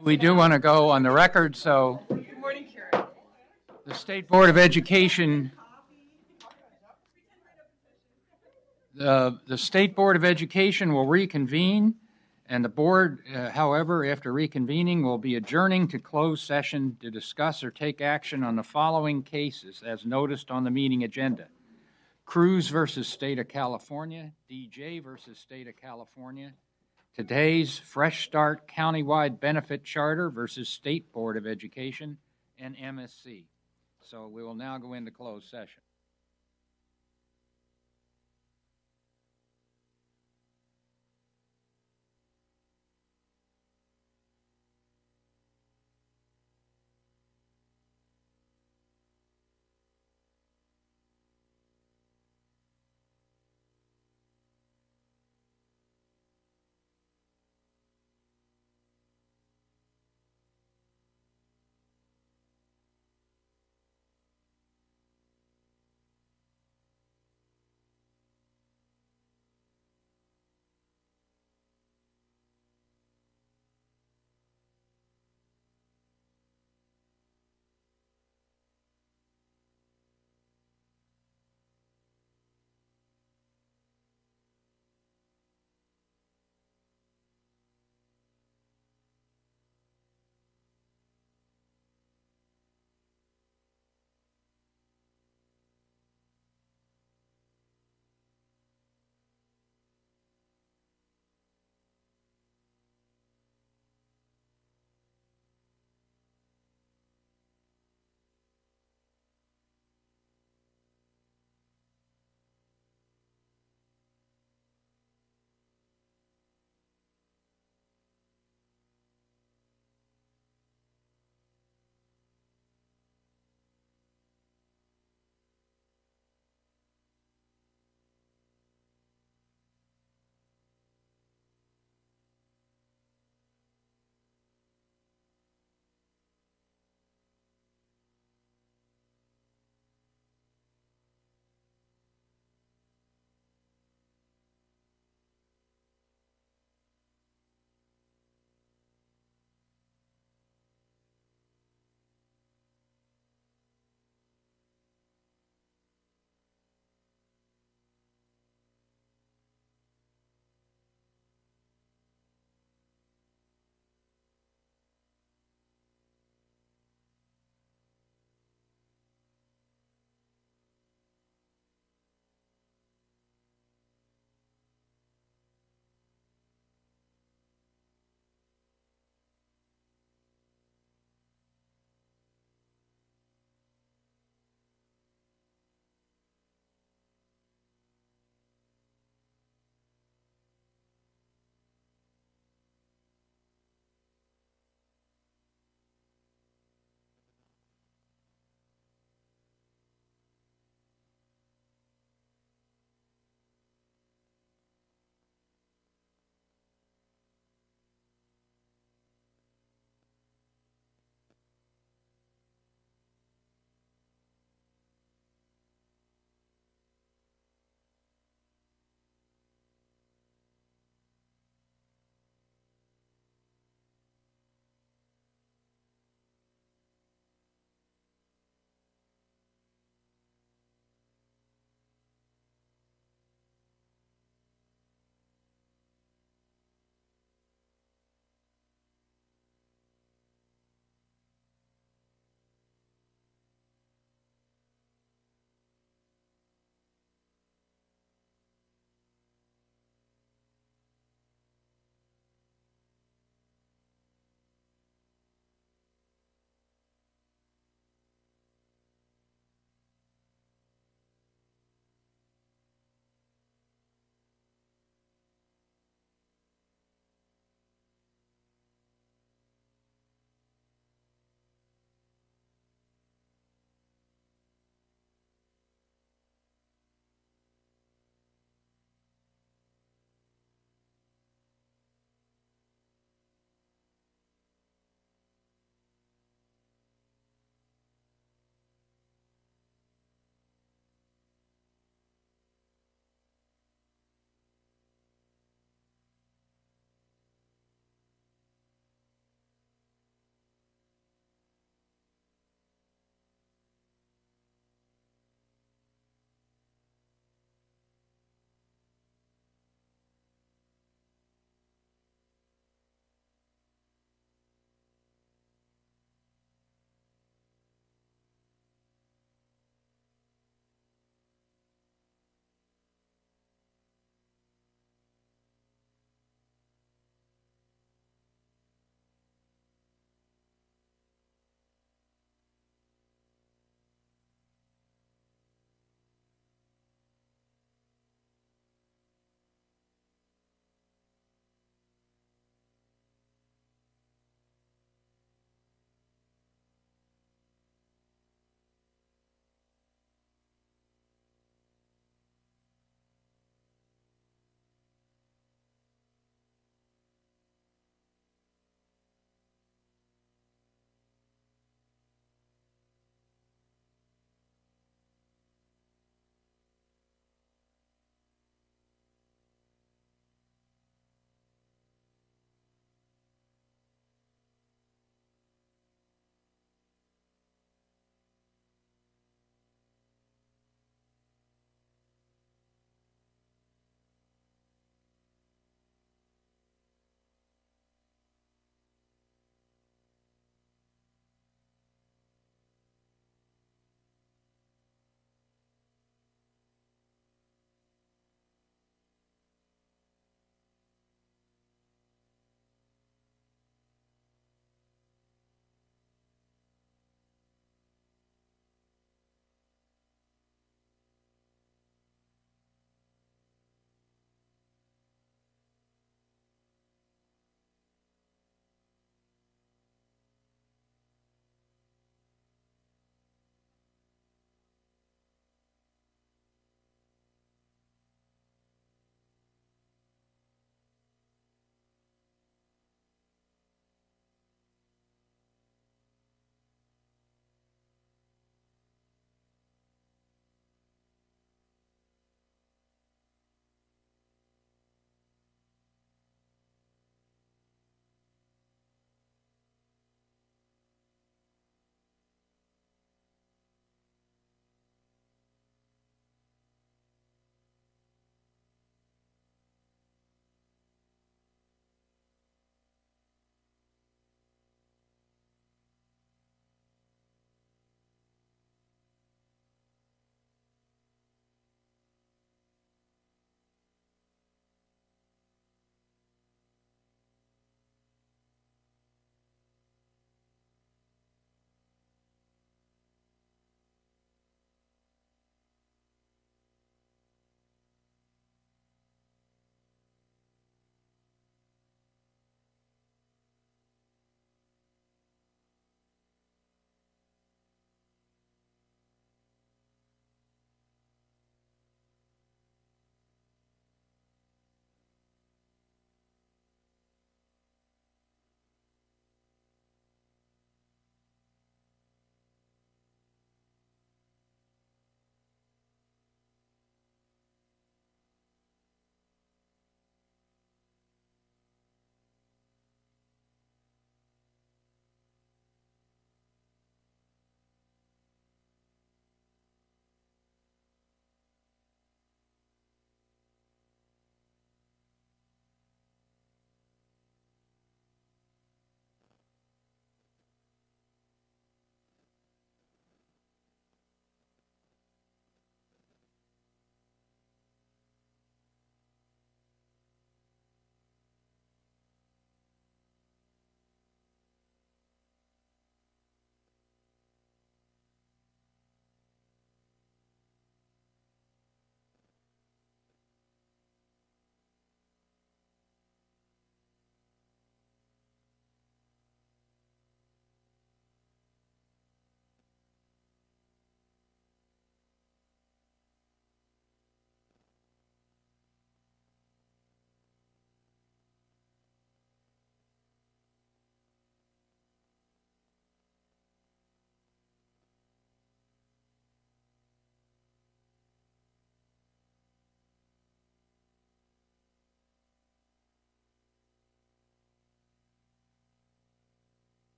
We do want to go on the record, so the State Board of Education, the State Board of Education will reconvene, and the board, however, after reconvening, will be adjourning to closed session to discuss or take action on the following cases as noticed on the meeting agenda. Cruz versus State of California, DJ versus State of California, today's Fresh Start Countywide Benefit Charter versus State Board of Education, and MSC. So we will now go into closed session.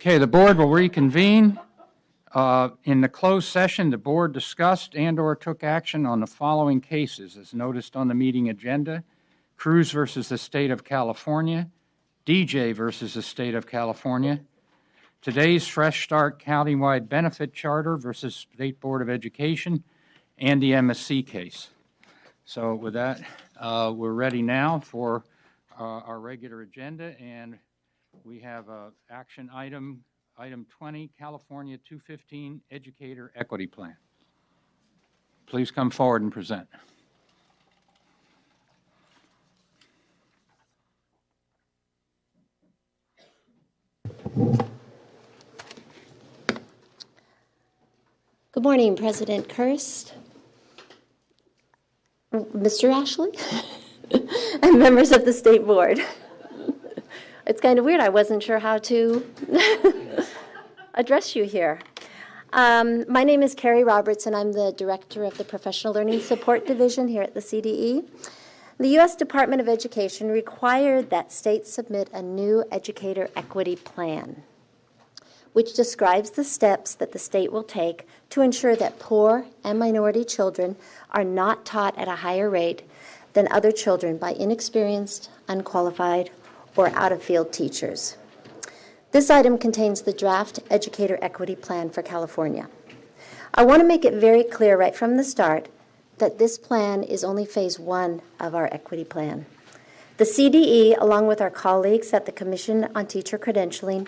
Okay, the board will reconvene. In the closed session, the board discussed and/or took action on the following cases as noticed on the meeting agenda: Cruz versus the State of California, DJ versus the State of California, today's Fresh Start Countywide Benefit Charter versus State Board of Education, and the MSC case. So with that, we're ready now for our regular agenda, and we have action item 20, California 215 Educator Equity Plan. Please come forward and present. Good morning, President Kirst, Mr. Ashley, and members of the State Board. It's kind of weird. I wasn't sure how to address you here. My name is Carrie Roberts, and I'm the Director of the Professional Learning Support Division here at the CDE. The U.S. Department of Education required that states submit a new educator equity plan, which describes the steps that the state will take to ensure that poor and minority children are not taught at a higher rate than other children by inexperienced, unqualified, or out-of-field teachers. This item contains the draft Educator Equity Plan for California. I want to make it very clear right from the start that this plan is only phase one of our equity plan. The CDE, along with our colleagues at the Commission on Teacher Credentialing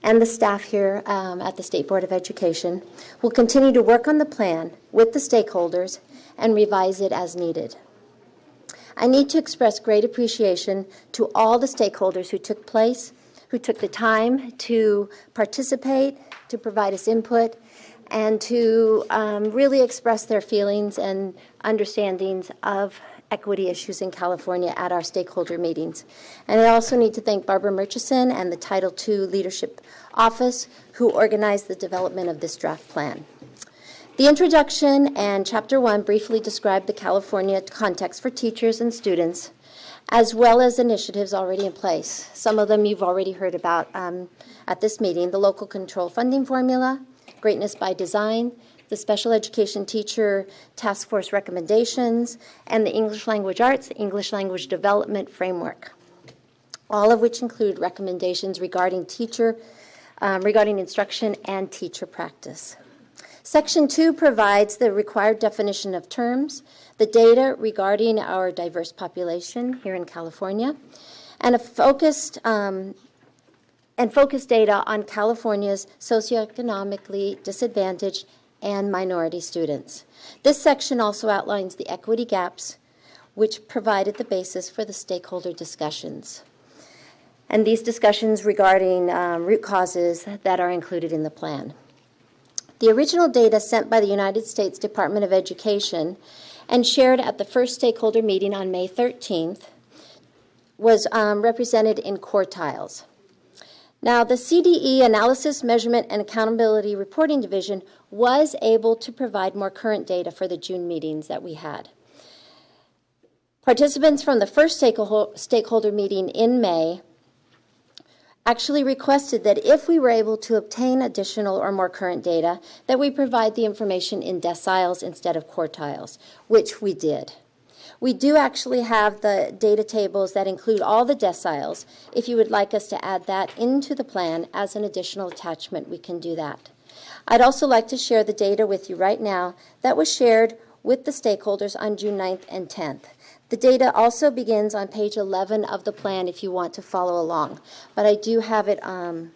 and the staff here at the State Board of Education, will continue to work on the plan with the stakeholders and revise it as needed. I need to express great appreciation to all the stakeholders who took the time to participate, to provide us input, and to really express their feelings and understandings of equity issues in California at our stakeholder meetings. And I also need to thank Barbara Murchison and the Title II Leadership Office who organized the development of this draft plan. The introduction and Chapter 1 briefly describe the California context for teachers and students, as well as initiatives already in place. Some of them you've already heard about at this meeting: the local control funding formula, Greatness by Design, the Special Education Teacher Task Force recommendations, and the English Language Arts, English Language Development Framework, all of which include recommendations regarding instruction and teacher practice. Section 2 provides the required definition of terms, the data regarding our diverse population here in California, and focused data on California's socioeconomically disadvantaged and minority students. This section also outlines the equity gaps, which provided the basis for the stakeholder discussions. And these discussions regarding root causes that are included in the plan. The original data sent by the United States Department of Education and shared at the first stakeholder meeting on May 13th was represented in quartiles. Now, the CDE Analysis, Measurement, and Accountability Reporting Division was able to provide more current data for the June meetings that we had. Participants from the first stakeholder meeting in May actually requested that if we were able to obtain additional or more current data, that we provide the information in deciles instead of quartiles, which we did. We do actually have the data tables that include all the deciles. If you would like us to add that into the plan as an additional attachment, we can do that. I'd also like to share the data with you right now that was shared with the stakeholders on June 9th and 10th. The data also begins on page 11 of the plan if you want to follow along. But I do have it on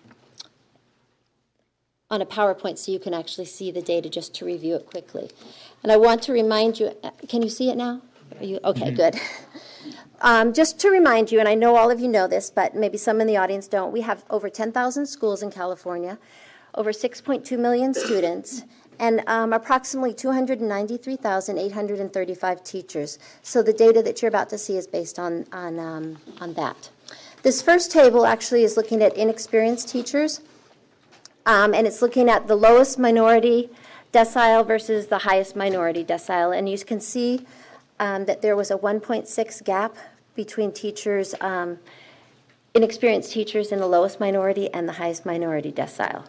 a PowerPoint so you can actually see the data just to review it quickly. And I want to remind you, can you see it now? Are you okay? Good. Just to remind you, and I know all of you know this, but maybe some in the audience don't, we have over 10,000 schools in California, over 6.2 million students, and approximately 293,835 teachers. So the data that you're about to see is based on that. This first table actually is looking at inexperienced teachers, and it's looking at the lowest minority decile versus the highest minority decile. And you can see that there was a 1.6 gap between teachers inexperienced teachers in the lowest minority and the highest minority decile.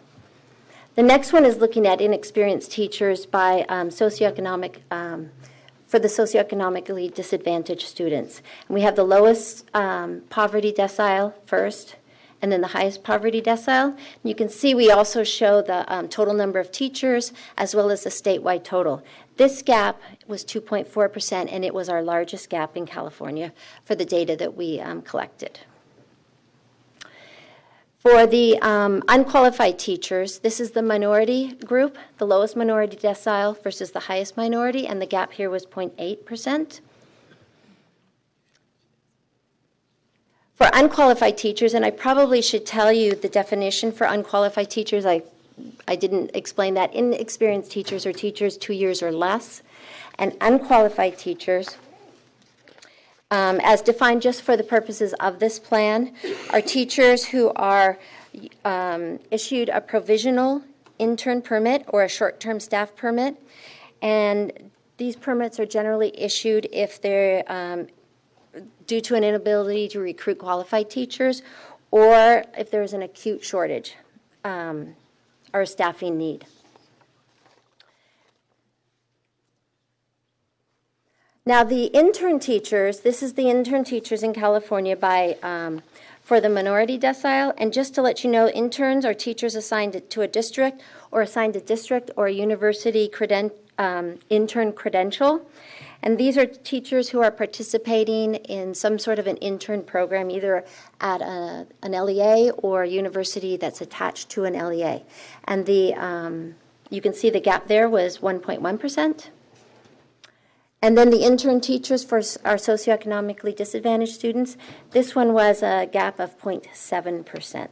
The next one is looking at inexperienced teachers by socioeconomic, for the socioeconomically disadvantaged students. And we have the lowest poverty decile first, and then the highest poverty decile. And you can see we also show the total number of teachers as well as the statewide total. This gap was 2.4%, and it was our largest gap in California for the data that we collected. For the unqualified teachers, this is the minority group, the lowest minority decile versus the highest minority, and the gap here was 0.8%. For unqualified teachers, and I probably should tell you the definition for unqualified teachers, I didn't explain that. Inexperienced teachers are teachers 2 years or less, and unqualified teachers, as defined just for the purposes of this plan, are teachers who are issued a provisional intern permit or a short-term staff permit, and these permits are generally issued if they're due to an inability to recruit qualified teachers, or if there's an acute shortage or a staffing need. Now, the intern teachers, this is the intern teachers in California for the minority decile. And just to let you know, interns are teachers assigned to a district or assigned a district or a university intern credential. And these are teachers who are participating in some sort of an intern program, either at an LEA or a university that's attached to an LEA. And you can see the gap there was 1.1%. And then the intern teachers for our socioeconomically disadvantaged students, this one was a gap of 0.7%.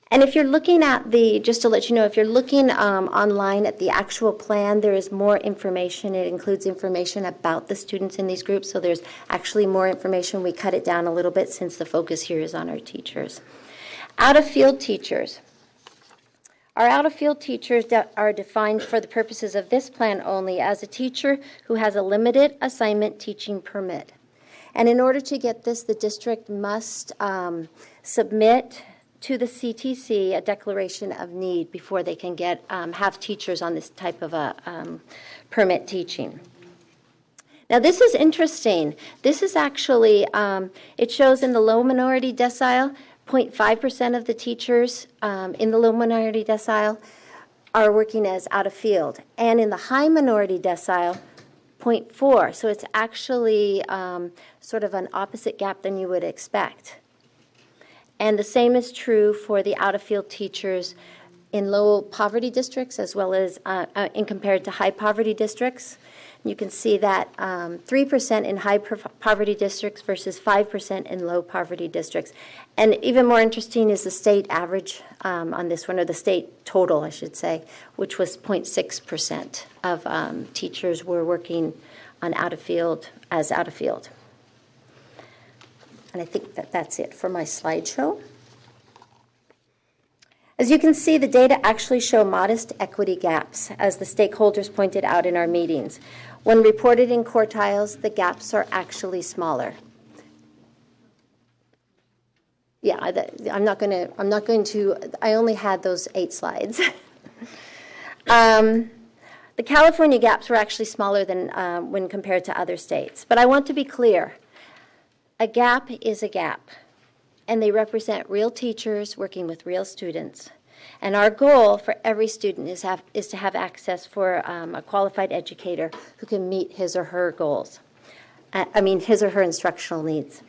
And if you're looking at just to let you know, if you're looking online at the actual plan, there is more information. It includes information about the students in these groups, so there's actually more information. We cut it down a little bit since the focus here is on our teachers. Out-of-field teachers. Our out-of-field teachers are defined for the purposes of this plan only as a teacher who has a limited assignment teaching permit. And in order to get this, the district must submit to the CTC a declaration of need before they can have teachers on this type of a permit teaching. Now, this is interesting. This is actually, it shows in the low minority decile, 0.5% of the teachers in the low minority decile are working as out of field. And in the high minority decile, 0.4. So it's actually sort of an opposite gap than you would expect. And the same is true for the out of field teachers in low poverty districts as well as in compared to high poverty districts. You can see that 3% in high poverty districts versus 5% in low poverty districts. And even more interesting is the state average on this one, or the state total, I should say, which was 0.6% of teachers were working on out of field as out of field. And I think that's it for my slideshow. As you can see, the data actually show modest equity gaps, as the stakeholders pointed out in our meetings. When reported in quartiles, the gaps are actually smaller. Yeah, I'm not going to, I only had those 8 slides. The California gaps were actually smaller than when compared to other states. But I want to be clear. A gap is a gap, and they represent real teachers working with real students. And our goal for every student is to have access for a qualified educator who can meet his or her goals. His or her instructional needs.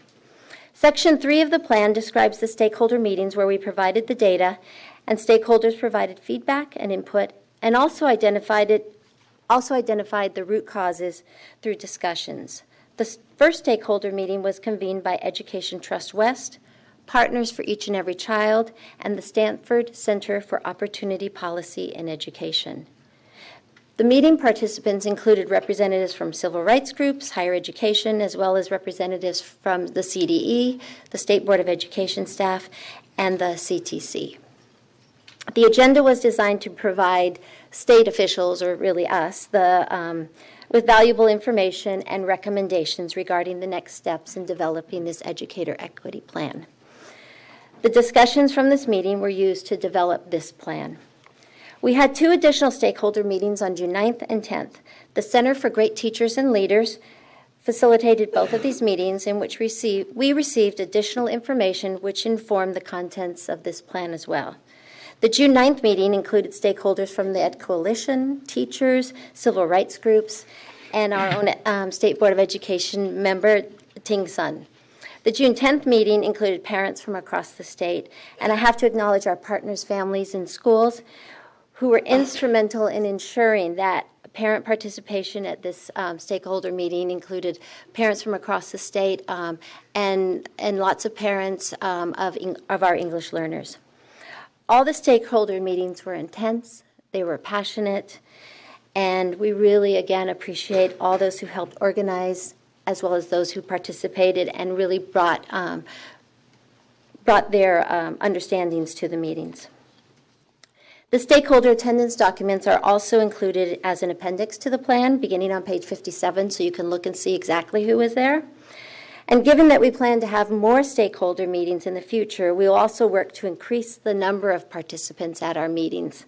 Section 3 of the plan describes the stakeholder meetings where we provided the data, and stakeholders provided feedback and input, and also identified the root causes through discussions. The first stakeholder meeting was convened by Education Trust West, Partners for Each and Every Child, and the Stanford Center for Opportunity Policy in Education. The meeting participants included representatives from civil rights groups, higher education, as well as representatives from the CDE, the State Board of Education staff, and the CTC. The agenda was designed to provide state officials, or really us, the with valuable information and recommendations regarding the next steps in developing this educator equity plan. The discussions from this meeting were used to develop this plan. We had 2 additional stakeholder meetings on June 9th and 10th. The Center for Great Teachers and Leaders facilitated both of these meetings, in which we received additional information which informed the contents of this plan as well. The June 9th meeting included stakeholders from the Ed Coalition, teachers, civil rights groups, and our own State Board of Education member, Ting Sun. The June 10th meeting included parents from across the state, and I have to acknowledge our partners, families, and schools who were instrumental in ensuring that parent participation at this stakeholder meeting included parents from across the state and lots of parents of our English learners. All the stakeholder meetings were intense, they were passionate, and we really, again, appreciate all those who helped organize as well as those who participated and really brought their understandings to the meetings. The stakeholder attendance documents are also included as an appendix to the plan, beginning on page 57, so you can look and see exactly who was there. And given that we plan to have more stakeholder meetings in the future, we will also work to increase the number of participants at our meetings.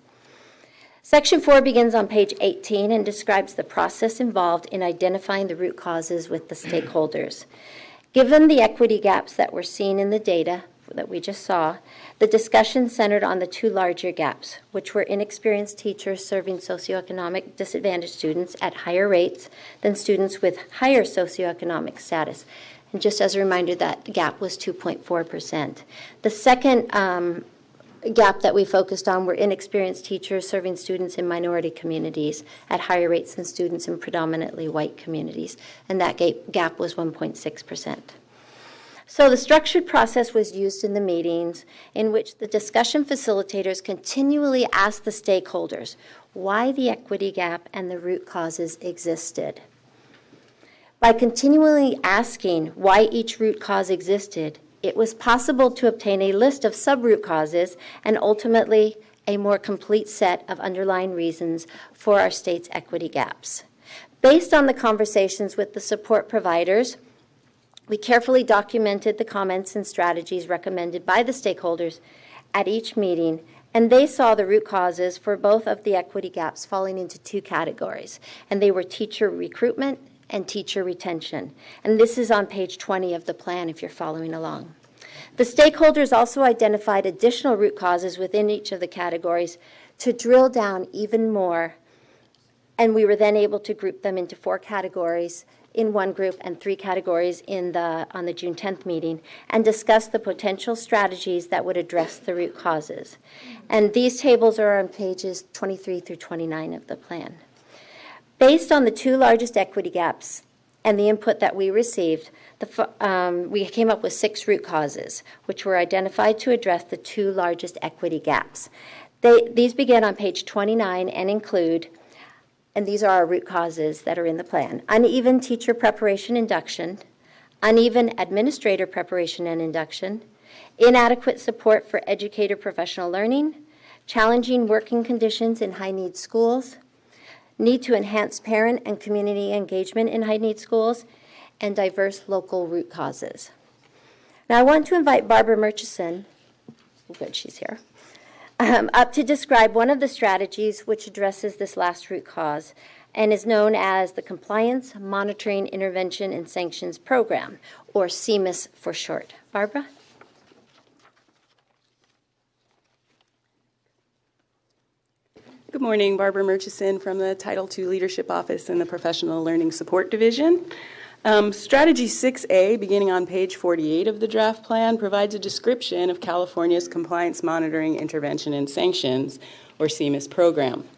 Section 4 begins on page 18 and describes the process involved in identifying the root causes with the stakeholders. Given the equity gaps that were seen in the data that we just saw, the discussion centered on the 2 larger gaps, which were inexperienced teachers serving socioeconomic disadvantaged students at higher rates than students with higher socioeconomic status. And just as a reminder, that gap was 2.4%. The second gap that we focused on were inexperienced teachers serving students in minority communities at higher rates than students in predominantly white communities, and that gap was 1.6%. So the structured process was used in the meetings in which the discussion facilitators continually asked the stakeholders why the equity gap and the root causes existed. By continually asking why each root cause existed, it was possible to obtain a list of sub-root causes and ultimately a more complete set of underlying reasons for our state's equity gaps. Based on the conversations with the support providers, we carefully documented the comments and strategies recommended by the stakeholders at each meeting, and they saw the root causes for both of the equity gaps falling into 2 categories, and they were teacher recruitment and teacher retention. And this is on page 20 of the plan if you're following along. The stakeholders also identified additional root causes within each of the categories to drill down even more, and we were then able to group them into 4 categories in one group and 3 categories on the June 10th meeting, and discuss the potential strategies that would address the root causes. And these tables are on pages 23 through 29 of the plan. Based on the 2 largest equity gaps and the input that we received, we came up with 6 root causes, which were identified to address the 2 largest equity gaps. These begin on page 29 and include, and these are our root causes that are in the plan: uneven teacher preparation induction, uneven administrator preparation and induction, inadequate support for educator professional learning, challenging working conditions in high-need schools, need to enhance parent and community engagement in high-need schools, and diverse local root causes. Now I want to invite Barbara Murchison, good, she's here, up to describe one of the strategies which addresses this last root cause and is known as the Compliance Monitoring Intervention and Sanctions Program, or CMIS for short. Barbara? Good morning, Barbara Murchison from the Title II Leadership Office in the Professional Learning Support Division. Strategy 6A, beginning on page 48 of the draft plan, provides a description of California's Compliance Monitoring Intervention and Sanctions, or CMIS program.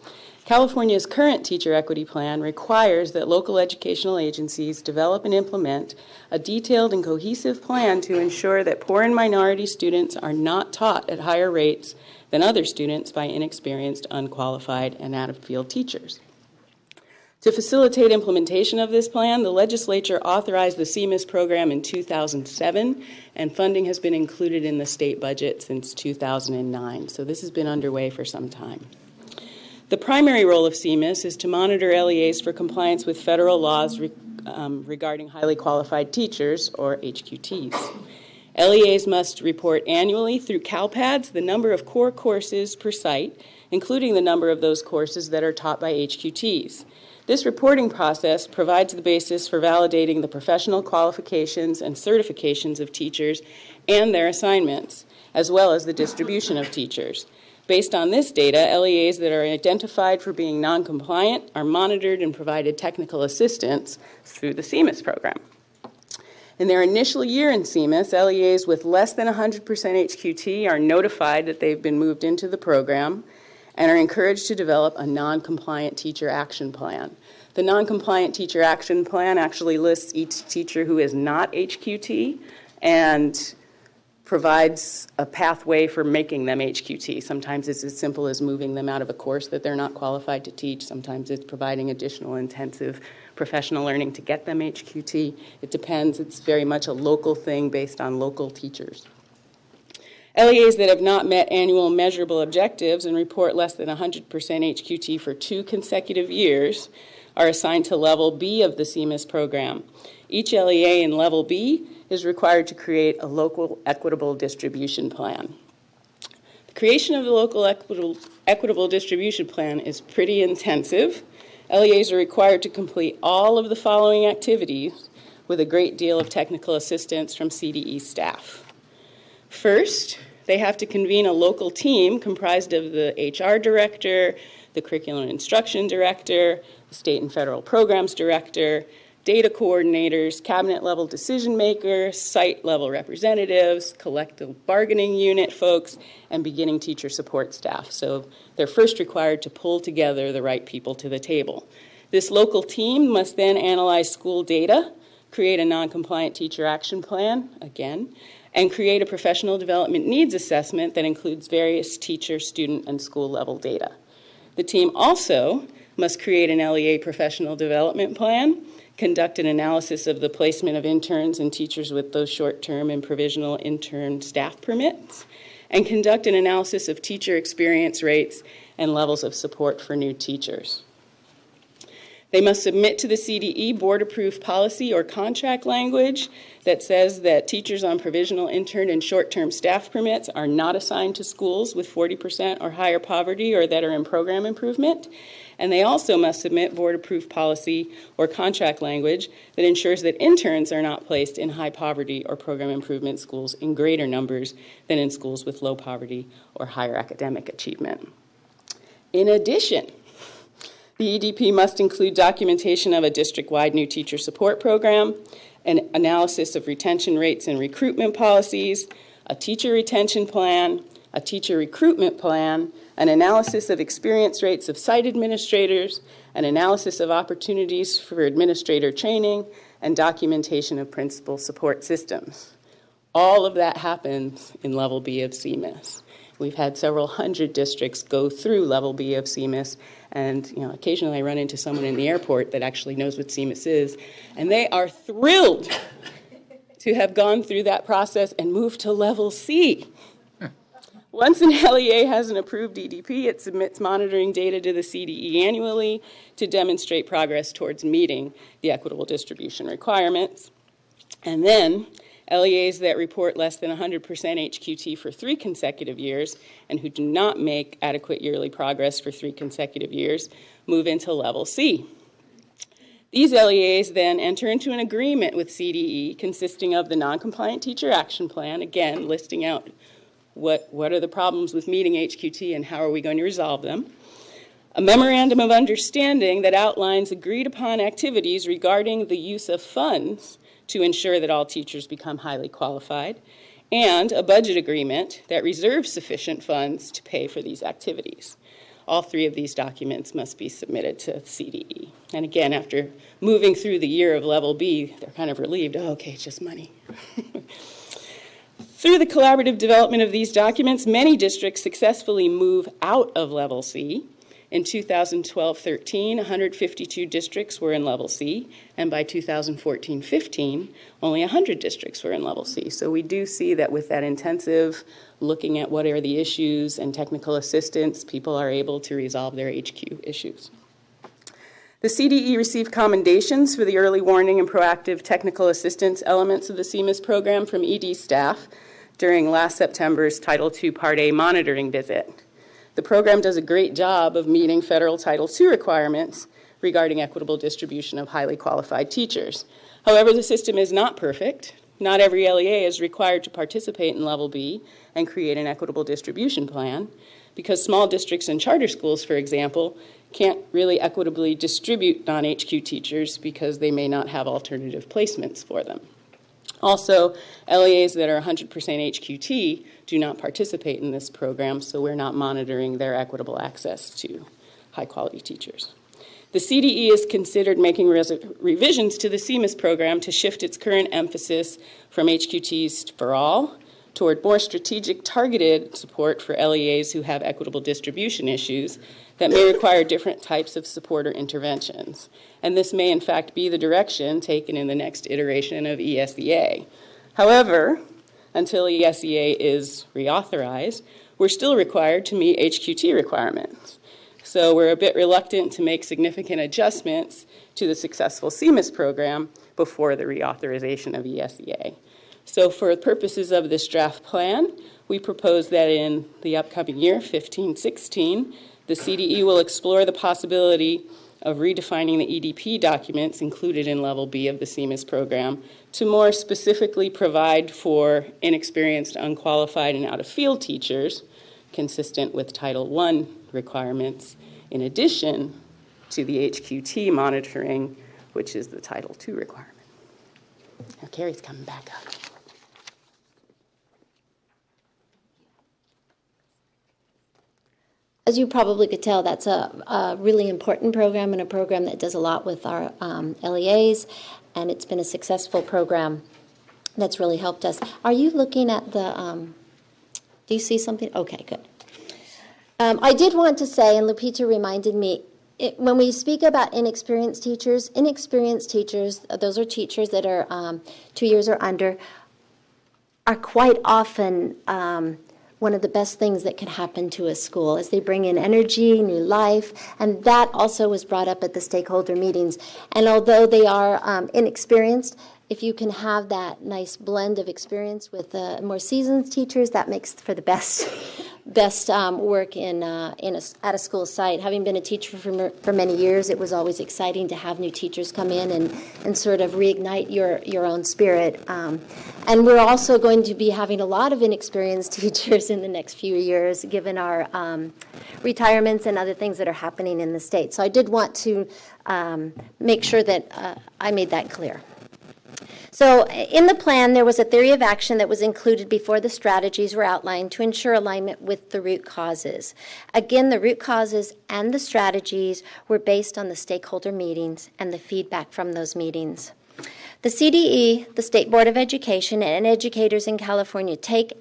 California's current teacher equity plan requires that local educational agencies develop and implement a detailed and cohesive plan to ensure that poor and minority students are not taught at higher rates than other students by inexperienced, unqualified, and out-of-field teachers. To facilitate implementation of this plan, the legislature authorized the CMIS program in 2007, and funding has been included in the state budget since 2009. So this has been underway for some time. The primary role of CMIS is to monitor LEAs for compliance with federal laws regarding highly qualified teachers, or HQTs. LEAs must report annually through CalPads the number of core courses per site, including the number of those courses that are taught by HQTs. This reporting process provides the basis for validating the professional qualifications and certifications of teachers and their assignments, as well as the distribution of teachers. Based on this data, LEAs that are identified for being non-compliant are monitored and provided technical assistance through the CMIS program. In their initial year in CMIS, LEAs with less than 100% HQT are notified that they've been moved into the program and are encouraged to develop a non-compliant teacher action plan. The non-compliant teacher action plan actually lists each teacher who is not HQT and provides a pathway for making them HQT. Sometimes it's as simple as moving them out of a course that they're not qualified to teach. Sometimes it's providing additional intensive professional learning to get them HQT. It depends. It's very much a local thing based on local teachers. LEAs that have not met annual measurable objectives and report less than 100% HQT for 2 consecutive years are assigned to Level B of the CMIS program. Each LEA in Level B is required to create a local equitable distribution plan. The creation of the local equitable distribution plan is pretty intensive. LEAs are required to complete all of the following activities with a great deal of technical assistance from CDE staff. First, they have to convene a local team comprised of the HR director, the curriculum and instruction director, the state and federal programs director, data coordinators, cabinet-level decision makers, site-level representatives, collective bargaining unit folks, and beginning teacher support staff. So they're first required to pull together the right people to the table. This local team must then analyze school data, create a non-compliant teacher action plan, again, and create a professional development needs assessment that includes various teacher, student, and school-level data. The team also must create an LEA professional development plan, conduct an analysis of the placement of interns and teachers with those short-term and provisional intern staff permits, and conduct an analysis of teacher experience rates and levels of support for new teachers. They must submit to the CDE board-approved policy or contract language that says that teachers on provisional, intern, and short-term staff permits are not assigned to schools with 40% or higher poverty or that are in program improvement. And they also must submit board-approved policy or contract language that ensures that interns are not placed in high poverty or program improvement schools in greater numbers than in schools with low poverty or higher academic achievement. In addition, the EDP must include documentation of a district-wide new teacher support program, an analysis of retention rates and recruitment policies, a teacher retention plan, a teacher recruitment plan, an analysis of experience rates of site administrators, an analysis of opportunities for administrator training, and documentation of principal support systems. All of that happens in Level B of CMIS. We've had several hundred districts go through Level B of CMIS, and occasionally I run into someone in the airport that actually knows what CMIS is, and they are thrilled to have gone through that process and moved to Level C. Once an LEA has an approved EDP, it submits monitoring data to the CDE annually to demonstrate progress towards meeting the equitable distribution requirements. And then LEAs that report less than 100% HQT for 3 consecutive years and who do not make adequate yearly progress for 3 consecutive years move into Level C. These LEAs then enter into an agreement with CDE consisting of the non-compliant teacher action plan, again listing out what are the problems with meeting HQT and how are we going to resolve them, a memorandum of understanding that outlines agreed upon activities regarding the use of funds to ensure that all teachers become highly qualified, and a budget agreement that reserves sufficient funds to pay for these activities. All 3 of these documents must be submitted to CDE. And again, after moving through the year of Level B, they're kind of relieved, oh, okay, it's just money. Through the collaborative development of these documents, many districts successfully move out of Level C In 2012-13, 152 districts were in level C, and by 2014-15, only 100 districts were in level C. So we do see that with that intensive looking at what are the issues and technical assistance, people are able to resolve their HQ issues. The CDE received commendations for the early warning and proactive technical assistance elements of the CMIS program from ED staff during last September's Title II Part A monitoring visit. The program does a great job of meeting federal Title II requirements regarding equitable distribution of highly qualified teachers. However, the system is not perfect. Not every LEA is required to participate in Level B and create an equitable distribution plan, because small districts and charter schools, for example, can't really equitably distribute non-HQ teachers because they may not have alternative placements for them. Also, LEAs that are 100% HQT do not participate in this program, so we're not monitoring their equitable access to high-quality teachers. The CDE is considered making revisions to the CMIS program to shift its current emphasis from HQTs for all toward more strategic, targeted support for LEAs who have equitable distribution issues that may require different types of support or interventions. And this may, in fact, be the direction taken in the next iteration of ESEA. However, until ESEA is reauthorized, we're still required to meet HQT requirements. So we're a bit reluctant to make significant adjustments to the successful CMIS program before the reauthorization of ESEA. So for purposes of this draft plan, we propose that in the upcoming year, 15-16, the CDE will explore the possibility of redefining the EDP documents included in Level B of the CMIS program to more specifically provide for inexperienced, unqualified, and out-of-field teachers consistent with Title I requirements, in addition to the HQT monitoring, which is the Title II requirement. Now, Carrie's coming back up. As you probably could tell, that's a really important program and a program that does a lot with our LEAs, and it's been a successful program that's really helped us. Are you looking at the, do you see something? Okay, good. I did want to say, and Lupita reminded me, when we speak about inexperienced teachers, those are teachers that are 2 years or under, are quite often one of the best things that can happen to a school, as they bring in energy, new life, and that also was brought up at the stakeholder meetings. And although they are inexperienced, if you can have that nice blend of experience with more seasoned teachers, that makes for the best work at a school site. Having been a teacher for many years, it was always exciting to have new teachers come in and sort of reignite your own spirit. And we're also going to be having a lot of inexperienced teachers in the next few years, given our retirements and other things that are happening in the state. So I did want to make sure that I made that clear. So in the plan, there was a theory of action that was included before the strategies were outlined to ensure alignment with the root causes. Again, the root causes and the strategies were based on the stakeholder meetings and the feedback from those meetings. The CDE, the State Board of Education, and educators in California take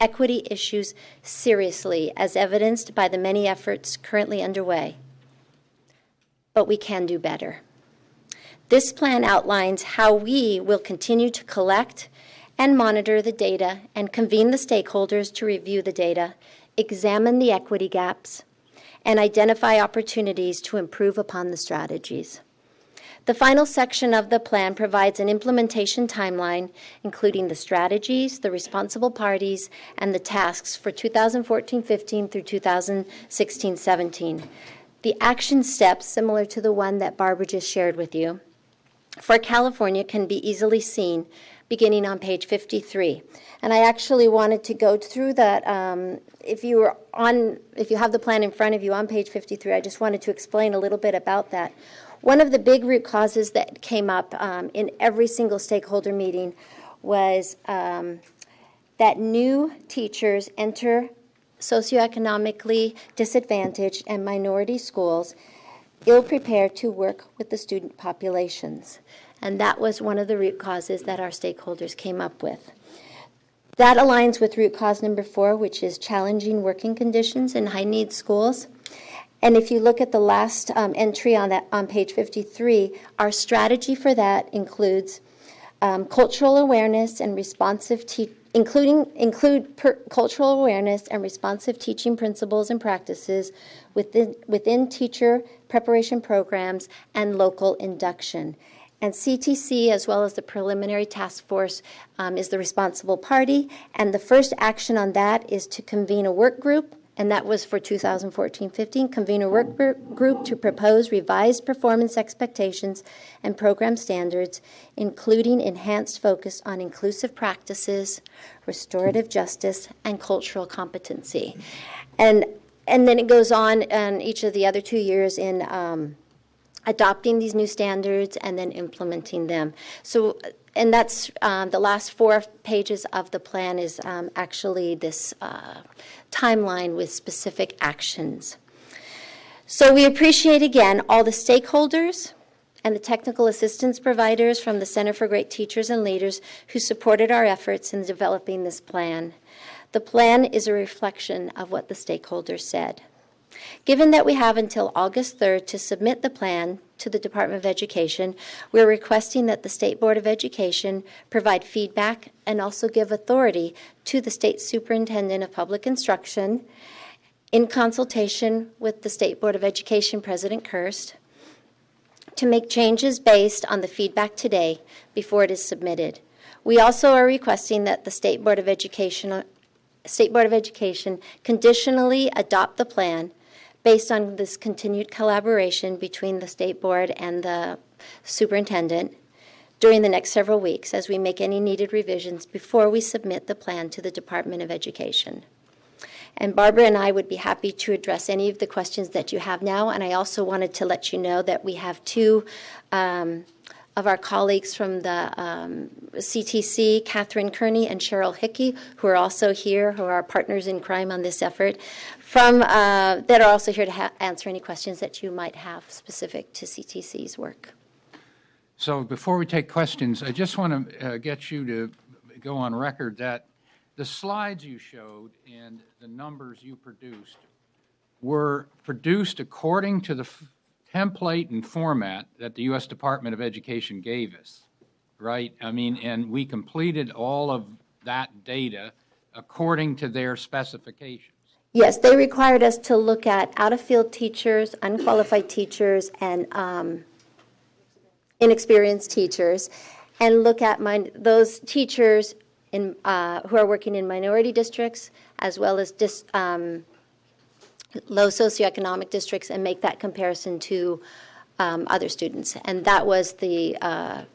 equity issues seriously, as evidenced by the many efforts currently underway. But we can do better. This plan outlines how we will continue to collect and monitor the data and convene the stakeholders to review the data, examine the equity gaps, and identify opportunities to improve upon the strategies. The final section of the plan provides an implementation timeline, including the strategies, the responsible parties, and the tasks for 2014-15 through 2016-17. The action steps, similar to the one that Barbara just shared with you, for California can be easily seen beginning on page 53. And I actually wanted to go through that. If you have the plan in front of you on page 53, I just wanted to explain a little bit about that. One of the big root causes that came up in every single stakeholder meeting was that new teachers enter socioeconomically disadvantaged and minority schools ill-prepared to work with the student populations. And that was one of the root causes that our stakeholders came up with. That aligns with root cause number 4, which is challenging working conditions in high-need schools. And if you look at the last entry on that on page 53, our strategy for that includes cultural awareness and responsive cultural awareness and responsive teaching principles and practices within teacher preparation programs and local induction. And CTC, as well as the preliminary task force, is the responsible party. And the first action on that is to convene a work group, and that was for 2014-15, convene a work group to propose revised performance expectations and program standards, including enhanced focus on inclusive practices, restorative justice, and cultural competency. And then it goes on each of the other 2 years in adopting these new standards and then implementing them. So, and that's the last 4 pages of the plan is actually this timeline with specific actions. So we appreciate, again, all the stakeholders and the technical assistance providers from the Center for Great Teachers and Leaders who supported our efforts in developing this plan. The plan is a reflection of what the stakeholders said. Given that we have until August 3rd to submit the plan to the Department of Education, we're requesting that the State Board of Education provide feedback and also give authority to the State Superintendent of Public Instruction in consultation with the State Board of Education President Kirst to make changes based on the feedback today before it is submitted. We also are requesting that the State Board of Education conditionally adopt the plan based on this continued collaboration between the State Board and the Superintendent during the next several weeks as we make any needed revisions before we submit the plan to the Department of Education. And Barbara and I would be happy to address any of the questions that you have now, and I also wanted to let you know that we have 2 of our colleagues from the CTC, Catherine Kearney and Cheryl Hickey, who are also here, who are our partners in crime on this effort, that are also here to answer any questions that you might have specific to CTC's work. So before we take questions, I just want to get you to go on record that the slides you showed and the numbers you produced were produced according to the template and format that the U.S. Department of Education gave us, right? I mean, and we completed all of that data according to their specifications. Yes, they required us to look at out-of-field teachers, unqualified teachers, and inexperienced teachers, and look at those teachers who are working in minority districts as well as low socioeconomic districts, and make that comparison to other students. And that was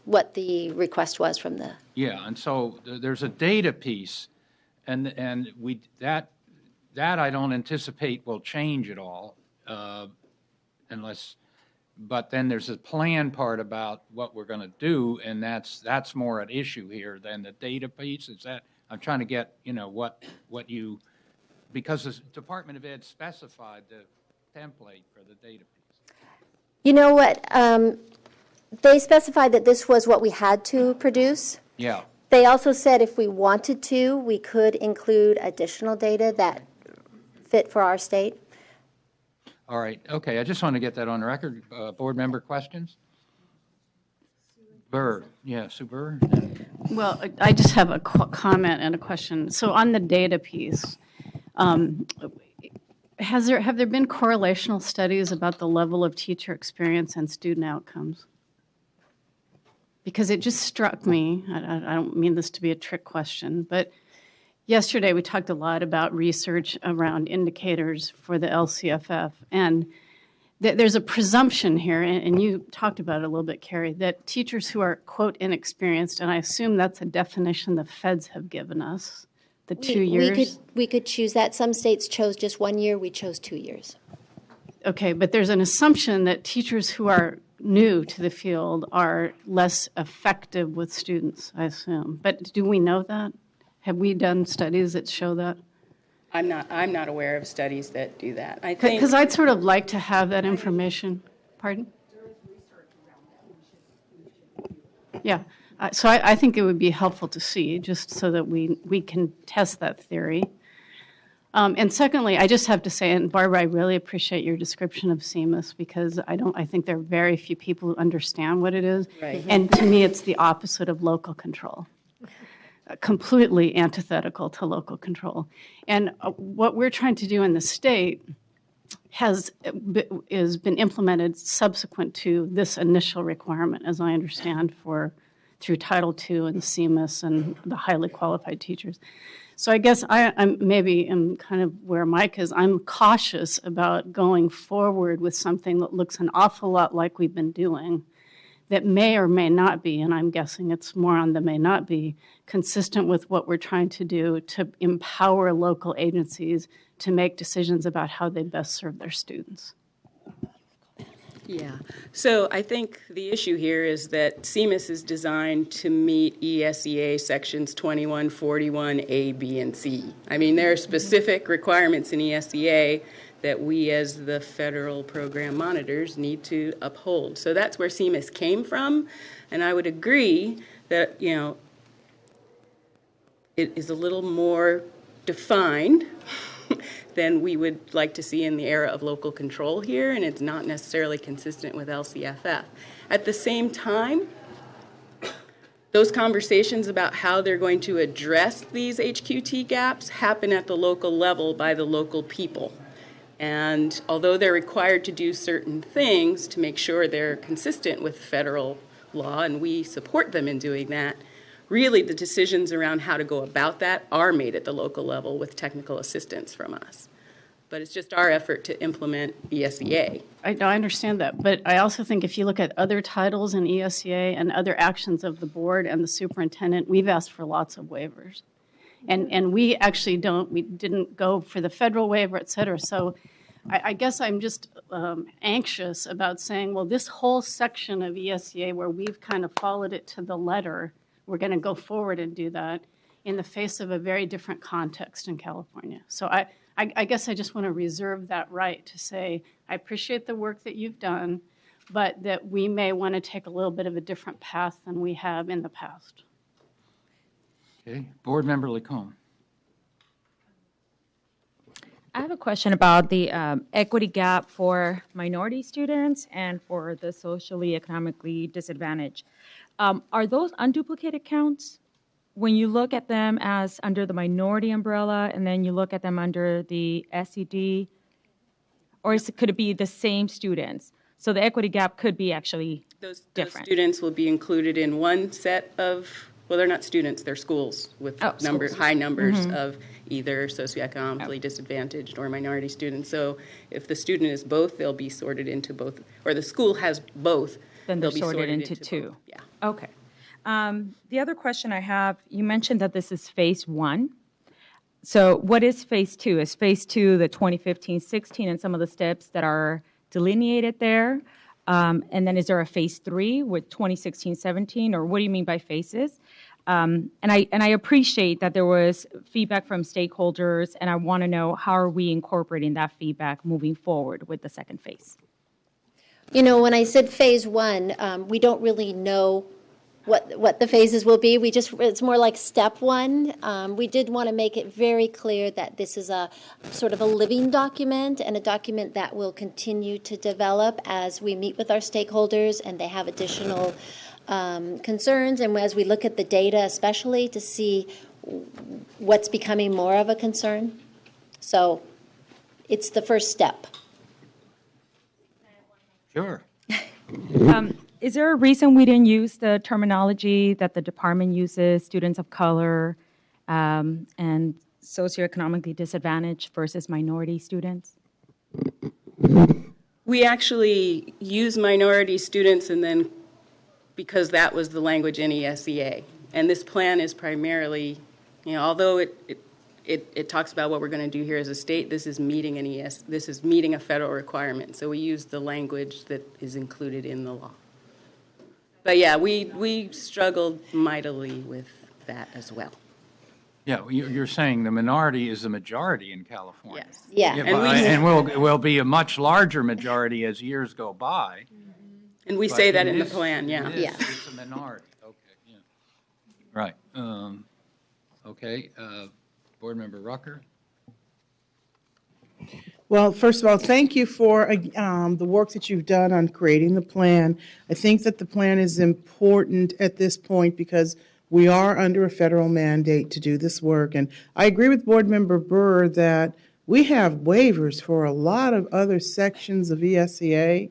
what the request was from the... Yeah, and so there's a data piece, and that I don't anticipate will change at all, but then there's a plan part about what we're going to do, and that's more at issue here than the data piece. Is that I'm trying to get, what you, because the Department of Ed specified the template for the data piece. You know what? They specified that this was what we had to produce. Yeah. They also said if we wanted to, we could include additional data that fit for our state. All right. Okay. I just want to get that on record. Board member questions? Burr. Yeah, Sue Burr. Well, I just have a comment and a question. So on the data piece, have there been correlational studies about the level of teacher experience and student outcomes? Because it just struck me, I don't mean this to be a trick question, but yesterday we talked a lot about research around indicators for the LCFF, and there's a presumption here, and you talked about it a little bit, Carrie, that teachers who are, quote, inexperienced, and I assume that's a definition the feds have given us, the 2 years. We could choose that. Some states chose just 1 year. We chose 2 years. Okay, but there's an assumption that teachers who are new to the field are less effective with students, I assume. But do we know that? Have we done studies that show that? I'm not aware of studies that do that. I think because I'd sort of like to have that information. Pardon? Yeah. So I think it would be helpful to see, just so that we can test that theory. And secondly, I just have to say, and Barbara, I really appreciate your description of CMUS because I think there are very few people who understand what it is. Right. And to me, it's the opposite of local control. Completely antithetical to local control. And what we're trying to do in the state has been implemented subsequent to this initial requirement, as I understand, through Title II and CMUS and the highly qualified teachers. So I guess I'm maybe in kind of where Mike is. I'm cautious about going forward with something that looks an awful lot like we've been doing that may or may not be, and I'm guessing it's more on the may not be, consistent with what we're trying to do to empower local agencies to make decisions about how they best serve their students. Yeah. So I think the issue here is that CMUS is designed to meet ESEA sections 21, 41, A, B, and C. I mean, there are specific requirements in ESEA that we as the federal program monitors need to uphold. So that's where CMUS came from, and I would agree that, it is a little more defined than we would like to see in the era of local control here, and it's not necessarily consistent with LCFF. At the same time, those conversations about how they're going to address these HQT gaps happen at the local level by the local people. And although they're required to do certain things to make sure they're consistent with federal law, and we support them in doing that, really the decisions around how to go about that are made at the local level with technical assistance from us. But it's just our effort to implement ESEA. I understand that, but I also think if you look at other titles in ESEA and other actions of the board and the superintendent, we've asked for lots of waivers. And we actually didn't go for the federal waiver, et cetera. So I guess I'm just anxious about saying, well, this whole section of ESEA where we've kind of followed it to the letter, we're going to go forward and do that in the face of a very different context in California. So I guess I just want to reserve that right to say, I appreciate the work that you've done, but that we may want to take a little bit of a different path than we have in the past. Okay, Board Member Lacombe. I have a question about the equity gap for minority students and for the socially economically disadvantaged. Are those unduplicated counts? When you look at them as under the minority umbrella and then you look at them under the SED, or could it be the same students? So the equity gap could be actually different. Those students will be included in one set of, well, they're not students, they're schools with high numbers of either socioeconomically disadvantaged or minority students. So if the student is both, they'll be sorted into both, or the school has both, then they're they'll be sorted into two. both. Yeah. Okay. The other question I have, you mentioned that this is phase one. So what is phase two? Is phase two the 2015-16 and some of the steps that are delineated there? And then is there a phase three with 2016-17, or what do you mean by phases? And I appreciate that there was feedback from stakeholders, and I want to know how are we incorporating that feedback moving forward with the second phase? You know, when I said phase one, we don't really know what the phases will be. It's more like step one. We did want to make it very clear that this is a sort of a living document and a document that will continue to develop as we meet with our stakeholders and they have additional concerns, and as we look at the data especially to see what's becoming more of a concern. So it's the first step. Sure. Is there a reason we didn't use the terminology that the department uses, students of color and socioeconomically disadvantaged versus minority students? We actually use minority students, and then because that was the language in ESEA. And this plan is primarily, although it talks about what we're going to do here as a state, this is meeting a federal requirement. So we use the language that is included in the law. But yeah, we struggled mightily with that as well. Yeah, you're saying the minority is the majority in California. Yes. Yeah. And will be a much larger majority as years go by. And we say that in the plan, yeah. Yeah. It's a minority, okay, yeah. Right. Okay, Board Member Rucker? Well, first of all, thank you for the work that you've done on creating the plan. I think that the plan is important at this point because we are under a federal mandate to do this work. And I agree with Board Member Burr that we have waivers for a lot of other sections of ESEA,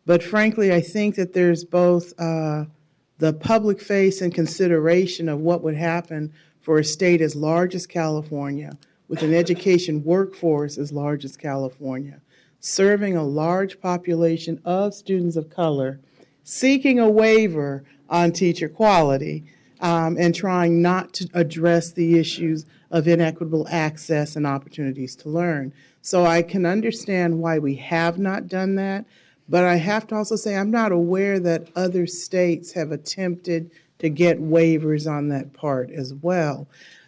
but frankly, I think that there's both the public face and consideration of what would happen for a state as large as California, with an education workforce as large as California, serving a large population of students of color, seeking a waiver on teacher quality, and trying not to address the issues of inequitable access and opportunities to learn. So I can understand why we have not done that, but I have to also say I'm not aware that other states have attempted to get waivers on that part as well.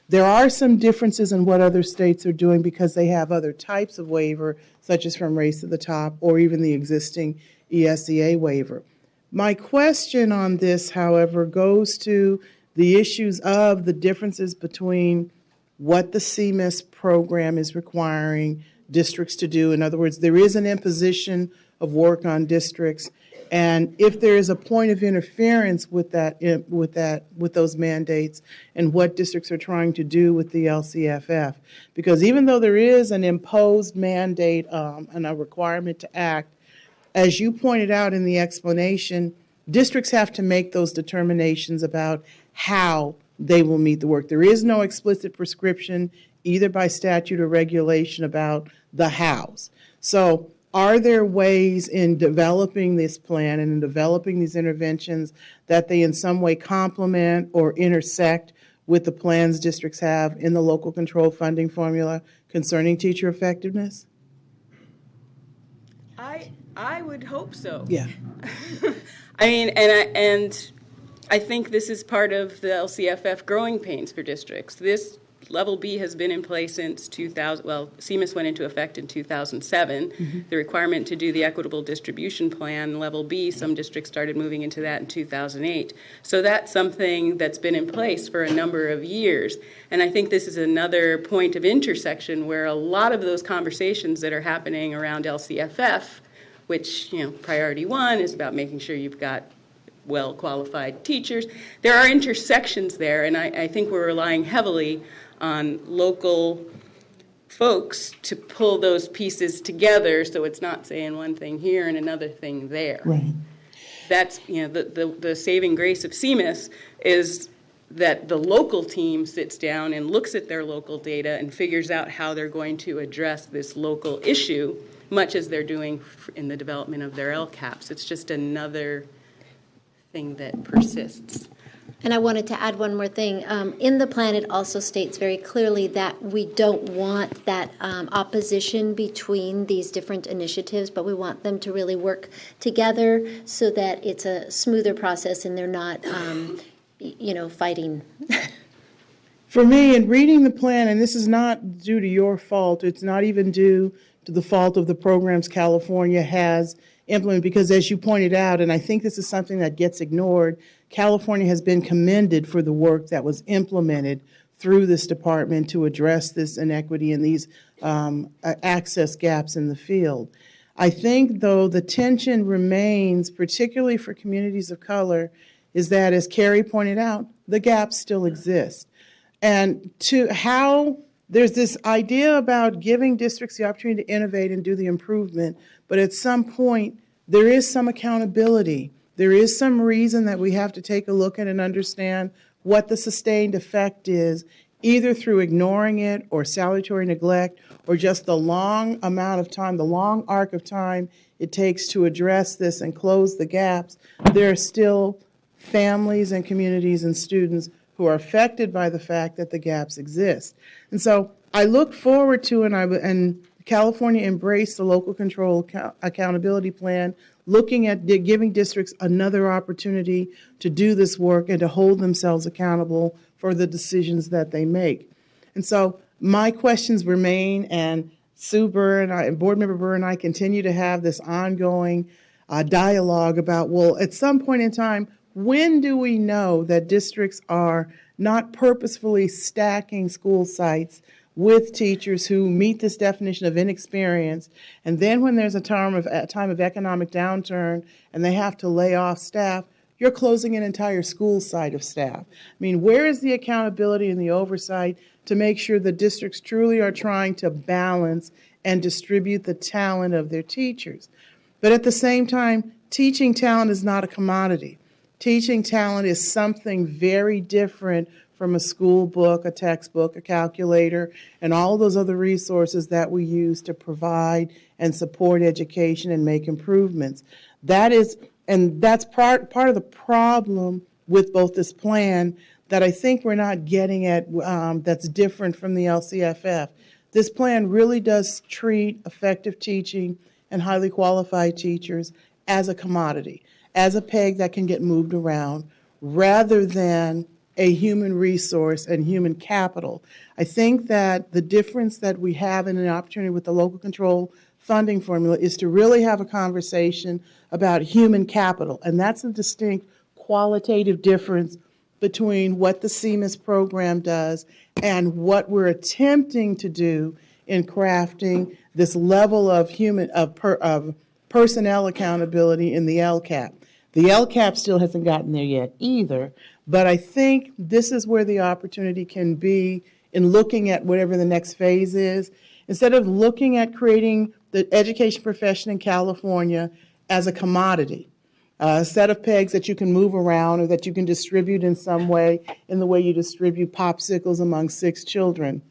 There are some differences in what other states are doing because they have other types of waiver, such as from Race to the Top or even the existing ESEA waiver. My question on this, however, goes to the issues of the differences between what the CMIS program is requiring districts to do. In other words, there is an imposition of work on districts, and if there is a point of interference with those mandates and what districts are trying to do with the LCFF, because even though there is an imposed mandate and a requirement to act, as you pointed out in the explanation, districts have to make those determinations about how they will meet the work. There is no explicit prescription, either by statute or regulation, about the hows. So are there ways in developing this plan and in developing these interventions that they in some way complement or intersect with the plans districts have in the local control funding formula concerning teacher effectiveness? I would hope so. Yeah. I mean, and I think this is part of the LCFF growing pains for districts. This Level B has been in place since 2000. Well, CMIS went into effect in 2007. Mm-hmm. The requirement to do the equitable distribution plan, Level B, some districts started moving into that in 2008. So that's something that's been in place for a number of years. And I think this is another point of intersection where a lot of those conversations that are happening around LCFF, which, priority one is about making sure you've got well-qualified teachers. There are intersections there, and I think we're relying heavily on local folks to pull those pieces together so it's not saying one thing here and another thing there. Right. That's, the saving grace of CMIS is that the local team sits down and looks at their local data and figures out how they're going to address this local issue, much as they're doing in the development of their LCAPs. It's just another thing that persists. And I wanted to add one more thing. In the plan, it also states very clearly that we don't want that opposition between these different initiatives, but we want them to really work together so that it's a smoother process and they're not, fighting. For me, in reading the plan, and this is not due to your fault, it's not even due to the fault of the programs California has implemented, because as you pointed out, and I think this is something that gets ignored, California has been commended for the work that was implemented through this department to address this inequity and these access gaps in the field. I think, though, the tension remains, particularly for communities of color, is that, as Carrie pointed out, the gaps still exist. And there's this idea about giving districts the opportunity to innovate and do the improvement, but at some point, there is some accountability. There is some reason that we have to take a look at and understand what the sustained effect is, either through ignoring it or salutary neglect or just the long amount of time, the long arc of time it takes to address this and close the gaps. There are still families and communities and students who are affected by the fact that the gaps exist. And so I look forward to, and California embraced the local control accountability plan, looking at giving districts another opportunity to do this work and to hold themselves accountable for the decisions that they make. And so my questions remain, and Sue Burr and I, and Board Member Burr and I, continue to have this ongoing dialogue about, well, at some point in time, when do we know that districts are not purposefully stacking school sites with teachers who meet this definition of inexperience. And then when there's a time of economic downturn and they have to lay off staff, you're closing an entire school site of staff. I mean, where is the accountability and the oversight to make sure the districts truly are trying to balance and distribute the talent of their teachers? But at the same time, teaching talent is not a commodity. Teaching talent is something very different from a school book, a textbook, a calculator, and all those other resources that we use to provide and support education and make improvements. That's part of the problem with both this plan that I think we're not getting at, that's different from the LCFF. This plan really does treat effective teaching and highly qualified teachers as a commodity, as a peg that can get moved around, rather than a human resource and human capital. I think that the difference that we have in an opportunity with the local control funding formula is to really have a conversation about human capital, and that's a distinct qualitative difference between what the CMIS program does and what we're attempting to do in crafting this level of personnel accountability in the LCAP. The LCAP still hasn't gotten there yet either, but I think this is where the opportunity can be in looking at whatever the next phase is. Instead of looking at creating the education profession in California as a commodity, a set of pegs that you can move around or that you can distribute in some way in the way you distribute popsicles among 6 children.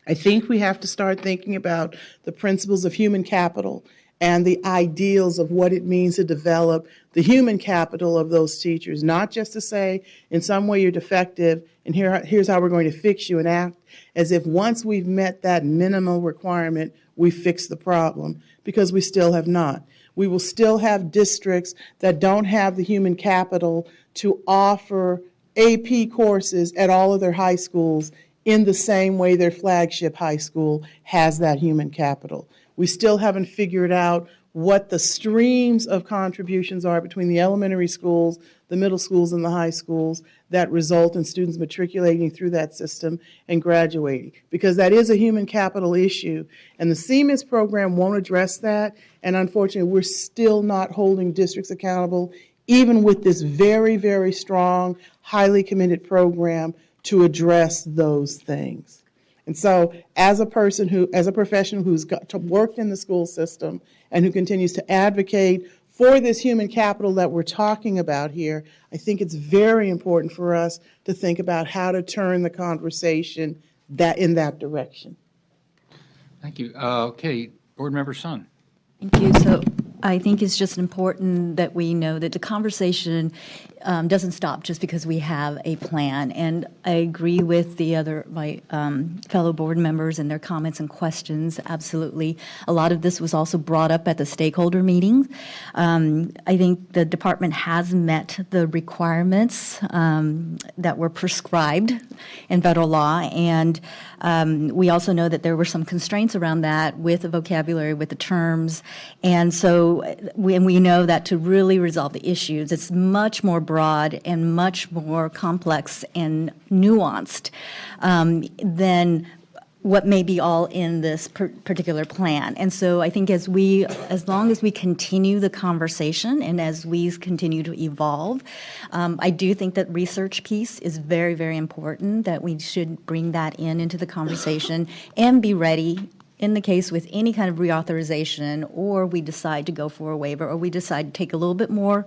I think we have to start thinking about the principles of human capital and the ideals of what it means to develop the human capital of those teachers, not just to say in some way you're defective and here's how we're going to fix you, and act as if once we've met that minimal requirement, we fix the problem, because we still have not. We will still have districts that don't have the human capital to offer AP courses at all of their high schools in the same way their flagship high school has that human capital. We still haven't figured out what the streams of contributions are between the elementary schools, the middle schools, and the high schools that result in students matriculating through that system and graduating, because that is a human capital issue. And the CMIS program won't address that, and unfortunately, we're still not holding districts accountable, even with this very, very strong, highly committed program to address those things. And so as a professional who's worked in the school system and who continues to advocate for this human capital that we're talking about here, I think it's very important for us to think about how to turn the conversation in that direction. Thank you. Okay, Board Member Sun. Thank you. So I think it's just important that we know that the conversation doesn't stop just because we have a plan. And I agree with my fellow board members and their comments and questions. Absolutely. A lot of this was also brought up at the stakeholder meeting. I think the department has met the requirements that were prescribed in federal law. And we also know that there were some constraints around that with the vocabulary, with the terms. And so we know that to really resolve the issues, it's much more broad and much more complex and nuanced than what may be all in this particular plan. And so I think as long as we continue the conversation and as we continue to evolve, I do think that research piece is very, very important, that we should bring that into the conversation and be ready in the case with any kind of reauthorization, or we decide to go for a waiver, or we decide to take a little bit more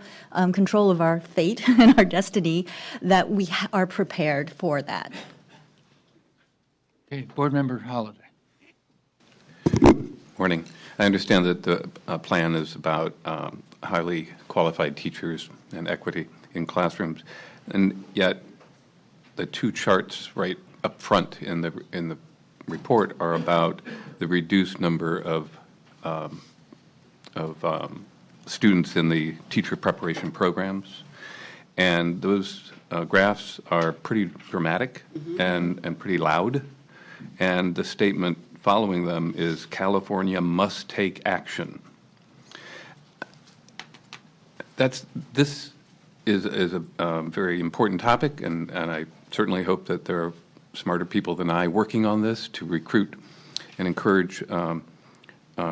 control of our fate and our destiny, that we are prepared for that. Okay, Board Member Holliday. Morning. I understand that the plan is about highly qualified teachers and equity in classrooms, and yet the 2 charts right up front in the report are about the reduced number of students in the teacher preparation programs, and those graphs are pretty dramatic and pretty loud. And the statement following them is California must take action. This is a very important topic, and I certainly hope that there are smarter people than I working on this to recruit and encourage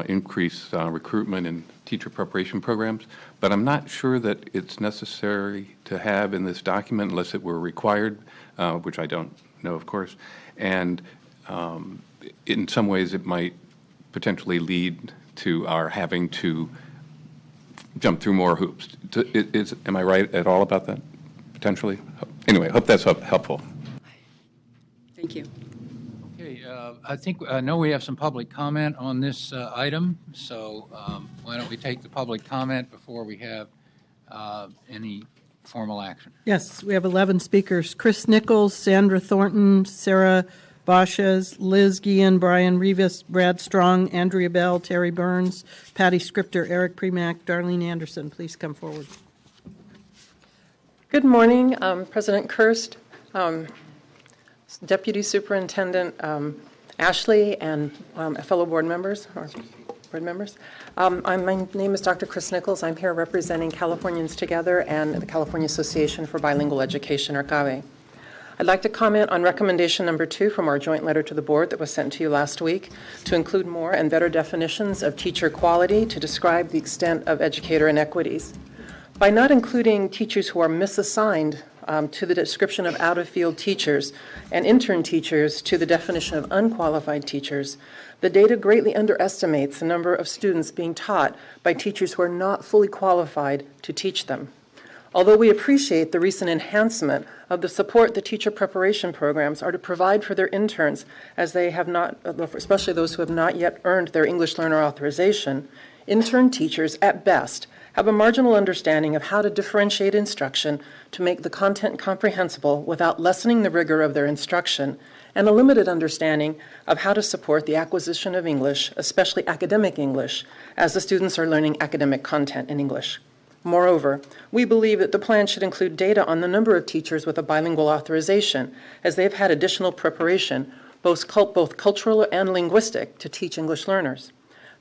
increased recruitment in teacher preparation programs, but I'm not sure that it's necessary to have in this document unless it were required, which I don't know, of course. And in some ways, it might potentially lead to our having to jump through more hoops. Am I right at all about that, potentially? Anyway, I hope that's helpful. Thank you. Okay, I know we have some public comment on this item, so why don't we take the public comment before we have any formal action? Yes, we have 11 speakers. Chris Nichols, Sandra Thornton, Sarah Boschez, Liz Guillen, Brian Rivas, Brad Strong, Andrea Bell, Terry Burns, Patty Scripter, Eric Premack, Darlene Anderson. Please come forward. Good morning, President Kirst, Deputy Superintendent Ashley, and fellow board members. My name is Dr. Chris Nichols. I'm here representing Californians Together and the California Association for Bilingual Education, or CABE. I'd like to comment on recommendation number 2 from our joint letter to the board that was sent to you last week to include more and better definitions of teacher quality to describe the extent of educator inequities. By not including teachers who are misassigned to the description of out-of-field teachers and intern teachers to the definition of unqualified teachers, the data greatly underestimates the number of students being taught by teachers who are not fully qualified to teach them. Although we appreciate the recent enhancement of the support the teacher preparation programs are to provide for their interns, as they have not, especially those who have not yet earned their English learner authorization, intern teachers, at best, have a marginal understanding of how to differentiate instruction to make the content comprehensible without lessening the rigor of their instruction, and a limited understanding of how to support the acquisition of English, especially academic English, as the students are learning academic content in English. Moreover, we believe that the plan should include data on the number of teachers with a bilingual authorization, as they've had additional preparation, both cultural and linguistic, to teach English learners.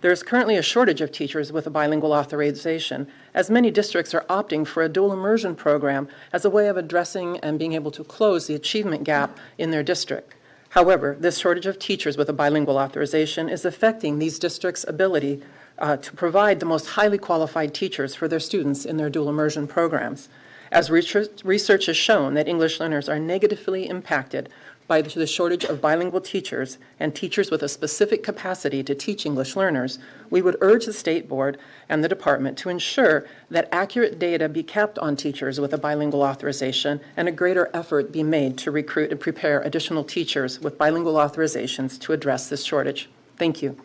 There is currently a shortage of teachers with a bilingual authorization, as many districts are opting for a dual immersion program as a way of addressing and being able to close the achievement gap in their district. However, this shortage of teachers with a bilingual authorization is affecting these districts' ability to provide the most highly qualified teachers for their students in their dual immersion programs. As research has shown that English learners are negatively impacted by the shortage of bilingual teachers and teachers with a specific capacity to teach English learners, we would urge the State Board and the Department to ensure that accurate data be kept on teachers with a bilingual authorization and a greater effort be made to recruit and prepare additional teachers with bilingual authorizations to address this shortage. Thank you.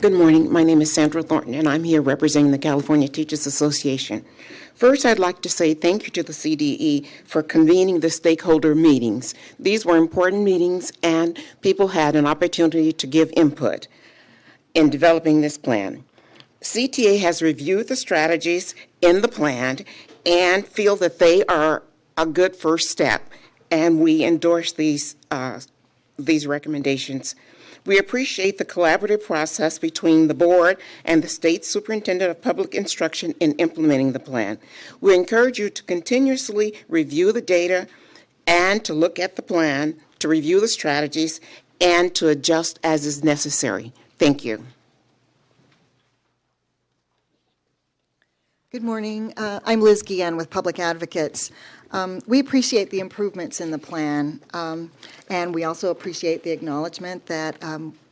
Good morning. My name is Sandra Thornton, and I'm here representing the California Teachers Association. First, I'd like to say thank you to the CDE for convening the stakeholder meetings. These were important meetings, and people had an opportunity to give input in developing this plan. CTA has reviewed the strategies in the plan and feel that they are a good first step, and we endorse these recommendations. We appreciate the collaborative process between the board and the state superintendent of public instruction in implementing the plan. We encourage you to continuously review the data and to look at the plan, to review the strategies, and to adjust as is necessary. Thank you. Good morning. I'm Liz Guillen with Public Advocates. We appreciate the improvements in the plan, and we also appreciate the acknowledgement that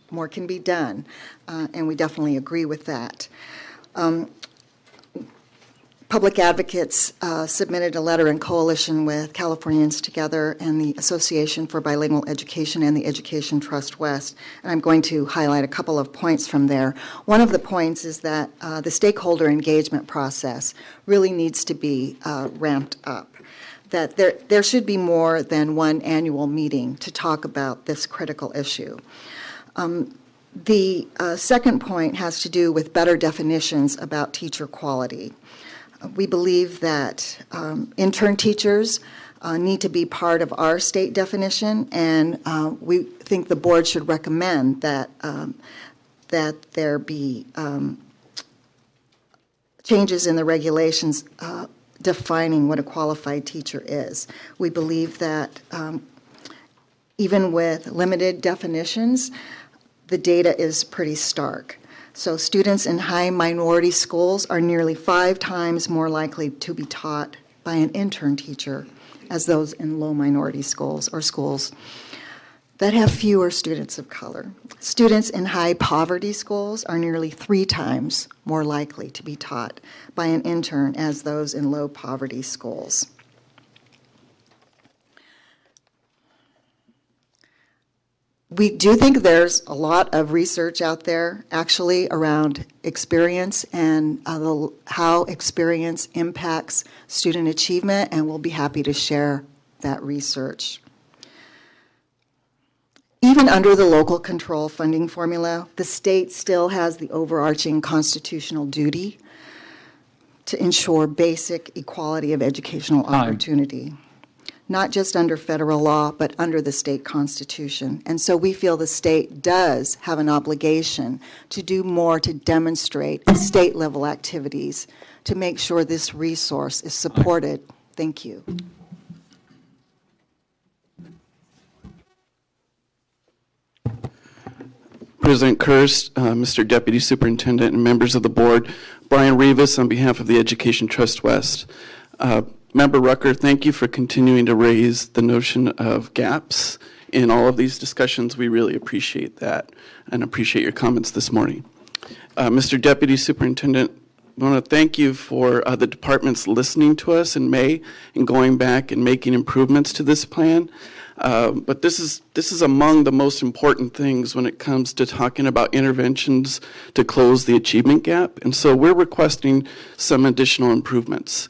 more can be done, and we definitely agree with that. Public Advocates submitted a letter in coalition with Californians Together and the Association for Bilingual Education and the Education Trust West, and I'm going to highlight a couple of points from there. One of the points is that the stakeholder engagement process really needs to be ramped up, that there should be more than one annual meeting to talk about this critical issue. The second point has to do with better definitions about teacher quality. We believe that intern teachers need to be part of our state definition, and we think the board should recommend that there be changes in the regulations defining what a qualified teacher is. We believe that even with limited definitions, the data is pretty stark. So students in high minority schools are nearly 5 times more likely to be taught by an intern teacher as those in low minority schools or schools that have fewer students of color. Students in high poverty schools are nearly 3 times more likely to be taught by an intern as those in low poverty schools. We do think there's a lot of research out there actually around experience and how experience impacts student achievement, and we'll be happy to share that research. Even under the local control funding formula, the state still has the overarching constitutional duty to ensure basic equality of educational opportunity. Not just under federal law, but under the state constitution. And so we feel the state does have an obligation to do more to demonstrate state-level activities to make sure this resource is supported. Thank you. President Kirst, Mr. Deputy Superintendent, and members of the board, Brian Rivas on behalf of the Education Trust West. Member Rucker, thank you for continuing to raise the notion of gaps in all of these discussions. We really appreciate that and appreciate your comments this morning. Mr. Deputy Superintendent, I want to thank you for the department's listening to us in May and going back and making improvements to this plan. But this is among the most important things when it comes to talking about interventions to close the achievement gap. And so we're requesting some additional improvements.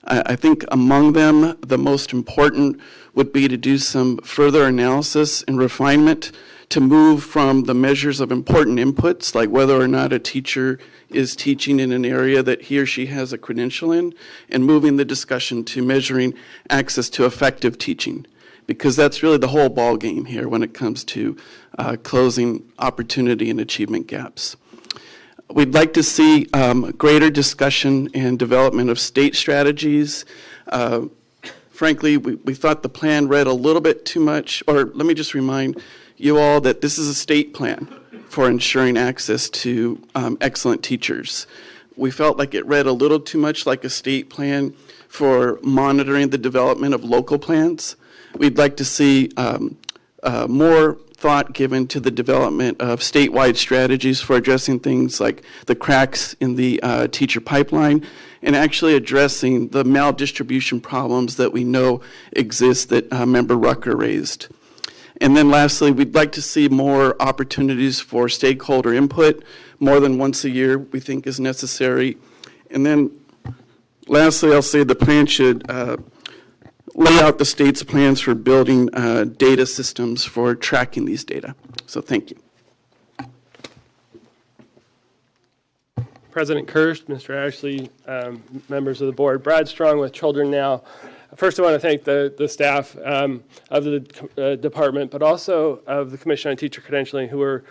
I think among them, the most important would be to do some further analysis and refinement to move from the measures of important inputs, like whether or not a teacher is teaching in an area that he or she has a credential in, and moving the discussion to measuring access to effective teaching, because that's really the whole ball game here when it comes to closing opportunity and achievement gaps. We'd like to see greater discussion and development of state strategies. Frankly, we thought the plan read a little bit too much, or let me just remind you all that this is a state plan for ensuring access to excellent teachers. We felt like it read a little too much like a state plan for monitoring the development of local plans. We'd like to see more thought given to the development of statewide strategies for addressing things like the cracks in the teacher pipeline and actually addressing the maldistribution problems that we know exist that Member Rucker raised. And then lastly, we'd like to see more opportunities for stakeholder input. More than once a year we think is necessary. And then lastly, I'll say the plan should lay out the state's plans for building data systems for tracking these data. So thank you. President Kirst, Mr. Ashley, members of the board, Brad Strong with Children Now. First, I want to thank the staff of the department, but also of the Commission on Teacher Credentialing, who are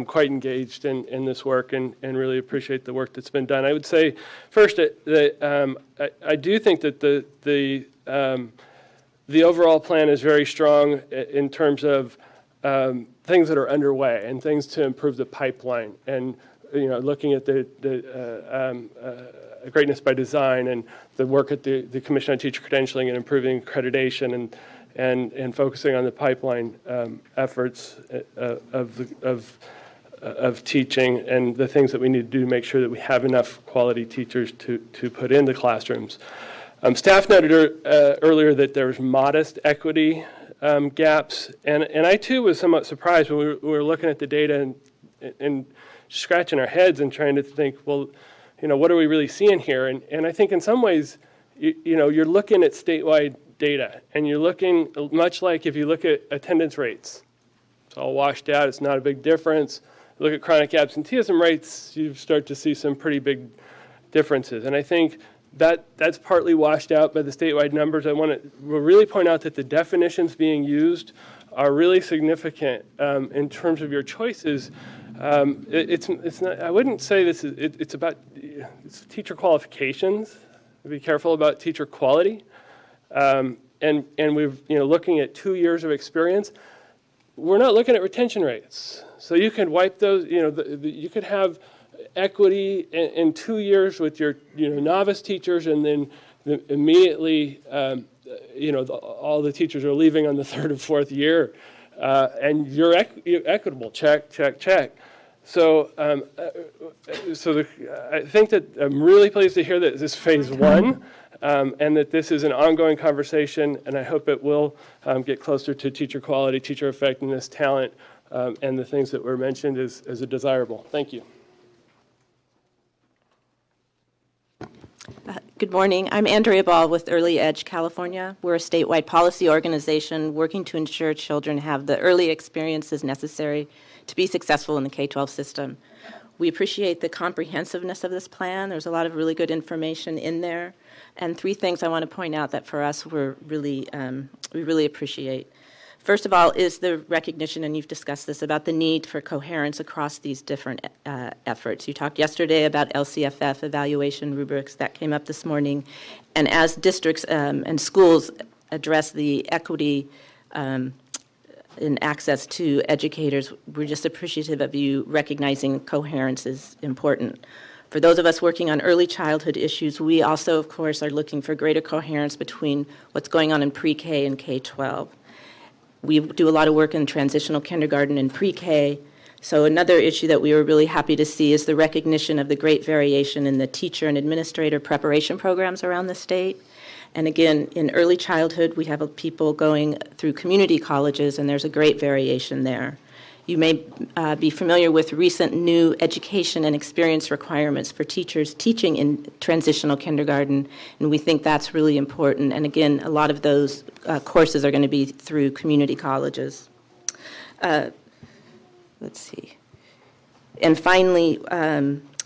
quite engaged in this work and really appreciate the work that's been done. I would say first that I do think that the overall plan is very strong in terms of things that are underway and things to improve the pipeline, and looking at the Greatness by Design and the work at the Commission on Teacher Credentialing and improving accreditation and focusing on the pipeline efforts of teaching and the things that we need to do to make sure that we have enough quality teachers to put in the classrooms. Staff noted earlier that there was modest equity gaps, and I too was somewhat surprised when we were looking at the data and scratching our heads and trying to think, well, what are we really seeing here? And I think in some ways, you're looking at statewide data, and you're looking much like if you look at attendance rates. It's all washed out. It's not a big difference. Look at chronic absenteeism rates, you start to see some pretty big differences. And I think that's partly washed out by the statewide numbers. I want to really point out that the definitions being used are really significant in terms of your choices. It's not, I wouldn't say this is, it's about teacher qualifications be careful about teacher quality. And we've, looking at 2 years of experience, we're not looking at retention rates. So you can wipe those, you could have equity in 2 years with your, novice teachers, and then immediately, all the teachers are leaving on the third or fourth year. And you're equitable, check, check, check. So, I think that I'm really pleased to hear that this is phase one, and that this is an ongoing conversation, and I hope it will get closer to teacher quality, teacher effectiveness, talent, and the things that were mentioned as a desirable. Thank you. Good morning. I'm Andrea Ball with Early Edge California. We're a statewide policy organization working to ensure children have the early experiences necessary to be successful in the K-12 system. We appreciate the comprehensiveness of this plan. There's a lot of really good information in there. And 3 things I want to point out that for us we really appreciate. First of all is the recognition, and you've discussed this, about the need for coherence across these different efforts. You talked yesterday about LCFF evaluation rubrics. That came up this morning. And as districts and schools address the equity in access to educators, we're just appreciative of you recognizing coherence is important. For those of us working on early childhood issues, we also, of course, are looking for greater coherence between what's going on in pre-K and K-12. We do a lot of work in transitional kindergarten and pre-K. So another issue that we were really happy to see is the recognition of the great variation in the teacher and administrator preparation programs around the state. And again, in early childhood, we have people going through community colleges, and there's a great variation there. You may be familiar with recent new education and experience requirements for teachers teaching in transitional kindergarten, and we think that's really important. And again, a lot of those courses are going to be through community colleges. Let's see. And finally,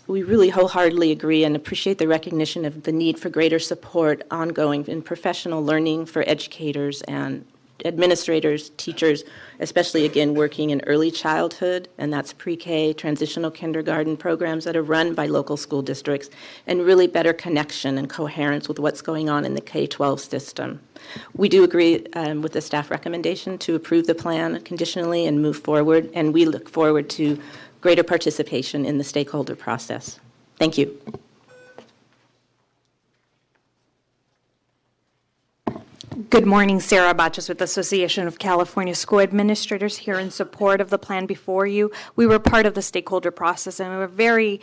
we really wholeheartedly agree and appreciate the recognition of the need for greater support ongoing in professional learning for educators and administrators, teachers, especially, again, working in early childhood, and that's pre-K, transitional kindergarten programs that are run by local school districts, and really better connection and coherence with what's going on in the K-12 system. We do agree with the staff recommendation to approve the plan conditionally and move forward, and we look forward to greater participation in the stakeholder process. Thank you. Good morning, Sarah Bachas with the Association of California School Administrators, here in support of the plan before you. We were part of the stakeholder process, and we were very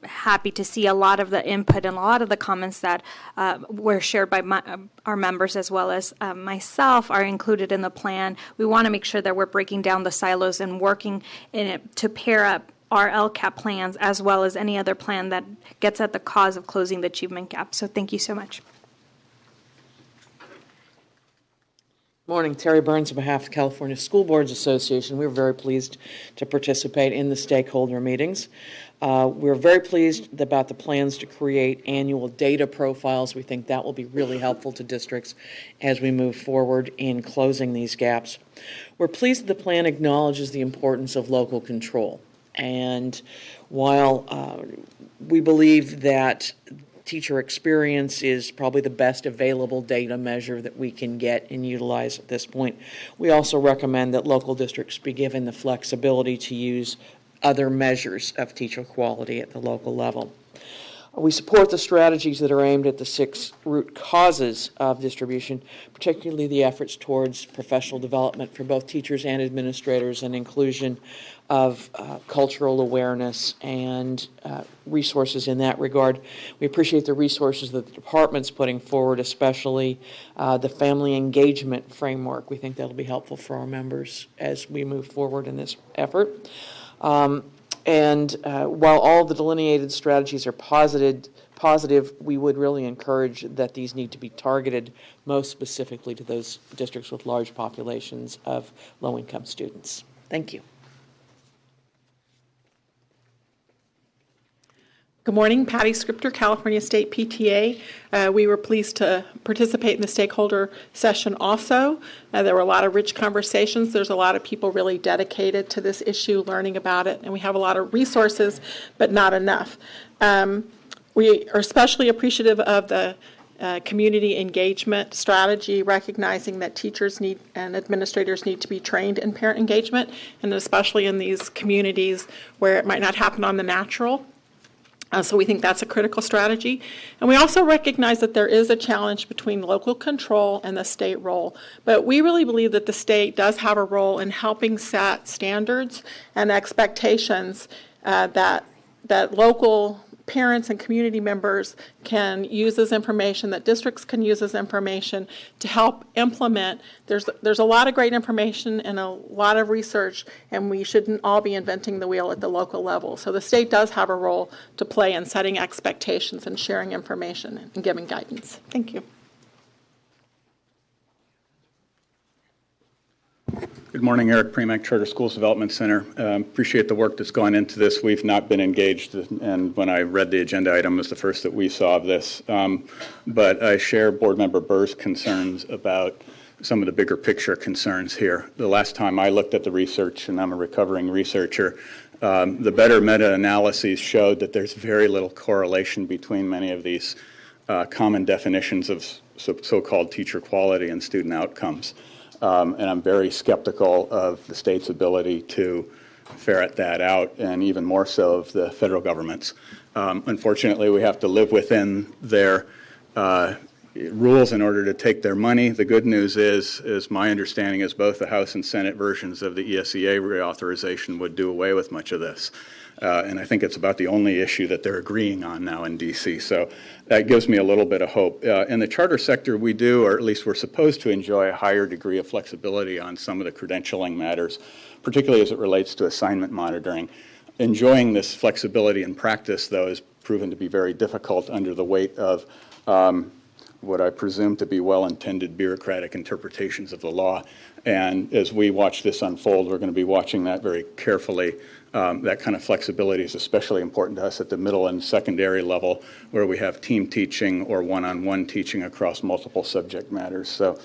happy to see a lot of the input and a lot of the comments that were shared by our members as well as myself are included in the plan. We want to make sure that we're breaking down the silos and working in it to pair up our LCAP plans as well as any other plan that gets at the cause of closing the achievement gap. So thank you so much. Morning, Terry Burns on behalf of the California School Boards Association. We were very pleased to participate in the stakeholder meetings. We're very pleased about the plans to create annual data profiles. We think that will be really helpful to districts as we move forward in closing these gaps. We're pleased that the plan acknowledges the importance of local control. And while we believe that teacher experience is probably the best available data measure that we can get and utilize at this point, we also recommend that local districts be given the flexibility to use other measures of teacher quality at the local level. We support the strategies that are aimed at the 6 root causes of distribution, particularly the efforts towards professional development for both teachers and administrators and inclusion of cultural awareness and resources in that regard. We appreciate the resources that the department's putting forward, especially the family engagement framework. We think that'll be helpful for our members as we move forward in this effort. And while all the delineated strategies are positive, we would really encourage that these need to be targeted most specifically to those districts with large populations of low-income students. Thank you. Good morning, Patty Scripter, California State PTA. We were pleased to participate in the stakeholder session also. There were a lot of rich conversations. There's a lot of people really dedicated to this issue, learning about it, and we have a lot of resources, but not enough. We are especially appreciative of the community engagement strategy, recognizing that teachers need and administrators need to be trained in parent engagement, and especially in these communities where it might not happen on the natural. So we think that's a critical strategy. And we also recognize that there is a challenge between local control and the state role. But we really believe that the state does have a role in helping set standards and expectations that local parents and community members can use as information, that districts can use as information to help implement. There's a lot of great information and a lot of research, and we shouldn't all be inventing the wheel at the local level. So the state does have a role to play in setting expectations and sharing information and giving guidance. Thank you. Good morning, Eric Premack, Charter Schools Development Center. Appreciate the work that's gone into this. We've not been engaged, and when I read the agenda item, it was the first that we saw of this. But I share Board Member Burr's concerns about some of the bigger picture concerns here. The last time I looked at the research, and I'm a recovering researcher, the better meta-analyses showed that there's very little correlation between many of these common definitions of so-called teacher quality and student outcomes. And I'm very skeptical of the state's ability to ferret that out, and even more so of the federal government's. Unfortunately, we have to live within their rules in order to take their money. The good news is my understanding is both the House and Senate versions of the ESEA reauthorization would do away with much of this. And I think it's about the only issue that they're agreeing on now in D.C. So that gives me a little bit of hope. In the charter sector, we do, or at least we're supposed to enjoy a higher degree of flexibility on some of the credentialing matters, particularly as it relates to assignment monitoring. Enjoying this flexibility in practice, though, has proven to be very difficult under the weight of what I presume to be well-intended bureaucratic interpretations of the law. And as we watch this unfold, we're going to be watching that very carefully. That kind of flexibility is especially important to us at the middle and secondary level, where we have team teaching or one-on-one teaching across multiple subject matters. So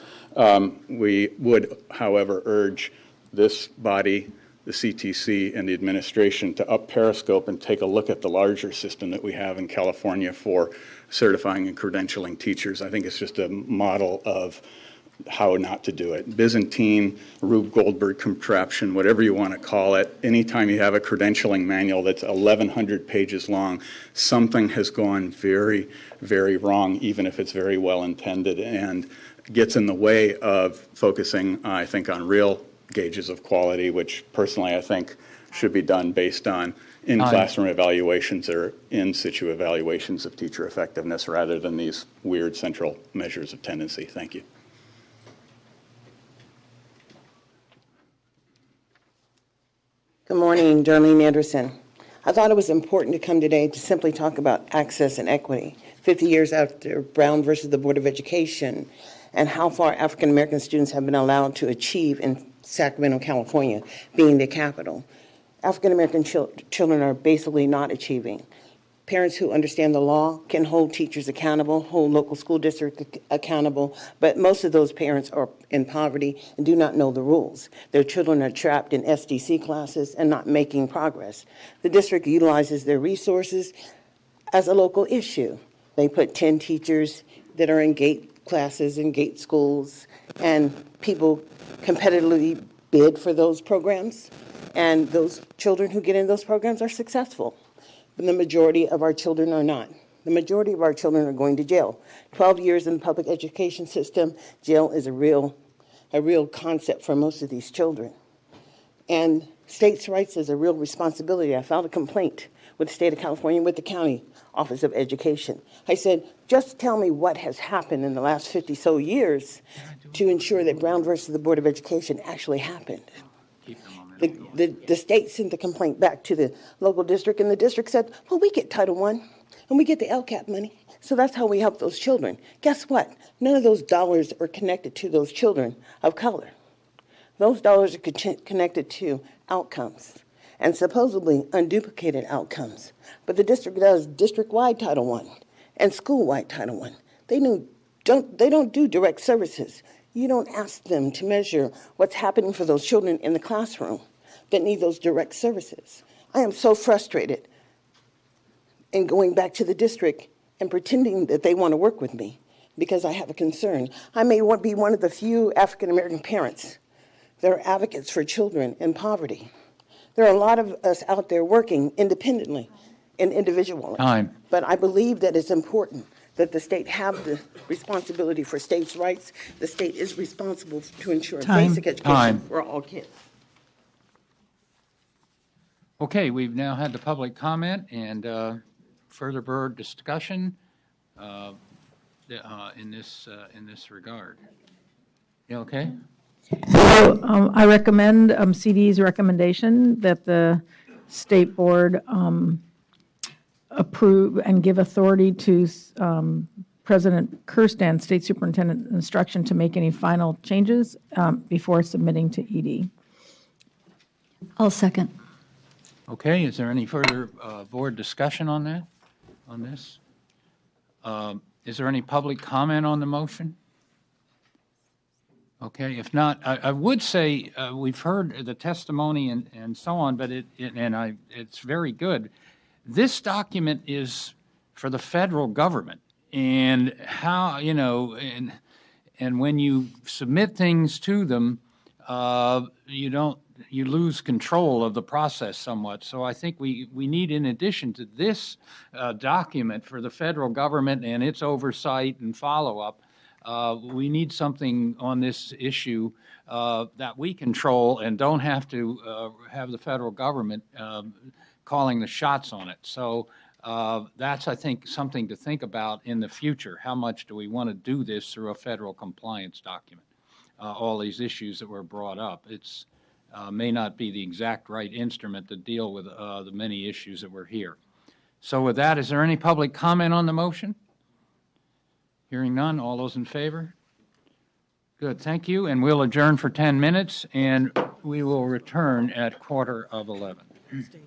we would, however, urge this body, the CTC, and the administration to up Periscope and take a look at the larger system that we have in California for certifying and credentialing teachers. I think it's just a model of how not to do it. Byzantine, Rube Goldberg contraption, whatever you want to call it. Anytime you have a credentialing manual that's 1,100 pages long, something has gone very, very wrong, even if it's very well intended, and gets in the way of focusing, I think, on real gauges of quality, which personally I think should be done based on in-classroom evaluations or in-situ evaluations of teacher effectiveness rather than these weird central measures of tendency. Thank you. Good morning, Darlene Anderson. I thought it was important to come today to simply talk about access and equity, 50 years after Brown versus the Board of Education, and how far African American students have been allowed to achieve in Sacramento, California, being the capital. African American children are basically not achieving. Parents who understand the law can hold teachers accountable, hold local school districts accountable, but most of those parents are in poverty and do not know the rules. Their children are trapped in SDC classes and not making progress. The district utilizes their resources as a local issue. They put 10 teachers that are in gate classes and gate schools, and people competitively bid for those programs, and those children who get in those programs are successful. But the majority of our children are not. The majority of our children are going to jail. 12 years in the public education system, jail is a real concept for most of these children. And states' rights is a real responsibility. I filed a complaint with the state of California, with the county Office of Education. I said, just tell me what has happened in the last 50 so years to ensure that Brown versus the Board of Education actually happened. The state sent the complaint back to the local district, and the district said, well, we get Title I, and we get the LCAP money, so that's how we help those children. Guess what? None of those dollars are connected to those children of color. Those dollars are connected to outcomes, and supposedly unduplicated outcomes. But the district does district-wide Title I and school-wide Title I. They don't do direct services. You don't ask them to measure what's happening for those children in the classroom that need those direct services. I am so frustrated and going back to the district and pretending that they want to work with me because I have a concern. I may be one of the few African American parents that are advocates for children in poverty. There are a lot of us out there working independently and individually. Time. But I believe that it's important that the state have the responsibility for states' rights. The state is responsible to ensure Time. basic education Time. for all kids. Okay, we've now had the public comment and further board discussion in this regard. You okay? So I recommend CD's recommendation that the state board approve and give authority to President Kirsten, State Superintendent Instruction, to make any final changes before submitting to ED. I'll second. Okay, is there any further board discussion on that, on this? Is there any public comment on the motion? Okay, if not, I would say we've heard the testimony and so on, but it's very good. This document is for the federal government, and how, you know, and when you submit things to them, you lose control of the process somewhat. So I think we need, in addition to this document for the federal government and its oversight and follow-up, we need something on this issue that we control and don't have to have the federal government calling the shots on it. So that's, I think, something to think about in the future. How much do we want to do this through a federal compliance document? All these issues that were brought up. It's may not be the exact right instrument to deal with the many issues that were here. So with that, is there any public comment on the motion? Hearing none, all those in favor? Good, thank you, and we'll adjourn for 10 minutes, and we will return at 11:15.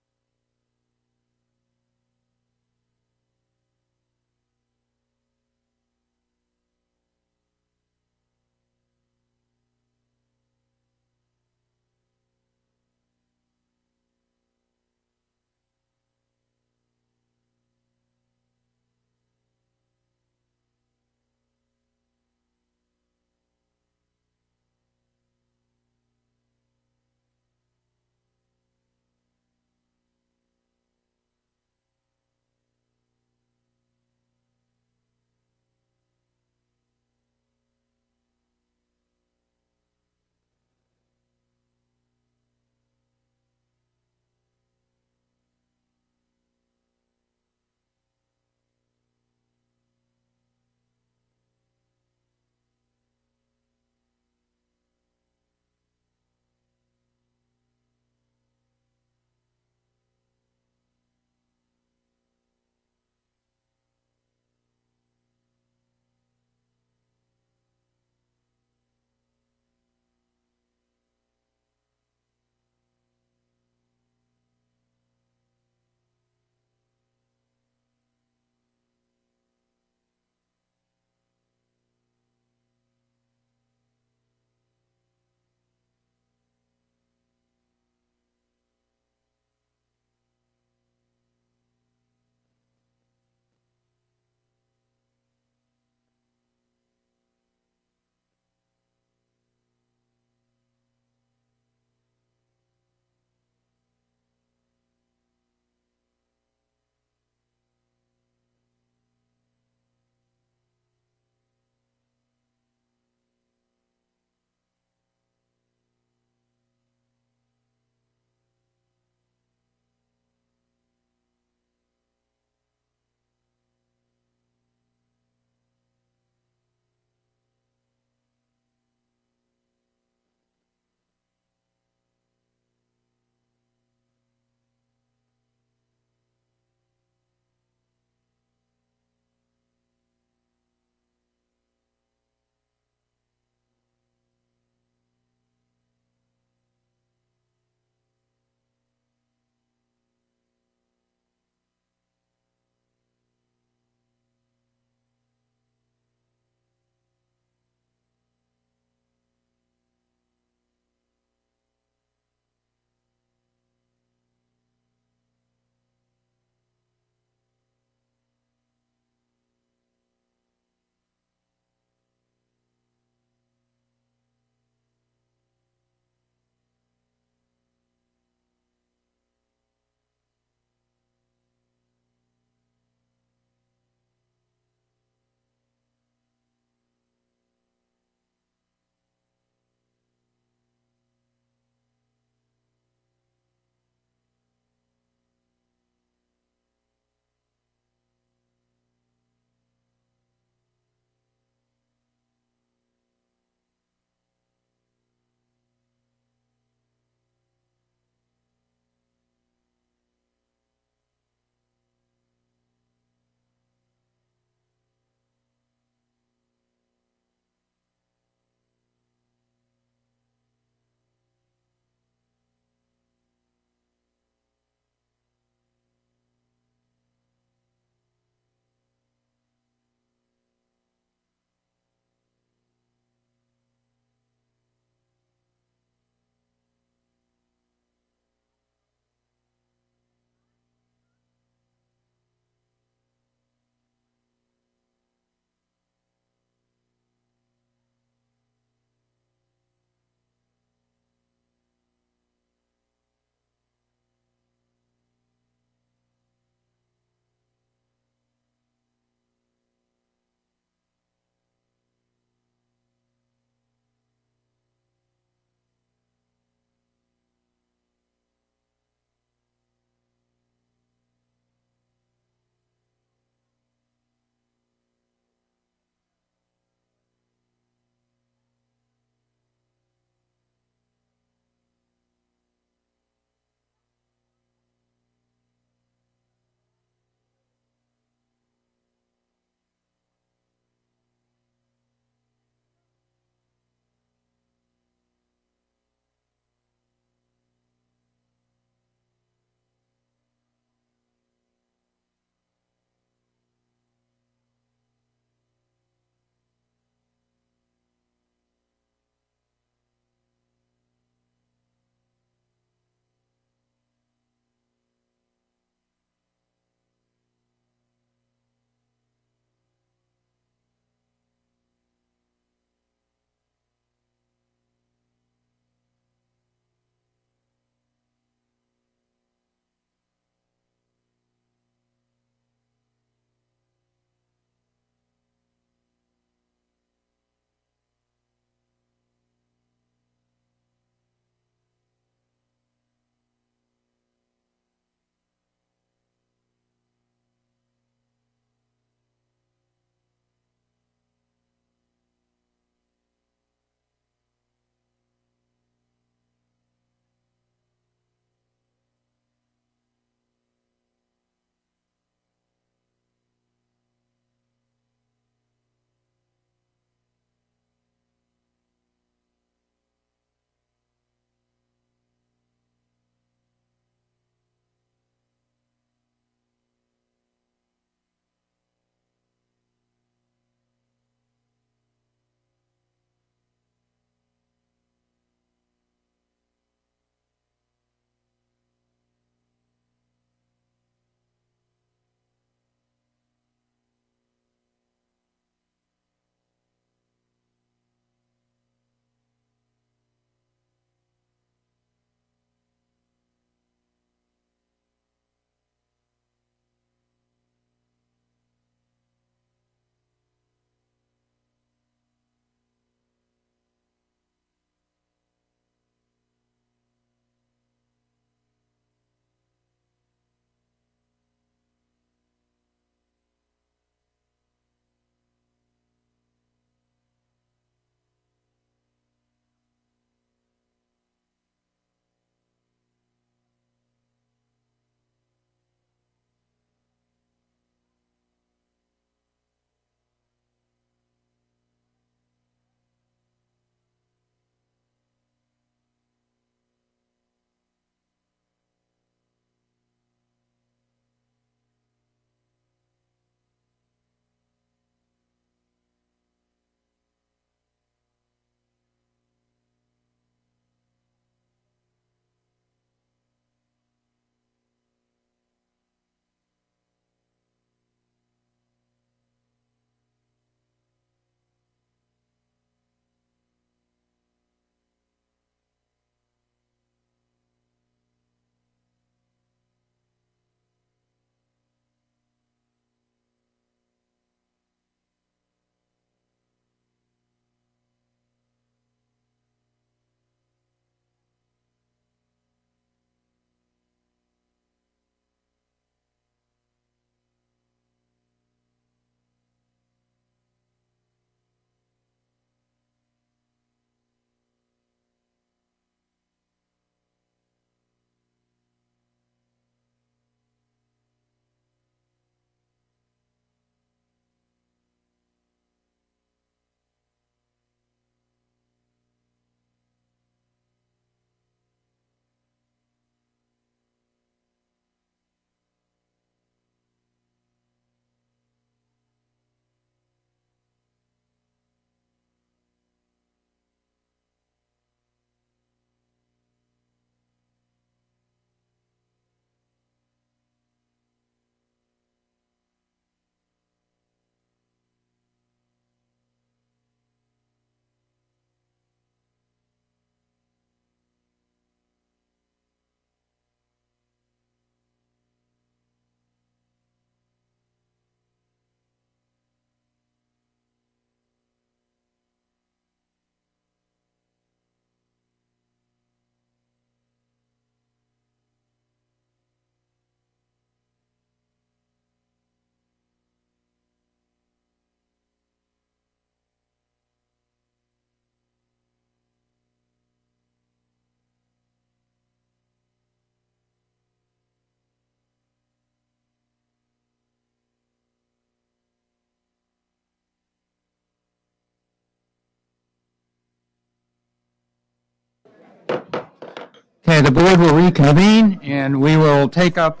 the board will reconvene, and we will take up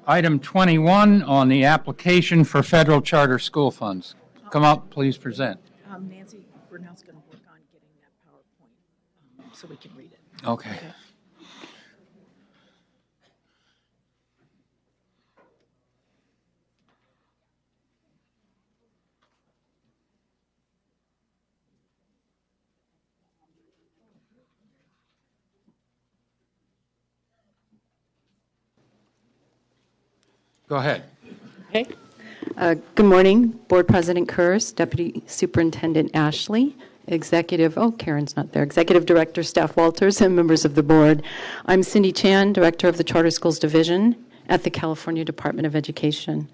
item 21 on the application for federal charter school funds. Come up, please present. Nancy Brunel's going to work on getting that PowerPoint so we can read it. Okay. Go ahead. Okay. Good morning, Board President Kurz, Deputy Superintendent Ashley, Karen's not there, Executive Director Staff Walters, and members of the board. I'm Cindy Chan, Director of the Charter Schools Division at the California Department of Education.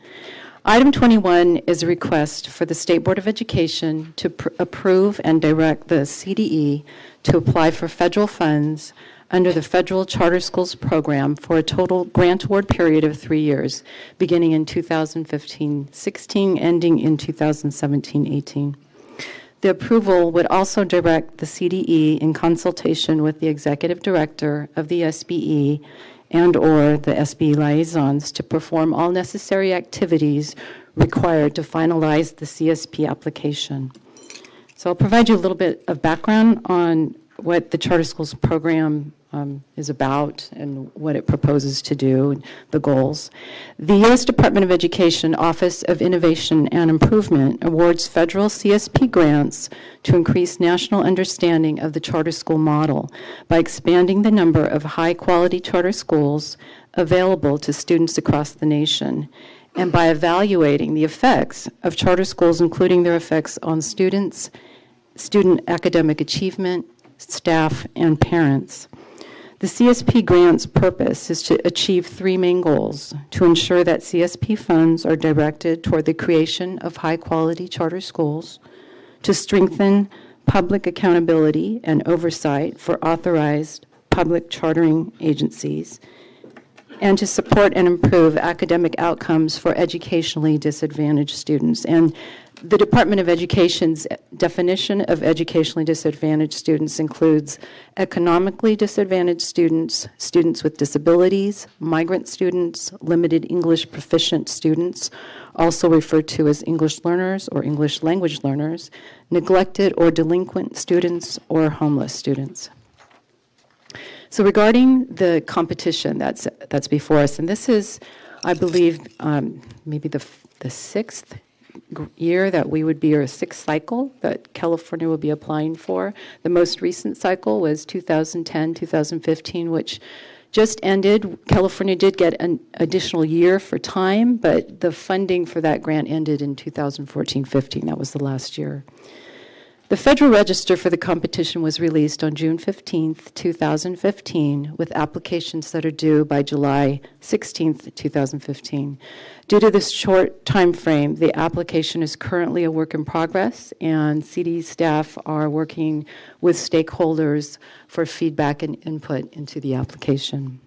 Item 21 is a request for the State Board of Education to approve and direct the CDE to apply for federal funds under the Federal Charter Schools Program for a total grant award period of 3 years, beginning in 2015-16, ending in 2017-18. The approval would also direct the CDE in consultation with the Executive Director of the SBE and/or the SBE liaisons to perform all necessary activities required to finalize the CSP application. So I'll provide you a little bit of background on what the Charter Schools Program is about and what it proposes to do, and the goals. The U.S. Department of Education Office of Innovation and Improvement awards federal CSP grants to increase national understanding of the charter school model by expanding the number of high-quality charter schools available to students across the nation, and by evaluating the effects of charter schools, including their effects on students, student academic achievement, staff, and parents. The CSP grant's purpose is to achieve three main goals: to ensure that CSP funds are directed toward the creation of high-quality charter schools, to strengthen public accountability and oversight for authorized public chartering agencies, and to support and improve academic outcomes for educationally disadvantaged students. And the Department of Education's definition of educationally disadvantaged students includes economically disadvantaged students, students with disabilities, migrant students, limited English proficient students, also referred to as English learners or English language learners, neglected or delinquent students, or homeless students. So regarding the competition that's before us, and this is, I believe, maybe the sixth year that we would be, or a sixth cycle that California will be applying for. The most recent cycle was 2010, 2015, which just ended. California did get an additional year for time, but the funding for that grant ended in 2014-15. That was the last year. The Federal Register for the competition was released on June 15th, 2015, with applications that are due by July 16th, 2015. Due to this short time frame, the application is currently a work in progress, and CD staff are working with stakeholders for feedback and input into the application.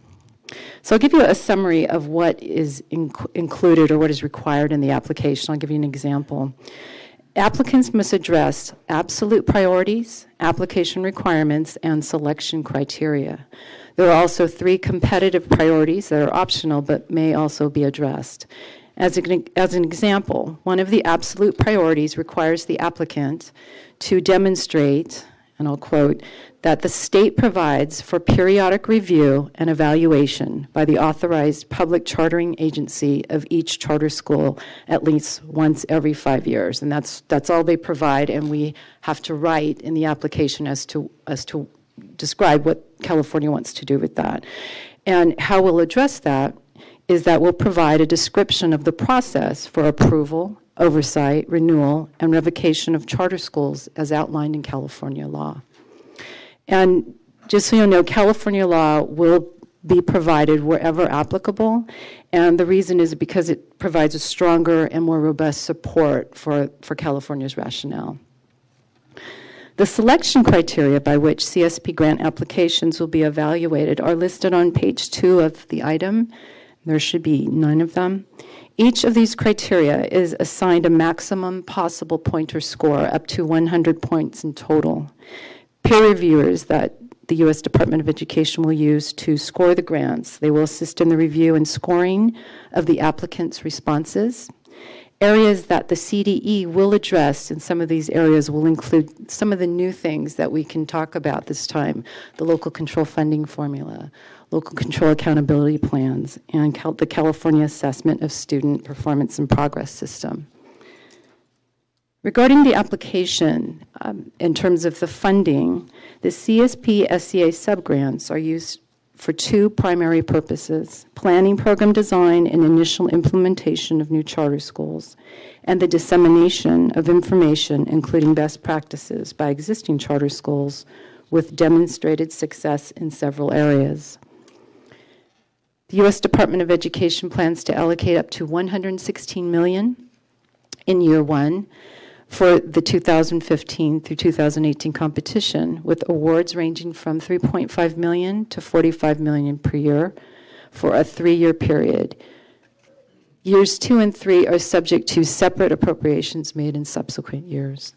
So I'll give you a summary of what is included or what is required in the application. I'll give you an example. Applicants must address absolute priorities, application requirements, and selection criteria. There are also 3 competitive priorities that are optional but may also be addressed. As an example, one of the absolute priorities requires the applicant to demonstrate, and I'll quote, that the state provides for periodic review and evaluation by the authorized public chartering agency of each charter school at least once every 5 years. And that's all they provide, and we have to write in the application as to describe what California wants to do with that. And how we'll address that is that we'll provide a description of the process for approval, oversight, renewal, and revocation of charter schools as outlined in California law. And just so you know, California law will be provided wherever applicable, and the reason is because it provides a stronger and more robust support for California's rationale. The selection criteria by which CSP grant applications will be evaluated are listed on page 2 of the item. There should be 9 of them. Each of these criteria is assigned a maximum possible pointer score up to 100 points in total. Peer reviewers that the U.S. Department of Education will use to score the grants. They will assist in the review and scoring of the applicants' responses. Areas that the CDE will address in some of these areas will include some of the new things that we can talk about this time: the local control funding formula, local control accountability plans, and the California Assessment of Student Performance and Progress System. Regarding the application, in terms of the funding, the CSP-SCA subgrants are used for two primary purposes: planning program design and initial implementation of new charter schools, and the dissemination of information, including best practices by existing charter schools with demonstrated success in several areas. The U.S. Department of Education plans to allocate up to $116 million in year one for the 2015 through 2018 competition, with awards ranging from $3.5 million to $45 million per year for a 3-year period. Years 2 and 3 are subject to separate appropriations made in subsequent years.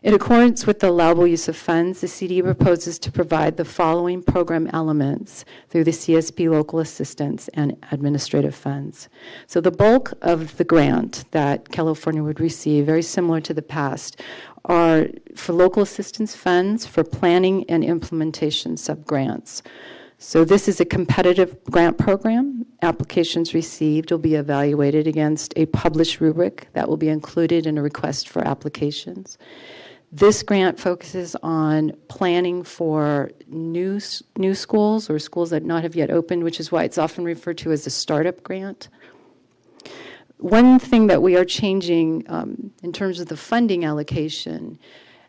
In accordance with the allowable use of funds, the CDE proposes to provide the following program elements through the CSP local assistance and administrative funds. So the bulk of the grant that California would receive, very similar to the past, are for local assistance funds for planning and implementation subgrants. So this is a competitive grant program. Applications received will be evaluated against a published rubric that will be included in a request for applications. This grant focuses on planning for new schools or schools that not have yet opened, which is why it's often referred to as a startup grant. One thing that we are changing in terms of the funding allocation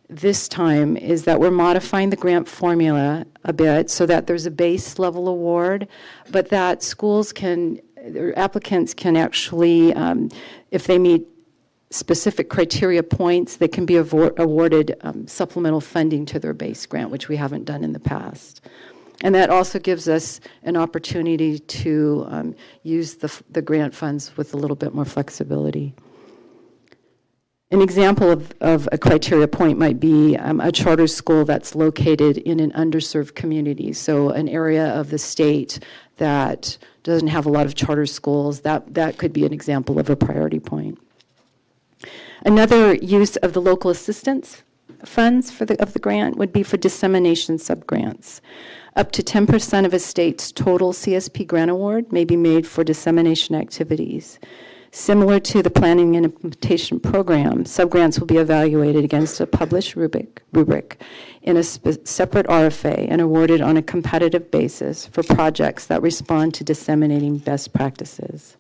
this time is that we're modifying the grant formula a bit so that there's a base level award, but that schools can, or applicants can actually, if they meet specific criteria points, that can be awarded supplemental funding to their base grant, which we haven't done in the past. And that also gives us an opportunity to use the grant funds with a little bit more flexibility. An example of a criteria point might be a charter school that's located in an underserved community, so an area of the state that doesn't have a lot of charter schools. That could be an example of a priority point. Another use of the local assistance funds of the grant would be for dissemination subgrants. Up to 10% of a state's total CSP grant award may be made for dissemination activities. Similar to the planning and implementation program, subgrants will be evaluated against a published rubric in a separate RFA and awarded on a competitive basis for projects that respond to disseminating best practices.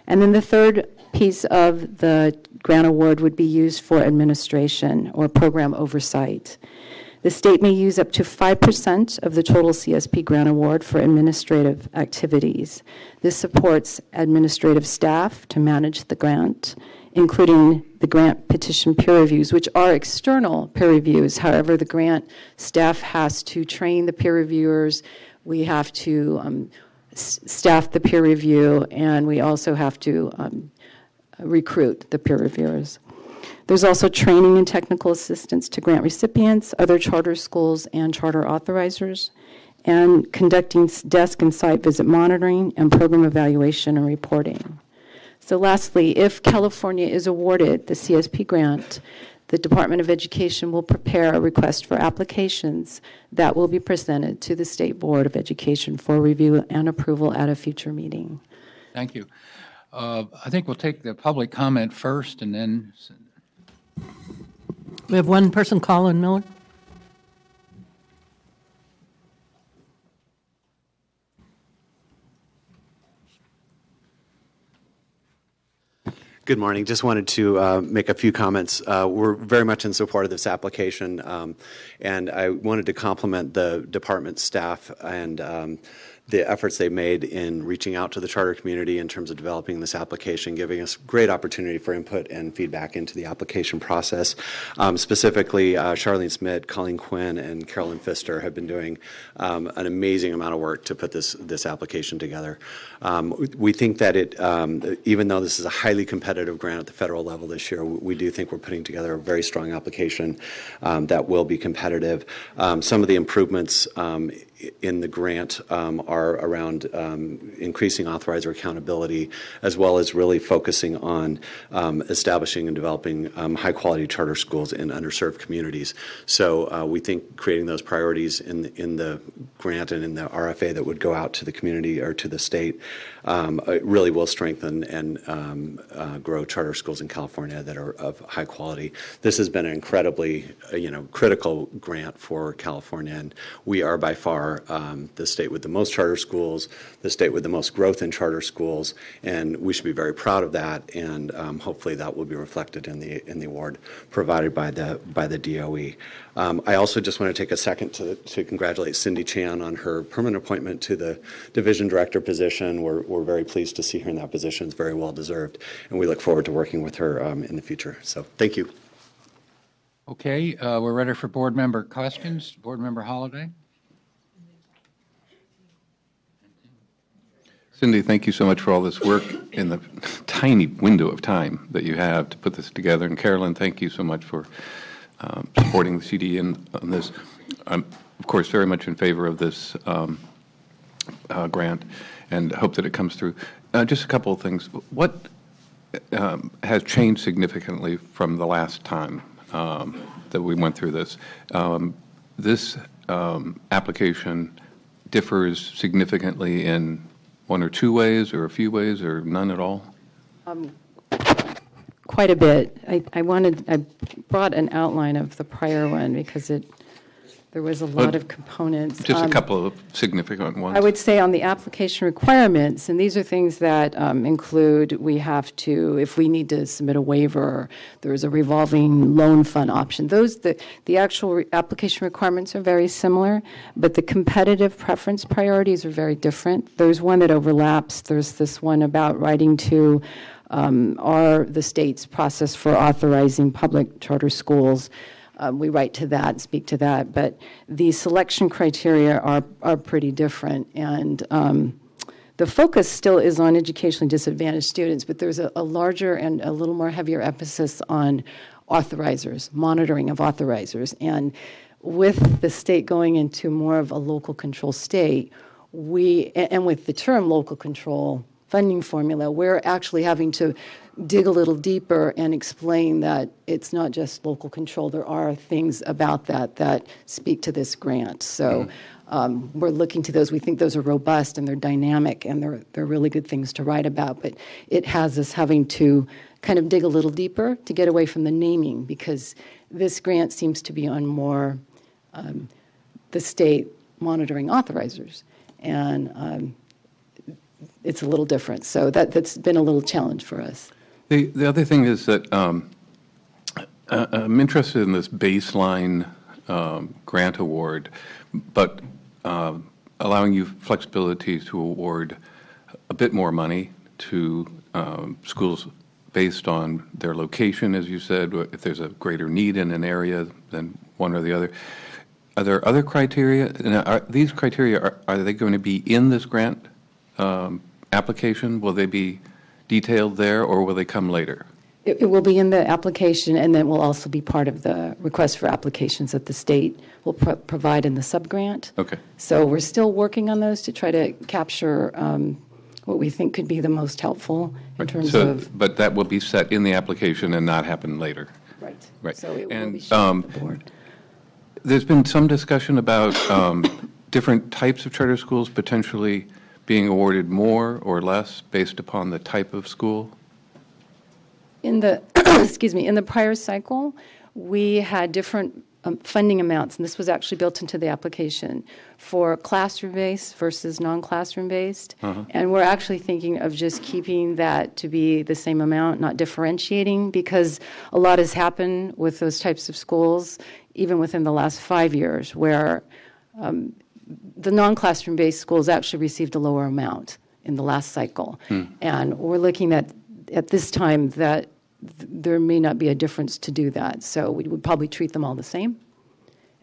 And then the third piece of the grant award would be used for administration or program oversight. The state may use up to 5% of the total CSP grant award for administrative activities. This supports administrative staff to manage the grant, including the grant petition peer reviews, which are external peer reviews. However, the grant staff has to train the peer reviewers. We have to staff the peer review, and we also have to recruit the peer reviewers. There's also training and technical assistance to grant recipients, other charter schools, and charter authorizers, and conducting desk and site visit monitoring and program evaluation and reporting. So lastly, if California is awarded the CSP grant, the Department of Education will prepare a request for applications that will be presented to the State Board of Education for review and approval at a future meeting. Thank you. I think we'll take the public comment first, and then... We have one person, Colin Miller. Good morning. Just wanted to make a few comments. We're very much in support of this application, and I wanted to compliment the department staff and the efforts they made in reaching out to the charter community in terms of developing this application, giving us great opportunity for input and feedback into the application process. Specifically, Charlene Smith, Colleen Quinn, and Carolyn Pfister have been doing an amazing amount of work to put this application together. We think that even though this is a highly competitive grant at the federal level this year, we do think we're putting together a very strong application that will be competitive. Some of the improvements in the grant are around increasing authorizer accountability, as well as really focusing on establishing and developing high-quality charter schools in underserved communities. So we think creating those priorities in the grant and in the RFA that would go out to the community or to the state really will strengthen and grow charter schools in California that are of high quality. This has been an incredibly critical grant for California, and we are by far the state with the most charter schools, the state with the most growth in charter schools, and we should be very proud of that. And hopefully that will be reflected in the award provided by the DOE. I also just want to take a second to congratulate Cindy Chan on her permanent appointment to the division director position. We're very pleased to see her in that position. It's very well deserved, and we look forward to working with her in the future. So thank you. Okay, we're ready for board member questions. Board member Holliday. Cindy, thank you so much for all this work in the tiny window of time that you have to put this together. And Carolyn, thank you so much for supporting the CD on this. I'm, of course, very much in favor of this grant and hope that it comes through. Just a couple of things. What has changed significantly from the last time that we went through this? This application differs significantly in one or two ways, or a few ways, or none at all? Quite a bit. I brought an outline of the prior one because there was a lot of components. Just a couple of significant ones. I would say on the application requirements, and these are things that include we have to, if we need to submit a waiver, there's a revolving loan fund option. The actual application requirements are very similar, but the competitive preference priorities are very different. There's one that overlaps. There's this one about writing to the state's process for authorizing public charter schools. We write to that, speak to that, but the selection criteria are pretty different, and the focus still is on educationally disadvantaged students, but there's a larger and a little more heavier emphasis on authorizers, monitoring of authorizers, and with the state going into more of a local control state, and with the term local control funding formula, we're actually having to dig a little deeper and explain that it's not just local control. There are things about that speak to this grant. So we're looking to those. We think those are robust and they're dynamic and they're really good things to write about. But it has us having to kind of dig a little deeper to get away from the naming, because this grant seems to be on more the state monitoring authorizers. And it's a little different. So that's been a little challenge for us. The other thing is that I'm interested in this baseline grant award, but allowing you flexibility to award a bit more money to schools based on their location, as you said, if there's a greater need in an area than one or the other. Are there other criteria? And are these criteria, are they going to be in this grant application? Will they be detailed there, or will they come later? It will be in the application, and then will also be part of the request for applications that the state will provide in the subgrant. Okay. So we're still working on those to try to capture what we think could be the most helpful in terms of. But that will be set in the application and not happen later. Right. Right. So it will be shown to the board. There's been some discussion about different types of charter schools potentially being awarded more or less based upon the type of school? In the in the prior cycle, we had different funding amounts, and this was actually built into the application for classroom-based versus non-classroom-based. And we're actually thinking of just keeping that to be the same amount, not differentiating, because a lot has happened with those types of schools, even within the last 5 years, where the non-classroom-based schools actually received a lower amount in the last cycle. And we're looking at this time that there may not be a difference to do that. So we would probably treat them all the same.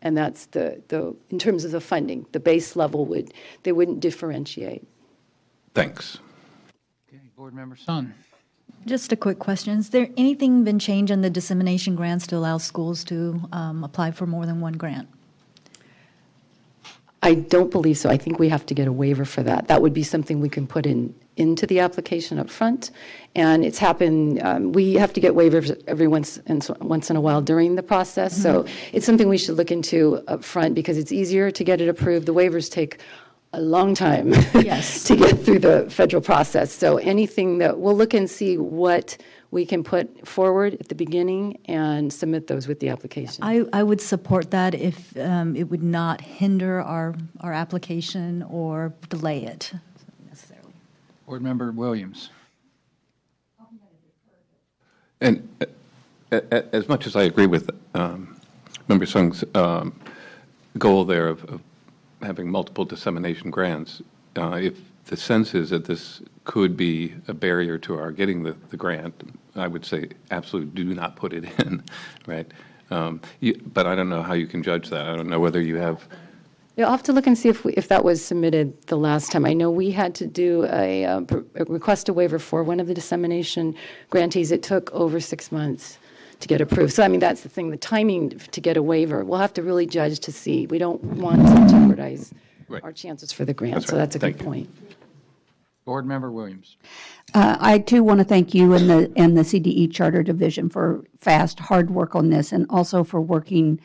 And that's in terms of the funding, the base level they wouldn't differentiate. Thanks. Okay, Board Member Sun. Just a quick question. Has there anything been changed in the dissemination grants to allow schools to apply for more than one grant? I don't believe so. I think we have to get a waiver for that. That would be something we can put into the application up front. And it's happened, we have to get waivers every once in a while during the process. So it's something we should look into up front because it's easier to get it approved. The waivers take a long time to get through the federal process. So anything that we'll look and see what we can put forward at the beginning and submit those with the application. I would support that if it would not hinder our application or delay it necessarily. Board Member Williams. And as much as I agree with Member Sung's goal there of having multiple dissemination grants, if the sense is that this could be a barrier to our getting the grant, I would say absolutely do not put it in, right? But I don't know how you can judge that. I don't know whether you have... You'll have to look and see if that was submitted the last time. I know we had to do a request a waiver for one of the dissemination grantees. It took over 6 months to get approved. So, I mean, that's the thing, the timing to get a waiver. We'll have to really judge to see. We don't want to jeopardize our chances for the grant. That's so right. that's a Thank good you. point. Board Member Williams. I, too, want to thank you and the CDE Charter Division for fast, hard work on this and also for working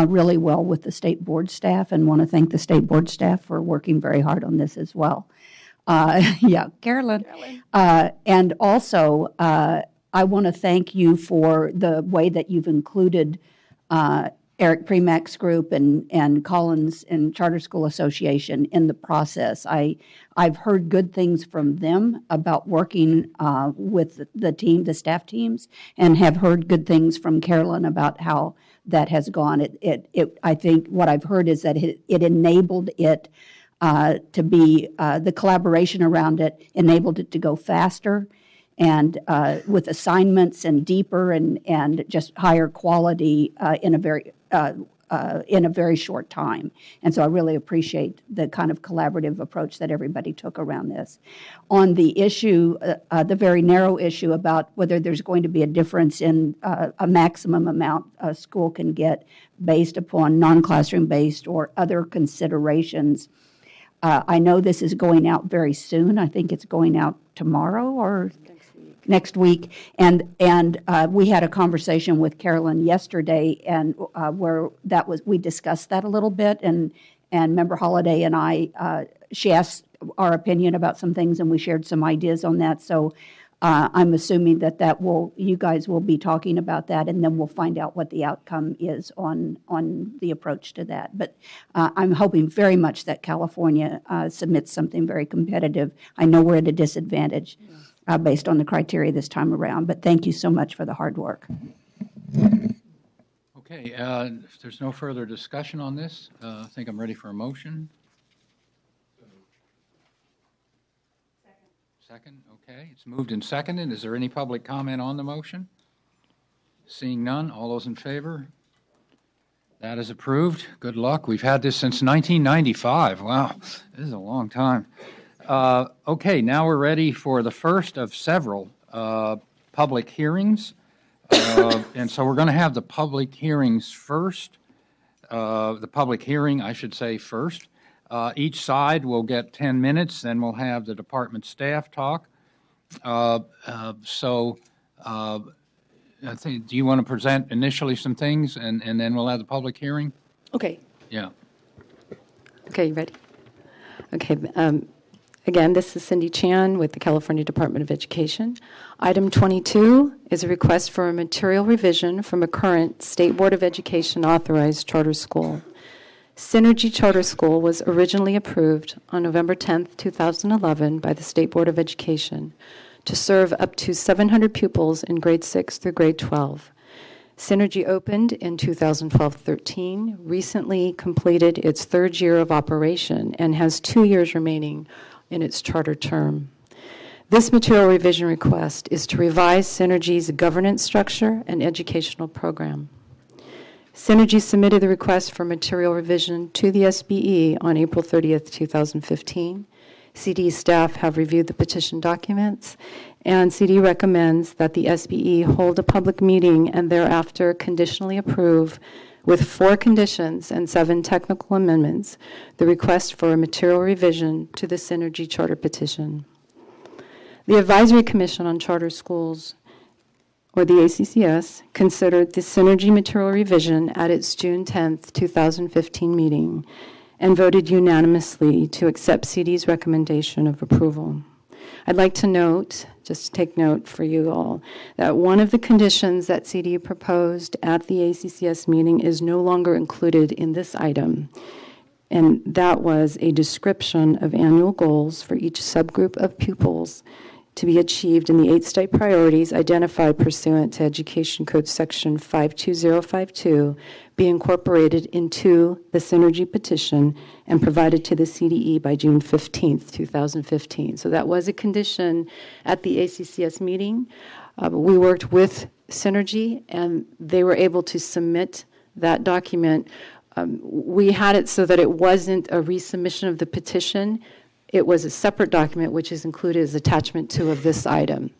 really well with the state board staff, and want to thank the state board staff for working very hard on this as well. Carolyn. And also, I want to thank you for the way that you've included Eric Premack's group and Collins and Charter School Association in the process. I've heard good things from them about working with the staff teams, and have heard good things from Carolyn about how that has gone. I think what I've heard is that it enabled it to be, the collaboration around it enabled it to go faster, and with assignments and deeper and just higher quality in a very short time. And so I really appreciate the kind of collaborative approach that everybody took around this. On the issue, the very narrow issue about whether there's going to be a difference in a maximum amount a school can get based upon non-classroom based or other considerations, I know this is going out very soon. I think it's going out tomorrow or next week, and we had a conversation with Carolyn yesterday, and where we discussed that a little bit, and Member Holliday and I, she asked our opinion about some things, and we shared some ideas on that. So I'm assuming that you guys will be talking about that, and then we'll find out what the outcome is on the approach to that. But I'm hoping very much that California submits something very competitive. I know we're at a disadvantage based on the criteria this time around, but thank you so much for the hard work. Okay, if there's no further discussion on this, I think I'm ready for a motion. Second, okay. It's moved and seconded. Is there any public comment on the motion? Seeing none, all those in favor? That is approved. Good luck. We've had this since 1995. Wow, this is a long time. Okay, now we're ready for the first of several public hearings. And so we're going to have the public hearings first. The public hearing, I should say, first. Each side will get 10 minutes, then we'll have the department staff talk. I think, do you want to present initially some things, and then we'll have the public hearing? Okay. Yeah. Okay, you ready? Okay. Again, this is Cindy Chan with the California Department of Education. Item 22 is a request for a material revision from a current State Board of Education authorized charter school. Synergy Charter School was originally approved on November 10th, 2011 by the State Board of Education to serve up to 700 pupils in grade 6 through grade 12. Synergy opened in 2012-13, recently completed its third year of operation, and has 2 years remaining in its charter term. This material revision request is to revise Synergy's governance structure and educational program. Synergy submitted the request for material revision to the SBE on April 30th, 2015. CD staff have reviewed the petition documents, and CD recommends that the SBE hold a public meeting and thereafter conditionally approve, with 4 conditions and 7 technical amendments, the request for a material revision to the Synergy charter petition. The Advisory Commission on Charter Schools, or the ACCS, considered the Synergy material revision at its June 10, 2015 meeting and voted unanimously to accept CD's recommendation of approval. I'd like to note, just to take note for you all, that one of the conditions that CD proposed at the ACCS meeting is no longer included in this item, and that was a description of annual goals for each subgroup of pupils to be achieved in the 8 state priorities identified pursuant to Education Code Section 52052 be incorporated into the Synergy petition and provided to the CDE by June 15th, 2015. So that was a condition at the ACCS meeting. We worked with Synergy, and they were able to submit that document. We had it so that it wasn't a resubmission of the petition. It was a separate document which is included as attachment 2 of this item.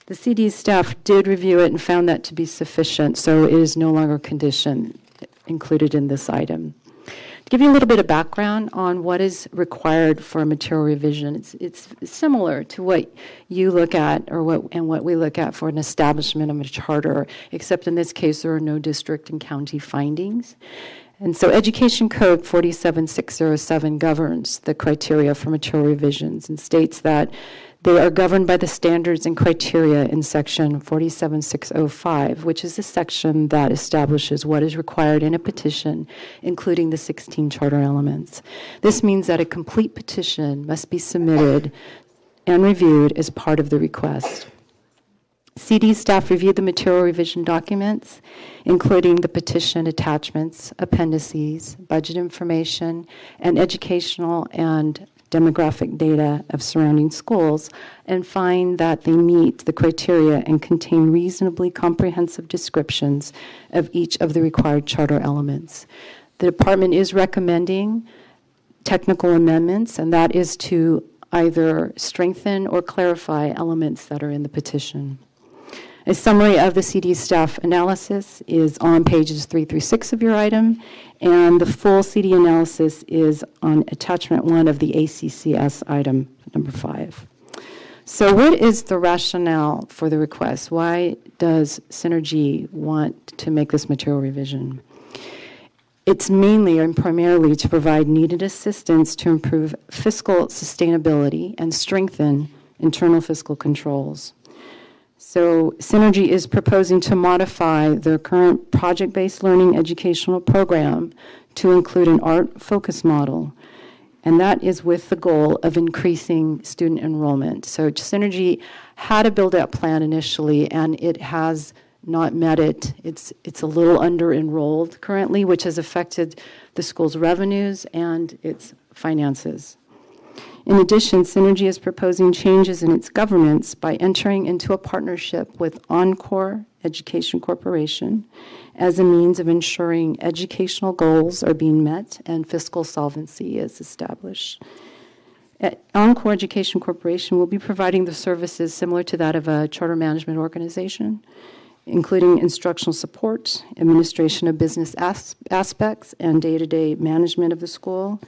The CD staff did review it and found that to be sufficient, so it is no longer a condition included in this item. To give you a little bit of background on what is required for a material revision, it's similar to what you look at or what we look at for an establishment of a charter, except in this case there are no district and county findings. And so Education Code 47607 governs the criteria for material revisions and states that they are governed by the standards and criteria in Section 47605, which is the section that establishes what is required in a petition, including the 16 charter elements. This means that a complete petition must be submitted and reviewed as part of the request. CD staff reviewed the material revision documents, including the petition attachments, appendices, budget information, and educational and demographic data of surrounding schools, and find that they meet the criteria and contain reasonably comprehensive descriptions of each of the required charter elements. The department is recommending technical amendments, and that is to either strengthen or clarify elements that are in the petition. A summary of the CD staff analysis is on pages 3 through 6 of your item, and the full CD analysis is on attachment 1 of the ACCS item number 5. So what is the rationale for the request? Why does Synergy want to make this material revision? It's mainly and primarily to provide needed assistance to improve fiscal sustainability and strengthen internal fiscal controls. So Synergy is proposing to modify their current project-based learning educational program to include an art focus model, and that is with the goal of increasing student enrollment. So Synergy had a build-out plan initially, and it has not met it. It's a little under-enrolled currently, which has affected the school's revenues and its finances. In addition, Synergy is proposing changes in its governance by entering into a partnership with Encore Education Corporation as a means of ensuring educational goals are being met and fiscal solvency is established. Encore Education Corporation will be providing the services similar to that of a charter management organization, including instructional support, administration of business aspects, and day-to-day management of the school,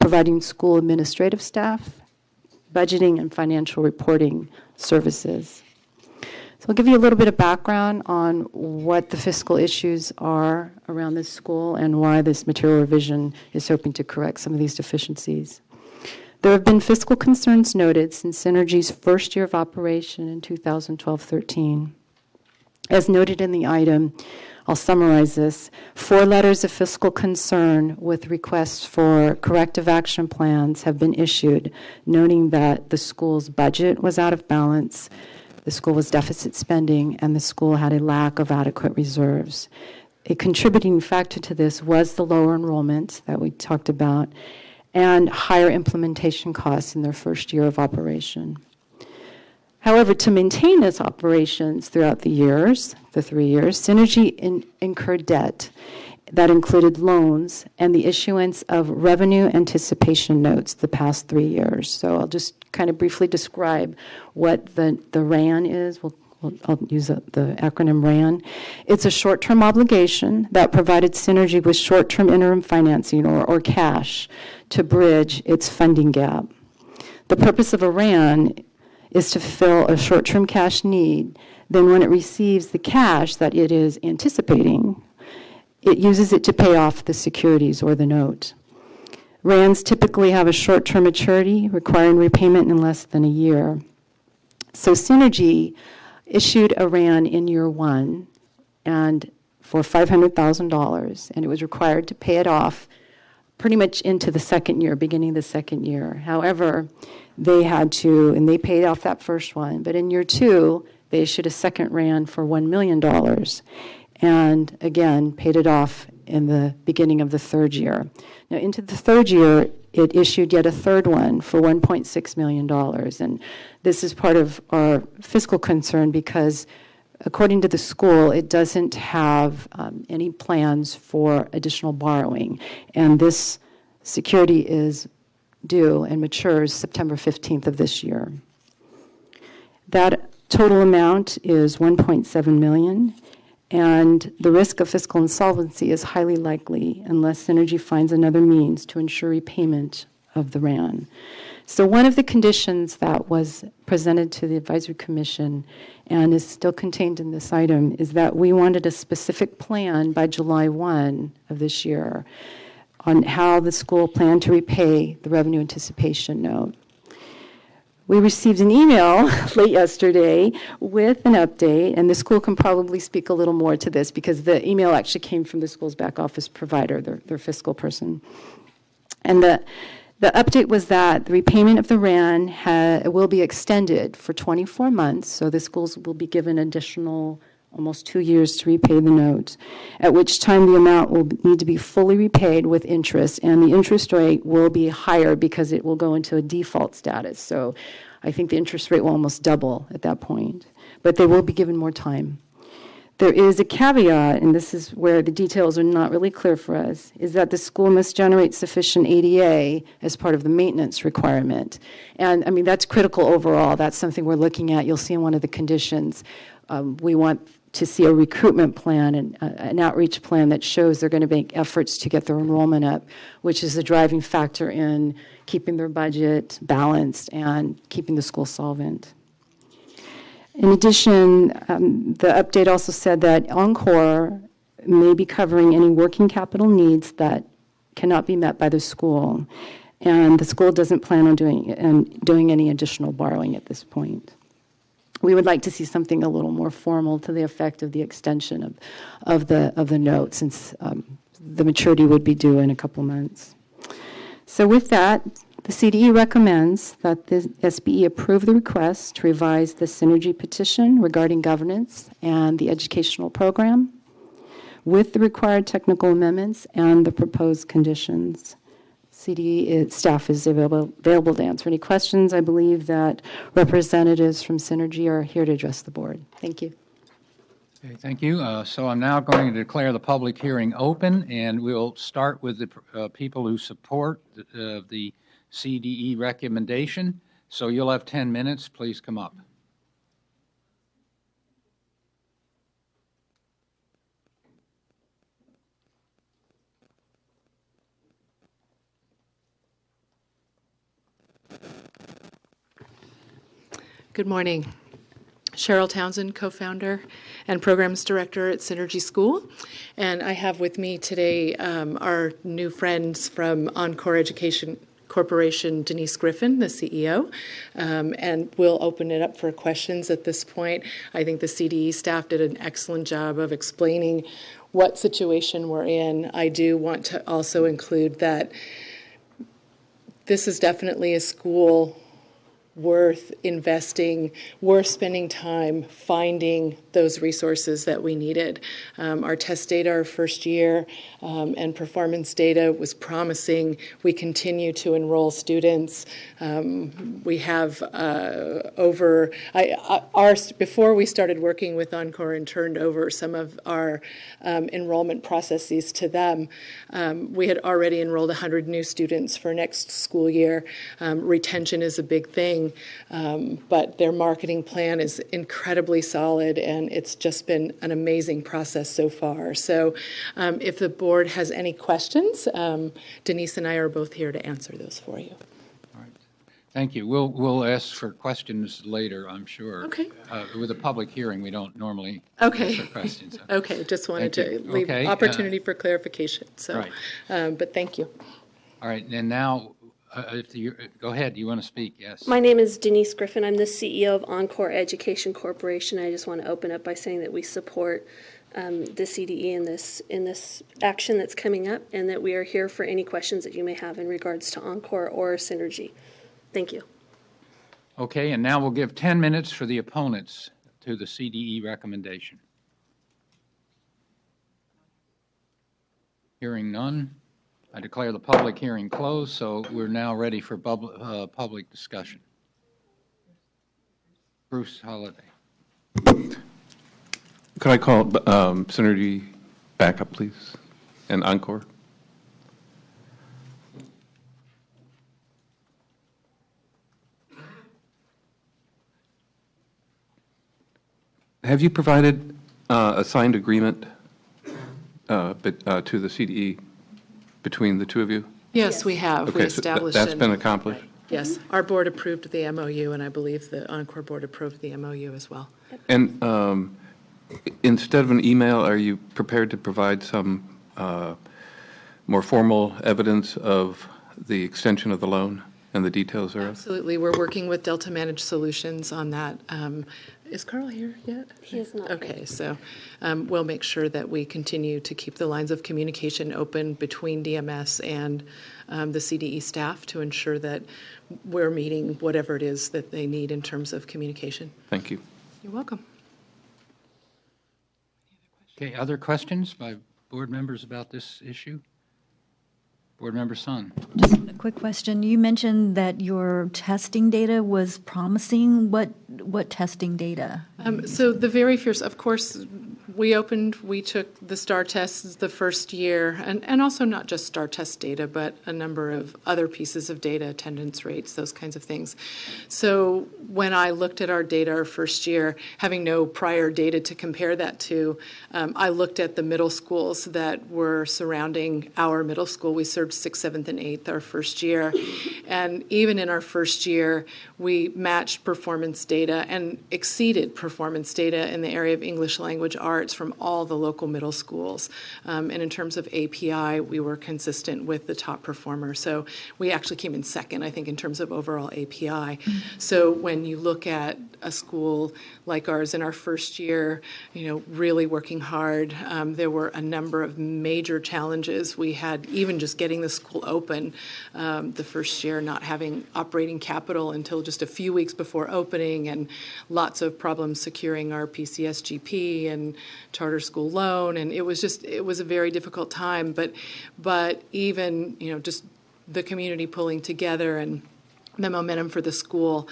providing school administrative staff, budgeting and financial reporting services. So I'll give you a little bit of background on what the fiscal issues are around this school and why this material revision is hoping to correct some of these deficiencies. There have been fiscal concerns noted since Synergy's first year of operation in 2012-13. As noted in the item, I'll summarize this. 4 letters of fiscal concern with requests for corrective action plans have been issued, noting that the school's budget was out of balance, the school was deficit spending, and the school had a lack of adequate reserves. A contributing factor to this was the lower enrollment that we talked about and higher implementation costs in their first year of operation. However, to maintain its operations throughout the years, the 3 years, Synergy incurred debt that included loans and the issuance of revenue anticipation notes the past 3 years. So I'll just kind of briefly describe what the RAN is. I'll use the acronym RAN. It's a short-term obligation that provided Synergy with short-term interim financing or cash to bridge its funding gap. The purpose of a RAN is to fill a short-term cash need. Then when it receives the cash that it is anticipating, it uses it to pay off the securities or the note. RANs typically have a short-term maturity requiring repayment in less than a year. So Synergy issued a RAN in year 1 and for $500,000, and it was required to pay it off pretty much into the second year, beginning of the second year. However, they had to, and they paid off that first one, but in year 2, they issued a second RAN for $1 million, and again, paid it off in the beginning of the third year. Now, into the third year, it issued yet a third one for $1.6 million, and this is part of our fiscal concern because according to the school, it doesn't have any plans for additional borrowing, and this security is due and matures September 15th of this year. That total amount is $1.7 million, and the risk of fiscal insolvency is highly likely unless Synergy finds another means to ensure repayment of the RAN. So one of the conditions that was presented to the Advisory Commission and is still contained in this item is that we wanted a specific plan by July 1 of this year on how the school planned to repay the revenue anticipation note. We received an email late yesterday with an update, and the school can probably speak a little more to this because the email actually came from the school's back office provider, their fiscal person. And the update was that the repayment of the RAN will be extended for 24 months, so the schools will be given additional almost 2 years to repay the note, at which time the amount will need to be fully repaid with interest, and the interest rate will be higher because it will go into a default status. So I think the interest rate will almost double at that point, but they will be given more time. There is a caveat, and this is where the details are not really clear for us, is that the school must generate sufficient ADA as part of the maintenance requirement. And I mean, that's critical overall. That's something we're looking at. You'll see in one of the conditions. We want to see a recruitment plan and an outreach plan that shows they're going to make efforts to get their enrollment up, which is a driving factor in keeping their budget balanced and keeping the school solvent. In addition, the update also said that Encore may be covering any working capital needs that cannot be met by the school, and the school doesn't plan on doing any additional borrowing at this point. We would like to see something a little more formal to the effect of the extension of the note, since the maturity would be due in a couple months. So with that, the CDE recommends that the SBE approve the request to revise the Synergy petition regarding governance and the educational program with the required technical amendments and the proposed conditions. CDE staff is available to answer any questions. I believe that representatives from Synergy are here to address the board. Thank you. Okay, thank you. So I'm now going to declare the public hearing open, and we'll start with the people who support the CDE recommendation. So you'll have 10 minutes. Please come up. Good morning. Cheryl Townsend, co-founder and programs director at Synergy School. And I have with me today our new friends from Encore Education Corporation, Denise Griffin, the CEO. And we'll open it up for questions at this point. I think the CDE staff did an excellent job of explaining what situation we're in. I do want to also include that this is definitely a school worth investing, worth spending time finding those resources that we needed. Our test data our first year and performance data was promising. We continue to enroll students. We have before we started working with Encore and turned over some of our enrollment processes to them, we had already enrolled 100 new students for next school year. Retention is a big thing, but their marketing plan is incredibly solid, and it's just been an amazing process so far. So if the board has any questions, Denise and I are both here to answer those for you. Thank you. We'll ask for questions later, I'm sure. Okay. With a public hearing, we don't normally Okay. ask for questions. Okay, just wanted to Thank you. leave Okay, opportunity for clarification. So, right. But thank you. All right, and now, go ahead. You want to speak? Yes. My name is Denise Griffin. I'm the CEO of Encore Education Corporation. I just want to open up by saying that we support the CDE in this action that's coming up, and that we are here for any questions that you may have in regards to Encore or Synergy. Thank you. Okay, and now we'll give 10 minutes for the opponents to the CDE recommendation. Hearing none, I declare the public hearing closed, so we're now ready for public discussion. Bruce Holliday. Could I call Synergy back up, please, and Encore? Have you provided a signed agreement to the CDE between the two of you? Yes, we have. Okay, We established. so that's been accomplished? Yes, our board approved the MOU, and I believe the Encore board approved the MOU as well. And instead of an email, are you prepared to provide some more formal evidence of the extension of the loan and the details thereof? Absolutely. We're working with Delta Managed Solutions on that. Is Carl here yet? He is not. Okay, so we'll make sure that we continue to keep the lines of communication open between DMS and the CDE staff to ensure that we're meeting whatever it is that they need in terms of communication. Thank you. You're welcome. Okay, other questions by board members about this issue? Board Member Sun. Just a quick question. You mentioned that your testing data was promising. What testing data? So the very first, of course, we took the STAR tests the first year, and also not just STAR test data, but a number of other pieces of data, attendance rates, those kinds of things. So when I looked at our data our first year, having no prior data to compare that to, I looked at the middle schools that were surrounding our middle school. We served 6th, 7th, and 8th our first year. And even in our first year, we matched performance data and exceeded performance data in the area of English language arts from all the local middle schools. And in terms of API, we were consistent with the top performer. So we actually came in second, I think, in terms of overall API. So when you look at a school like ours in our first year, really working hard, there were a number of major challenges. We had even just getting the school open the first year, not having operating capital until just a few weeks before opening, and lots of problems securing our PCSGP and charter school loan. And it was a very difficult time, but even, just the community pulling together and the momentum for the school,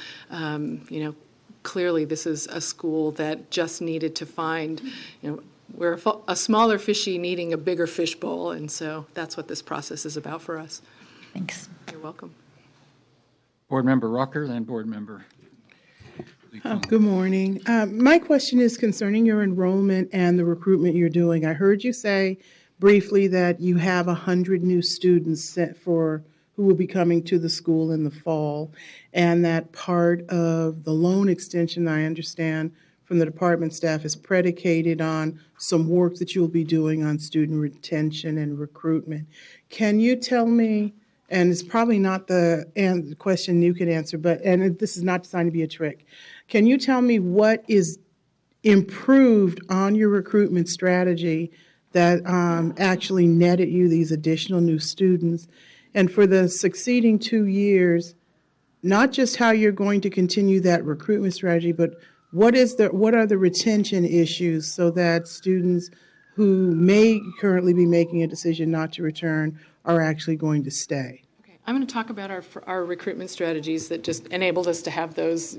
clearly this is a school that just needed to find, we're a smaller fishy needing a bigger fishbowl, and so that's what this process is about for us. Thanks. You're welcome. Board Member Rucker, then Board Member. Good morning. My question is concerning your enrollment and the recruitment you're doing. I heard you say briefly that you have 100 new students set for who will be coming to the school in the fall, and that part of the loan extension, I understand from the department staff, is predicated on some work that you'll be doing on student retention and recruitment. Can you tell me, and it's probably not the question you could answer, and this is not designed to be a trick, can you tell me what is improved on your recruitment strategy that actually netted you these additional new students? And for the succeeding 2 years, not just how you're going to continue that recruitment strategy, but what are the retention issues so that students who may currently be making a decision not to return are actually going to stay? I'm going to talk about our recruitment strategies that just enabled us to have those,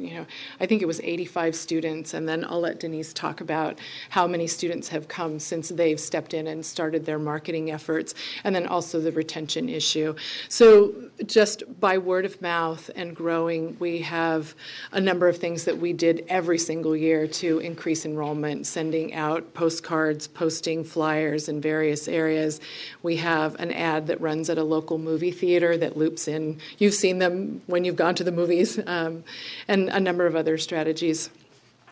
I think it was 85 students, and then I'll let Denise talk about how many students have come since they've stepped in and started their marketing efforts, and then also the retention issue. So just by word of mouth and growing, we have a number of things that we did every single year to increase enrollment, sending out postcards, posting flyers in various areas. We have an ad that runs at a local movie theater that loops in. You've seen them when you've gone to the movies, and a number of other strategies.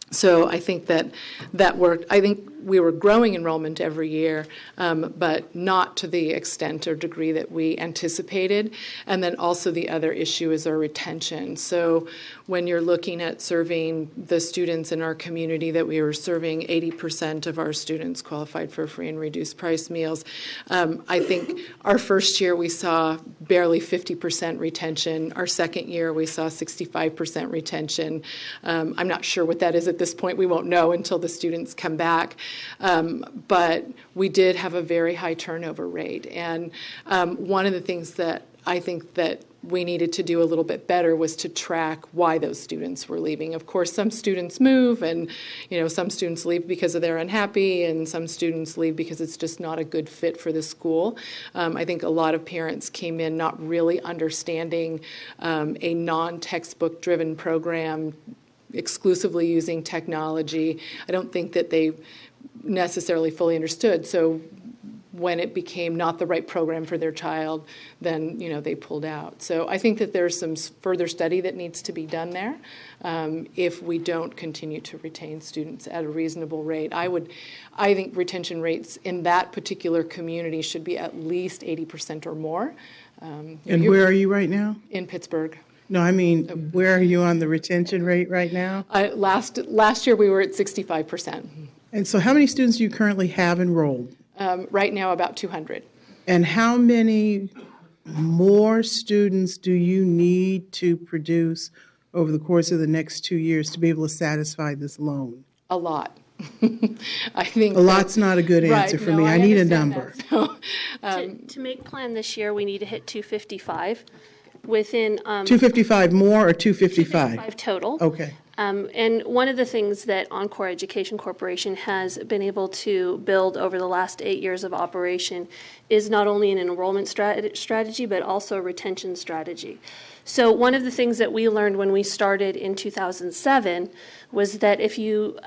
So I think that worked. I think we were growing enrollment every year, but not to the extent or degree that we anticipated. And then also the other issue is our retention. So when you're looking at serving the students in our community that we were serving, 80% of our students qualified for free and reduced price meals. I think our first year we saw barely 50% retention. Our second year we saw 65% retention. I'm not sure what that is at this point. We won't know until the students come back. But we did have a very high turnover rate. And one of the things that I think that we needed to do a little bit better was to track why those students were leaving. Of course, some students move, and some students leave because they're unhappy, and some students leave because it's just not a good fit for the school. I think a lot of parents came in not really understanding a non-textbook driven program exclusively using technology. I don't think that they necessarily fully understood. So when it became not the right program for their child, then they pulled out. So I think that there's some further study that needs to be done there if we don't continue to retain students at a reasonable rate. I think retention rates in that particular community should be at least 80% or more. And where are you right now? In Pittsburgh. No, I mean, where are you on the retention rate right now? Last year we were at 65%. And so how many students do you currently have enrolled? Right now about 200. And how many more students do you need to produce over the course of the next 2 years to be able to satisfy this loan? A lot. I think a lot's not a good answer for me. I need a number. So, to make plan this year, we need to hit 255 within 255 more or 255? 255 total. Okay. And one of the things that Encore Education Corporation has been able to build over the last 8 years of operation is not only an enrollment strategy, but also a retention strategy. So one of the things that we learned when we started in 2007 was that if you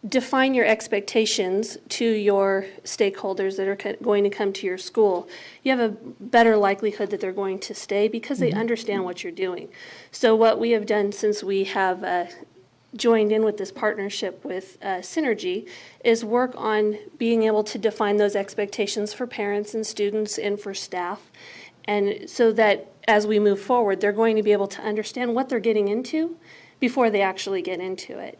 define your expectations to your stakeholders that are going to come to your school, you have a better likelihood that they're going to stay because they understand what you're doing. So what we have done since we have joined in with this partnership with Synergy is work on being able to define those expectations for parents and students and for staff, and so that as we move forward, they're going to be able to understand what they're getting into before they actually get into it.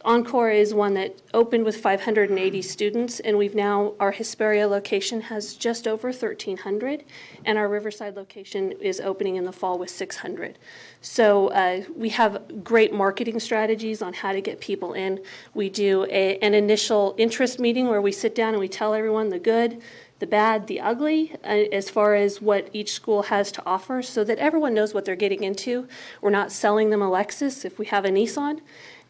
Encore is one that opened with 580 students, and our Hesperia location has just over 1,300, and our Riverside location is opening in the fall with 600. So we have great marketing strategies on how to get people in. We do an initial interest meeting where we sit down and we tell everyone the good, the bad, the ugly, as far as what each school has to offer, so that everyone knows what they're getting into. We're not selling them a Lexus if we have a Nissan.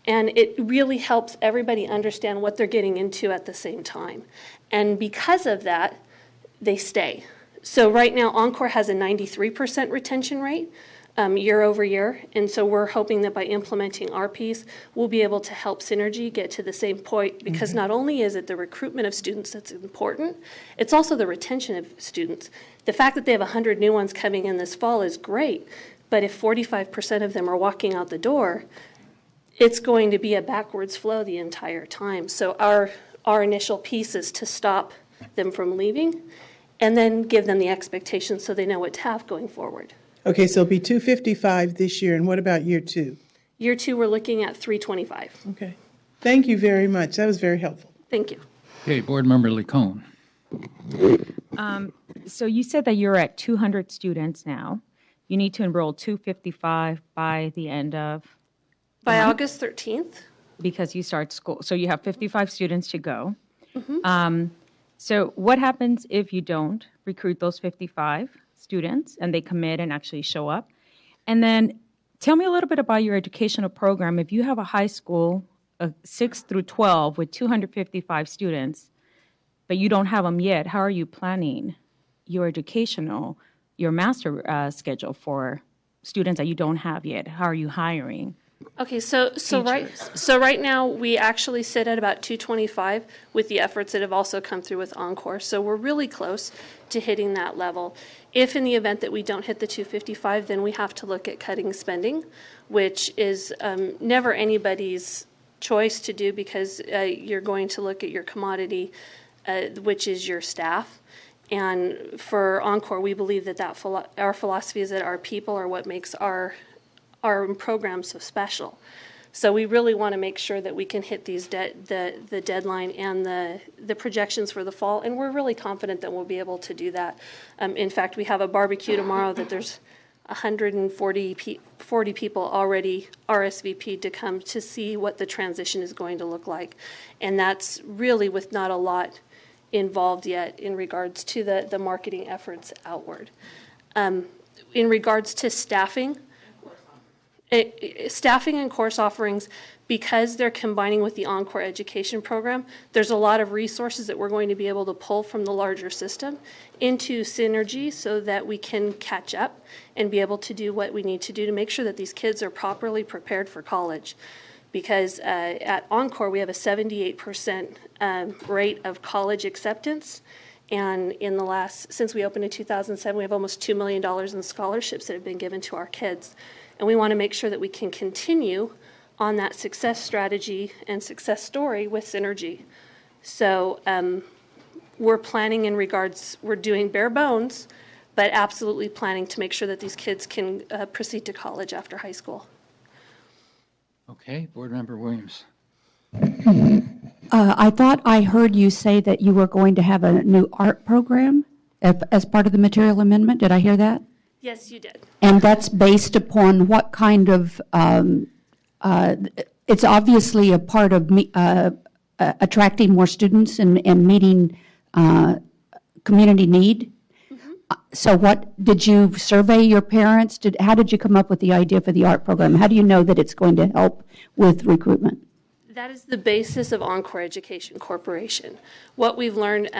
And it really helps everybody understand what they're getting into at the same time. And because of that, they stay. So right now, Encore has a 93% retention rate year over year. And so we're hoping that by implementing our piece, we'll be able to help Synergy get to the same point, because not only is it the recruitment of students that's important, it's also the retention of students. The fact that they have 100 new ones coming in this fall is great, but if 45% of them are walking out the door, it's going to be a backwards flow the entire time. So our initial piece is to stop them from leaving and then give them the expectations so they know what to have going forward. Okay, so it'll be 255 this year, and what about year two? Year two, we're looking at 325. Okay. Thank you very much. That was very helpful. Thank you. Okay, Board Member Licone. So you said that you're at 200 students now. you need to enroll 255 by the end of the By month, August 13th. because you start school. So you have 55 students to go. Mhm. So what happens if you don't recruit those 55 students and they commit and actually show up? And then tell me a little bit about your educational program. If you have a high school, 6 through 12 with 255 students, but you don't have them yet, how are you planning your your master schedule for students that you don't have yet? How are you hiring? Okay, so right now we actually sit at about 225 with the efforts that have also come through with Encore. So we're really close to hitting that level. If in the event that we don't hit the 255, then we have to look at cutting spending, which is never anybody's choice to do, because you're going to look at your commodity, which is your staff. And for Encore, we believe that our philosophy is that our people are what makes our program so special. So we really want to make sure that we can hit these the deadline and the projections for the fall, and we're really confident that we'll be able to do that. In fact, we have a barbecue tomorrow that there's 140 people already RSVP'd to come to see what the transition is going to look like, and that's really with not a lot involved yet in regards to the marketing efforts outward. In regards to staffing and course offerings, because they're combining with the Encore education program, there's a lot of resources that we're going to be able to pull from the larger system into Synergy so that we can catch up and be able to do what we need to do to make sure that these kids are properly prepared for college. Because at Encore, we have a 78% rate of college acceptance. And since we opened in 2007, we have almost $2 million in scholarships that have been given to our kids. And we want to make sure that we can continue on that success strategy and success story with Synergy. So we're planning we're doing bare bones, but absolutely planning to make sure that these kids can proceed to college after high school. Okay, Board Member Williams. I thought I heard you say that you were going to have a new art program as part of the material amendment. Did I hear that? Yes, you did. And that's based upon what kind of, it's obviously a part of attracting more students and meeting community need. So did you survey your parents? How did you come up with the idea for the art program? How do you know that it's going to help with recruitment? That is the basis of Encore Education Corporation. What we've learned,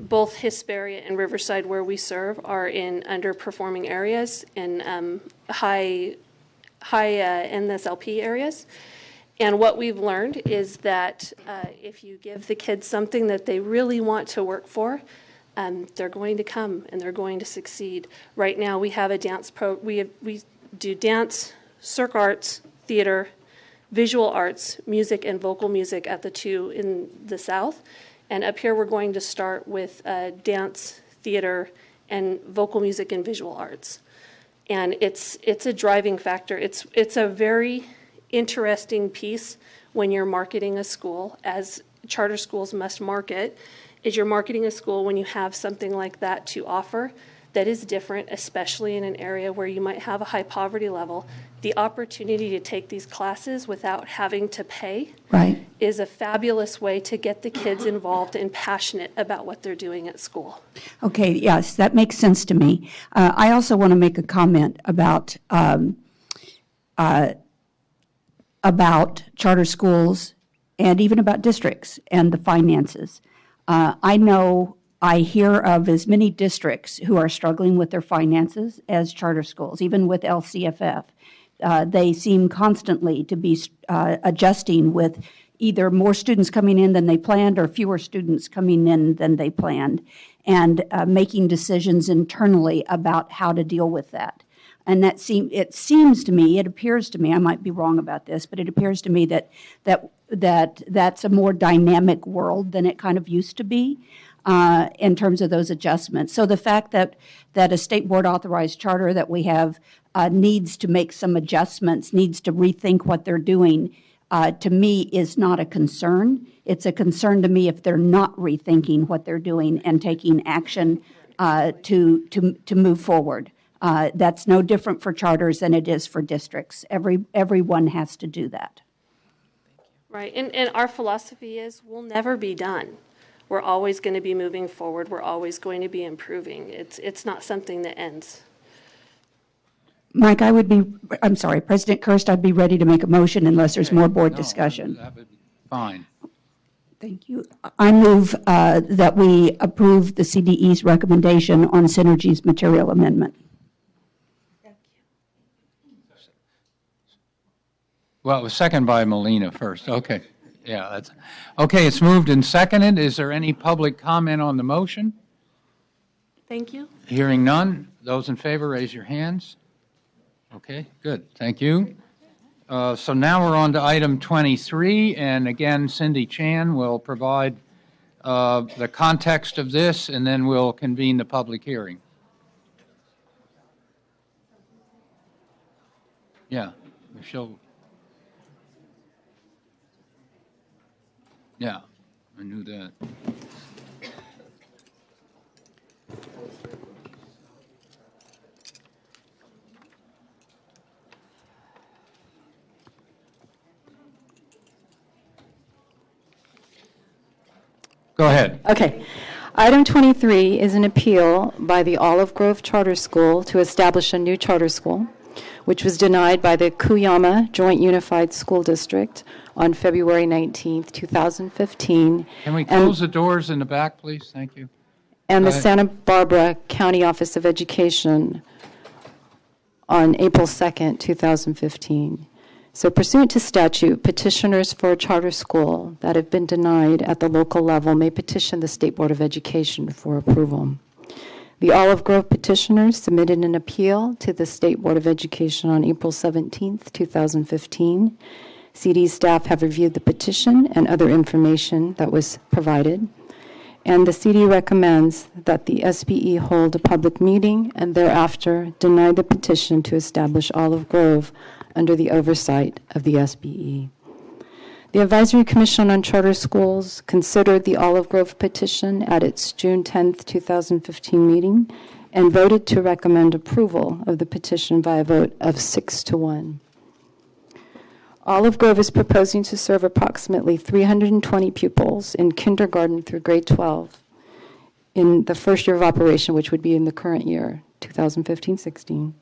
both Hesperia and Riverside, where we serve, are in underperforming areas, in high NSLP areas. And what we've learned is that if you give the kids something that they really want to work for, they're going to come and they're going to succeed. Right now, we have a dance we do dance, circ arts, theater, visual arts, music, and vocal music at the two in the South. And up here, we're going to start with dance, theater, and vocal music and visual arts. And it's a driving factor. It's a very interesting piece when you're marketing a school, as charter schools must market, is you're marketing a school when you have something like that to offer that is different, especially in an area where you might have a high poverty level. The opportunity to take these classes without having to pay is a fabulous way to get the kids involved and passionate about what they're doing at school. Okay, yes, that makes sense to me. I also want to make a comment about charter schools and even about districts and the finances. I hear of as many districts who are struggling with their finances as charter schools, even with LCFF. They seem constantly to be adjusting with either more students coming in than they planned or fewer students coming in than they planned, and making decisions internally about how to deal with that. And it seems to me, it appears to me, I might be wrong about this, but it appears to me that's a more dynamic world than it kind of used to be. In terms of those adjustments. So the fact that a state board authorized charter that we have needs to make some adjustments, needs to rethink what they're doing, to me is not a concern. It's a concern to me if they're not rethinking what they're doing and taking action to move forward. That's no different for charters than it is for districts. Everyone has to do that. Right, and our philosophy is we'll never be done. We're always going to be moving forward. We're always going to be improving. It's not something that ends. Mike, President Kirst, I'd be ready to make a motion unless there's more board discussion. That would be fine. Thank you. I move that we approve the CDE's recommendation on Synergy's material amendment. Well, it was seconded by Molina first. Okay. Yeah, that's okay. It's moved and seconded. Is there any public comment on the motion? Thank you. Hearing none. Those in favor, raise your hands. Okay, good. Thank you. So now we're on to item 23, and again, Cindy Chan will provide the context of this, and then we'll convene the public hearing. Yeah, Michelle. Yeah, I knew that. Go ahead. Okay. Item 23 is an appeal by the Olive Grove Charter School to establish a new charter school, which was denied by the Cuyama Joint Unified School District on February 19th, 2015. Can we close the doors in the back, please? Thank you. And the Santa Barbara County Office of Education on April 2nd, 2015. So pursuant to statute, petitioners for a charter school that have been denied at the local level may petition the State Board of Education for approval. The Olive Grove petitioners submitted an appeal to the State Board of Education on April 17th, 2015. CD staff have reviewed the petition and other information that was provided. And the CD recommends that the SBE hold a public meeting and thereafter deny the petition to establish Olive Grove under the oversight of the SBE. The Advisory Commission on Charter Schools considered the Olive Grove petition at its June 10, 2015 meeting and voted to recommend approval of the petition by a vote of 6-1. Olive Grove is proposing to serve approximately 320 pupils in kindergarten through grade 12 in the first year of operation, which would be in the current year, 2015-16.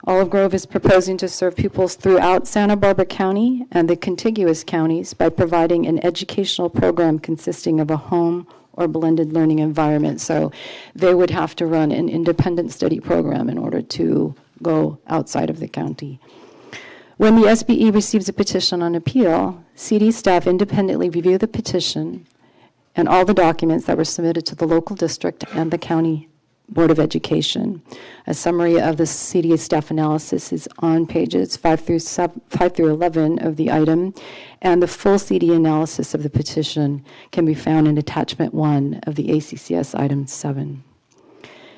Olive Grove is proposing to serve pupils throughout Santa Barbara County and the contiguous counties by providing an educational program consisting of a home or blended learning environment. So they would have to run an independent study program in order to go outside of the county. When the SBE receives a petition on appeal, CD staff independently review the petition and all the documents that were submitted to the local district and the county Board of Education. A summary of the CD staff analysis is on pages 5 through 11 of the item, and the full CD analysis of the petition can be found in attachment 1 of the ACCS item 7.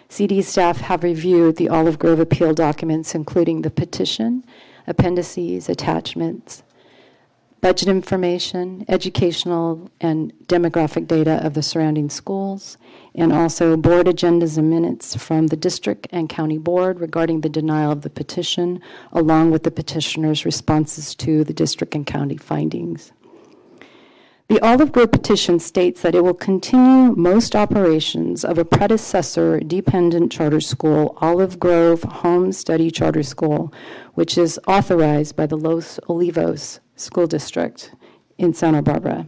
CD staff have reviewed the Olive Grove appeal documents, including the petition, appendices, attachments, budget information, educational and demographic data of the surrounding schools, and also board agendas and minutes from the district and county board regarding the denial of the petition, along with the petitioner's responses to the district and county findings. The Olive Grove petition states that it will continue most operations of a predecessor dependent charter school, Olive Grove Home Study Charter School, which is authorized by the Los Olivos School District in Santa Barbara.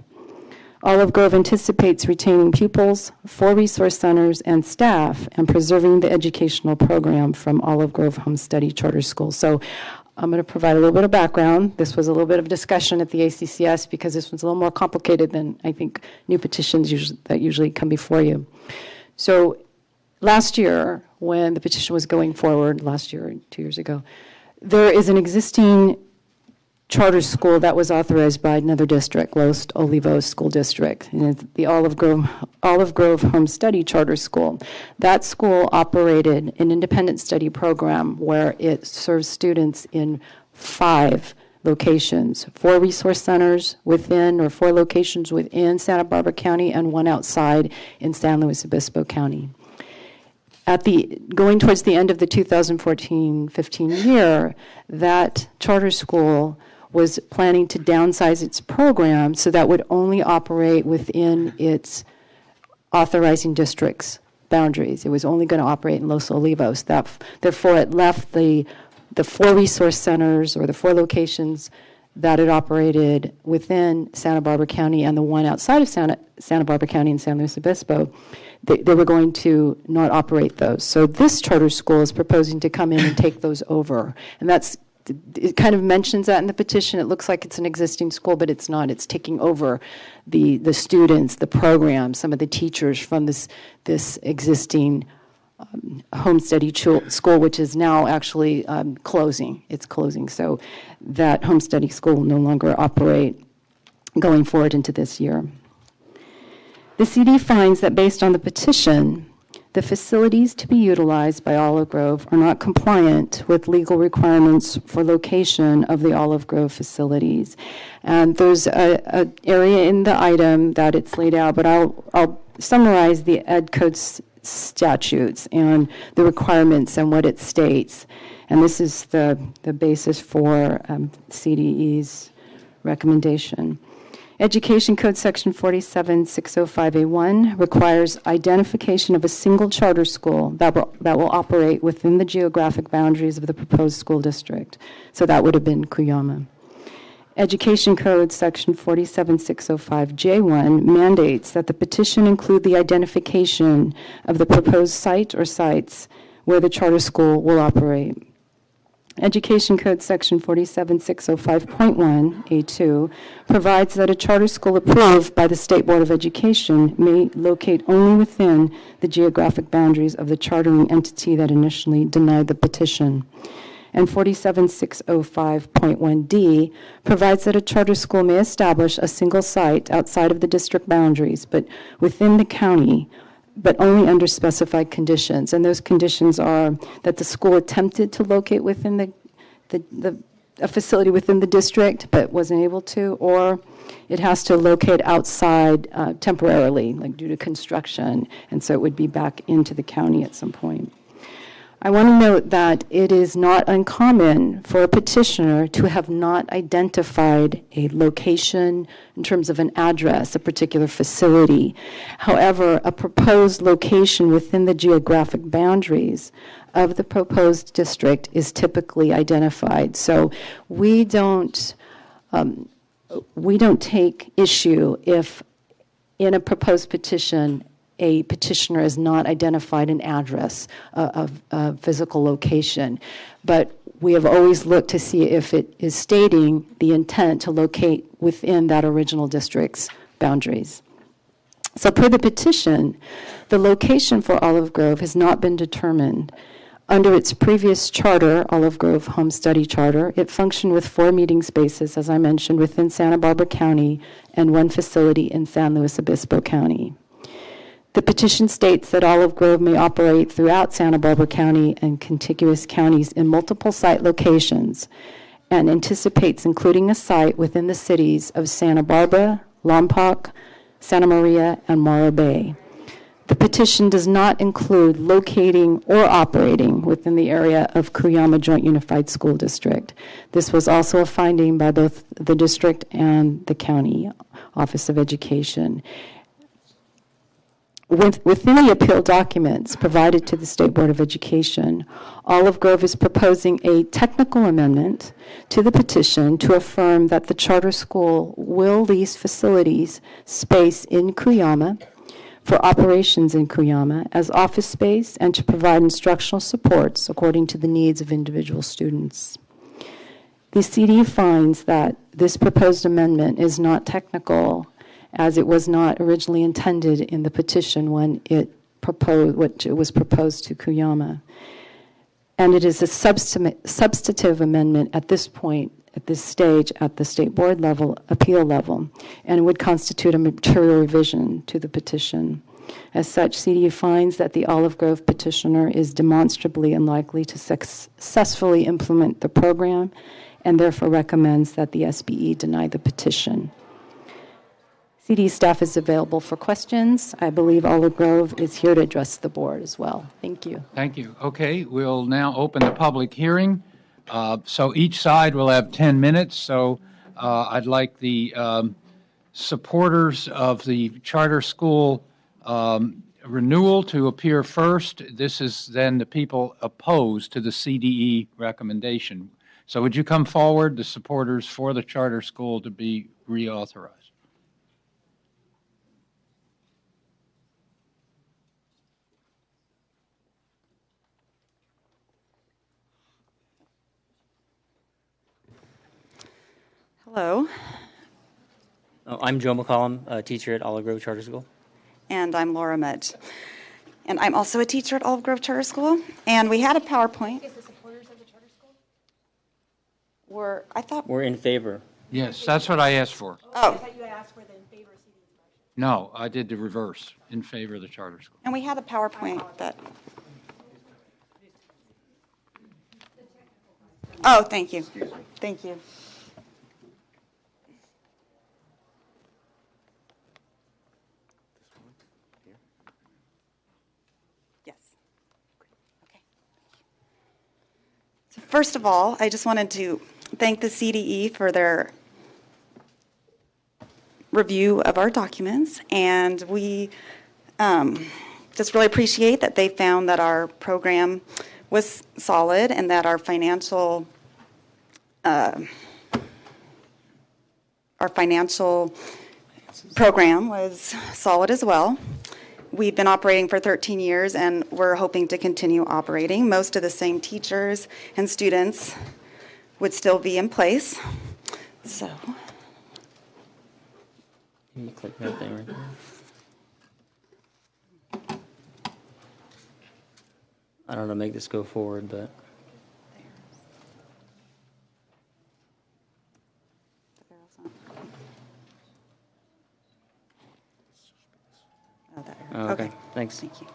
Olive Grove anticipates retaining pupils, 4 resource centers, and staff, and preserving the educational program from Olive Grove Home Study Charter School. So I'm going to provide a little bit of background. This was a little bit of discussion at the ACCS because this was a little more complicated than I think new petitions that usually come before you. So last year, when the petition was going forward, last year, 2 years ago, there is an existing charter school that was authorized by another district, Los Olivos School District, and it's the Olive Grove Home Study Charter School. That school operated an independent study program where it serves students in 5 locations, 4 resource centers within, or 4 locations within Santa Barbara County and 1 outside in San Luis Obispo County. going towards the end of the 2014-15 year, that charter school was planning to downsize its program so that would only operate within its authorizing district's boundaries. It was only going to operate in Los Olivos. Therefore, it left the 4 resource centers or the 4 locations that it operated within Santa Barbara County and the one outside of Santa Barbara County in San Luis Obispo. They were going to not operate those. So this charter school is proposing to come in and take those over. And it kind of mentions that in the petition. It looks like it's an existing school, but it's not. It's taking over the students, the program, some of the teachers from this existing home study school, which is now actually closing. It's closing. So that home study school will no longer operate going forward into this year. The CD finds that based on the petition, the facilities to be utilized by Olive Grove are not compliant with legal requirements for location of the Olive Grove facilities. And there's an area in the item that it's laid out, but I'll summarize the Ed Code statutes and the requirements and what it states. And this is the basis for CDE's recommendation. Education Code Section 47605A1 requires identification of a single charter school that will operate within the geographic boundaries of the proposed school district. So that would have been Cuyama. Education Code Section 47605J1 mandates that the petition include the identification of the proposed site or sites where the charter school will operate. Education Code Section 47605.1A2 provides that a charter school approved by the State Board of Education may locate only within the geographic boundaries of the chartering entity that initially denied the petition. And 47605.1D provides that a charter school may establish a single site outside of the district boundaries, but within the county, but only under specified conditions. And those conditions are that the school attempted to locate within a facility within the district, but wasn't able to, or it has to locate outside temporarily, like due to construction, and so it would be back into the county at some point. I want to note that it is not uncommon for a petitioner to have not identified a location in terms of an address, a particular facility. However, a proposed location within the geographic boundaries of the proposed district is typically identified. So we don't take issue if in a proposed petition a petitioner has not identified an address of a physical location. But we have always looked to see if it is stating the intent to locate within that original district's boundaries. So per the petition, the location for Olive Grove has not been determined. Under its previous charter, Olive Grove Home Study Charter, it functioned with 4 meeting spaces, as I mentioned, within Santa Barbara County and 1 facility in San Luis Obispo County. The petition states that Olive Grove may operate throughout Santa Barbara County and contiguous counties in multiple site locations and anticipates including a site within the cities of Santa Barbara, Lompoc, Santa Maria, and Morro Bay. The petition does not include locating or operating within the area of Cuyama Joint Unified School District. This was also a finding by both the district and the county Office of Education. Within the appeal documents provided to the State Board of Education, Olive Grove is proposing a technical amendment to the petition to affirm that the charter school will lease facilities space in Cuyama for operations in Cuyama as office space and to provide instructional supports according to the needs of individual students. The CD finds that this proposed amendment is not technical, as it was not originally intended in the petition when it was proposed to Cuyama. And it is a substantive amendment at this point, at this stage, at the state board level, appeal level, and would constitute a material revision to the petition. As such, CDU finds that the Olive Grove petitioner is demonstrably unlikely to successfully implement the program and therefore recommends that the SBE deny the petition. CD staff is available for questions. I believe Olive Grove is here to address the board as well. Thank you. Thank you. Okay, we'll now open the public hearing. So each side will have 10 minutes. So I'd like the supporters of the charter school renewal to appear first. This is then the people opposed to the CDE recommendation. So would you come forward, the supporters for the charter school to be reauthorized? Hello. I'm Joe McCollum, a teacher at Olive Grove Charter School. And I'm Laura Mudd. And I'm also a teacher at Olive Grove Charter School. And we had a PowerPoint. Is the supporters of the charter school? We're in favor. Yes, that's what I asked for. Oh. I thought you asked for the in favor of CDE. No, I did the reverse, in favor of the charter school. And we had a PowerPoint that. Oh, thank you. Thank you. First of all, I just wanted to thank the CDE for their review of our documents, and we just really appreciate that they found that our program was solid and that our financial program was solid as well. We've been operating for 13 years, and we're hoping to continue operating. Most of the same teachers and students would still be in place. So, Can you click that thing right there? I don't know, make this go forward, but. Oh, okay. Thanks. Thank you.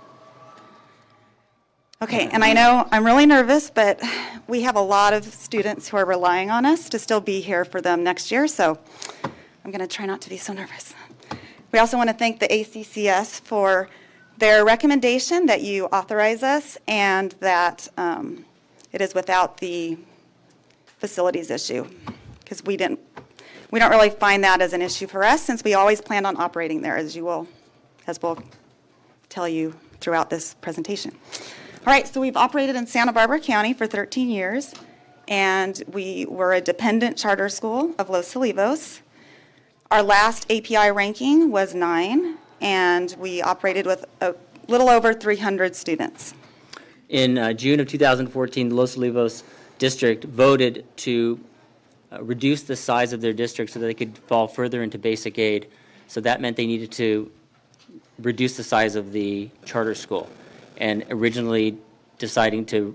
Okay, and I know I'm really nervous, but we have a lot of students who are relying on us to still be here for them next year, so I'm going to try not to be so nervous. We also want to thank the ACCS for their recommendation that you authorize us and that it is without the facilities issue, because we don't really find that as an issue for us, since we always planned on operating there, as we'll tell you throughout this presentation. All right, so we've operated in Santa Barbara County for 13 years, and we were a dependent charter school of Los Olivos. Our last API ranking was 9, and we operated with a little over 300 students. In June of 2014, the Los Olivos district voted to reduce the size of their district so that they could fall further into basic aid. So that meant they needed to reduce the size of the charter school, and originally deciding to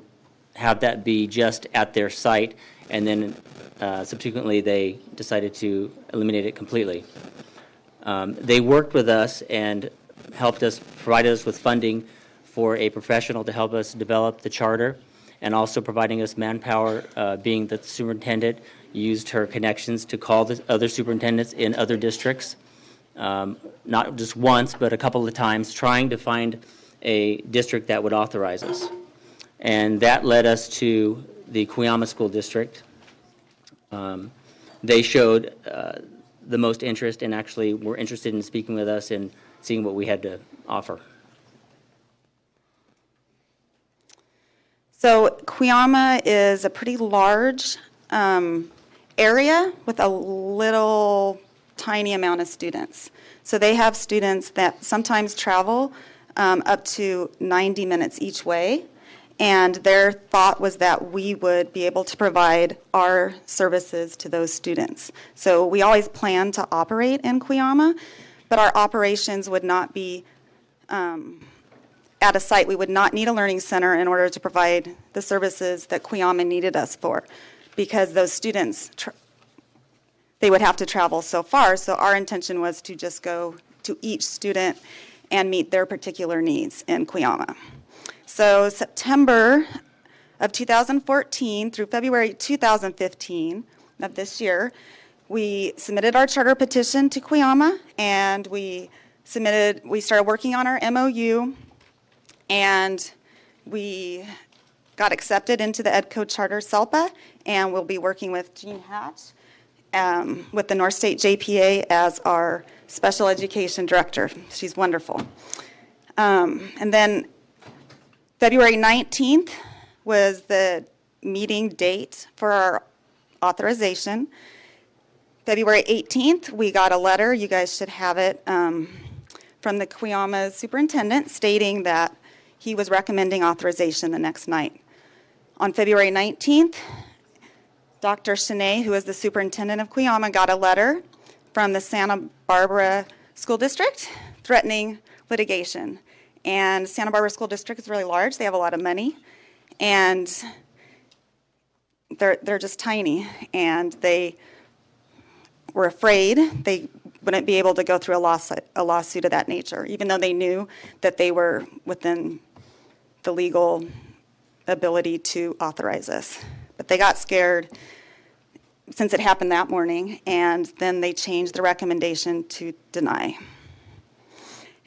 have that be just at their site, and then subsequently they decided to eliminate it completely. They worked with us and provided us with funding for a professional to help us develop the charter, and also providing us manpower, being the superintendent used her connections to call the other superintendents in other districts. Not just once, but a couple of times, trying to find a district that would authorize us. And that led us to the Cuyama School District. They showed the most interest and actually were interested in speaking with us and seeing what we had to offer. So Cuyama is a pretty large area with a little tiny amount of students. So they have students that sometimes travel up to 90 minutes each way, and their thought was that we would be able to provide our services to those students. So we always planned to operate in Cuyama, but our operations would not be at a site. We would not need a learning center in order to provide the services that Cuyama needed us for, because those students they would have to travel so far, so our intention was to just go to each student and meet their particular needs in Cuyama. So September of 2014 through February 2015 of this year, we submitted our charter petition to Cuyama, and we started working on our MOU, and we got accepted into the EDCO Charter SELPA, and we'll be working with Jean Hatch with the North State JPA as our special education director. She's wonderful. And then February 19th was the meeting date for our authorization. February 18th, we got a letter, you guys should have it, from the Cuyama superintendent stating that he was recommending authorization the next night. On February 19th, Dr. Shanae, who is the superintendent of Cuyama, got a letter from the Santa Barbara School District threatening litigation. And Santa Barbara School District is really large. They have a lot of money. And they're just tiny. And they were afraid they wouldn't be able to go through a lawsuit of that nature, even though they knew that they were within the legal ability to authorize this. But they got scared since it happened that morning, and then they changed the recommendation to deny.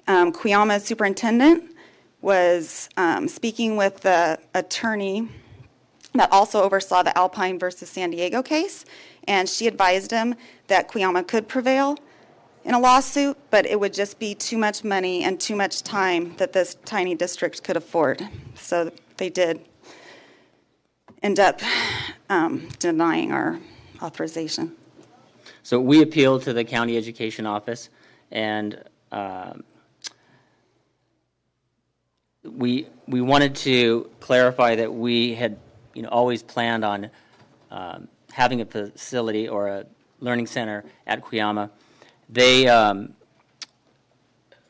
Cuyama's superintendent was speaking with the attorney that also oversaw the Alpine versus San Diego case, and she advised him that Cuyama could prevail in a lawsuit, but it would just be too much money and too much time that this tiny district could afford. So they did end up denying our authorization. So we appealed to the county education office, and we wanted to clarify that we had always planned on having a facility or a learning center at Cuyama.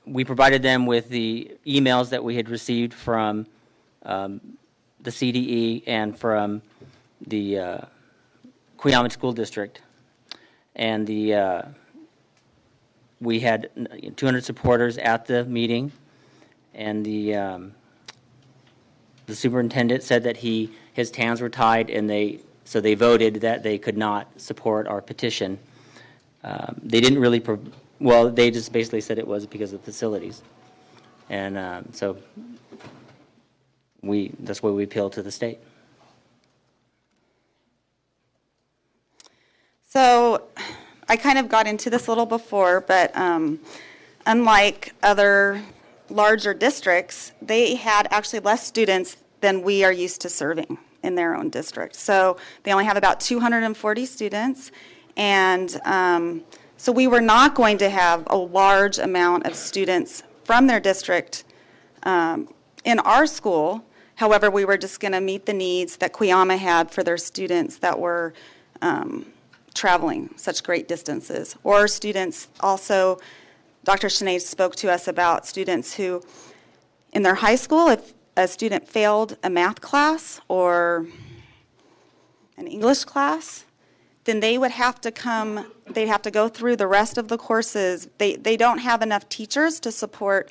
We provided them with the emails that we had received from the CDE and from the Cuyama School District, and we had 200 supporters at the meeting, and the superintendent said that his hands were tied, and so they voted that they could not support our petition. They didn't really, they just basically said it was because of facilities, and so that's why we appealed to the state. So I kind of got into this a little before, but unlike other larger districts, they had actually less students than we are used to serving in their own district. So they only have about 240 students, and so we were not going to have a large amount of students from their district in our school. However, we were just going to meet the needs that Cuyama had for their students that were traveling such great distances. Or students also, Dr. Shanae spoke to us about students who, in their high school, if a student failed a math class or an English class, then they would have to they'd have to go through the rest of the courses. They don't have enough teachers to support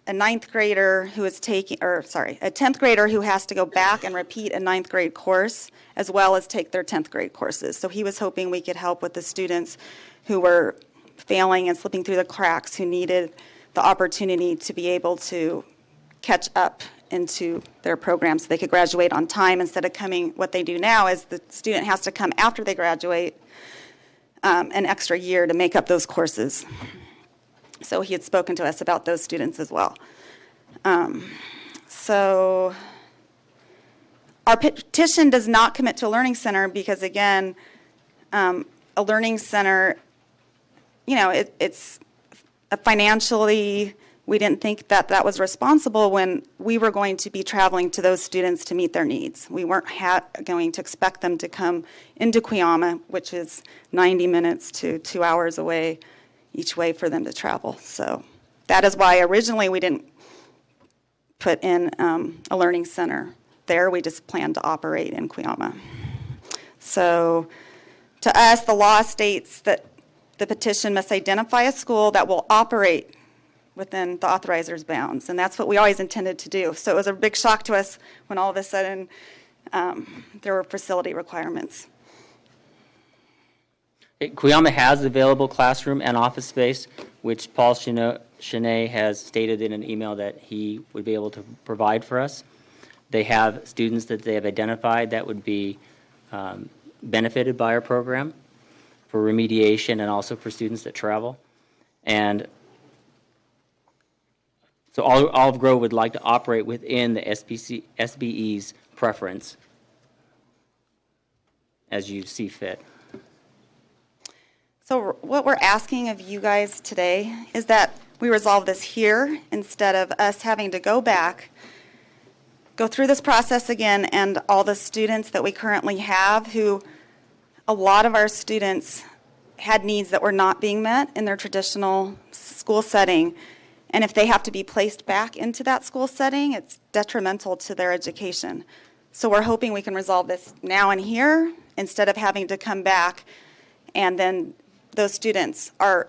a 9th grader who is a 10th grader who has to go back and repeat a 9th grade course as well as take their 10th grade courses. So he was hoping we could help with the students who were failing and slipping through the cracks, who needed the opportunity to be able to catch up into their program so they could graduate on time instead of coming, what they do now is the student has to come after they graduate an extra year to make up those courses. So he had spoken to us about those students as well. So our petition does not commit to a learning center because, again, a learning center, it's financially, we didn't think that was responsible when we were going to be traveling to those students to meet their needs. We weren't going to expect them to come into Cuyama, which is 90 minutes to 2 hours away each way for them to travel. So that is why originally we didn't put in a learning center there. We just planned to operate in Cuyama. So to us, the law states that the petition must identify a school that will operate within the authorizer's bounds, and that's what we always intended to do. So it was a big shock to us when all of a sudden there were facility requirements. Cuyama has available classroom and office space, which Paul Chenet has stated in an email that he would be able to provide for us. They have students that they have identified that would be benefited by our program for remediation and also for students that travel. And so Olive Grove would like to operate within the SBE's preference as you see fit. So what we're asking of you guys today is that we resolve this here instead of us having to go back, go through this process again, and all the students that we currently have, who a lot of our students had needs that were not being met in their traditional school setting. And if they have to be placed back into that school setting, it's detrimental to their education. So we're hoping we can resolve this now and here instead of having to come back, and then those students are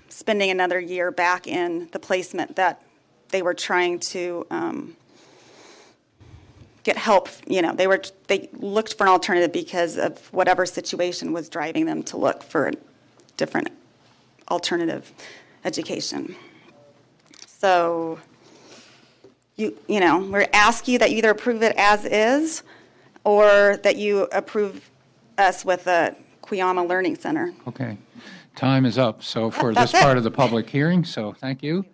spending another year back in the placement that they were trying to get help. You know, they looked for an alternative because of whatever situation was driving them to look for a different alternative education. So you know, we ask you that you either approve it as is, or that you approve us with a Cuyama Learning Center. Okay. Time is up, so for this part of the public hearing, so thank you.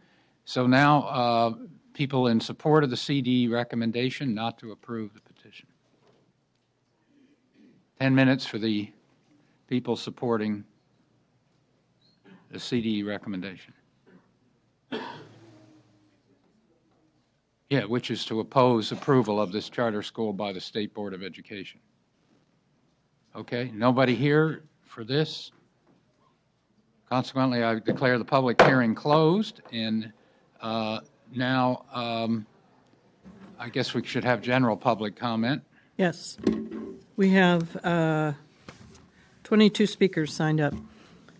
So now, people in support of the CDE recommendation not to approve the petition. 10 minutes for the people supporting the CDE recommendation. Yeah, which is to oppose approval of this charter school by the State Board of Education. Okay, nobody here for this? Consequently, I declare the public hearing closed, and now I guess we should have general public comment. Yes. We have 22 speakers signed up.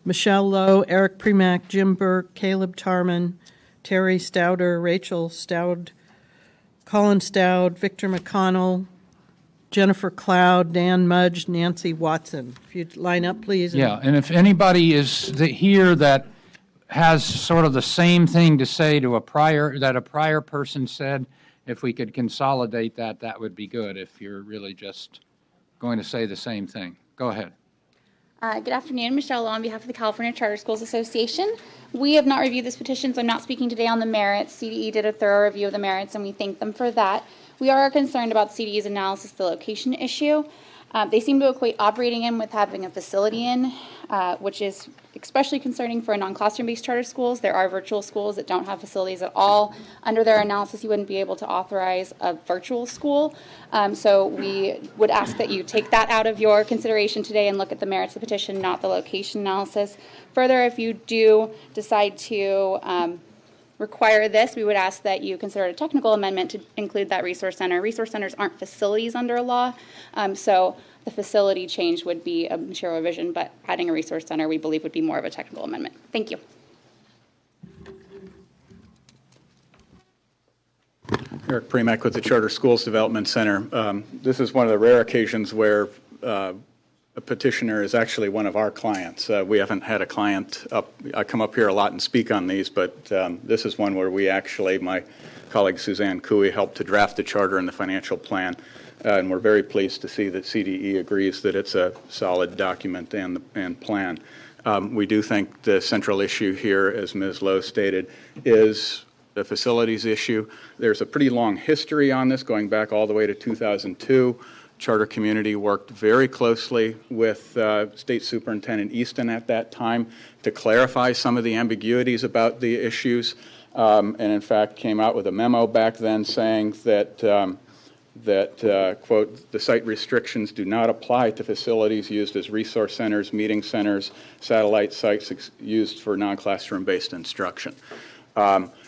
Michelle Lowe, Eric Premack, Jim Burke, Caleb Tarman, Terry Stouder, Rachel Stout, Colin Stout, Victor McConnell, Jennifer Cloud, Dan Mudge, Nancy Watson. If you'd line up, please. Yeah, and if anybody is here that has sort of the same thing to say to a prior person said, if we could consolidate that, that would be good, if you're really just going to say the same thing. Go ahead. Good afternoon, Michelle Lowe on behalf of the California Charter Schools Association. We have not reviewed this petition, so I'm not speaking today on the merits. CDE did a thorough review of the merits, and we thank them for that. We are concerned about CDE's analysis of the location issue. They seem to equate operating in with having a facility in, which is especially concerning for non-classroom-based charter schools. There are virtual schools that don't have facilities at all. Under their analysis, you wouldn't be able to authorize a virtual school. So we would ask that you take that out of your consideration today and look at the merits of the petition, not the location analysis. Further, if you do decide to require this, we would ask that you consider a technical amendment to include that resource center. Resource centers aren't facilities under law, so the facility change would be a material revision, but adding a resource center we believe would be more of a technical amendment. Thank you. Eric Premack with the Charter Schools Development Center. This is one of the rare occasions where a petitioner is actually one of our clients. We haven't had a client up. I come up here a lot and speak on these, but this is one where we actually, my colleague Suzanne Cooey, helped to draft the charter and the financial plan, and we're very pleased to see that CDE agrees that it's a solid document and plan. We do think the central issue here, as Ms. Lowe stated, is the facilities issue. There's a pretty long history on this, going back all the way to 2002. Charter community worked very closely with State Superintendent Easton at that time to clarify some of the ambiguities about the issues, and in fact came out with a memo back then saying that, quote, the site restrictions do not apply to facilities used as resource centers, meeting centers, satellite sites used for non-classroom based instruction.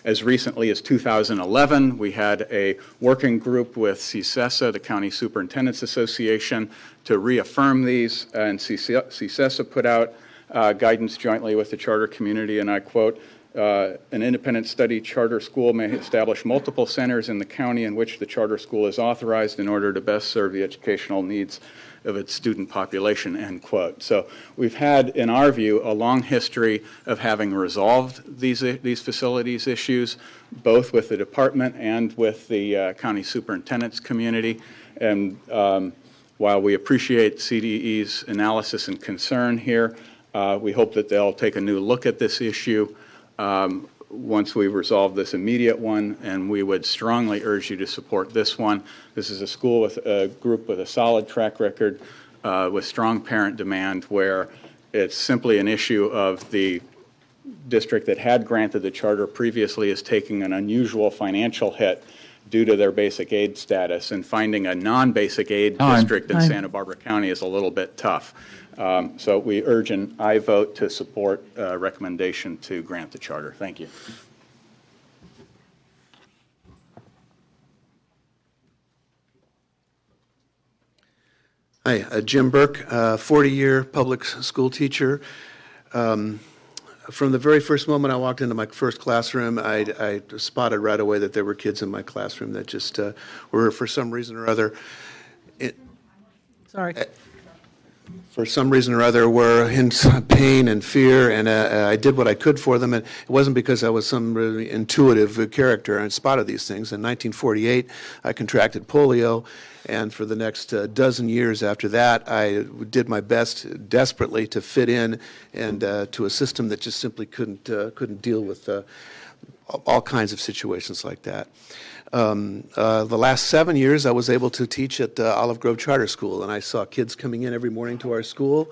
As recently as 2011, we had a working group with CSESA, the County Superintendents Association, to reaffirm these, and CSESA put out guidance jointly with the charter community, and I quote, an independent study charter school may establish multiple centers in the county in which the charter school is authorized in order to best serve the educational needs of its student population, end quote. So we've had, in our view, a long history of having resolved these facilities issues, both with the department and with the county superintendent's community. And while we appreciate CDE's analysis and concern here, we hope that they'll take a new look at this issue once we resolve this immediate one, and we would strongly urge you to support this one. This is a school with a group with a solid track record, with strong parent demand, where it's simply an issue of the district that had granted the charter previously is taking an unusual financial hit due to their basic aid status, and finding a non-basic aid district in Santa Barbara County is a little bit tough. So we urge an aye vote to support recommendation to grant the charter. Thank you. Hi, Jim Burke, 40-year public school teacher. From the very first moment I walked into my first classroom, I spotted right away that there were kids in my classroom that just were, for some reason or other, were in pain and fear, and I did what I could for them. And it wasn't because I was some really intuitive character. I spotted these things. In 1948, I contracted polio, and for the next dozen years after that, I did my best desperately to fit in and to a system that just simply couldn't deal with all kinds of situations like that. The last 7 years, I was able to teach at Olive Grove Charter School, and I saw kids coming in every morning to our school,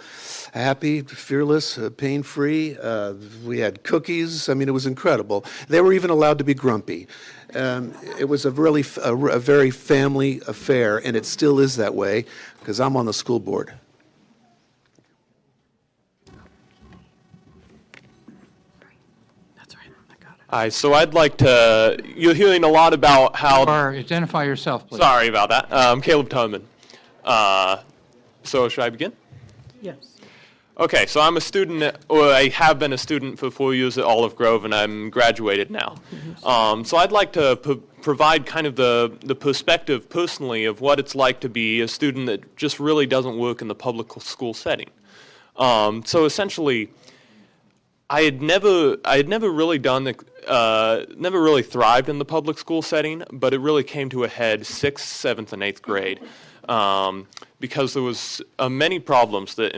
happy, fearless, pain-free. We had cookies. I mean, it was incredible. They were even allowed to be grumpy. It was a very family affair, and it still is that way because I'm on the school board. Hi, so I'd like to, you're hearing a lot about how... Identify yourself, please. Sorry about that. Caleb Toman. So should I begin? Yes. Okay, so I'm a student, or I have been a student for 4 years at Olive Grove, and I'm graduated now. So I'd like to provide kind of the perspective personally of what it's like to be a student that just really doesn't work in the public school setting. So essentially, I had never really never really thrived in the public school setting, but it really came to a head 6th, 7th, and 8th grade because there was many problems that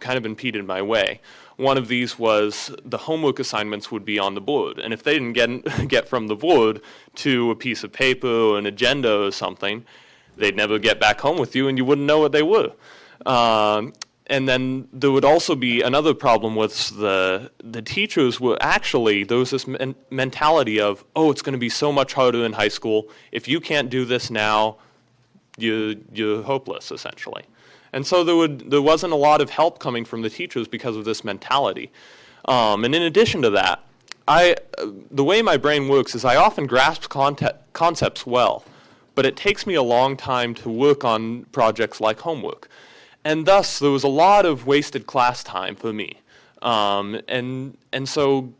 kind of impeded my way. One of these was the homework assignments would be on the board, and if they didn't get from the board to a piece of paper or an agenda or something, they'd never get back home with you, and you wouldn't know what they were. And then there would also be another problem with the teachers were actually, there was this mentality of, oh, it's going to be so much harder in high school. If you can't do this now, you're hopeless, essentially. And so there wasn't a lot of help coming from the teachers because of this mentality. And in addition to that, the way my brain works is I often grasp concepts well, but it takes me a long time to work on projects like homework. And thus, there was a lot of wasted class time for me. And so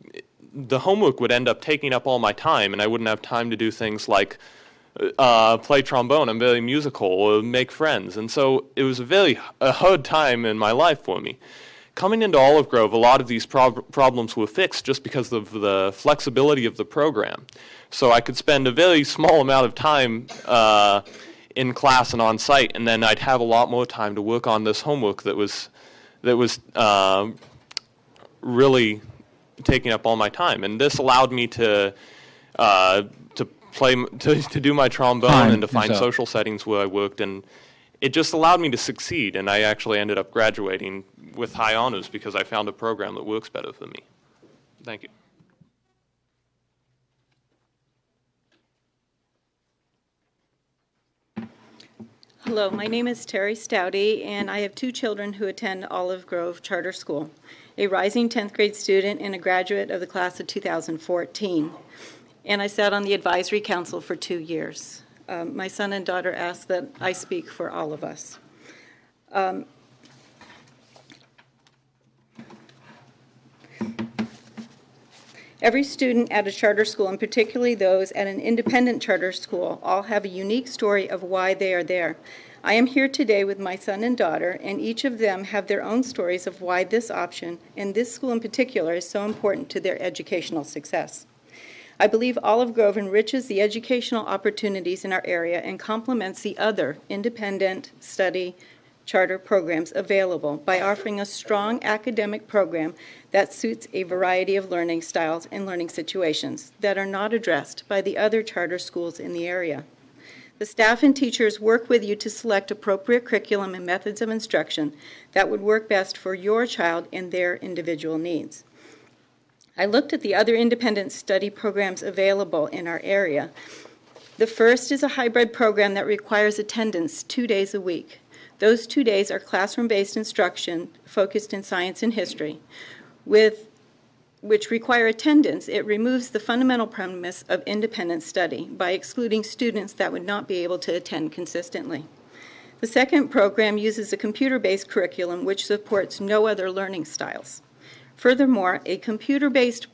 the homework would end up taking up all my time, and I wouldn't have time to do things like play trombone. I'm very musical, or make friends. And so it was a hard time in my life for me. Coming into Olive Grove, a lot of these problems were fixed just because of the flexibility of the program. So I could spend a very small amount of time in class and on site, and then I'd have a lot more time to work on this homework that was really taking up all my time. And this allowed me to do my trombone and to find social settings where I worked, and it just allowed me to succeed. And I actually ended up graduating with high honors because I found a program that works better for me. Thank you. Hello, my name is Terry Stouty, and I have 2 children who attend Olive Grove Charter School, a rising 10th grade student and a graduate of the class of 2014. And I sat on the advisory council for 2 years. My son and daughter asked that I speak for all of us. Every student at a charter school, and particularly those at an independent charter school, all have a unique story of why they are there. I am here today with my son and daughter, and each of them have their own stories of why this option, and this school in particular, is so important to their educational success. I believe Olive Grove enriches the educational opportunities in our area and complements the other independent study charter programs available by offering a strong academic program that suits a variety of learning styles and learning situations that are not addressed by the other charter schools in the area. The staff and teachers work with you to select appropriate curriculum and methods of instruction that would work best for your child and their individual needs. I looked at the other independent study programs available in our area. The first is a hybrid program that requires attendance 2 days a week. Those 2 days are classroom-based instruction focused in science and history. Which require attendance, it removes the fundamental premise of independent study by excluding students that would not be able to attend consistently. The second program uses a computer-based curriculum which supports no other learning styles. Furthermore, a computer-based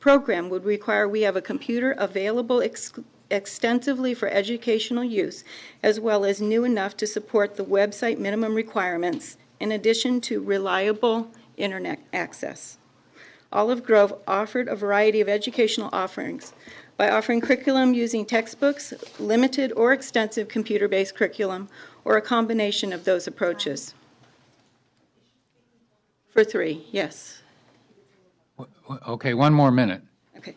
program would require we have a computer available extensively for educational use, as well as new enough to support the website minimum requirements, in addition to reliable internet access. Olive Grove offered a variety of educational offerings by offering curriculum using textbooks, limited or extensive computer-based curriculum, or a combination of those approaches. For 3, yes. Okay, one more minute. Okay.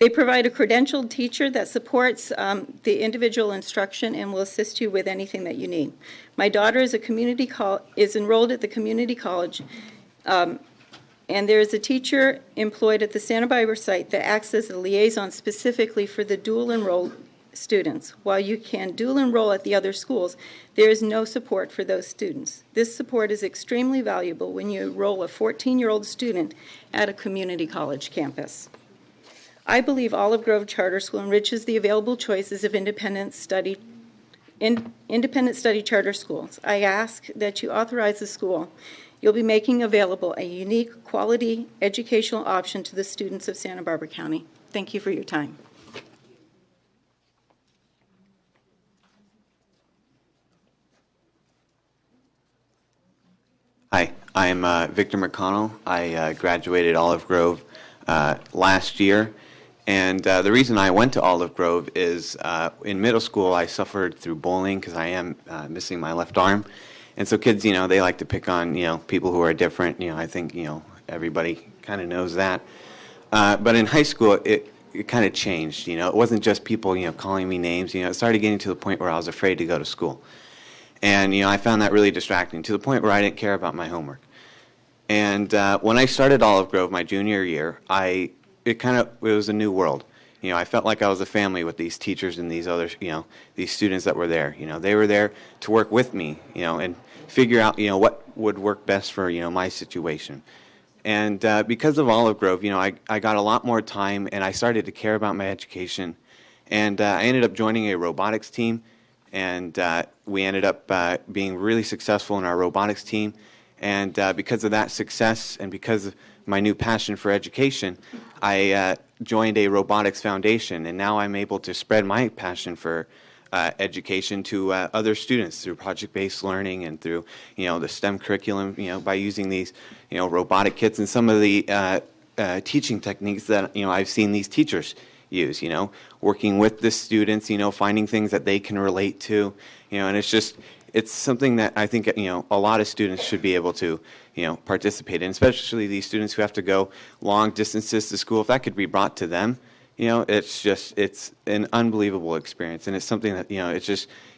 They provide a credentialed teacher that supports the individual instruction and will assist you with anything that you need. My daughter is enrolled at the community college, and there is a teacher employed at the Santa Barbara site that acts as a liaison specifically for the dual enrolled students. While you can dual enroll at the other schools, there is no support for those students. This support is extremely valuable when you enroll a 14-year-old student at a community college campus. I believe Olive Grove Charter School enriches the available choices of independent study charter schools. I ask that you authorize the school. You'll be making available a unique, quality educational option to the students of Santa Barbara County. Thank you for your time. Hi, I'm Victor McConnell. I graduated Olive Grove last year. And the reason I went to Olive Grove is in middle school I suffered through bullying because I am missing my left arm. And so kids, they like to pick on, people who are different. I think, everybody kind of knows that. But in high school, it kind of changed. It wasn't just people, calling me names. It started getting to the point where I was afraid to go to school. And, I found that really distracting to the point where I didn't care about my homework. And when I started Olive Grove my junior year, it was a new world. I felt like I was a family with these teachers and these other, these students that were there. They were there to work with me, and figure out, what would work best for, my situation. And because of Olive Grove, I got a lot more time, and I started to care about my education. And I ended up joining a robotics team, and we ended up being really successful in our robotics team. And because of that success and because of my new passion for education, I joined a robotics foundation, and now I'm able to spread my passion for education to other students through project-based learning and through, the STEM curriculum, by using these, robotic kits and some of the teaching techniques that, I've seen these teachers use, working with the students, finding things that they can relate to, and it's something that I think, a lot of students should be able to, participate in, especially these students who have to go long distances to school. If that could be brought to them, it's an unbelievable experience, and it's something that,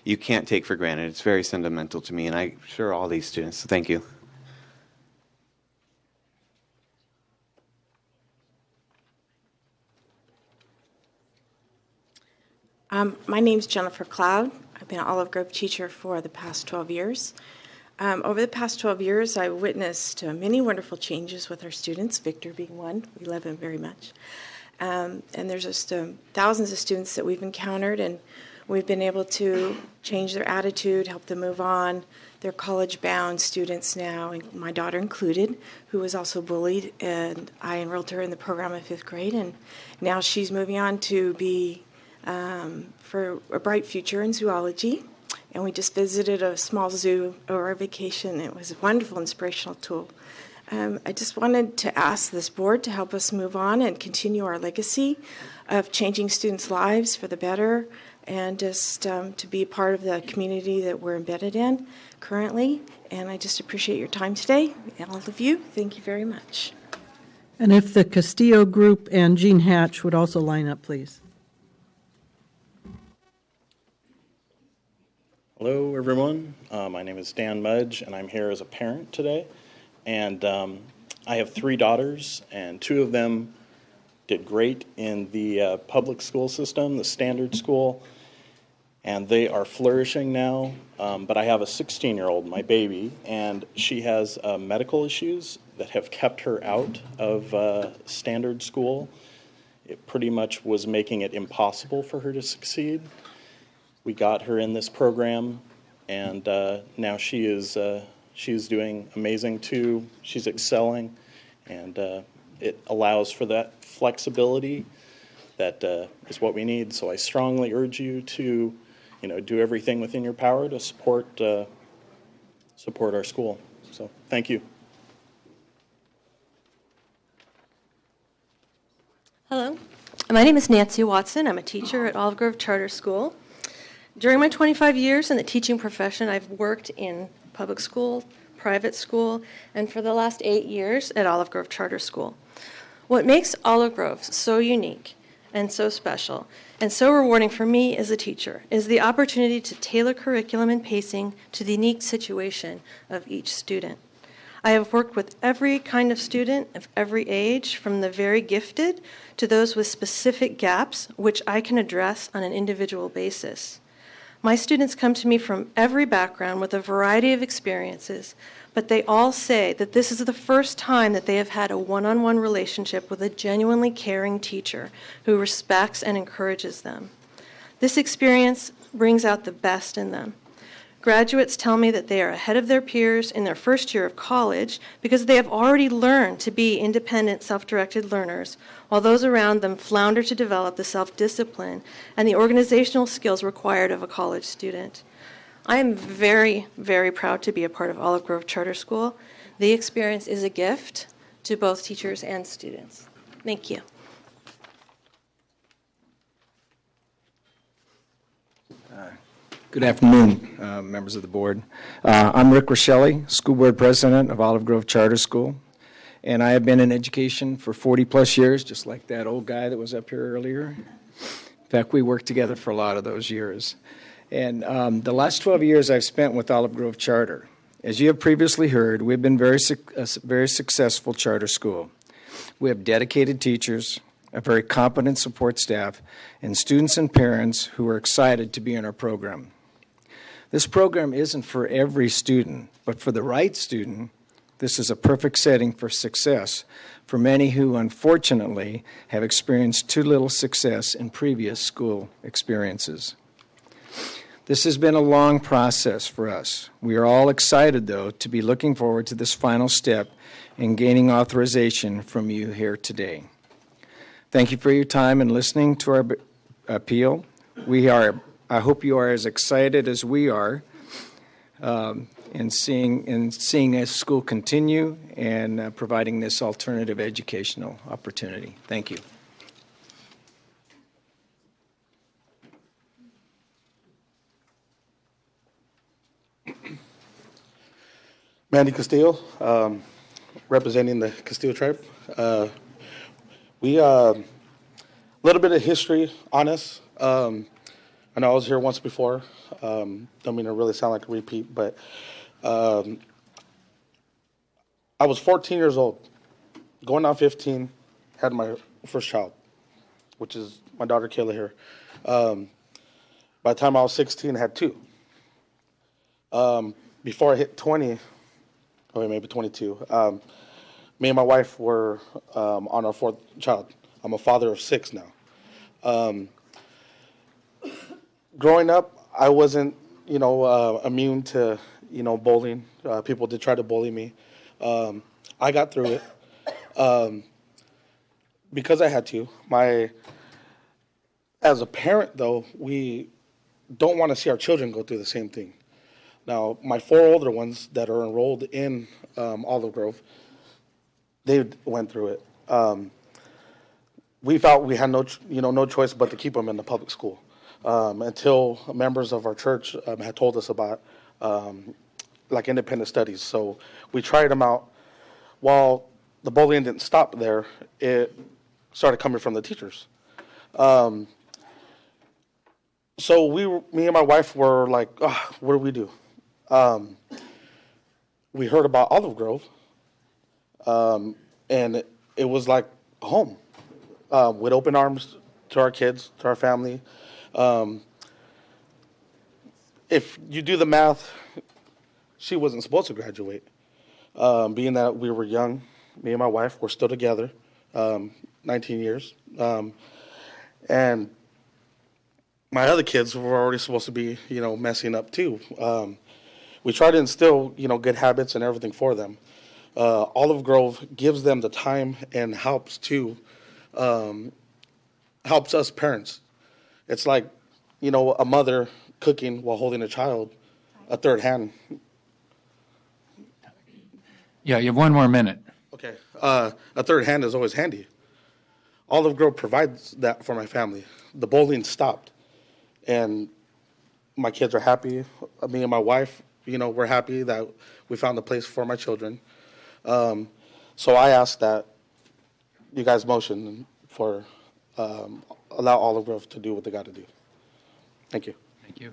you can't take for granted. It's very sentimental to me, and I'm sure all these students. So thank you. My name's Jennifer Cloud. I've been an Olive Grove teacher for the past 12 years. Over the past 12 years, I've witnessed many wonderful changes with our students, Victor being one. We love him very much. And there's just thousands of students that we've encountered, and We've been able to change their attitude, help them move on. They're college-bound students now, and my daughter included, who was also bullied, and I enrolled her in the program in 5th grade, and now she's moving on to be for a bright future in zoology. And we just visited a small zoo over our vacation. It was a wonderful, inspirational tool. I just wanted to ask this board to help us move on and continue our legacy of changing students' lives for the better, and just to be a part of the community that we're embedded in currently. And I just appreciate your time today, and all of you. Thank you very much. And if the Castillo Group and Jean Hatch would also line up, please. Hello, everyone. My name is Dan Mudge, and I'm here as a parent today. And I have 3 daughters, and 2 of them did great in the public school system, the standard school, and they are flourishing now. But I have a 16-year-old, my baby, and she has medical issues that have kept her out of standard school. It pretty much was making it impossible for her to succeed. We got her in this program, and now she's doing amazing too. She's excelling, and it allows for that flexibility that is what we need. So I strongly urge you to, do everything within your power to support our school. So thank you. Hello, my name is Nancy Watson. I'm a teacher at Olive Grove Charter School. During my 25 years in the teaching profession, I've worked in public school, private school, and for the last 8 years at Olive Grove Charter School. What makes Olive Grove so unique and so special and so rewarding for me as a teacher is the opportunity to tailor curriculum and pacing to the unique situation of each student. I have worked with every kind of student of every age, from the very gifted to those with specific gaps, which I can address on an individual basis. My students come to me from every background with a variety of experiences, but they all say that this is the first time that they have had a one-on-one relationship with a genuinely caring teacher who respects and encourages them. This experience brings out the best in them. Graduates tell me that they are ahead of their peers in their first year of college because they have already learned to be independent, self-directed learners, while those around them flounder to develop the self-discipline and the organizational skills required of a college student. I am very, very proud to be a part of Olive Grove Charter School. The experience is a gift to both teachers and students. Thank you. Good afternoon, members of the board. I'm Rick Rochelle, School Board President of Olive Grove Charter School, and I have been in education for 40-plus years, just like that old guy that was up here earlier. In fact, we worked together for a lot of those years. And the last 12 years I've spent with Olive Grove Charter. As you have previously heard, we've been a very successful charter school. We have dedicated teachers, a very competent support staff, and students and parents who are excited to be in our program. This program isn't for every student, but for the right student, this is a perfect setting for success for many who, unfortunately, have experienced too little success in previous school experiences. This has been a long process for us. We are all excited, though, to be looking forward to this final step in gaining authorization from you here today. Thank you for your time and listening to our appeal. I hope you are as excited as we are in seeing this school continue and providing this alternative educational opportunity. Thank you. Mandy Castillo, representing the Castillo tribe. We a little bit of history on us. I know I was here once before. Don't mean to really sound like a repeat, but I was 14 years old, going on 15, had my first child, which is my daughter Kayla here. By the time I was 16, I had 2. Before I hit 20, or maybe 22, me and my wife were on our 4th child. I'm a father of 6 now. growing up, I wasn't, immune to, bullying. People did try to bully me. I got through it because I had to. As a parent, though, we don't want to see our children go through the same thing. Now, my 4 older ones that are enrolled in Olive Grove, they went through it. We felt we had no choice but to keep them in the public school until members of our church had told us about like independent studies. So we tried them out. While the bullying didn't stop there, it started coming from the teachers. So me and my wife were like, oh, what do we do? We heard about Olive Grove, and it was like home, with open arms to our kids, to our family. If you do the math, she wasn't supposed to graduate. Being that we were young, me and my wife were still together, 19 years. And my other kids were already supposed to be, messing up too. We try to instill, good habits and everything for them. Olive Grove gives them the time and helps us parents. It's like, a mother cooking while holding a child, a third hand. Yeah, you have 1 more minute. Okay. A third hand is always handy. Olive Grove provides that for my family. The bullying stopped, and my kids are happy. Me and my wife, we're happy that we found a place for my children. So I ask that you guys motion for allow Olive Grove to do what they got to do. Thank you. Thank you.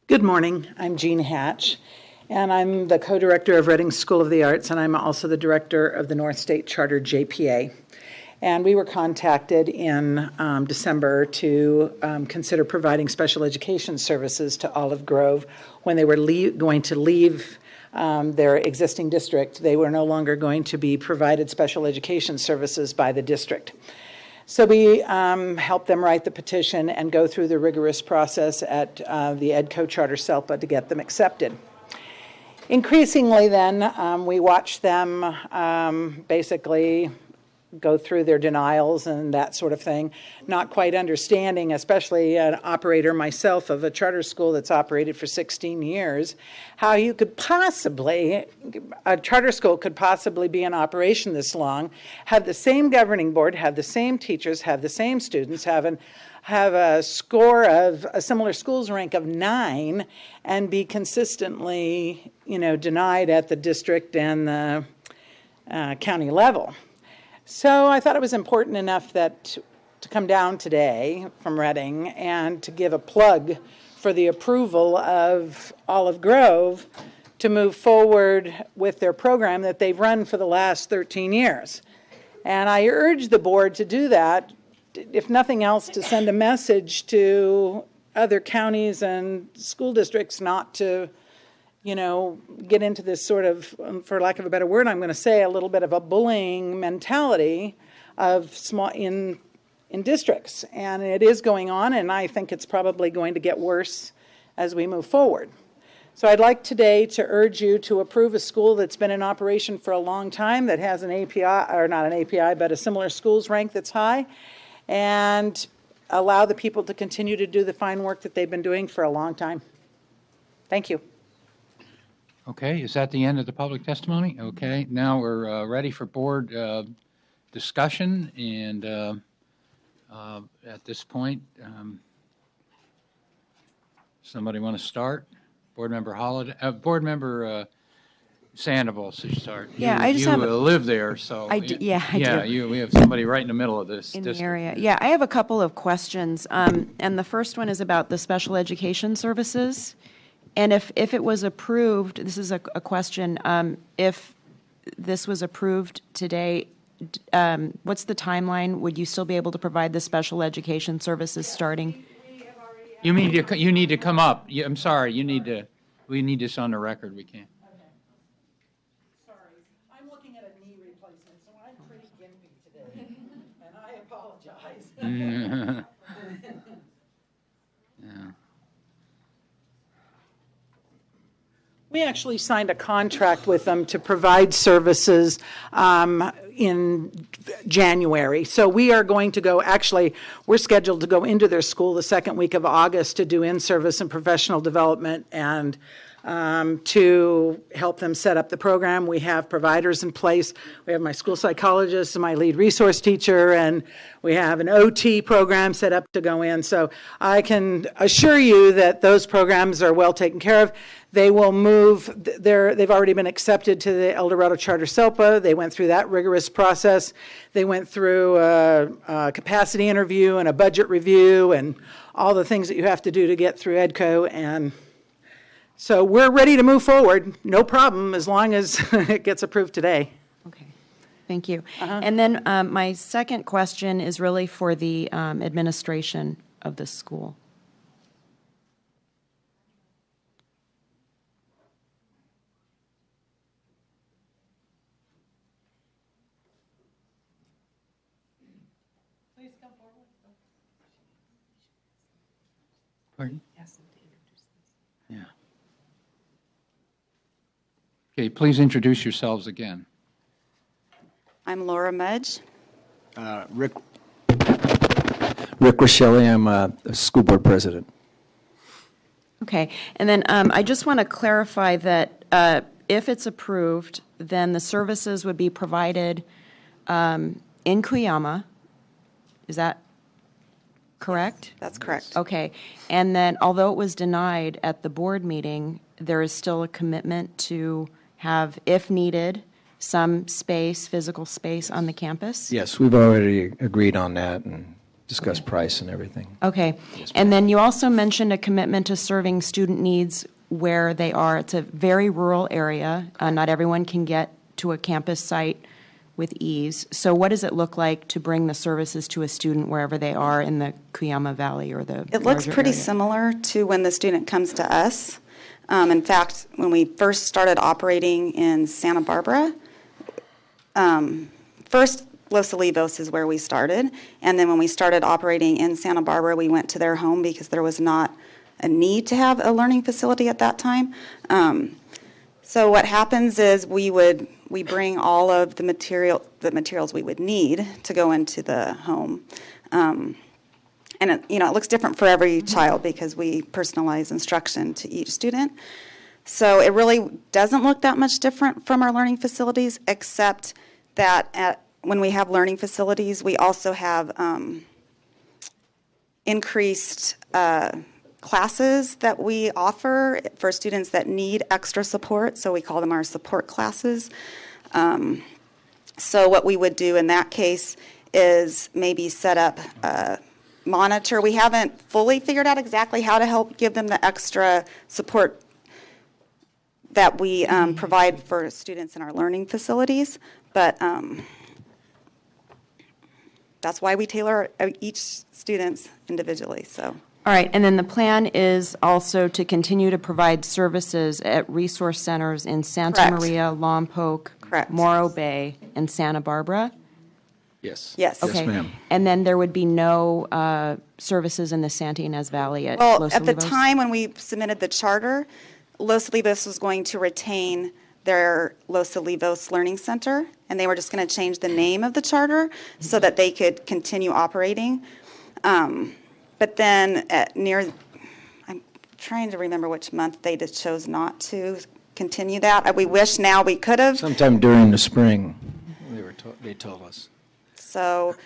Good morning. I'm Jean Hatch, and I'm the co-director of Reading School of the Arts, and I'm also the director of the North State Charter JPA. And we were contacted in December to consider providing special education services to Olive Grove when they were going to leave their existing district. They were no longer going to be provided special education services by the district. So we helped them write the petition and go through the rigorous process at the EDCO Charter SELPA to get them accepted. Increasingly then, we watched them basically go through their denials and that sort of thing, not quite understanding, especially an operator myself of a charter school that's operated for 16 years, how you could possibly, a charter school could possibly be in operation this long, have the same governing board, have the same teachers, have the same students, have a score of a similar schools rank of 9, and be consistently, denied at the district and the county level. So I thought it was important enough that to come down today from Reading and to give a plug for the approval of Olive Grove to move forward with their program that they've run for the last 13 years. And I urge the board to do that, if nothing else, to send a message to other counties and school districts not to get into this sort of, for lack of a better word, I'm going to say a little bit of a bullying mentality of small in districts. And it is going on, and I think it's probably going to get worse as we move forward. So I'd like today to urge you to approve a school that's been in operation for a long time, that has an API, or not an API, but a similar schools rank that's high, and allow the people to continue to do the fine work that they've been doing for a long time. Thank you. Okay, is that the end of the public testimony? Okay, now we're ready for board discussion, and at this point, somebody want to start? Board Member Board Member Sandoval should start. Yeah, I just have live there, so I do. we have somebody right in the middle of this in district. the area. Yeah, I have a couple of questions, and the first one is about the special education services. And if it was approved, this is a question, if this was approved today, what's the timeline? Would you still be able to provide the special education services starting? You need to come up. I'm sorry, we need this on the record. We can't. looking at a knee replacement, so I'm pretty gimpy today, and I apologize. Yeah. We actually signed a contract with them to provide services in January. So we are going to go, actually, we're scheduled to go into their school the second week of August to do in-service and professional development and to help them set up the program. We have providers in place. We have my school psychologist and my lead resource teacher, and we have an OT program set up to go in. So I can assure you that those programs are well taken care of. They will move, they've already been accepted to the El Dorado Charter SELPA. They went through that rigorous process. They went through a capacity interview and a budget review and all the things that you have to do to get through EDCO. And so we're ready to move forward, no problem, as long as it gets approved today. Okay, thank you. And then my second question is really for the administration of the school. Pardon? Yeah. Okay, please introduce yourselves again. I'm Laura Mudge. Rick Rochelle, I'm a school board president. Okay, and then I just want to clarify that if it's approved, then the services would be provided in Cuyama. Is that correct? That's correct. Okay, and then although it was denied at the board meeting, there is still a commitment to have, if needed, some space, physical space on the campus? Yes, we've already agreed on that and discussed price and everything. Okay, and then you also mentioned a commitment to serving student needs where they are. It's a very rural area. Not everyone can get to a campus site with ease. So what does it look like to bring the services to a student wherever they are in the Cuyama Valley or the It looks larger pretty area? similar to when the student comes to us. In fact, when we first started operating in Santa Barbara, first Los Olivos is where we started, and then when we started operating in Santa Barbara, we went to their home because there was not a need to have a learning facility at that time. So what happens is we bring all of the materials we would need to go into the home. And it looks different for every child because we personalize instruction to each student. So it really doesn't look that much different from our learning facilities, except that when we have learning facilities, we also have increased classes that we offer for students that need extra support. So we call them our support classes. So what we would do in that case is maybe set up monitor. We haven't fully figured out exactly how to help give them the extra support that we provide for students in our learning facilities, but that's why we tailor each student individually. So. All right, and then the plan is also to continue to provide services at resource centers in Santa Correct. Maria, Lompoc, Morro Bay, and Santa Barbara? Yes. Yes. Okay. Yes, ma'am. And then there would be no services in the Santa Ynez Valley at Well, Los at the Olivos? time when we submitted the charter, Los Olivos was going to retain their Los Olivos Learning Center, and they were just going to change the name of the charter so that they could continue operating. But then I'm trying to remember which month they just chose not to continue that. We wish now we could have. Sometime during the spring, they told us. So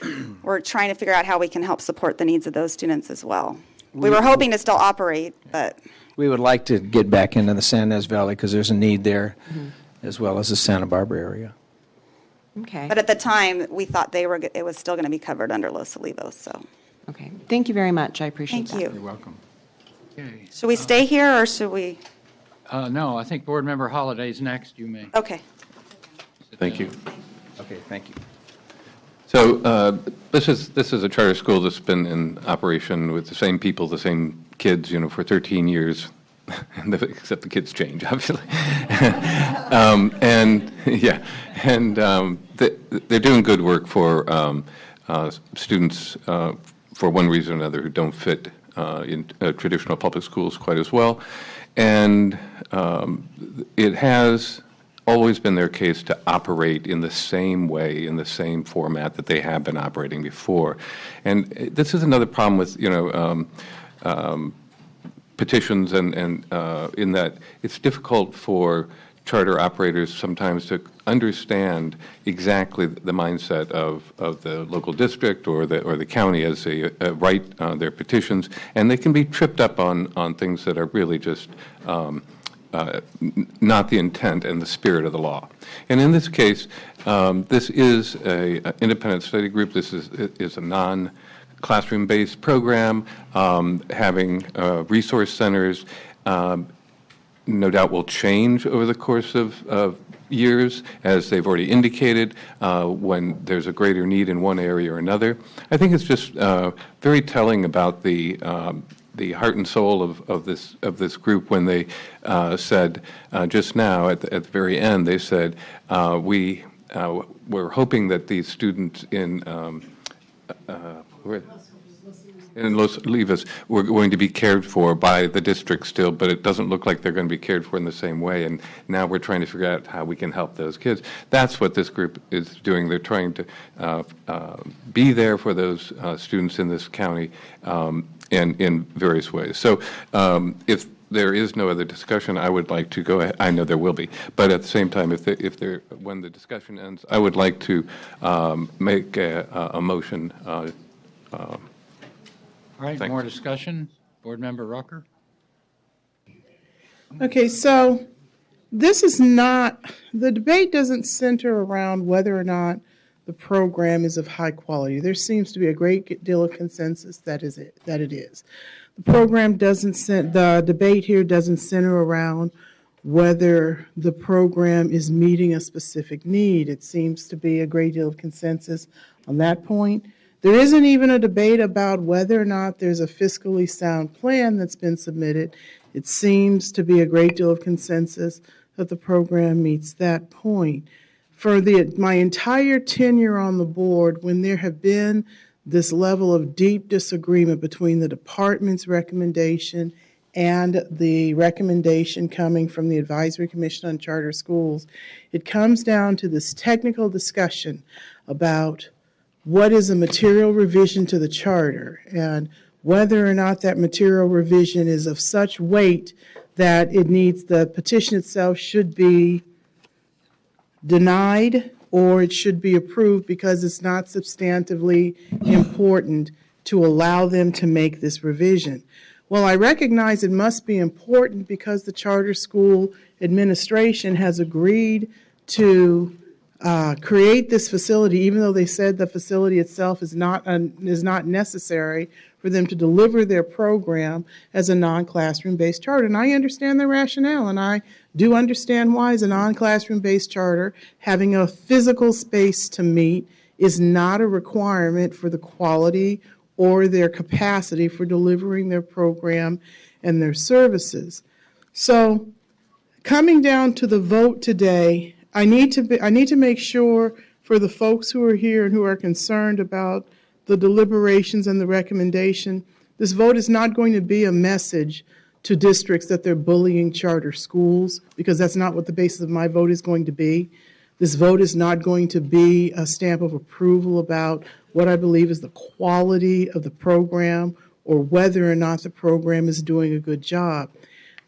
we're trying to figure out how we can help support the needs of those students as well. We were hoping to still operate, but We would like to get back into the San Ynez Valley because there's a need there, as well as the Santa Barbara area. Okay. at the time we thought it was still going to be covered under Los Olivos. So Okay. Thank you very much. I appreciate thank that. you. You're welcome. Okay. Should we stay here or should we? No, I think board member Holiday's next. You may. Okay. Thank you. Okay, thank you. So this is a charter school that's been in operation with the same people, the same kids, for 13 years. except the kids change, obviously. They're doing good work for students for one reason or another who don't fit in traditional public schools quite as well. And it has always been their case to operate in the same way, in the same format that they have been operating before. And this is another problem with, petitions and in that it's difficult for charter operators sometimes to understand exactly the mindset of the local district or the county as they write their petitions, and they can be tripped up on things that are really just not the intent and the spirit of the law. And in this case, this is an independent study group. This is a non-classroom-based program, having resource centers. No doubt will change over the course of years, as they've already indicated, when there's a greater need in one area or another. I think it's just very telling about the heart and soul of this group when they said just now at the very end, they said we're hoping that these students in Los Olivos were going to be cared for by the district still, but it doesn't look like they're going to be cared for in the same way. And now we're trying to figure out how we can help those kids. That's what this group is doing. They're trying to be there for those students in this county and in various ways. So if there is no other discussion, I would like to go ahead. I know there will be, but at the same time, when the discussion ends, I would like to make a motion. All right, more discussion? Board Member Rucker? Okay, so this is not, the debate doesn't center around whether or not the program is of high quality. There seems to be a great deal of consensus that it is. The program the debate here doesn't center around whether the program is meeting a specific need. It seems to be a great deal of consensus on that point. There isn't even a debate about whether or not there's a fiscally sound plan that's been submitted. It seems to be a great deal of consensus that the program meets that point. For my entire tenure on the board, when there have been this level of deep disagreement between the department's recommendation and the recommendation coming from the Advisory Commission on Charter Schools, it comes down to this technical discussion about what is a material revision to the charter and whether or not that material revision is of such weight that the petition itself should be denied or it should be approved because it's not substantively important to allow them to make this revision. Well, I recognize it must be important because the charter school administration has agreed to create this facility, even though they said the facility itself is not necessary for them to deliver their program as a non-classroom-based charter. And I understand the rationale, and I do understand why, as a non-classroom-based charter, having a physical space to meet is not a requirement for the quality or their capacity for delivering their program and their services. So, coming down to the vote today, I need to make sure for the folks who are here and who are concerned about the deliberations and the recommendation, this vote is not going to be a message to districts that they're bullying charter schools, because that's not what the basis of my vote is going to be. This vote is not going to be a stamp of approval about what I believe is the quality of the program or whether or not the program is doing a good job.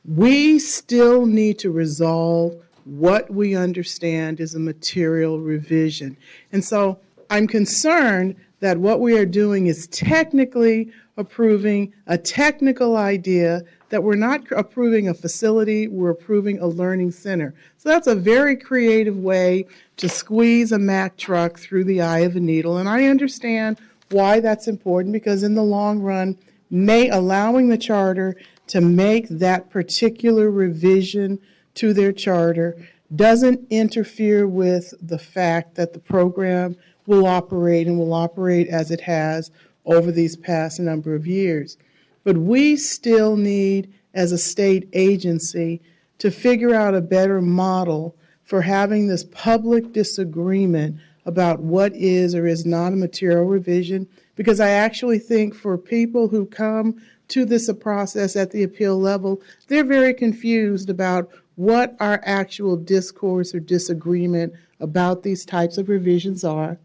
We still need to resolve what we understand is a material revision. And so I'm concerned that what we are doing is technically approving a technical idea, that we're not approving a facility, we're approving a learning center. So that's a very creative way to squeeze a Mack truck through the eye of a needle. And I understand why that's important, because in the long run, allowing the charter to make that particular revision to their charter doesn't interfere with the fact that the program will operate and will operate as it has over these past number of years. But we still need as a state agency to figure out a better model for having this public disagreement about what is or is not a material revision, because I actually think for people who come to this process at the appeal level, they're very confused about what our actual discourse or disagreement about these types of revisions are.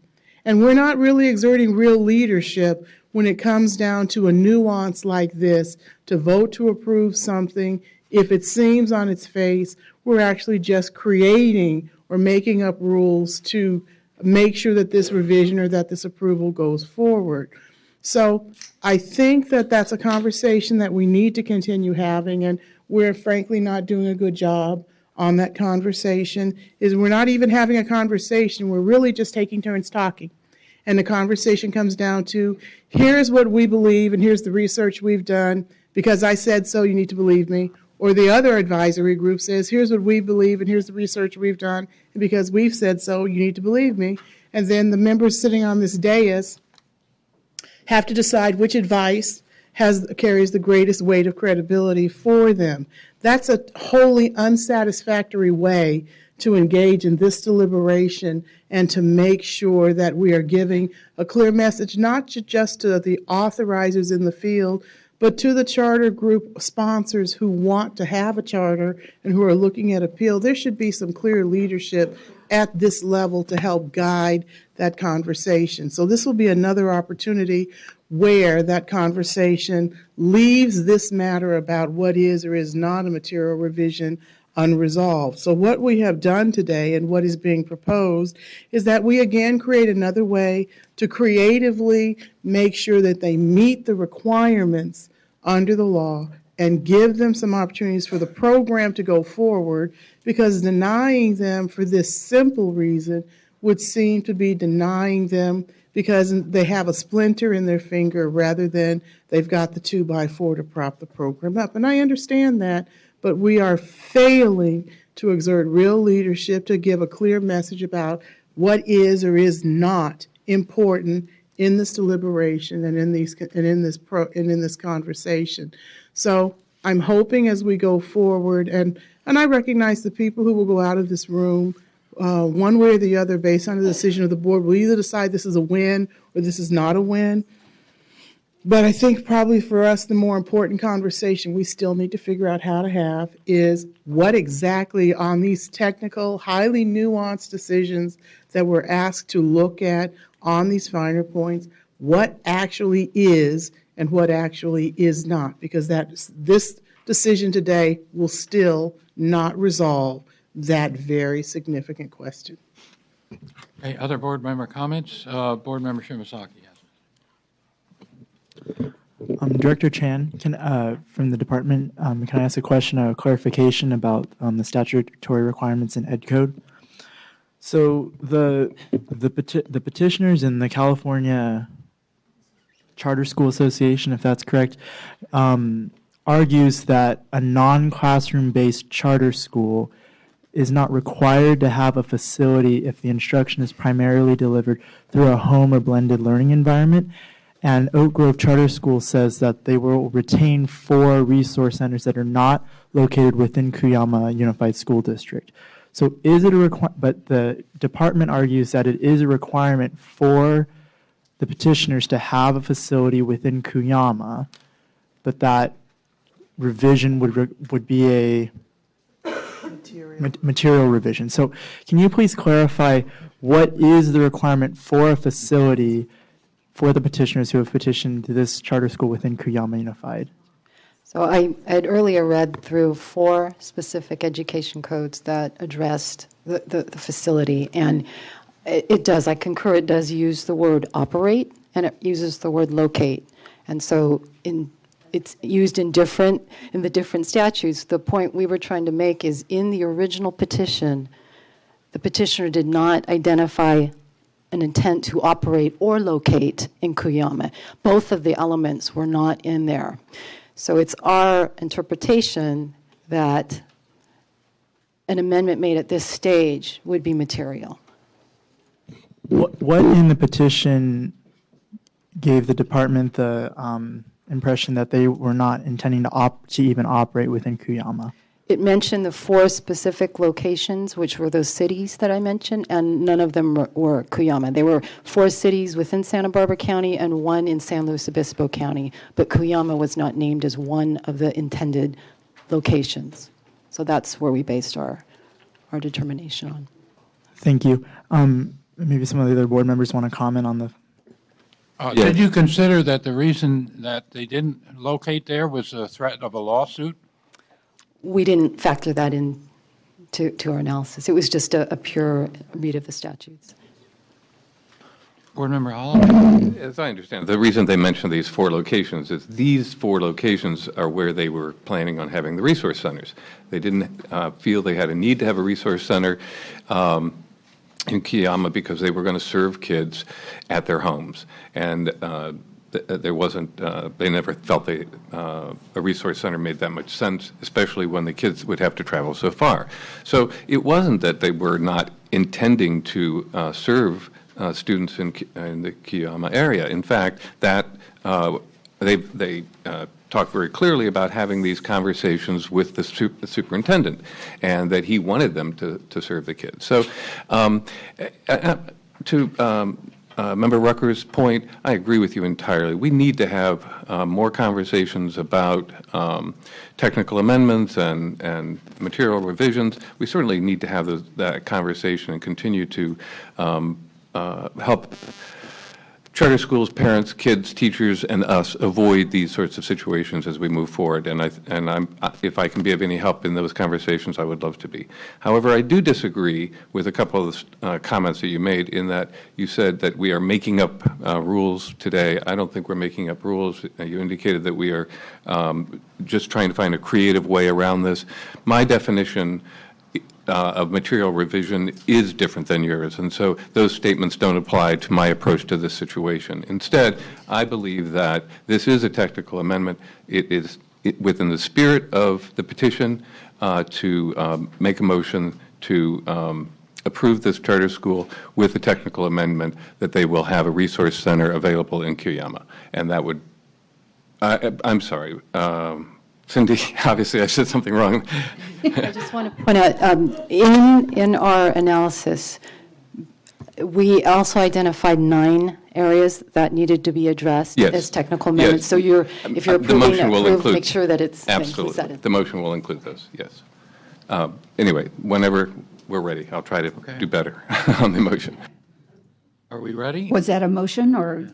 And we're not really exerting real leadership when it comes down to a nuance like this, to vote to approve something. If it seems on its face, we're actually just creating or making up rules to make sure that this revision or that this approval goes forward. So I think that that's a conversation that we need to continue having, and we're frankly not doing a good job on that conversation. Is we're not even having a conversation, we're really just taking turns talking. And the conversation comes down to, here's what we believe and here's the research we've done. Because I said so, you need to believe me. Or the other advisory group says, here's what we believe and here's the research we've done. And because we've said so, you need to believe me. And then the members sitting on this dais have to decide which advice carries the greatest weight of credibility for them. That's a wholly unsatisfactory way to engage in this deliberation and to make sure that we are giving a clear message, not just to the authorizers in the field, but to the charter group sponsors who want to have a charter and who are looking at appeal. There should be some clear leadership at this level to help guide that conversation. So this will be another opportunity where that conversation leaves this matter about what is or is not a material revision unresolved. So what we have done today and what is being proposed is that we again create another way to creatively make sure that they meet the requirements under the law and give them some opportunities for the program to go forward, because denying them for this simple reason would seem to be denying them because they have a splinter in their finger rather than they've got the 2x4 to prop the program up. And I understand that, but we are failing to exert real leadership to give a clear message about what is or is not important in this deliberation and in this conversation. So I'm hoping as we go forward, and I recognize the people who will go out of this room one way or the other based on the decision of the board will either decide this is a win or this is not a win. But I think probably for us, the more important conversation we still need to figure out how to have is what exactly on these technical, highly nuanced decisions that we're asked to look at on these finer points, what actually is and what actually is not, because this decision today will still not resolve that very significant question. Okay, other board member comments? Board Member Shimasaki. Director Chan, from the department, can I ask a question, a clarification about the statutory requirements in Ed Code? So the petitioners in the California Charter School Association, if that's correct, argues that a non-classroom-based charter school is not required to have a facility if the instruction is primarily delivered through a home or blended learning environment. And Oak Grove Charter School says that they will retain 4 resource centers that are not located within Cuyama Unified School District. So is it a but the department argues that it is a requirement for the petitioners to have a facility within Cuyama, but that revision would be a material revision. So can you please clarify what is the requirement for a facility for the petitioners who have petitioned this charter school within Cuyama Unified? So I had earlier read through 4 specific education codes that addressed the facility, and it does, I concur, it does use the word operate, and it uses the word locate. And so it's used in the different statutes. The point we were trying to make is in the original petition, the petitioner did not identify an intent to operate or locate in Cuyama. Both of the elements were not in there. So it's our interpretation that an amendment made at this stage would be material. What in the petition gave the department the impression that they were not intending to even operate within Kuyama. It mentioned the 4 specific locations, which were those cities that I mentioned, and none of them were Kuyama. There were 4 cities within Santa Barbara County and 1 in San Luis Obispo County, but Kuyama was not named as one of the intended locations. So that's where we based our determination on. Thank you. Maybe some of the other board members want to comment on the. Did you consider that the reason that they didn't locate there was a threat of a lawsuit? We didn't factor that in to our analysis. It was just a pure read of the statutes. Board Member Hollow? As I understand, the reason they mentioned these 4 locations is these 4 locations are where they were planning on having the resource centers. They didn't feel they had a need to have a resource center in Kuyama because they were going to serve kids at their homes. And there wasn't, they never felt a resource center made that much sense, especially when the kids would have to travel so far. So it wasn't that they were not intending to serve students in the Kuyama area. In fact, that they talked very clearly about having these conversations with the superintendent, and that he wanted them to serve the kids. So to Member Rucker's point, I agree with you entirely. We need to have more conversations about technical amendments and material revisions. We certainly need to have that conversation and continue to help charter schools, parents, kids, teachers, and us avoid these sorts of situations as we move forward. And if I can be of any help in those conversations, I would love to be. However, I do disagree with a couple of comments that you made in that you said that we are making up rules today. I don't think we're making up rules. You indicated that we are just trying to find a creative way around this. My definition of material revision is different than yours, and so those statements don't apply to my approach to this situation. Instead, I believe that this is a technical amendment. It is within the spirit of the petition to make a motion to approve this charter school with a technical amendment that they will have a resource center available in Kuyama. And that would, I'm sorry, Cindy, obviously I said something wrong. I just want to point out, in our analysis, we also identified 9 areas that needed to be addressed as technical amendments. Yes. So if you're approving, make sure that it's absolutely. considered. The motion will include those, yes. Anyway, whenever we're ready, I'll try to do better on the motion. Are we ready? Was that a motion or?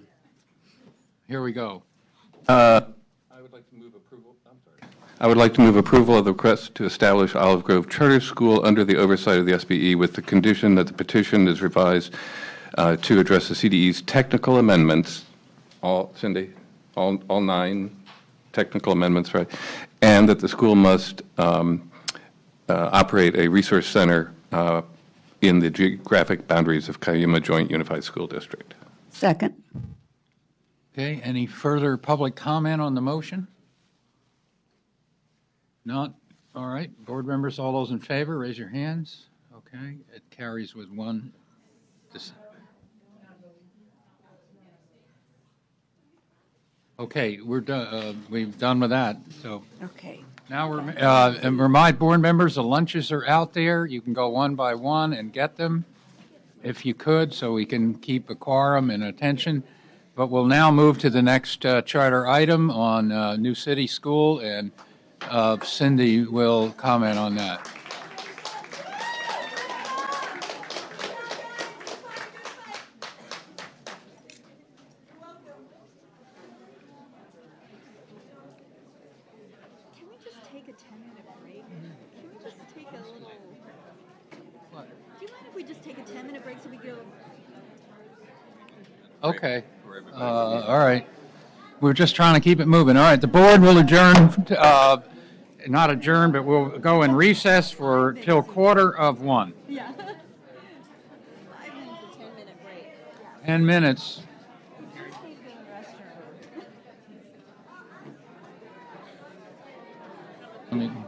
Here we go. I would like to move approval of the request to establish Olive Grove Charter School under the oversight of the SBE with the condition that the petition is revised to address the CDE's technical amendments, Cindy, all 9 technical amendments, right? And that the school must operate a resource center in the geographic boundaries of Kuyama Joint Unified School District. Second. Okay, any further public comment on the motion? Not? All right. Board members, all those in favor, raise your hands. Okay, it carries with 1. Okay, we're done. We've done with that. So Okay. now and remind board members the lunches are out there. You can go one by one and get them if you could, so we can keep a quorum and attention. But we'll now move to the next charter item on New City School, and Cindy will comment on that. Can we just take a 10-minute break? Can we just take a little... What? Do you mind if we just take a 10-minute break so we go... Okay. All right. We're just trying to keep it moving. All right. The board will adjourn, not adjourn, but we'll go in recess for till 1:15. Yeah. 10 minutes. I mean,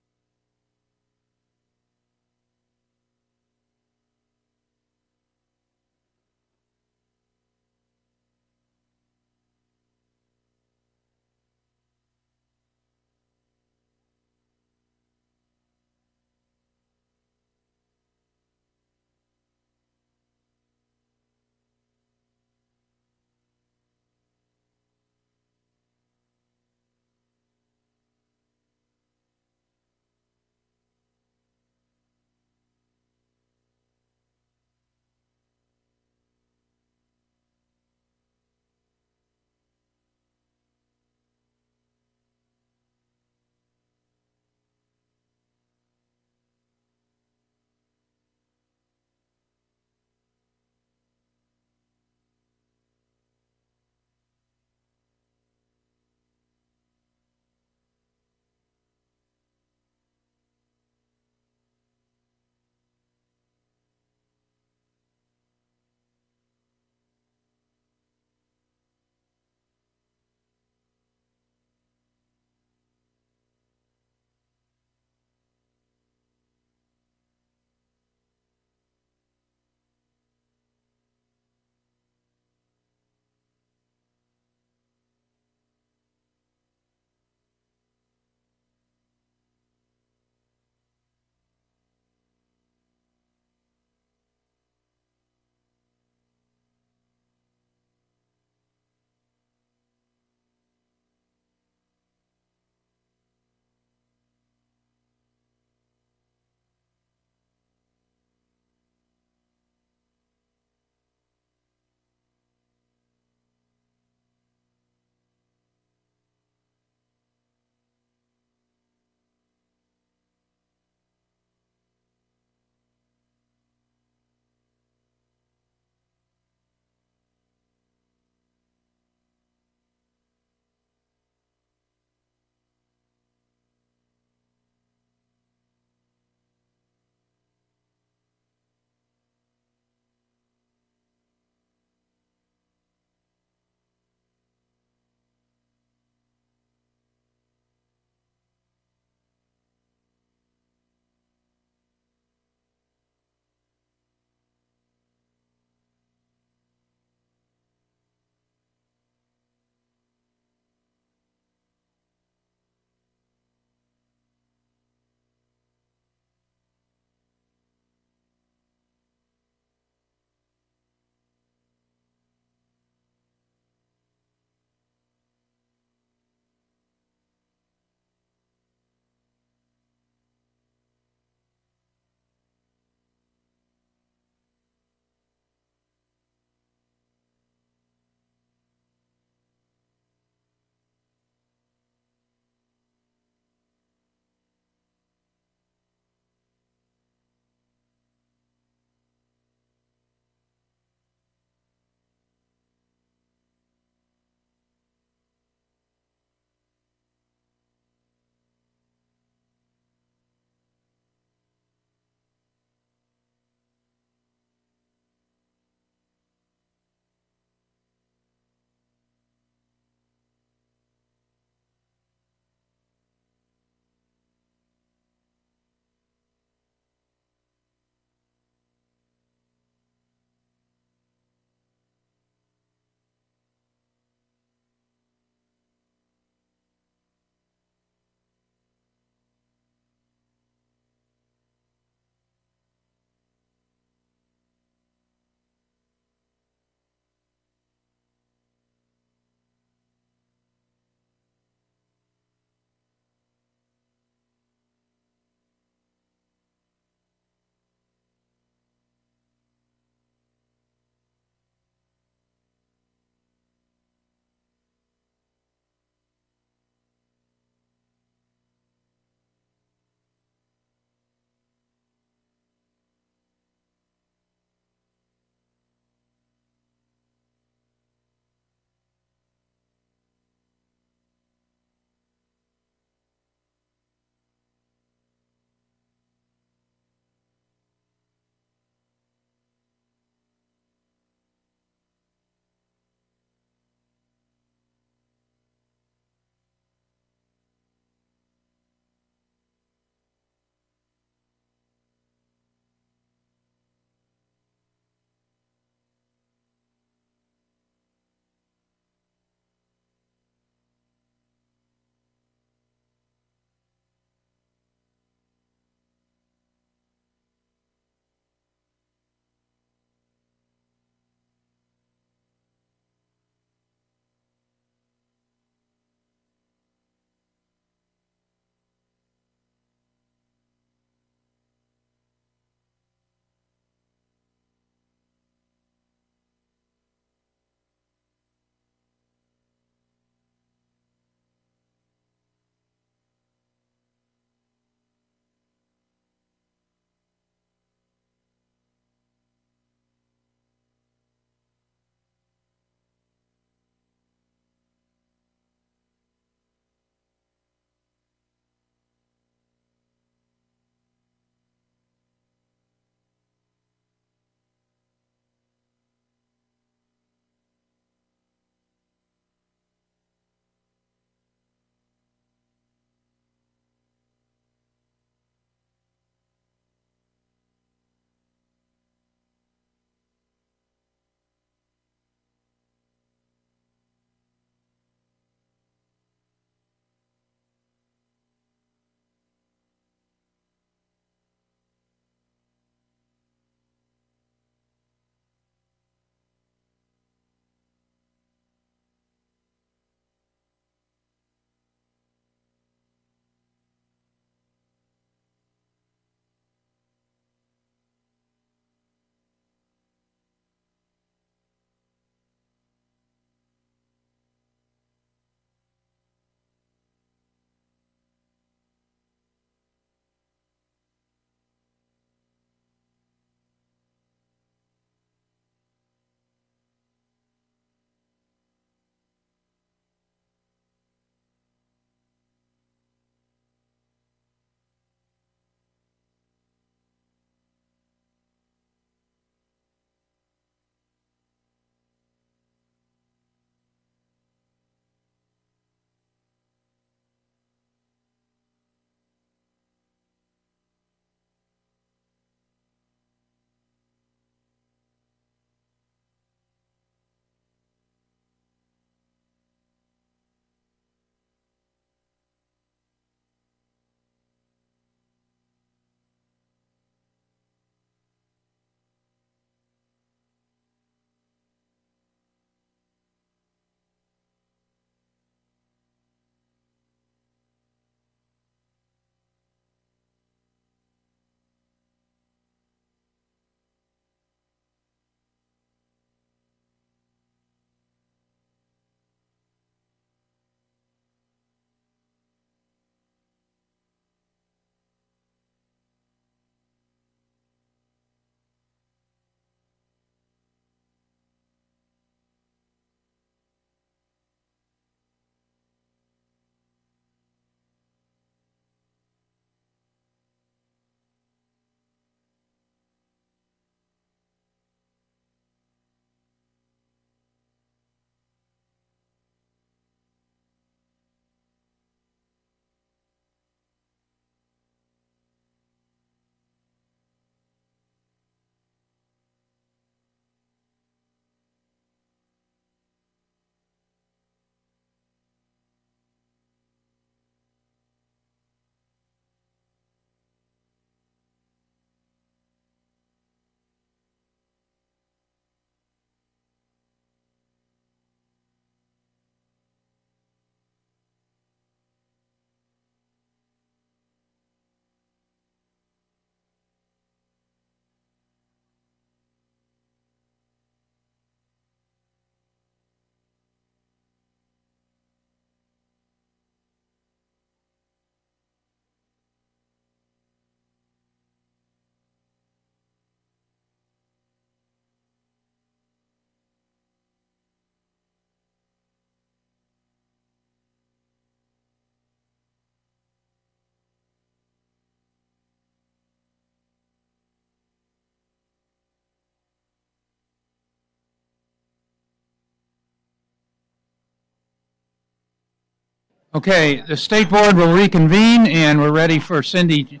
Okay, the State Board will reconvene, and we're ready for Cindy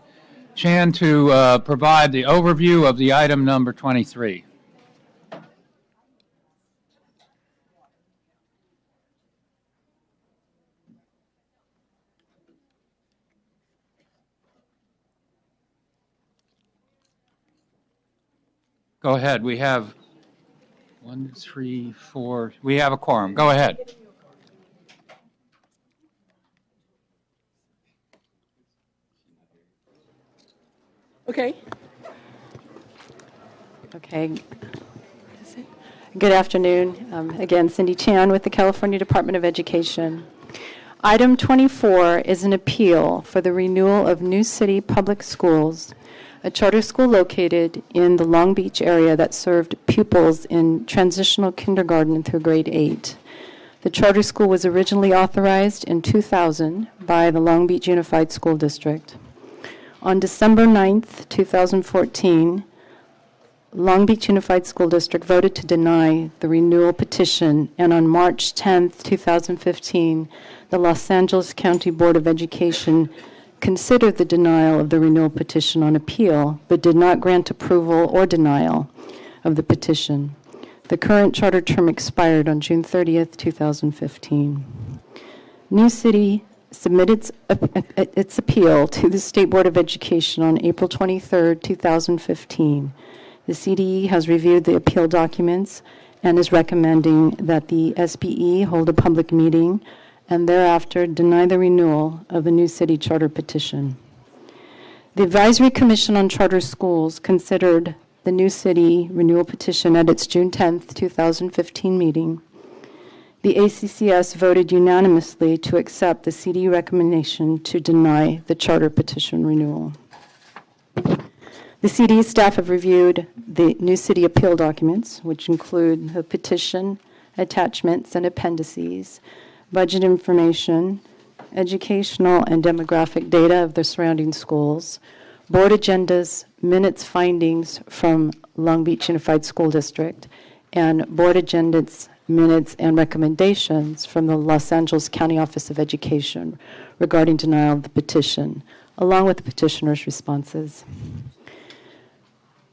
Chan to provide the overview of the item number 23. Go ahead. We have 1, 3, 4. We have a quorum. Go ahead. Okay. Okay. Good afternoon. Again, Cindy Chan with the California Department of Education. Item 24 is an appeal for the renewal of New City Public Schools, a charter school located in the Long Beach area that served pupils in transitional kindergarten through grade 8. The charter school was originally authorized in 2000 by the Long Beach Unified School District. On December 9th, 2014, Long Beach Unified School District voted to deny the renewal petition, and on March 10th, 2015, the Los Angeles County Board of Education considered the denial of the renewal petition on appeal, but did not grant approval or denial of the petition. The current charter term expired on June 30th, 2015. New City submitted its appeal to the State Board of Education on April 23rd, 2015. The CDE has reviewed the appeal documents and is recommending that the SBE hold a public meeting and thereafter deny the renewal of the New City Charter petition. The Advisory Commission on Charter Schools considered the New City renewal petition at its June 10th, 2015 meeting. The ACCS voted unanimously to accept the CDE recommendation to deny the charter petition renewal. The CDE staff have reviewed the New City appeal documents, which include the petition, attachments, and appendices, budget information, educational and demographic data of the surrounding schools, board agendas, minutes findings from Long Beach Unified School District, and board agendas, minutes, and recommendations from the Los Angeles County Office of Education regarding denial of the petition, along with the petitioner's responses.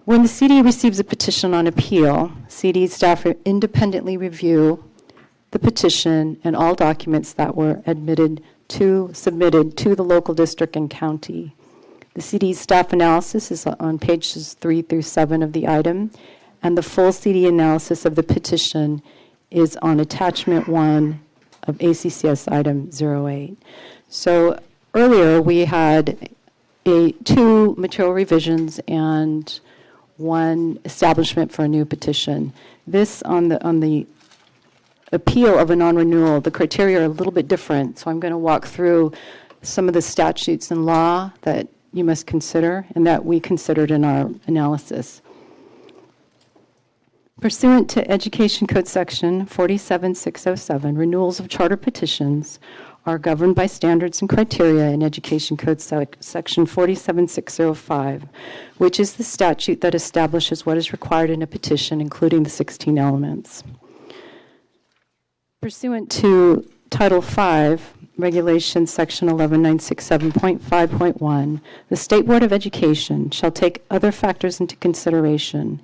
When the CDE receives a petition on appeal, CDE staff independently review the petition and all documents that were submitted to the local district and county. The CDE staff analysis is on pages 3 through 7 of the item, and the full CDE analysis of the petition is on attachment 1 of ACCS item 08. So earlier we had 2 material revisions and 1 establishment for a new petition. This on the appeal of a non-renewal, the criteria are a little bit different, so I'm going to walk through some of the statutes and law that you must consider and that we considered in our analysis. Pursuant to Education Code Section 47607, renewals of charter petitions are governed by standards and criteria in Education Code Section 47605, which is the statute that establishes what is required in a petition, including the 16 elements. Pursuant to Title V, Regulation Section 11967.5.1, the State Board of Education shall take other factors into consideration,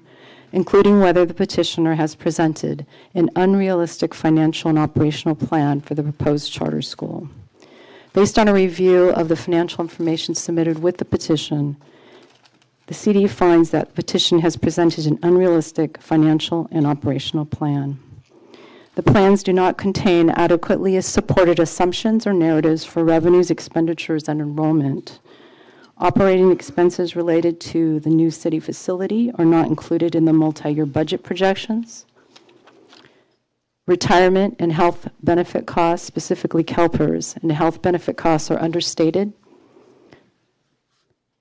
including whether the petitioner has presented an unrealistic financial and operational plan for the proposed charter school. Based on a review of the financial information submitted with the petition, the CDE finds that the petition has presented an unrealistic financial and operational plan. The plans do not contain adequately supported assumptions or narratives for revenues, expenditures, and enrollment. Operating expenses related to the new city facility are not included in the multi-year budget projections. Retirement and health benefit costs, specifically CalPERS, and health benefit costs are understated.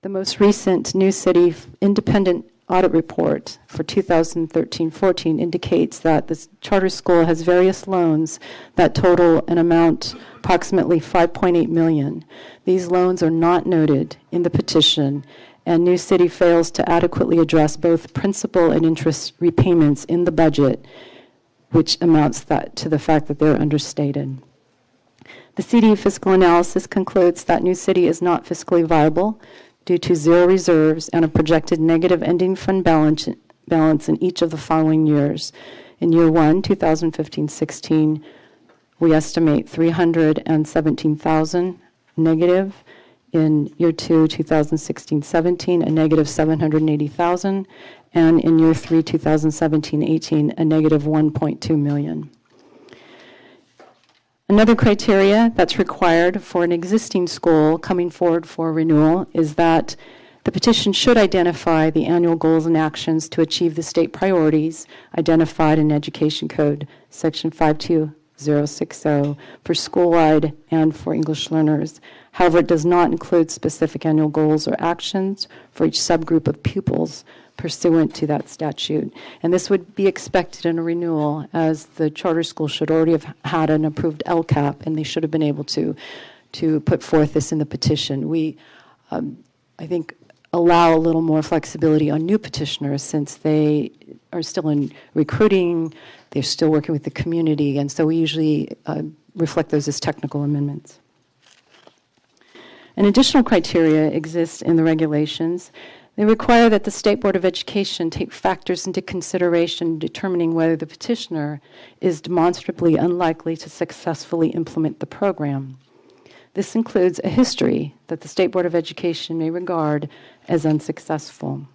The most recent New City independent audit report for 2013-14 indicates that this charter school has various loans that total an amount approximately $5.8 million. These loans are not noted in the petition, and New City fails to adequately address both principal and interest repayments in the budget, which amounts to the fact that they're understated. The CD fiscal analysis concludes that New City is not fiscally viable due to zero reserves and a projected negative ending fund balance in each of the following years. In year 1, 2015-16, we estimate $317,000 negative. In year 2, 2016-17, a negative $780,000, and in year 3, 2017-18, a negative $1.2 million. Another criteria that's required for an existing school coming forward for renewal is that the petition should identify the annual goals and actions to achieve the state priorities identified in Education Code, Section 52060, for school-wide and for English learners. However, it does not include specific annual goals or actions for each subgroup of pupils pursuant to that statute. And this would be expected in a renewal, as the charter school should already have had an approved LCAP, and they should have been able to put forth this in the petition. We, I think, allow a little more flexibility on new petitioners since they are still in recruiting, they're still working with the community, and so we usually reflect those as technical amendments. An additional criteria exists in the regulations. They require that the State Board of Education take factors into consideration determining whether the petitioner is demonstrably unlikely to successfully implement the program. This includes a history that the State Board of Education may regard as unsuccessful.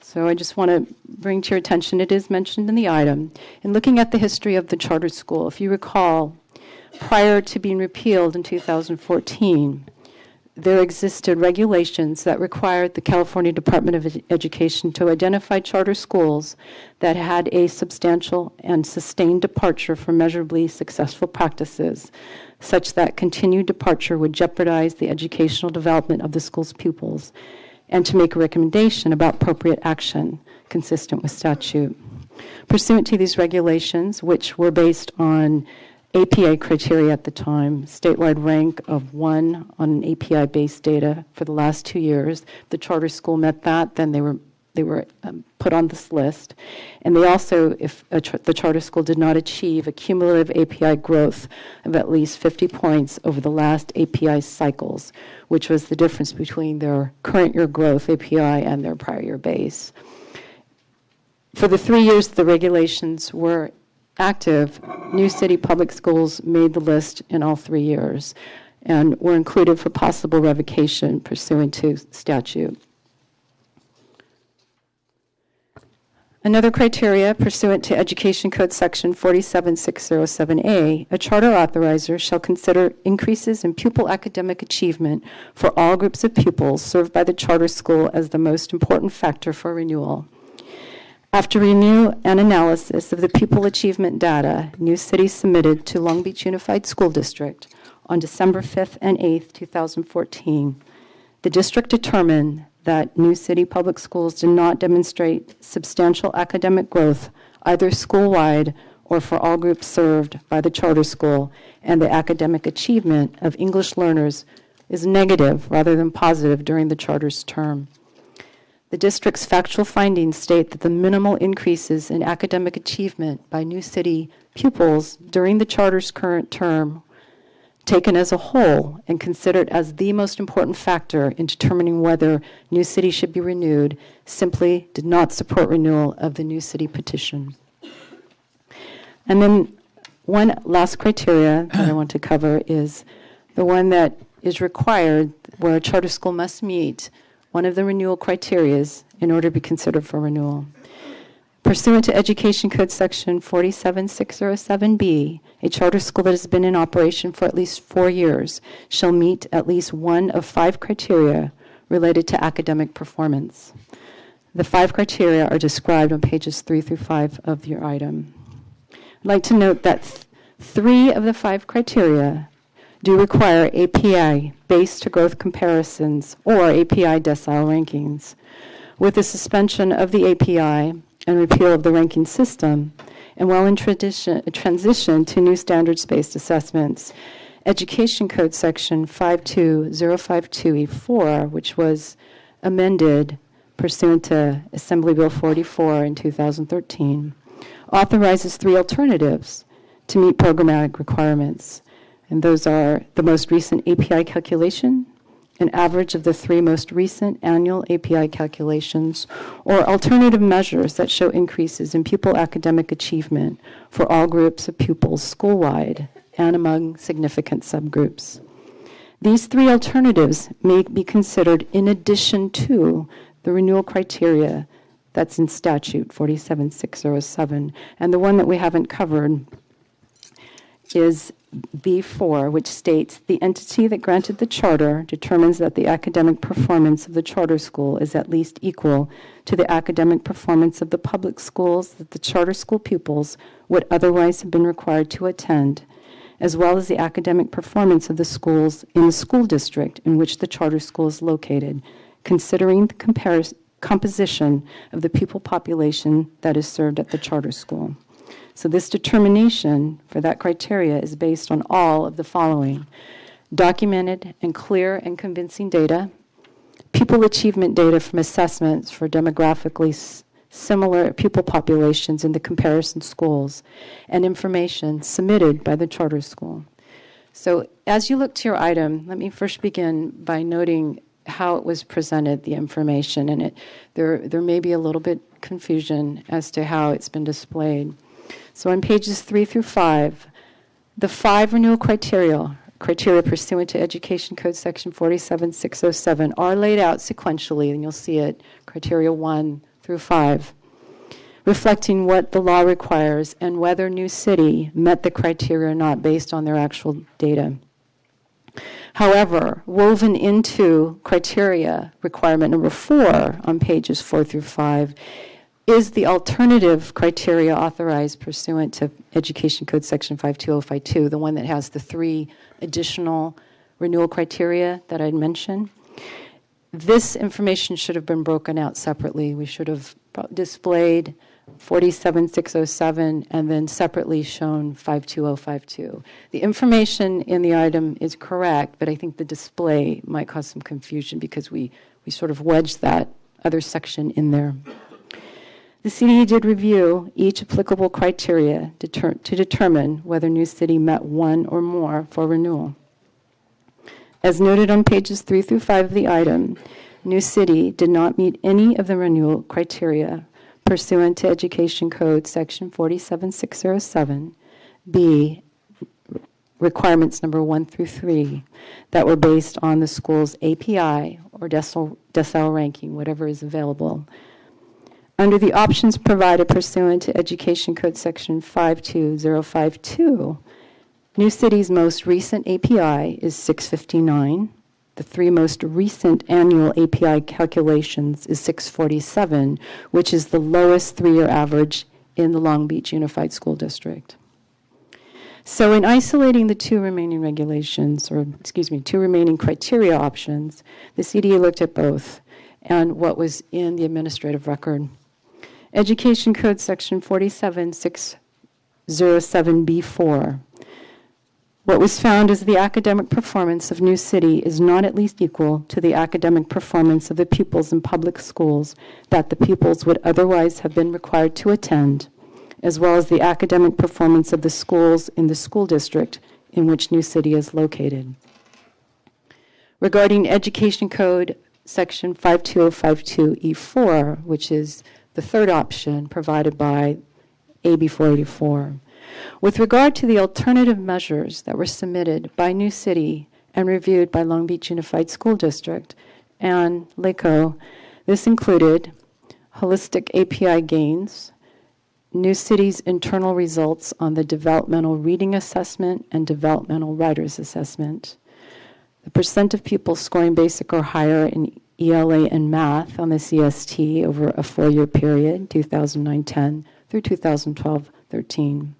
So I just want to bring to your attention, it is mentioned in the item. In looking at the history of the charter school, if you recall, prior to being repealed in 2014, there existed regulations that required the California Department of Education to identify charter schools that had a substantial and sustained departure from measurably successful practices, such that continued departure would jeopardize the educational development of the school's pupils, and to make a recommendation about appropriate action consistent with statute. Pursuant to these regulations, which were based on API criteria at the time, statewide rank of 1 on API-based data for the last 2 years. The charter school met that, then they were put on this list. And they also, if the charter school did not achieve a cumulative API growth of at least 50 points over the last API cycles, which was the difference between their current year growth API and their prior year base. For the 3 years the regulations were active, New City Public Schools made the list in all 3 years and were included for possible revocation pursuant to statute. Another criteria pursuant to Education Code Section 47607A, a charter authorizer shall consider increases in pupil academic achievement for all groups of pupils served by the charter school as the most important factor for renewal. After review and analysis of the pupil achievement data, New City submitted to Long Beach Unified School District on December 5th and 8th, 2014, the district determined that New City Public Schools did not demonstrate substantial academic growth, either school-wide or for all groups served by the charter school, and the academic achievement of English learners is negative rather than positive during the charter's term. The district's factual findings state that the minimal increases in academic achievement by New City pupils during the charter's current term, taken as a whole and considered as the most important factor in determining whether New City should be renewed, simply did not support renewal of the New City petition. And then one last criteria that I want to cover is the one that is required where a charter school must meet one of the renewal criteria in order to be considered for renewal. Pursuant to Education Code Section 47607B, a charter school that has been in operation for at least 4 years shall meet at least one of 5 criteria related to academic performance. The 5 criteria are described on pages 3 through 5 of your item. I'd like to note that 3 of the 5 criteria do require API base to growth comparisons or API decile rankings. With the suspension of the API and repeal of the ranking system, and while in transition to new standards-based assessments, Education Code Section 52052E4, which was amended pursuant to Assembly Bill 44 in 2013, authorizes 3 alternatives to meet programmatic requirements. And those are the most recent API calculation, an average of the 3 most recent annual API calculations, or alternative measures that show increases in pupil academic achievement for all groups of pupils school-wide and among significant subgroups. These 3 alternatives may be considered in addition to the renewal criteria that's in statute 47607. And the one that we haven't covered is B4, which states the entity that granted the charter determines that the academic performance of the charter school is at least equal to the academic performance of the public schools that the charter school pupils would otherwise have been required to attend, as well as the academic performance of the schools in the school district in which the charter school is located, considering the composition of the pupil population that is served at the charter school. So this determination for that criteria is based on all of the following: documented and clear and convincing data, pupil achievement data from assessments for demographically similar pupil populations in the comparison schools, and information submitted by the charter school. So as you look to your item, let me first begin by noting how it was presented, the information, and there may be a little bit confusion as to how it's been displayed. So on pages 3 through 5, the 5 renewal criteria pursuant to Education Code Section 47607 are laid out sequentially, and you'll see it, criteria 1 through 5, reflecting what the law requires and whether New City met the criteria or not based on their actual data. However, woven into criteria requirement number 4 on pages 4 through 5 is the alternative criteria authorized pursuant to Education Code Section 52052, the one that has the 3 additional renewal criteria that I'd mentioned. This information should have been broken out separately. We should have displayed 47607 and then separately shown 52052. The information in the item is correct, but I think the display might cause some confusion because we sort of wedged that other section in there. The CDE did review each applicable criteria to determine whether New City met one or more for renewal. As noted on pages 3 through 5 of the item, New City did not meet any of the renewal criteria pursuant to Education Code Section 47607, B, requirements number 1 through 3, that were based on the school's API or decile ranking, whatever is available. Under the options provided pursuant to Education Code Section 52052, New City's most recent API is 659. The 3 most recent annual API calculations is 647, which is the lowest 3-year average in the Long Beach Unified School District. So in isolating the 2 remaining regulations, 2 remaining criteria options, the CDE looked at both and what was in the administrative record. Education Code Section 47607B4. What was found is the academic performance of New City is not at least equal to the academic performance of the pupils in public schools that the pupils would otherwise have been required to attend, as well as the academic performance of the schools in the school district in which New City is located. Regarding Education Code Section 52052E4, which is the 3rd option provided by AB 484. With regard to the alternative measures that were submitted by New City and reviewed by Long Beach Unified School District and LACO, this included holistic API gains, New City's internal results on the developmental reading assessment and developmental writers assessment, the percent of pupils scoring basic or higher in ELA and math on the CST over a 4-year period, 2009-10 through 2012-13.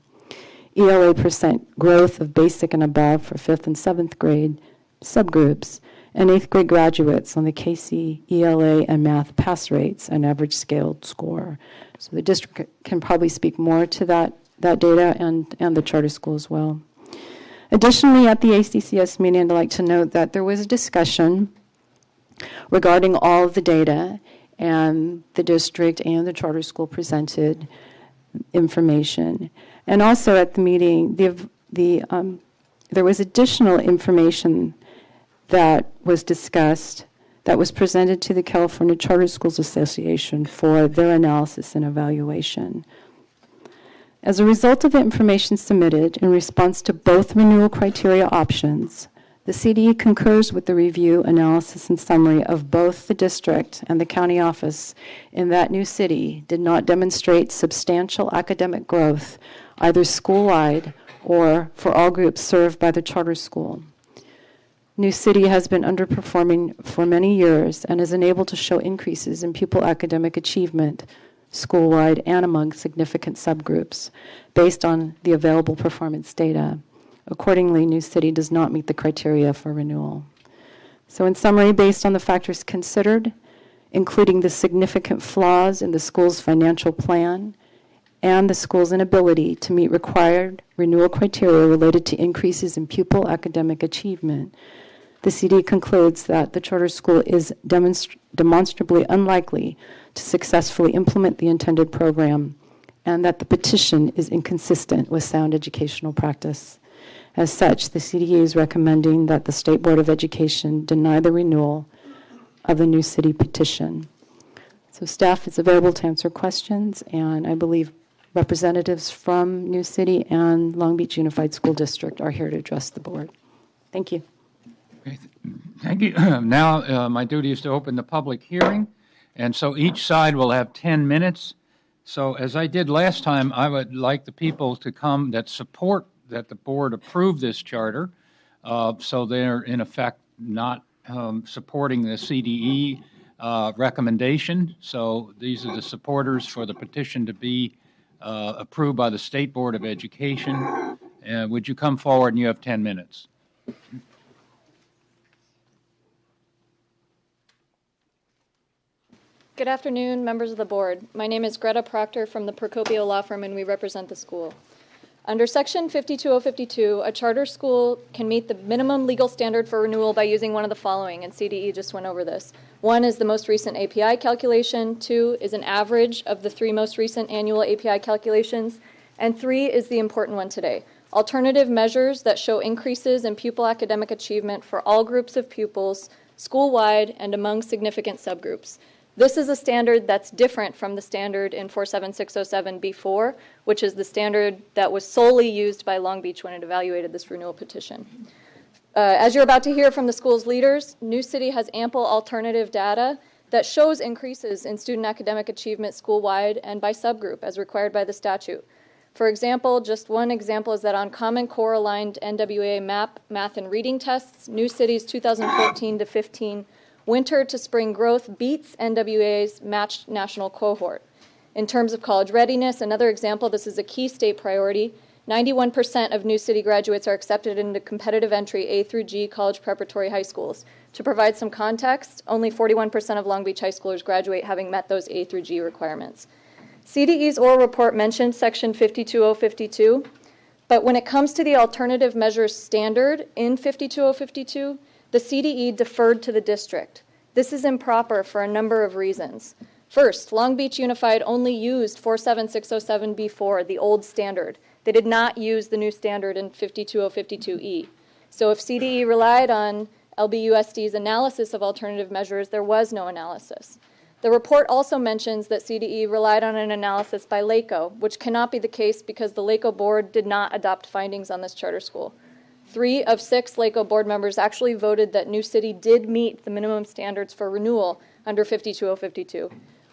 ELA percent growth of basic and above for 5th and 7th grade subgroups, and 8th grade graduates on the KC, ELA, and math pass rates and average scaled score. So the district can probably speak more to that data and the charter school as well. Additionally, at the ACCS meeting, I'd like to note that there was a discussion regarding all of the data, and the district and the charter school presented information. And also at the meeting, the there was additional information that was discussed that was presented to the California Charter Schools Association for their analysis and evaluation. As a result of the information submitted in response to both renewal criteria options, the CDE concurs with the review, analysis, and summary of both the district and the county office in that New City did not demonstrate substantial academic growth, either school-wide or for all groups served by the charter school. New City has been underperforming for many years and is unable to show increases in pupil academic achievement school-wide and among significant subgroups based on the available performance data. Accordingly, New City does not meet the criteria for renewal. So in summary, based on the factors considered, including the significant flaws in the school's financial plan and the school's inability to meet required renewal criteria related to increases in pupil academic achievement, the CD concludes that the charter school is demonstrably unlikely to successfully implement the intended program and that the petition is inconsistent with sound educational practice. As such, the CDE is recommending that the State Board of Education deny the renewal of the New City petition. So staff is available to answer questions, and I believe representatives from New City and Long Beach Unified School District are here to address the board. Thank you. Okay, thank you. Now, my duty is to open the public hearing, and so each side will have 10 minutes. So as I did last time, I would like the people to come that support that the board approve this charter, so they're in effect not supporting the CDE recommendation. So these are the supporters for the petition to be approved by the State Board of Education. Would you come forward, and you have 10 minutes. Good afternoon, members of the board. My name is Greta Proctor from the Procopio Law Firm, and we represent the school. Under Section 52052, a charter school can meet the minimum legal standard for renewal by using one of the following, and CDE just went over this. One is the most recent API calculation, 2 is an average of the 3 most recent annual API calculations, and 3 is the important one today. Alternative measures that show increases in pupil academic achievement for all groups of pupils, school-wide and among significant subgroups. This is a standard that's different from the standard in 47607B4, which is the standard that was solely used by Long Beach when it evaluated this renewal petition. As you're about to hear from the school's leaders, New City has ample alternative data that shows increases in student academic achievement school-wide and by subgroup as required by the statute. For example, just one example is that on Common Core aligned NWA MAP, math and reading tests, New City's 2014 to 15 winter to spring growth beats NWA's matched national cohort. In terms of college readiness, another example, this is a key state priority. 91% of New City graduates are accepted into competitive entry A through G college preparatory high schools. To provide some context, only 41% of Long Beach high schoolers graduate having met those A through G requirements. CDE's oral report mentioned Section 52052, but when it comes to the alternative measures standard in 52052, the CDE deferred to the district. This is improper for a number of reasons. First, Long Beach Unified only used 47607B4, the old standard. They did not use the new standard in 52052E. So if CDE relied on LBUSD's analysis of alternative measures, there was no analysis. The report also mentions that CDE relied on an analysis by LACO, which cannot be the case because the LACO board did not adopt findings on this charter school. 3 of 6 LACO board members actually voted that New City did meet the minimum standards for renewal under 52052.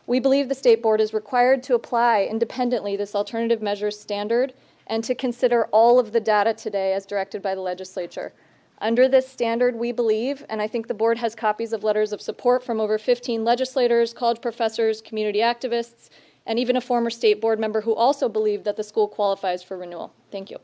We believe the State Board is required to apply independently this alternative measures standard and to consider all of the data today as directed by the legislature. Under this standard, we believe, and I think the board has copies of letters of support from over 15 legislators, college professors, community activists, and even a former state board member who also believed that the school qualifies for renewal. Thank you.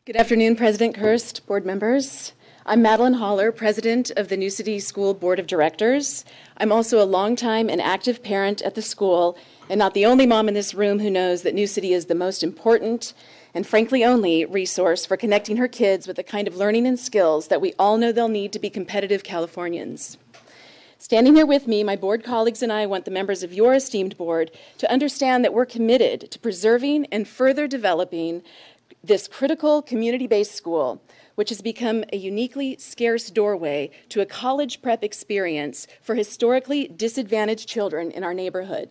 Good afternoon, President Kirst, board members. I'm Madeline Holler, president of the New City School Board of Directors. I'm also a longtime and active parent at the school, and not the only mom in this room who knows that New City is the most important and frankly only resource for connecting her kids with the kind of learning and skills that we all know they'll need to be competitive Californians. Standing here with me, my board colleagues and I want the members of your esteemed board to understand that we're committed to preserving and further developing this critical community-based school, which has become a uniquely scarce doorway to a college prep experience for historically disadvantaged children in our neighborhood.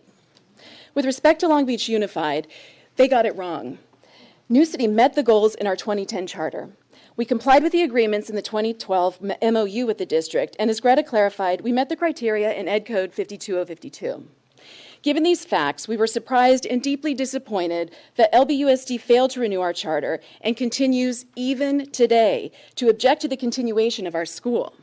With respect to Long Beach Unified, they got it wrong. New City met the goals in our 2010 charter. We complied with the agreements in the 2012 MOU with the district, and as Greta clarified, we met the criteria in Ed Code 52052. Given these facts, we were surprised and deeply disappointed that LBUSD failed to renew our charter and continues, even today, to object to the continuation of our school.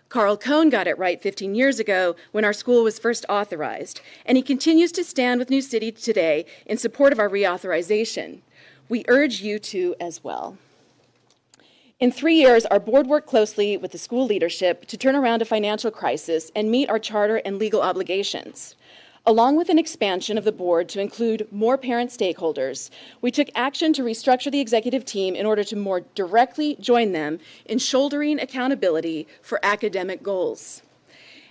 Carl Cohn got it right 15 years ago when our school was first authorized, and he continues to stand with New City today in support of our reauthorization. We urge you to as well. In 3 years, our board worked closely with the school leadership to turn around a financial crisis and meet our charter and legal obligations. Along with an expansion of the board to include more parent stakeholders, we took action to restructure the executive team in order to more directly join them in shouldering accountability for academic goals.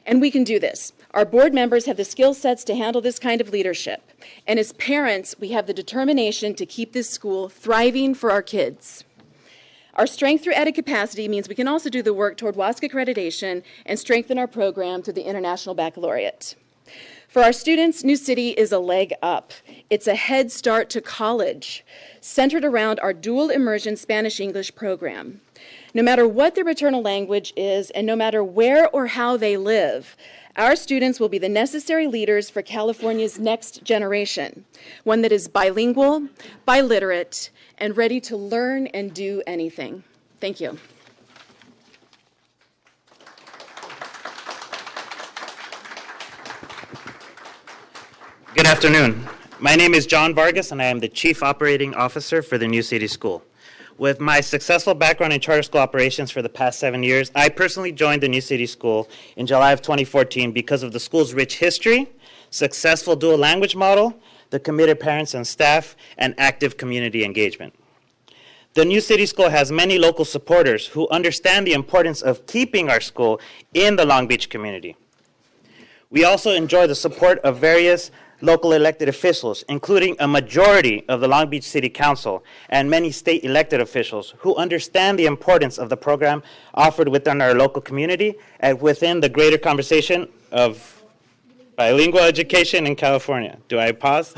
And we can do this. Our board members have the skill sets to handle this kind of leadership. And as parents, we have the determination to keep this school thriving for our kids. Our strength through added capacity means we can also do the work toward WASC accreditation and strengthen our program through the International Baccalaureate. For our students, New City is a leg up. It's a head start to college, centered around our dual immersion Spanish-English program. No matter what their maternal language is, and no matter where or how they live, our students will be the necessary leaders for California's next generation, one that is bilingual, biliterate, and ready to learn and do anything. Thank you. Good afternoon. My name is John Vargas, and I am the Chief Operating Officer for the New City School. With my successful background in charter school operations for the past 7 years, I personally joined the New City School in July of 2014 because of the school's rich history, successful dual language model, the committed parents and staff, and active community engagement. The New City School has many local supporters who understand the importance of keeping our school in the Long Beach community. We also enjoy the support of various local elected officials, including a majority of the Long Beach City Council and many state elected officials who understand the importance of the program offered within our local community and within the greater conversation of bilingual education in California. Do I pause?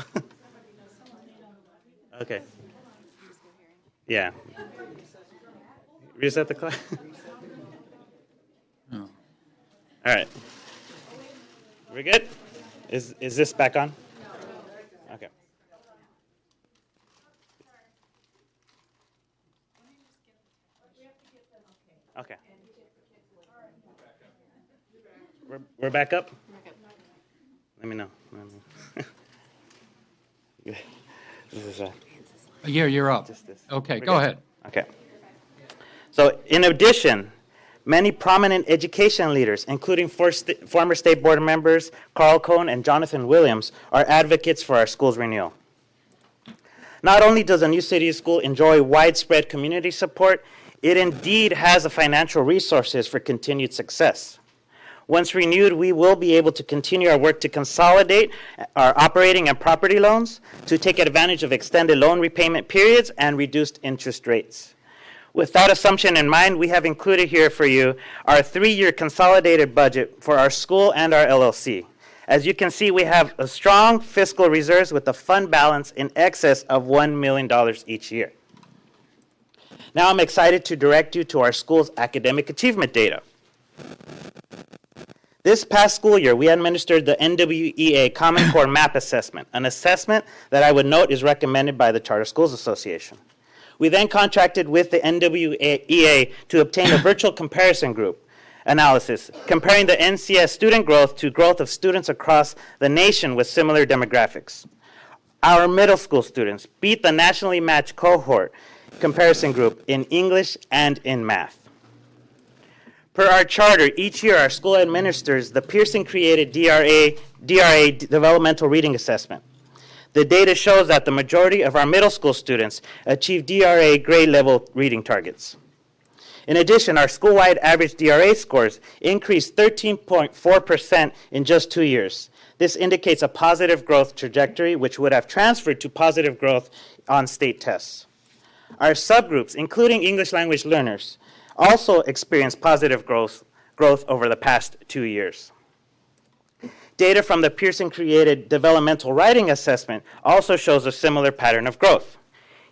Okay. Yeah. Reset the clock. All right. We're good? Is this back on? Okay. Okay. We're back up? Let me know. This is Yeah, you're up. Okay, go ahead. Okay. So in addition, many prominent education leaders, including former state board members Carl Cohn and Jonathan Williams, are advocates for our school's renewal. Not only does the New City School enjoy widespread community support, it indeed has the financial resources for continued success. Once renewed, we will be able to continue our work to consolidate our operating and property loans, to take advantage of extended loan repayment periods and reduced interest rates. With that assumption in mind, we have included here for you our 3-year consolidated budget for our school and our LLC. As you can see, we have a strong fiscal reserves with a fund balance in excess of $1 million each year. Now I'm excited to direct you to our school's academic achievement data. This past school year, we administered the NWEA Common Core MAP assessment, an assessment that I would note is recommended by the Charter Schools Association. We then contracted with the NWEA to obtain a virtual comparison group analysis, comparing the NCS student growth to growth of students across the nation with similar demographics. Our middle school students beat the nationally matched cohort comparison group in English and in math. Per our charter, each year our school administers the Pearson-created DRA Developmental Reading Assessment. The data shows that the majority of our middle school students achieve DRA grade level reading targets. In addition, our school-wide average DRA scores increased 13.4% in just 2 years. This indicates a positive growth trajectory, which would have transferred to positive growth on state tests. Our subgroups, including English language learners, also experienced positive growth over the past 2 years. Data from the Pearson-created Developmental Writing Assessment also shows a similar pattern of growth.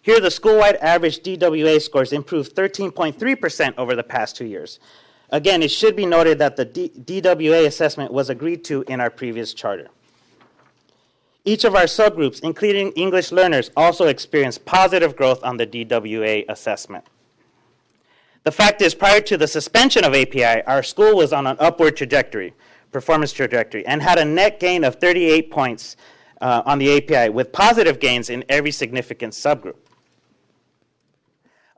Here, the school-wide average DWA scores improved 13.3% over the past 2 years. Again, it should be noted that the DWA assessment was agreed to in our previous charter. Each of our subgroups, including English learners, also experienced positive growth on the DWA assessment. The fact is, prior to the suspension of API, our school was on an upward trajectory, performance trajectory, and had a net gain of 38 points on the API, with positive gains in every significant subgroup.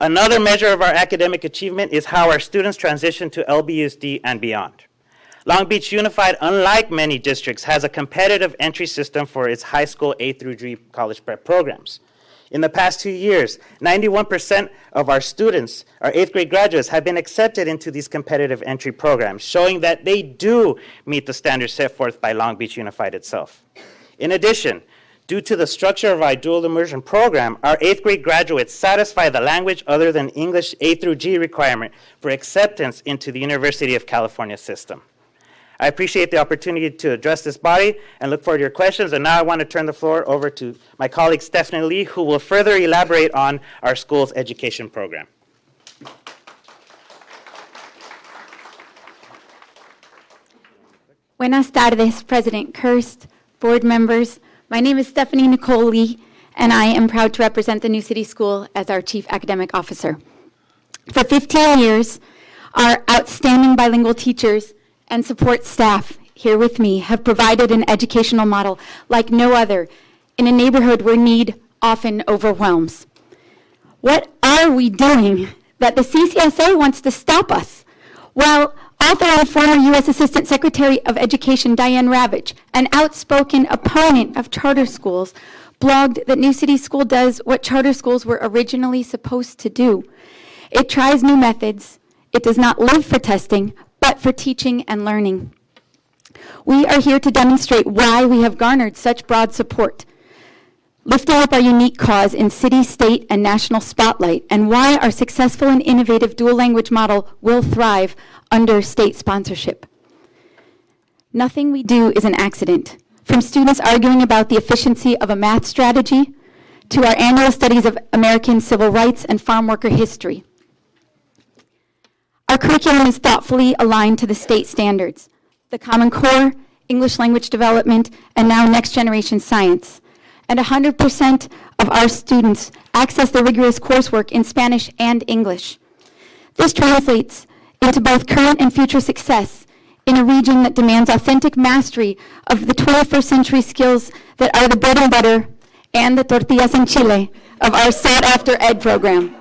Another measure of our academic achievement is how our students transition to LBUSD and beyond. Long Beach Unified, unlike many districts, has a competitive entry system for its high school A through G college prep programs. In the past 2 years, 91% of our students, our 8th grade graduates, have been accepted into these competitive entry programs, showing that they do meet the standards set forth by Long Beach Unified itself. In addition, due to the structure of our dual immersion program, our 8th grade graduates satisfy the language other than English A through G requirement for acceptance into the University of California system. I appreciate the opportunity to address this body and look forward to your questions. And now I want to turn the floor over to my colleague Stephanie Lee, who will further elaborate on our school's education program. Buenas tardes, President Kirst, board members. My name is Stephanie Nicole Lee, and I am proud to represent the New City School as our Chief Academic Officer. For 15 years, our outstanding bilingual teachers and support staff here with me have provided an educational model like no other in a neighborhood where need often overwhelms. What are we doing that the CCSA wants to stop us? Well, author and former U.S. Assistant Secretary of Education Diane Ravitch, an outspoken opponent of charter schools, blogged that New City School does what charter schools were originally supposed to do. It tries new methods. It does not live for testing, but for teaching and learning. We are here to demonstrate why we have garnered such broad support, lifting up our unique cause in city, state, and national spotlight, and why our successful and innovative dual language model will thrive under state sponsorship. Nothing we do is an accident, from students arguing about the efficiency of a math strategy to our annual studies of American civil rights and farm worker history. Our curriculum is thoughtfully aligned to the state standards, the Common Core, English language development, and now next generation science. And 100% of our students access the rigorous coursework in Spanish and English. This translates into both current and future success in a region that demands authentic mastery of the 21st century skills that are the bread and butter and the tortillas en chile of our sought-after ed program.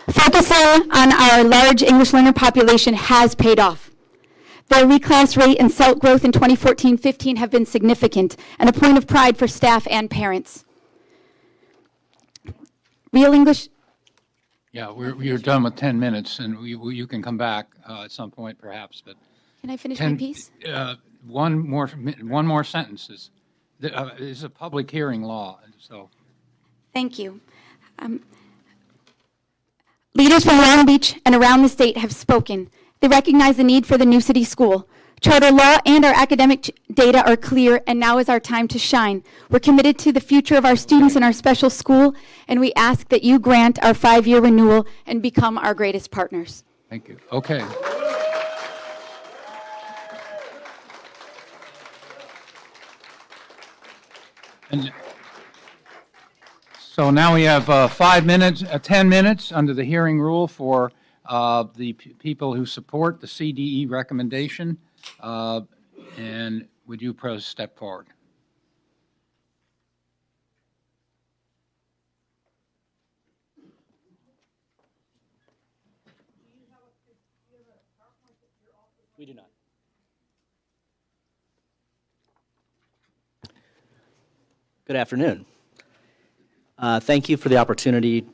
Focusing on our large English learner population has paid off. Their reclass rate and CELT growth in 2014-15 have been significant and a point of pride for staff and parents. Real English. Yeah, we're done with 10 minutes, and you can come back at some point, perhaps. But can I finish my piece? One more sentence. This is a public hearing law, so. Thank you. Leaders from Long Beach and around the state have spoken. They recognize the need for the New City School. Charter law and our academic data are clear, and now is our time to shine. We're committed to the future of our students in our special school, and we ask that you grant our 5-year renewal and become our greatest partners. Thank you. Okay. And so now we have 10 minutes under the hearing rule for the people who support the CDE recommendation. And would you please step forward? We do not. Good afternoon. Thank you for the opportunity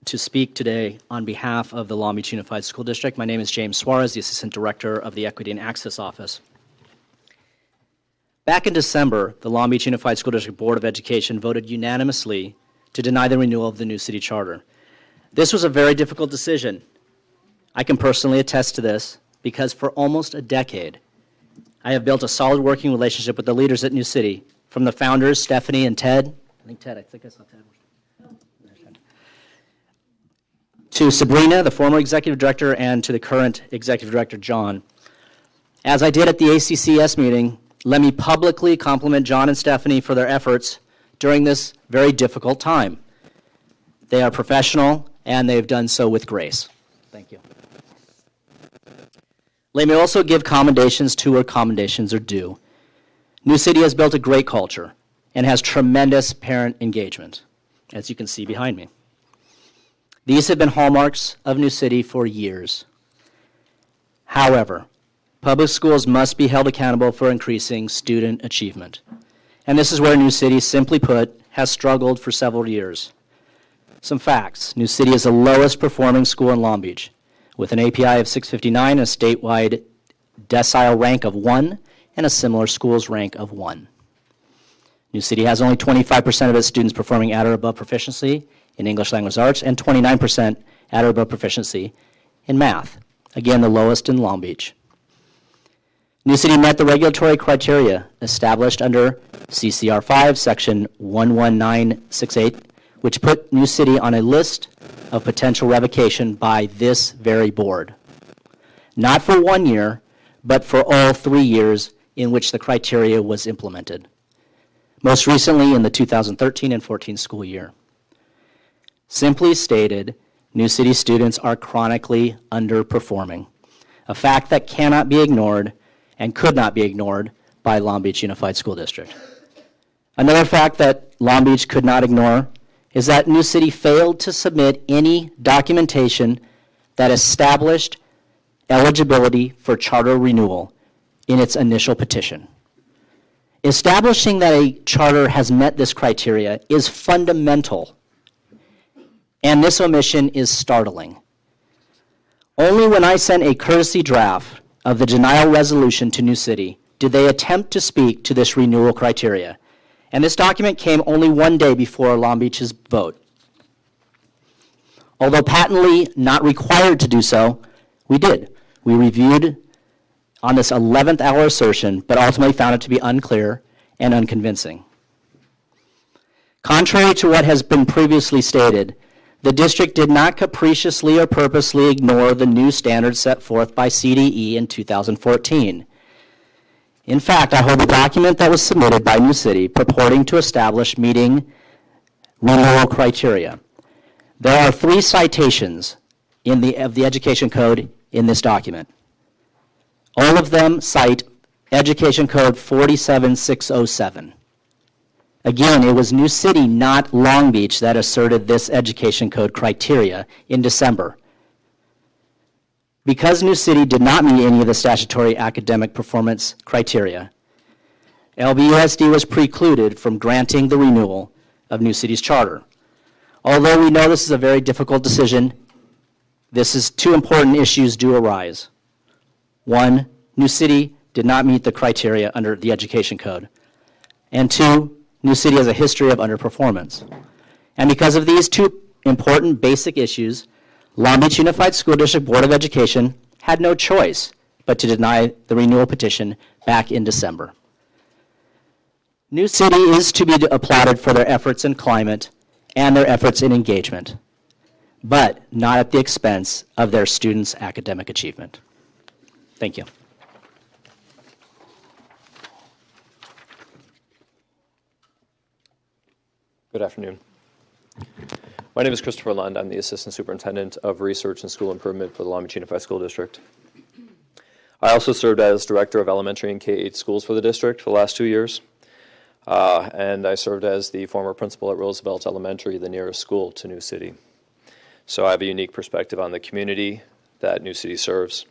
to speak today on behalf of the Long Beach Unified School District. My name is James Suarez, the Assistant Director of the Equity and Access Office. Back in December, the Long Beach Unified School District Board of Education voted unanimously to deny the renewal of the new city charter. This was a very difficult decision. I can personally attest to this because for almost a decade, I have built a solid working relationship with the leaders at New City, from the founders, Stephanie and Ted. I think I saw Ted. To Sabrina, the former executive director, and to the current executive director, John. As I did at the ACCS meeting, let me publicly compliment John and Stephanie for their efforts during this very difficult time. They are professional, and they've done so with grace. Thank you. Let me also give commendations to where commendations are due. New City has built a great culture and has tremendous parent engagement, as you can see behind me. These have been hallmarks of New City for years. However, public schools must be held accountable for increasing student achievement. And this is where New City, simply put, has struggled for several years. Some facts. New City is the lowest performing school in Long Beach, with an API of 659, a statewide decile rank of 1, and a similar schools rank of 1. New City has only 25% of its students performing at or above proficiency in English language arts and 29% at or above proficiency in math. Again, the lowest in Long Beach. New City met the regulatory criteria established under CCR 5, Section 11968, which put New City on a list of potential revocation by this very board. Not for 1 year, but for all 3 years in which the criteria was implemented. Most recently in the 2013 and 14 school year. Simply stated, New City students are chronically underperforming, a fact that cannot be ignored and could not be ignored by Long Beach Unified School District. Another fact that Long Beach could not ignore is that New City failed to submit any documentation that established eligibility for charter renewal in its initial petition. Establishing that a charter has met this criteria is fundamental, and this omission is startling. Only when I sent a courtesy draft of the denial resolution to New City did they attempt to speak to this renewal criteria, and this document came only 1 day before Long Beach's vote. Although patently not required to do so, we did. We reviewed on this 11th hour assertion, but ultimately found it to be unclear and unconvincing. Contrary to what has been previously stated, the district did not capriciously or purposely ignore the new standards set forth by CDE in 2014. In fact, I hold a document that was submitted by New City purporting to establish meeting renewal criteria. There are 3 citations of the Education Code in this document. All of them cite Education Code 47607. Again, it was New City, not Long Beach, that asserted this Education Code criteria in December. Because New City did not meet any of the statutory academic performance criteria, LBUSD was precluded from granting the renewal of New City's charter. Although we know this is a very difficult decision, 2 important issues do arise. 1, New City did not meet the criteria under the Education Code. And 2, New City has a history of underperformance. And because of these 2 important basic issues, Long Beach Unified School District Board of Education had no choice but to deny the renewal petition back in December. New City is to be applauded for their efforts in climate and their efforts in engagement, but not at the expense of their students' academic achievement. Thank you. Good afternoon. My name is Christopher Lund. I'm the Assistant Superintendent of Research and School Improvement for the Long Beach Unified School District. I also served as Director of Elementary and K-8 schools for the district for the last 2 years. And I served as the former principal at Roosevelt Elementary, the nearest school to New City. So I have a unique perspective on the community that New City serves.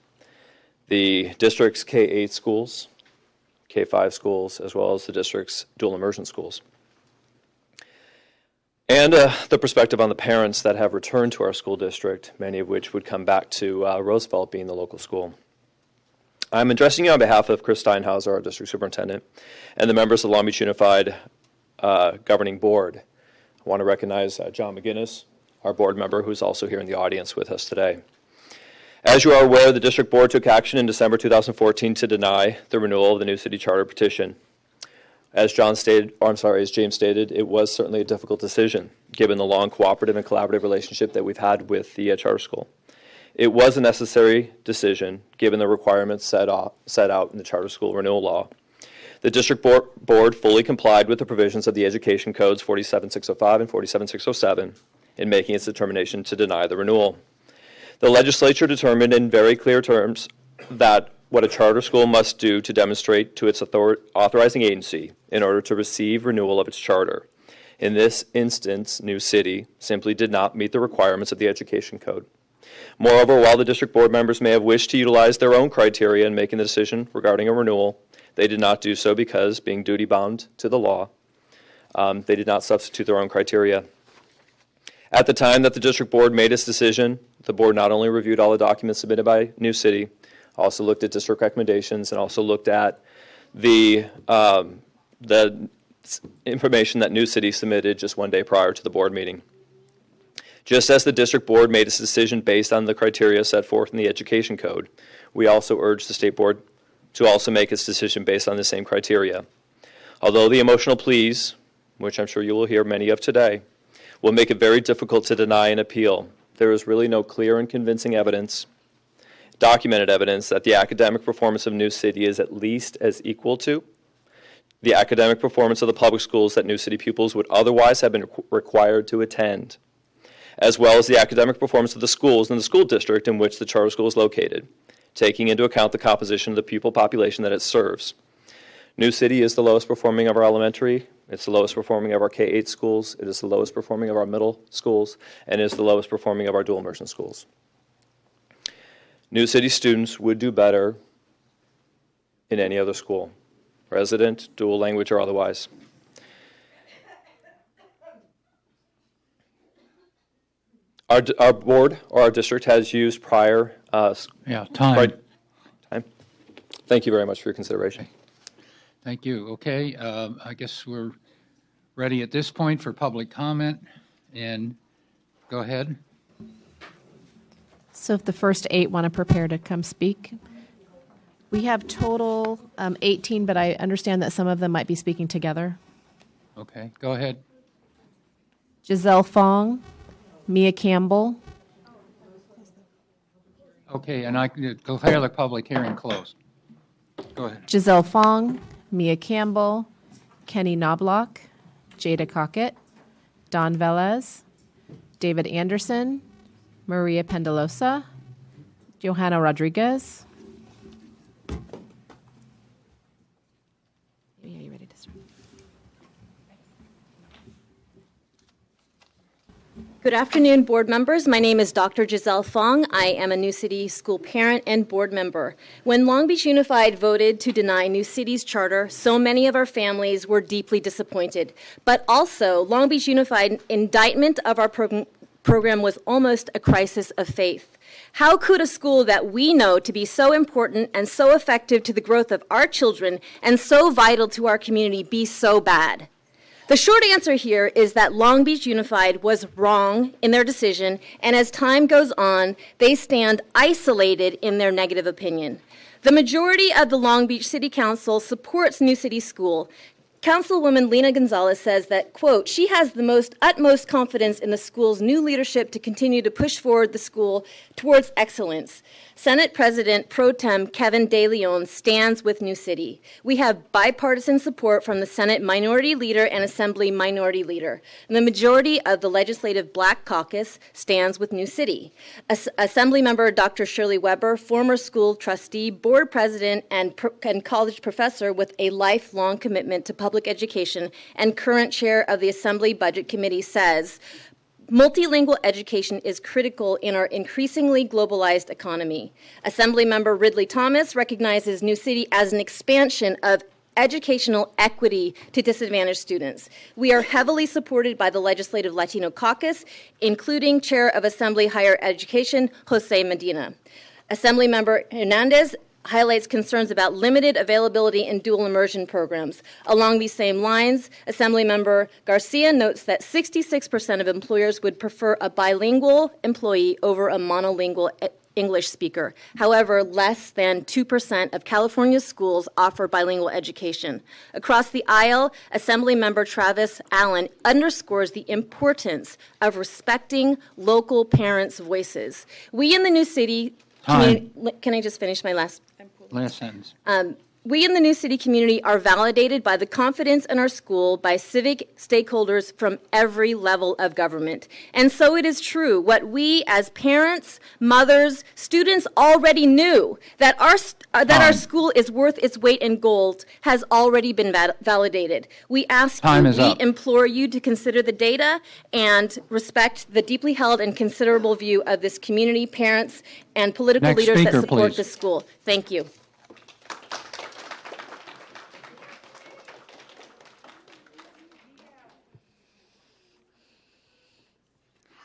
the district's K-8 schools, K-5 schools, as well as the district's dual immersion schools. And the perspective on the parents that have returned to our school district, many of which would come back to Roosevelt being the local school. I'm addressing you on behalf of Chris Steinhauser, our district superintendent, and the members of the Long Beach Unified Governing Board. I want to recognize John McGinnis, our board member, who's also here in the audience with us today. As you are aware, the district board took action in December 2014 to deny the renewal of the New City Charter petition. As James stated, it was certainly a difficult decision, given the long cooperative and collaborative relationship that we've had with the charter school. It was a necessary decision, given the requirements set out in the charter school renewal law. The district board fully complied with the provisions of the education codes 47605 and 47607 in making its determination to deny the renewal. The legislature determined in very clear terms that what a charter school must do to demonstrate to its authorizing agency in order to receive renewal of its charter. In this instance, New City simply did not meet the requirements of the education code. Moreover, while the district board members may have wished to utilize their own criteria in making the decision regarding a renewal, they did not do so because, being duty-bound to the law, they did not substitute their own criteria. At the time that the district board made its decision, the board not only reviewed all the documents submitted by New City, also looked at district recommendations, and also looked at the information that New City submitted just one day prior to the board meeting. Just as the district board made its decision based on the criteria set forth in the education code, we also urged the state board to also make its decision based on the same criteria. Although the emotional pleas, which I'm sure you will hear many of today, will make it very difficult to deny an appeal, there is really no clear and convincing evidence, documented evidence, that the academic performance of New City is at least as equal to the academic performance of the public schools that New City pupils would otherwise have been required to attend, as well as the academic performance of the schools in the school district in which the charter school is located, taking into account the composition of the pupil population that it serves. New City is the lowest performing of our elementary, it's the lowest performing of our K-8 schools, it is the lowest performing of our middle schools, and it is the lowest performing of our dual immersion schools. New City students would do better in any other school, resident, dual language, or otherwise. Our board or our district has used prior... time. Thank you very much for your consideration. Thank you. Okay, I guess we're ready at this point for public comment, and go ahead. So if the first 8 want to prepare to come speak. We have total 18, but I understand that some of them might be speaking together. Okay, go ahead. Giselle Fong, Mia Campbell. Okay, and I declare the public hearing closed. Go ahead. Giselle Fong, Mia Campbell, Kenny Knobloch, Jada Cockett, Don Velez, David Anderson, Maria Pendelosa, Johanna Rodriguez. Are you ready to start? Good afternoon, board members. My name is Dr. Giselle Fong. I am a New City school parent and board member. When Long Beach Unified voted to deny New City's charter, so many of our families were deeply disappointed. But also, Long Beach Unified indictment of our program was almost a crisis of faith. How could a school that we know to be so important and so effective to the growth of our children and so vital to our community be so bad? The short answer here is that Long Beach Unified was wrong in their decision, and as time goes on, they stand isolated in their negative opinion. The majority of the Long Beach City Council supports New City School. Councilwoman Lena Gonzalez says that, quote, she has the utmost confidence in the school's new leadership to continue to push forward the school towards excellence. Senate President Pro Tem Kevin De Leon stands with New City. We have bipartisan support from the Senate Minority Leader and Assembly Minority Leader. And the majority of the Legislative Black Caucus stands with New City. Assembly Member Dr. Shirley Weber, former school trustee, board president, and college professor with a lifelong commitment to public education and current chair of the Assembly Budget Committee, says, Multilingual education is critical in our increasingly globalized economy. Assemblymember Ridley Thomas recognizes New City as an expansion of educational equity to disadvantaged students. We are heavily supported by the Legislative Latino Caucus, including Chair of Assembly Higher Education, Jose Medina. Assemblymember Hernandez highlights concerns about limited availability in dual immersion programs. Along these same lines, Assemblymember Garcia notes that 66% of employers would prefer a bilingual employee over a monolingual English speaker. However, less than 2% of California's schools offer bilingual education. Across the aisle, Assemblymember Travis Allen underscores the importance of respecting local parents' voices. We in the New City community, can I just finish my last sentence? We in the New City community are validated by the confidence in our school by civic stakeholders from every level of government. And so it is true, what we as parents, mothers, students already knew, that our school is worth its weight in gold has already been validated. We ask you, we implore you to consider the data and respect the deeply held and considerable view of this community, parents, and political leaders that support the school. Thank you.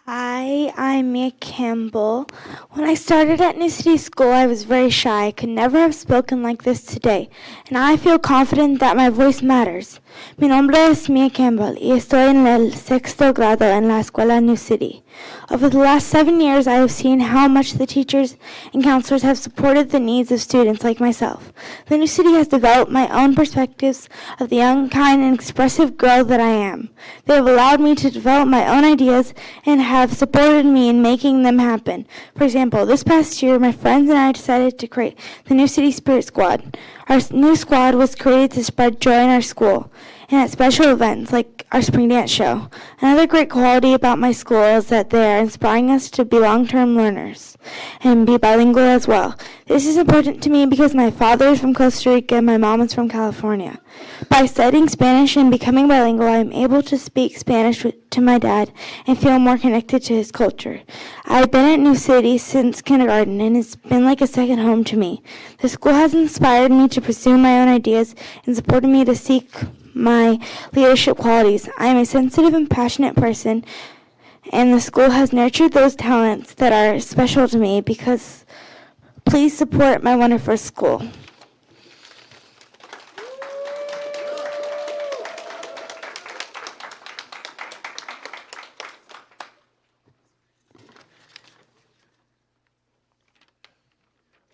Hi, I'm Mia Campbell. When I started at New City School, I was very shy. I could never have spoken like this today, and I feel confident that my voice matters. Mi nombre es Mia Campbell y estoy en el sexto grado en la escuela New City. Over the last 7 years, I have seen how much the teachers and counselors have supported the needs of students like myself. The New City has developed my own perspectives of the young, kind, and expressive girl that I am. They have allowed me to develop my own ideas and have supported me in making them happen. For example, this past year, my friends and I decided to create the New City Spirit Squad. Our new squad was created to spread joy in our school and at special events like our spring dance show. Another great quality about my school is that they are inspiring us to be long-term learners and be bilingual as well. This is important to me because my father is from Costa Rica and my mom is from California. By studying Spanish and becoming bilingual, I am able to speak Spanish to my dad and feel more connected to his culture. I've been at New City since kindergarten, and it's been like a second home to me. The school has inspired me to pursue my own ideas and supported me to seek my leadership qualities. I am a sensitive and passionate person, and the school has nurtured those talents that are special to me because please support my wonderful school.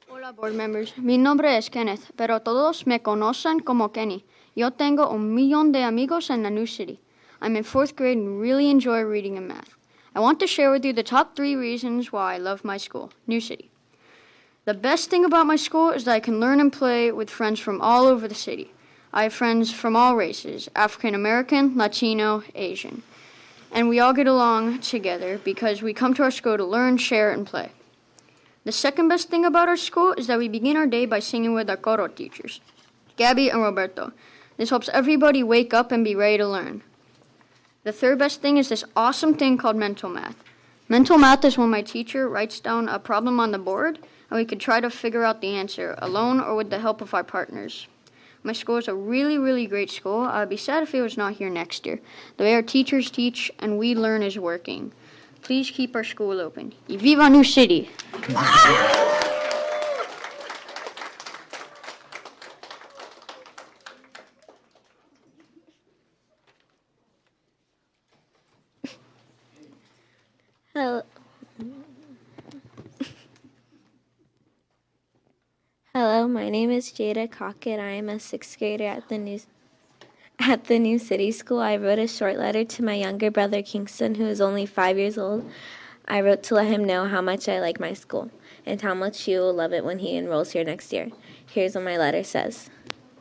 Hola, board members. Mi nombre es Kenneth, pero todos me conocen como Kenny. Yo tengo 1 millón de amigos in the New City. I'm in 4th grade and really enjoy reading and math. I want to share with you the top 3 reasons why I love my school, New City. The best thing about my school is that I can learn and play with friends from all over the city. I have friends from all races, African American, Latino, Asian. And we all get along together because we come to our school to learn, share, and play. The second best thing about our school is that we begin our day by singing with our coro teachers, Gabby and Roberto. This helps everybody wake up and be ready to learn. The third best thing is this awesome thing called mental math. Mental math is when my teacher writes down a problem on the board and we can try to figure out the answer alone or with the help of our partners. My school is a really, really great school. I'd be sad if it was not here next year. The way our teachers teach and we learn is working. Please keep our school open. Y viva New City! Hello. Hello, my name is Jada Cockett. I am a 6th grader at the New City School. I wrote a short letter to my younger brother Kingston, who is only 5 years old. I wrote to let him know how much I like my school and how much he will love it when he enrolls here next year. Here's what my letter says.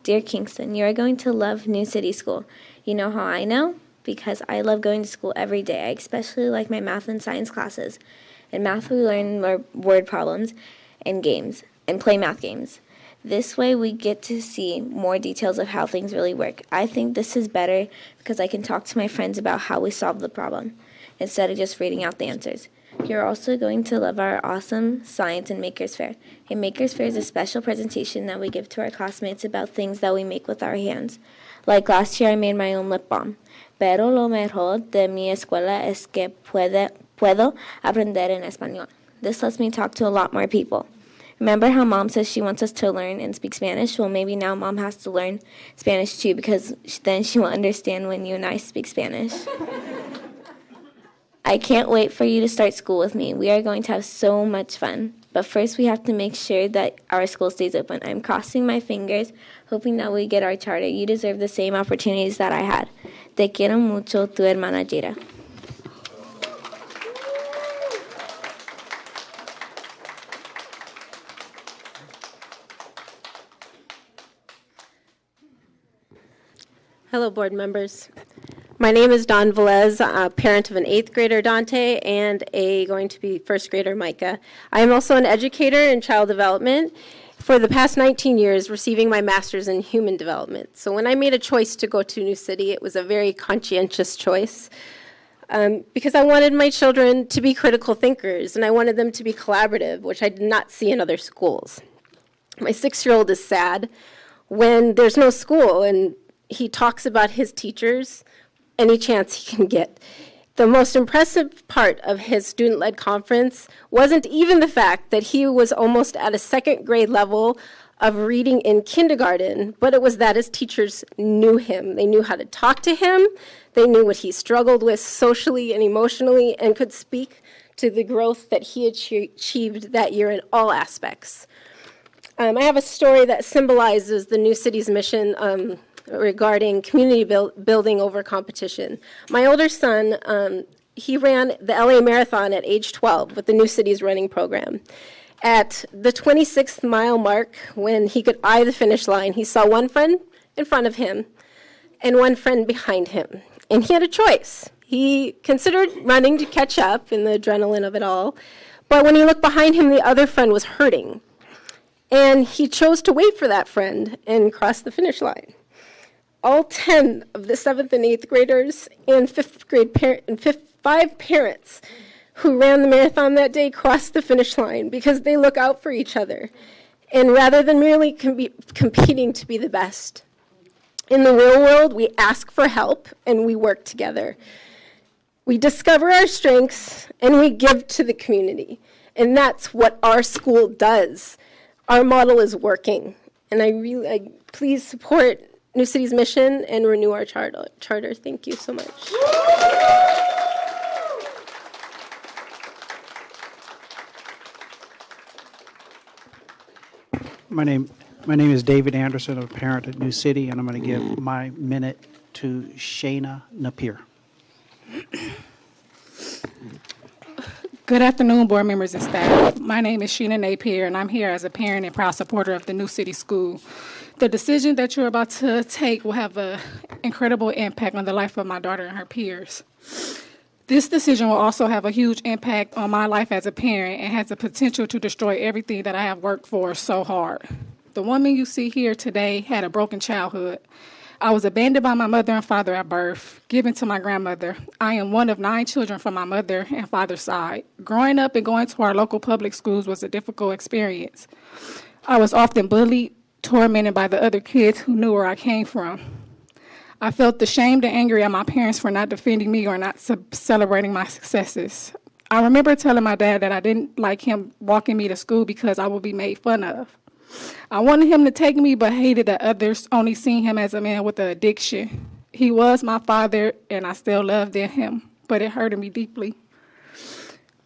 Dear Kingston, you are going to love New City School. You know how I know? Because I love going to school every day. I especially like my math and science classes. In math, we learn more word problems and games and play math games. This way, we get to see more details of how things really work. I think this is better because I can talk to my friends about how we solve the problem. instead of just reading out the answers. You're also going to love our awesome Science and Makers Fair. A Makers Fair is a special presentation that we give to our classmates about things that we make with our hands. Like last year, I made my own lip balm. Pero lo mejor de mi escuela es que puedo aprender en español. This lets me talk to a lot more people. Remember how Mom says she wants us to learn and speak Spanish? Well, maybe now Mom has to learn Spanish too, because then she will understand when you and I speak Spanish. I can't wait for you to start school with me. We are going to have so much fun. But first, we have to make sure that our school stays open. I'm crossing my fingers, hoping that we get our charter. You deserve the same opportunities that I had. Te quiero mucho, tu hermana Jada. Hello, board members. My name is Dawn Velez, a parent of an 8th grader, Dante, and a going to be 1st grader, Micah. I am also an educator in child development for the past 19 years, receiving my master's in human development. So when I made a choice to go to New City, it was a very conscientious choice because I wanted my children to be critical thinkers, and I wanted them to be collaborative, which I did not see in other schools. My 6-year-old is sad when there's no school, and he talks about his teachers any chance he can get. The most impressive part of his student-led conference wasn't even the fact that he was almost at a 2nd grade level of reading in kindergarten, but it was that his teachers knew him. They knew how to talk to him. They knew what he struggled with socially and emotionally, and could speak to the growth that he achieved that year in all aspects. I have a story that symbolizes the New City's mission regarding community building over competition. My older son, he ran the LA Marathon at age 12 with the New Cities running program. At the 26th mile mark, when he could eye the finish line, he saw one friend in front of him and one friend behind him. And he had a choice. He considered running to catch up in the adrenaline of it all, but when he looked behind him, the other friend was hurting. And he chose to wait for that friend and cross the finish line. All 10 of the 7th and 8th graders and 5th grade 5 parents who ran the marathon that day crossed the finish line because they look out for each other, and rather than merely competing to be the best. In the real world, we ask for help and we work together. We discover our strengths and we give to the community, and that's what our school does. Our model is working, and I please support New City's mission and renew our charter. Thank you so much. My name is David Anderson, a parent at New City, and I'm going to give my minute to Shayna Napier. Good afternoon, board members and staff. My name is Sheena Napier, and I'm here as a parent and proud supporter of the New City School. The decision that you're about to take will have an incredible impact on the life of my daughter and her peers. This decision will also have a huge impact on my life as a parent and has the potential to destroy everything that I have worked for so hard. The woman you see here today had a broken childhood. I was abandoned by my mother and father at birth, given to my grandmother. I am one of 9 children from my mother and father's side. Growing up and going to our local public schools was a difficult experience. I was often bullied, tormented by the other kids who knew where I came from. I felt ashamed and angry at my parents for not defending me or not celebrating my successes. I remember telling my dad that I didn't like him walking me to school because I would be made fun of. I wanted him to take me, but hated that others only seen him as a man with an addiction. He was my father, and I still loved him, but it hurted me deeply.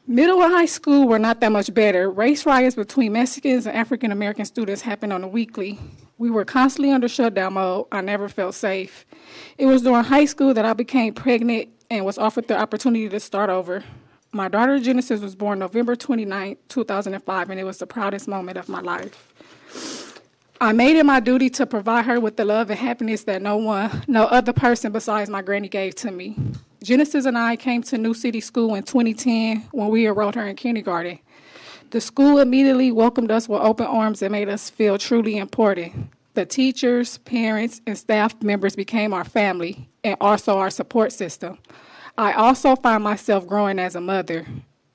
Middle and high school were not that much better. Race riots between Mexicans and African-American students happened on a weekly. We were constantly under shutdown mode. I never felt safe. It was during high school that I became pregnant and was offered the opportunity to start over. My daughter Genesis was born November 29, 2005, and it was the proudest moment of my life. I made it my duty to provide her with the love and happiness that no other person besides my granny gave to me. Genesis and I came to New City School in 2010 when we enrolled her in kindergarten. The school immediately welcomed us with open arms and made us feel truly important. The teachers, parents, and staff members became our family and also our support system. I also find myself growing as a mother.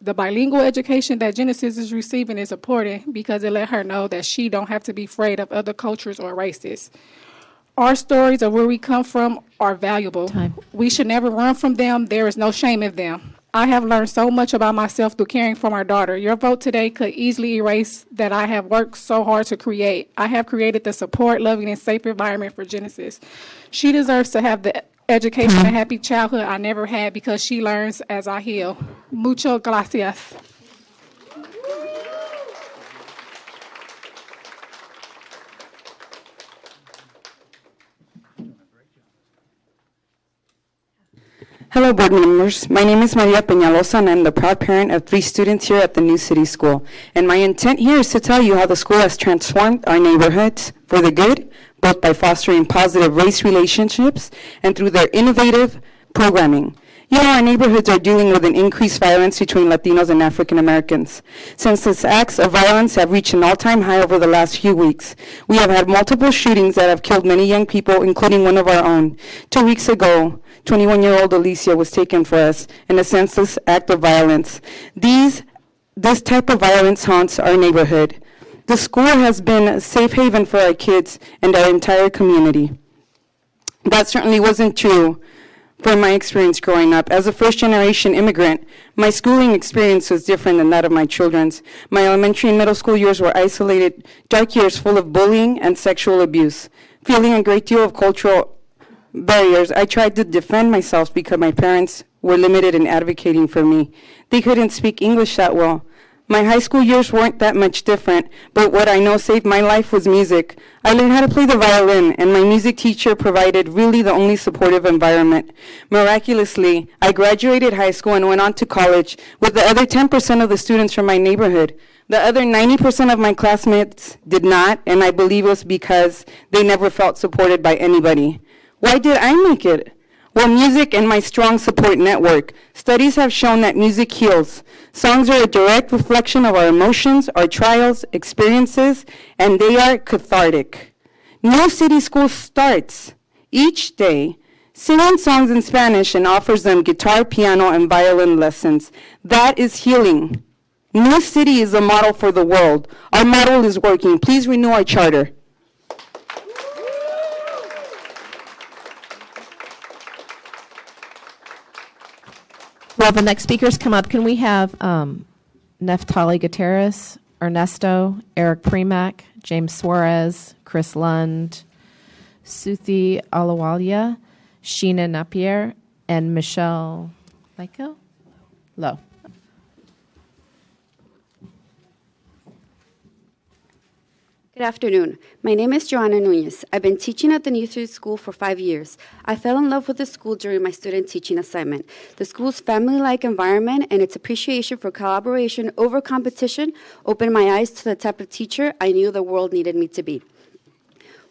The bilingual education that Genesis is receiving is important because it let her know that she don't have to be afraid of other cultures or races. Our stories of where we come from are valuable. We should never run from them. There is no shame in them. I have learned so much about myself through caring for my daughter. Your vote today could easily erase that I have worked so hard to create. I have created the support, loving, and safe environment for Genesis. She deserves to have the education and happy childhood I never had because she learns as I heal. Muchas gracias. Hello, board members. My name is Maria Peñalosa, and I'm the proud parent of 3 students here at the New City School. And my intent here is to tell you how the school has transformed our neighborhoods for the good, both by fostering positive race relationships and through their innovative programming. You know, our neighborhoods are dealing with an increased violence between Latinos and African Americans. Since acts of violence have reached an all-time high over the last few weeks, we have had multiple shootings that have killed many young people, including one of our own. 2 weeks ago, 21-year-old Alicia was taken for us in a senseless act of violence. This type of violence haunts our neighborhood. The school has been a safe haven for our kids and our entire community. That certainly wasn't true from my experience growing up. As a first-generation immigrant, my schooling experience was different than that of my children's. My elementary and middle school years were isolated, dark years full of bullying and sexual abuse. Feeling a great deal of cultural barriers, I tried to defend myself because my parents were limited in advocating for me. They couldn't speak English that well. My high school years weren't that much different, but what I know saved my life was music. I learned how to play the violin, and my music teacher provided really the only supportive environment. Miraculously, I graduated high school and went on to college with the other 10% of the students from my neighborhood. The other 90% of my classmates did not, and I believe it was because they never felt supported by anybody. Why did I make it? Well, music and my strong support network. Studies have shown that music heals. Songs are a direct reflection of our emotions, our trials, experiences, and they are cathartic. New City School starts each day singing songs in Spanish and offers them guitar, piano, and violin lessons. That is healing. New City is a model for the world. Our model is working. Please renew our charter. Well, the next speakers come up. Can we have Neftali Gutierrez, Ernesto, Eric Premack, James Suarez, Chris Lund, Suthi Alawalia, Sheena Napier, and Michelle Lowe. Good afternoon. My name is Joanna Nunez. I've been teaching at the New City School for 5 years. I fell in love with the school during my student teaching assignment. The school's family-like environment and its appreciation for collaboration over competition opened my eyes to the type of teacher I knew the world needed me to be.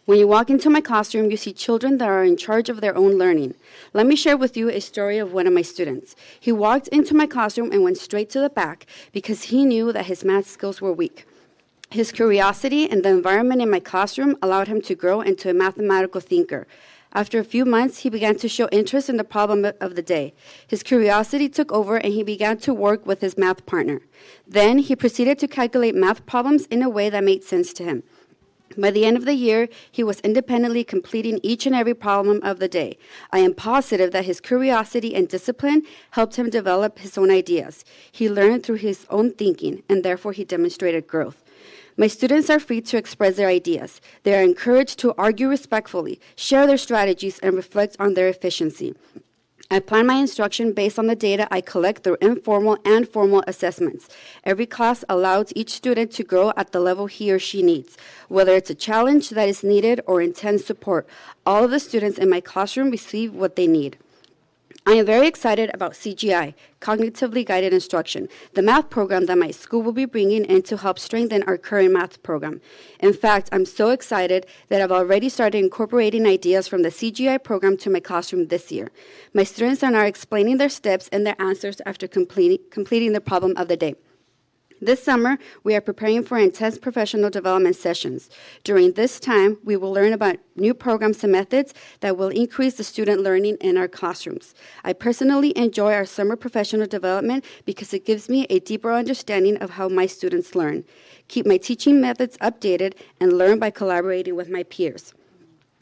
When you walk into my classroom, you see children that are in charge of their own learning. Let me share with you a story of one of my students. He walked into my classroom and went straight to the back because he knew that his math skills were weak. His curiosity and the environment in my classroom allowed him to grow into a mathematical thinker. After a few months, he began to show interest in the problem of the day. His curiosity took over and he began to work with his math partner. Then he proceeded to calculate math problems in a way that made sense to him. By the end of the year, he was independently completing each and every problem of the day. I am positive that his curiosity and discipline helped him develop his own ideas. He learned through his own thinking, and therefore he demonstrated growth. My students are free to express their ideas. They are encouraged to argue respectfully, share their strategies, and reflect on their efficiency. I plan my instruction based on the data I collect through informal and formal assessments. Every class allows each student to grow at the level he or she needs. Whether it's a challenge that is needed or intense support, all of the students in my classroom receive what they need. I am very excited about CGI, Cognitively Guided Instruction, the math program that my school will be bringing in to help strengthen our current math program. In fact, I'm so excited that I've already started incorporating ideas from the CGI program to my classroom this year. My students are now explaining their steps and their answers after completing the problem of the day. This summer, we are preparing for intense professional development sessions. During this time, we will learn about new programs and methods that will increase the student learning in our classrooms. I personally enjoy our summer professional development because it gives me a deeper understanding of how my students learn. Keep my teaching methods updated and learn by collaborating with my peers.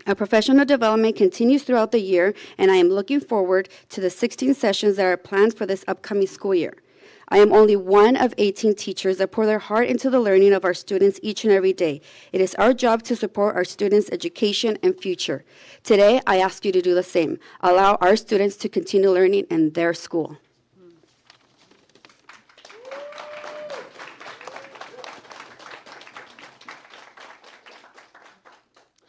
Our professional development continues throughout the year, and I am looking forward to the 16 sessions that are planned for this upcoming school year. I am only one of 18 teachers that pour their heart into the learning of our students each and every day. It is our job to support our students' education and future. Today, I ask you to do the same. Allow our students to continue learning in their school.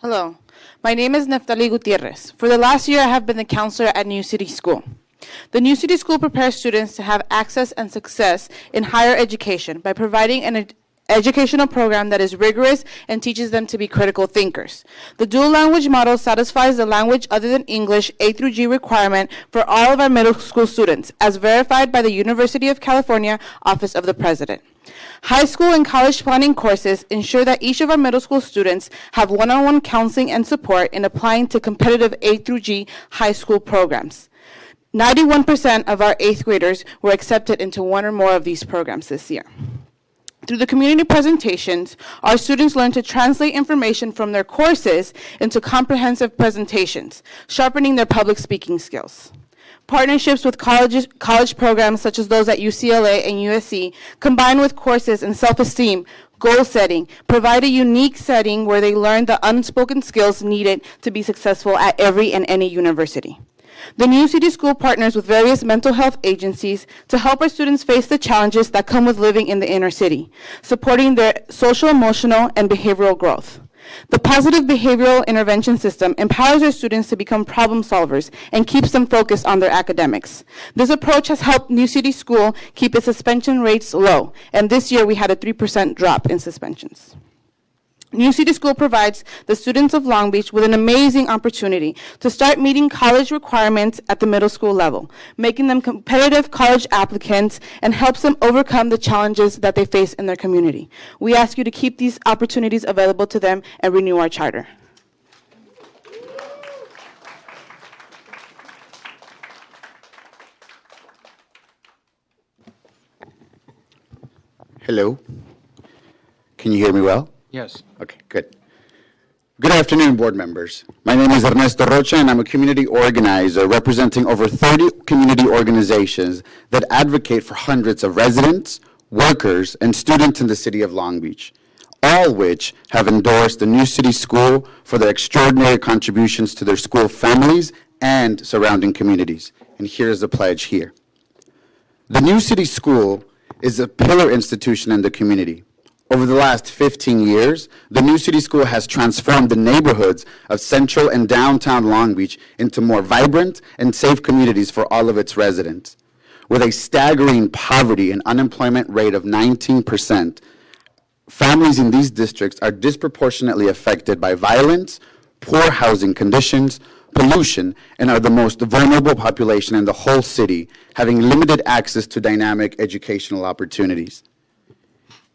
Hello, my name is Neftali Gutierrez. For the last year, I have been the counselor at New City School. The New City School prepares students to have access and success in higher education by providing an educational program that is rigorous and teaches them to be critical thinkers. The dual language model satisfies the language other than English A through G requirement for all of our middle school students, as verified by the University of California Office of the President. High school and college planning courses ensure that each of our middle school students have one-on-one counseling and support in applying to competitive A through G high school programs. 91% of our 8th graders were accepted into one or more of these programs this year. Through the community presentations, our students learn to translate information from their courses into comprehensive presentations, sharpening their public speaking skills. Partnerships with college programs such as those at UCLA and USC, combined with courses in self-esteem, goal setting, provide a unique setting where they learn the unspoken skills needed to be successful at every and any university. The New City School partners with various mental health agencies to help our students face the challenges that come with living in the inner city, supporting their social, emotional, and behavioral growth. The positive behavioral intervention system empowers our students to become problem solvers and keeps them focused on their academics. This approach has helped New City School keep its suspension rates low, and this year we had a 3% drop in suspensions. New City School provides the students of Long Beach with an amazing opportunity to start meeting college requirements at the middle school level, making them competitive college applicants, and helps them overcome the challenges that they face in their community. We ask you to keep these opportunities available to them and renew our charter. Hello. Can you hear me well? Yes. Okay, good. Good afternoon, board members. My name is Ernesto Rocha, and I'm a community organizer representing over 30 community organizations that advocate for hundreds of residents, workers, and students in the city of Long Beach, all which have endorsed the New City School for their extraordinary contributions to their school families and surrounding communities. And here's the pledge here. The New City School is a pillar institution in the community. Over the last 15 years, the New City School has transformed the neighborhoods of central and downtown Long Beach into more vibrant and safe communities for all of its residents. With a staggering poverty and unemployment rate of 19%, families in these districts are disproportionately affected by violence, poor housing conditions, pollution, and are the most vulnerable population in the whole city, having limited access to dynamic educational opportunities.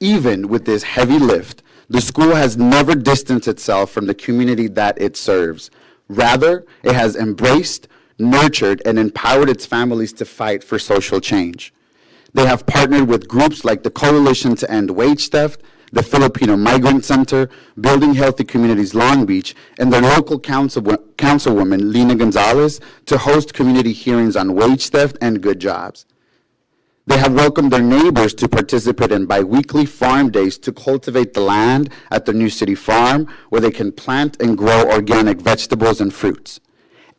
Even with this heavy lift, the school has never distanced itself from the community that it serves. Rather, it has embraced, nurtured, and empowered its families to fight for social change. They have partnered with groups like the Coalition to End Wage Theft, the Filipino Migrant Center, Building Healthy Communities Long Beach, and their local councilwoman, Lina Gonzalez, to host community hearings on wage theft and good jobs. They have welcomed their neighbors to participate in biweekly farm days to cultivate the land at the New City Farm, where they can plant and grow organic vegetables and fruits,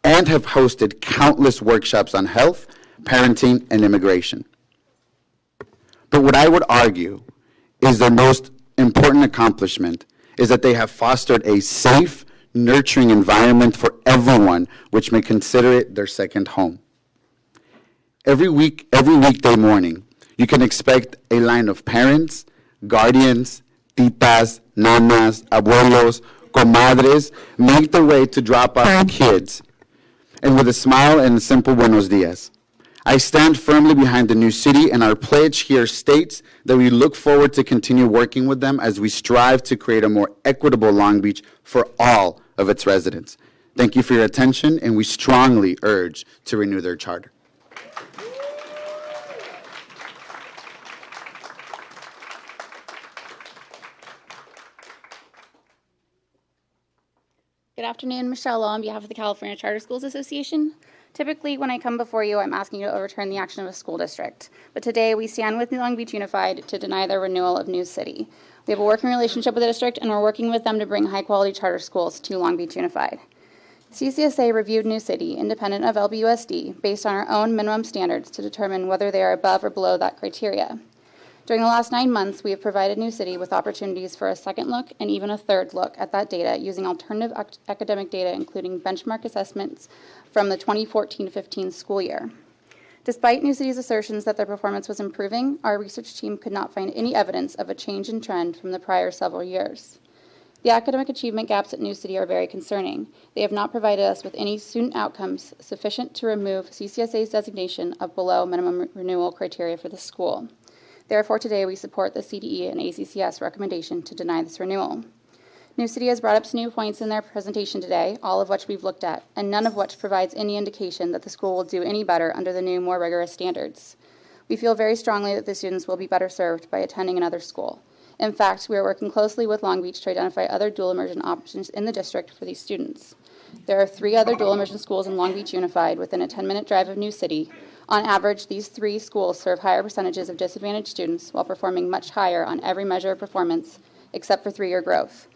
and have hosted countless workshops on health, parenting, and immigration. But what I would argue is their most important accomplishment is that they have fostered a safe, nurturing environment for everyone, which may consider it their second home. Every weekday morning, you can expect a line of parents, guardians, titas, nanas, abuelos, comadres make their way to drop off the kids, and with a smile and a simple buenos dias. I stand firmly behind the new city, and our pledge here states that we look forward to continue working with them as we strive to create a more equitable Long Beach for all of its residents. Thank you for your attention, and we strongly urge to renew their charter. Good afternoon, Michelle Lowe on behalf of the California Charter Schools Association. Typically, when I come before you, I'm asking you to overturn the action of a school district. But today, we stand with Long Beach Unified to deny their renewal of New City. We have a working relationship with the district, and we're working with them to bring high-quality charter schools to Long Beach Unified. CCSA reviewed New City, independent of LBUSD, based on our own minimum standards to determine whether they are above or below that criteria. During the last 9 months, we have provided New City with opportunities for a second look and even a third look at that data using alternative academic data, including benchmark assessments from the 2014-15 school year. Despite New City's assertions that their performance was improving, our research team could not find any evidence of a change in trend from the prior several years. The academic achievement gaps at New City are very concerning. They have not provided us with any student outcomes sufficient to remove CCSA's designation of below minimum renewal criteria for the school. Therefore, today we support the CDE and ACCS recommendation to deny this renewal. New City has brought up some new points in their presentation today, all of which we've looked at, and none of which provides any indication that the school will do any better under the new, more rigorous standards. We feel very strongly that the students will be better served by attending another school. In fact, we are working closely with Long Beach to identify other dual immersion options in the district for these students. There are 3 other dual immersion schools in Long Beach Unified within a 10-minute drive of New City. On average, these 3 schools serve higher percentages of disadvantaged students while performing much higher on every measure of performance except for 3-year growth.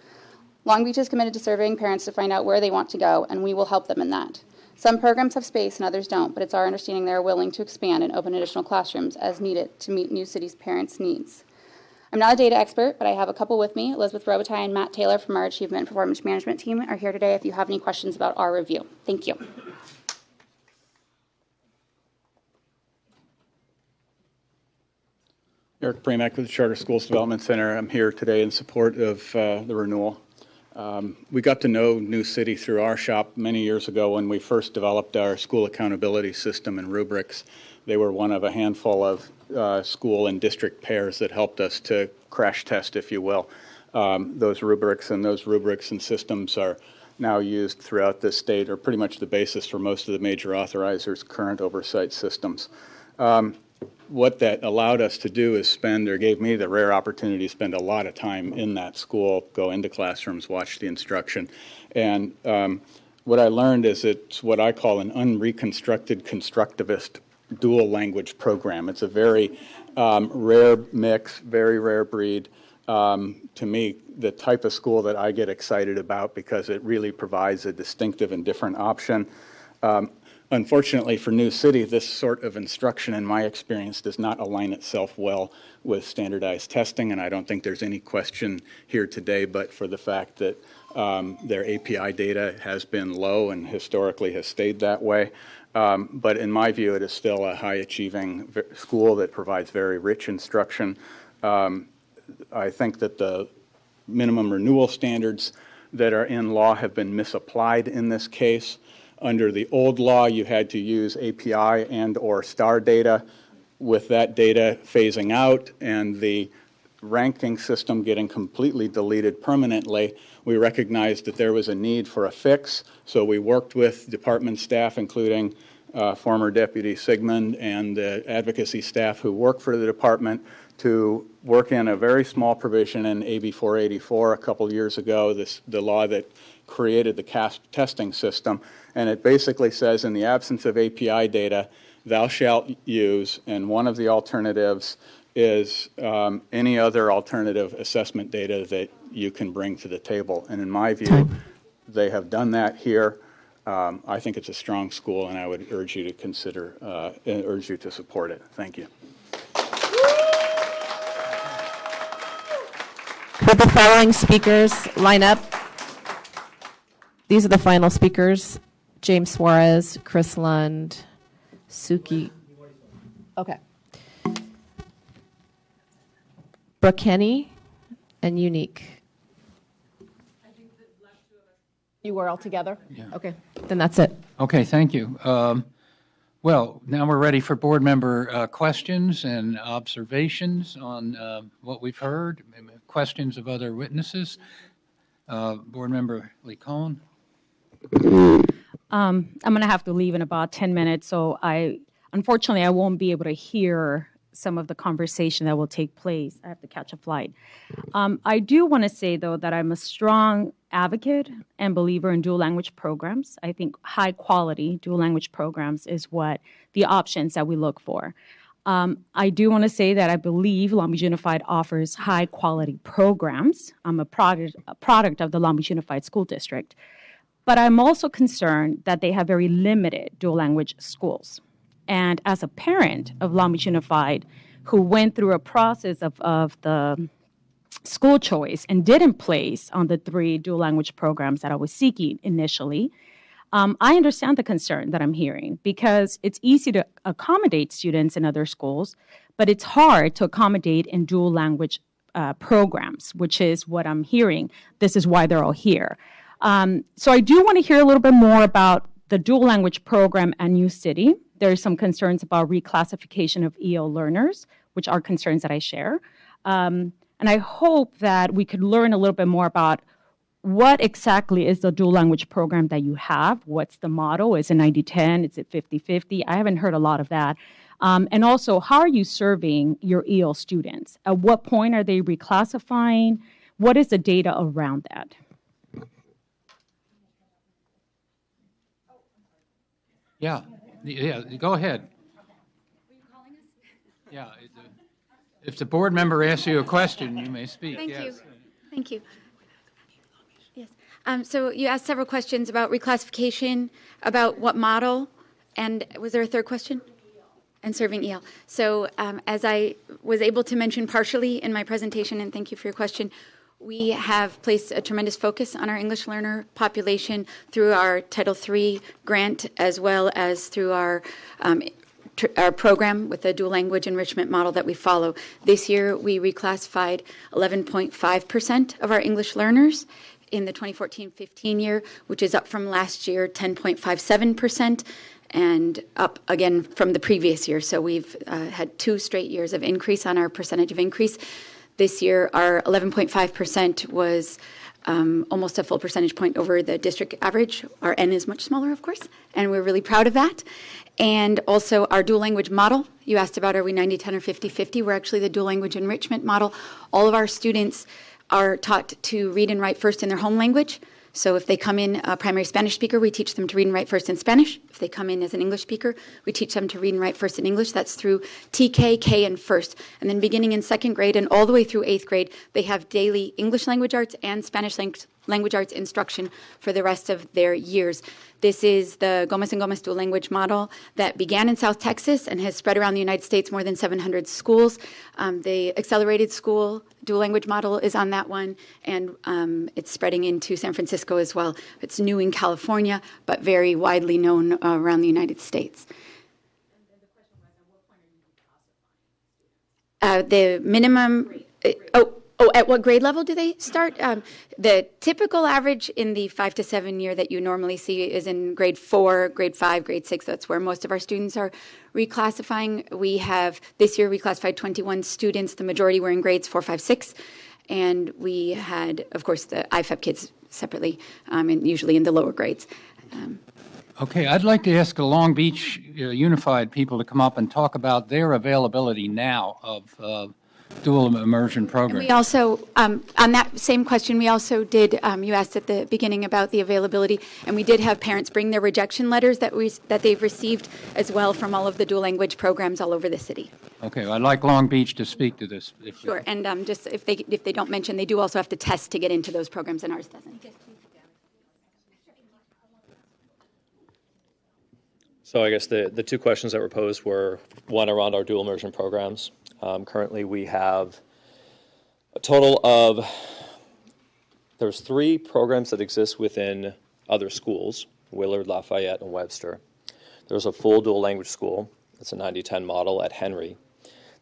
Long Beach is committed to surveying parents to find out where they want to go, and we will help them in that. Some programs have space and others don't, but it's our understanding they are willing to expand and open additional classrooms as needed to meet New City's parents' needs. I'm not a data expert, but I have a couple with me. Elizabeth Robitaille and Matt Taylor from our Achievement and Performance Management team are here today if you have any questions about our review. Thank you. Eric Pramack with the Charter Schools Development Center. I'm here today in support of the renewal. We got to know New City through our shop many years ago when we first developed our school accountability system and rubrics. They were one of a handful of school and district pairs that helped us to crash test, if you will, those rubrics. And those rubrics and systems are now used throughout the state, are pretty much the basis for most of the major authorizers' current oversight systems. What that allowed us to do is spend, or gave me the rare opportunity to spend a lot of time in that school, go into classrooms, watch the instruction. And what I learned is it's what I call an unreconstructed constructivist dual language program. It's a very rare mix, very rare breed. To me, the type of school that I get excited about because it really provides a distinctive and different option. Unfortunately for New City, this sort of instruction, in my experience, does not align itself well with standardized testing, and I don't think there's any question here today but for the fact that their API data has been low and historically has stayed that way. But in my view, it is still a high-achieving school that provides very rich instruction. I think that the minimum renewal standards that are in law have been misapplied in this case. Under the old law, you had to use API and or STAR data. With that data phasing out and the ranking system getting completely deleted permanently, we recognized that there was a need for a fix. So we worked with department staff, including former Deputy Sigmund and the advocacy staff who work for the department, to work in a very small provision in AB 484 a couple years ago, the law that created the CASP testing system. And it basically says, in the absence of API data, thou shalt use, and one of the alternatives is any other alternative assessment data that you can bring to the table. And in my view, they have done that here. I think it's a strong school, and I would urge you to consider, urge you to support it. Thank you. Would the following speakers line up? These are the final speakers: James Suarez, Chris Lund, Suki. Okay. Brooke Henny and Unique. You were all together? Yeah. Okay, then that's it. Okay, thank you. Well, now we're ready for board member questions and observations on what we've heard, questions of other witnesses. Board member Lee-Cohn. I'm going to have to leave in about 10 minutes, so unfortunately, I won't be able to hear some of the conversation that will take place. I have to catch a flight. I do want to say, though, that I'm a strong advocate and believer in dual language programs. I think high quality dual language programs is what the options that we look for. I do want to say that I believe Long Beach Unified offers high quality programs. I'm a product of the Long Beach Unified School District. But I'm also concerned that they have very limited dual language schools. And as a parent of Long Beach Unified, who went through a process of the school choice and didn't place on the 3 dual language programs that I was seeking initially, I understand the concern that I'm hearing, because it's easy to accommodate students in other schools, but it's hard to accommodate in dual language programs, which is what I'm hearing. This is why they're all here. So I do want to hear a little bit more about the dual language program at New City. There are some concerns about reclassification of EO learners, which are concerns that I share. And I hope that we could learn a little bit more about what exactly is the dual language program that you have. What's the model? Is it 90-10? Is it 50-50? I haven't heard a lot of that. And also, how are you serving your EO students? At what point are they reclassifying? What is the data around that? Yeah, go ahead. Yeah, if the board member asks you a question, you may speak. Thank yes. you. Thank you. Yes. So you asked several questions about reclassification, about what model, and was there a third question? And serving EL. So as I was able to mention partially in my presentation, and thank you for your question, we have placed a tremendous focus on our English learner population through our Title III grant, as well as through our program with the dual language enrichment model that we follow. This year, we reclassified 11.5% of our English learners in the 2014-15 year, which is up from last year, 10.57%, and up again from the previous year. So we've had 2 straight years of increase on our percentage of increase. This year, our 11.5% was almost a full percentage point over the district average. Our N is much smaller, of course, and we're really proud of that. And also our dual language model. You asked about, are we 90-10 or 50-50? We're actually the dual language enrichment model. All of our students are taught to read and write first in their home language. So if they come in a primary Spanish speaker, we teach them to read and write first in Spanish. If they come in as an English speaker, we teach them to read and write first in English. That's through TK, K, and first. And then beginning in 2nd grade and all the way through 8th grade, they have daily English language arts and Spanish language arts instruction for the rest of their years. This is the Gomez and Gomez dual language model that began in South Texas and has spread around the United States, more than 700 schools. The accelerated school dual language model is on that one, and it's spreading into San Francisco as well. It's new in California, but very widely known around the United States. The minimum, at what grade level do they start? The typical average in the 5 to 7 year that you normally see is in grade 4, grade 5, grade 6. That's where most of our students are reclassifying. We have this year reclassified 21 students. The majority were in grades 4, 5, 6. And we had, of course, the IFEP kids separately, and usually in the lower grades. Okay, I'd like to ask the Long Beach Unified people to come up and talk about their availability now of dual immersion program. And we also, on that same question, we also did, you asked at the beginning about the availability, and we did have parents bring their rejection letters that they've received as well from all of the dual language programs all over the city. Okay, well, I'd like Long Beach to speak to this. Sure, and just if they don't mention, they do also have to test to get into those programs, and ours doesn't. So I guess the 2 questions that were posed were, one around our dual immersion programs. Currently, we have a total of, there's 3 programs that exist within other schools, Willard, Lafayette, and Webster. There's a full dual language school. It's a 90-10 model at Henry.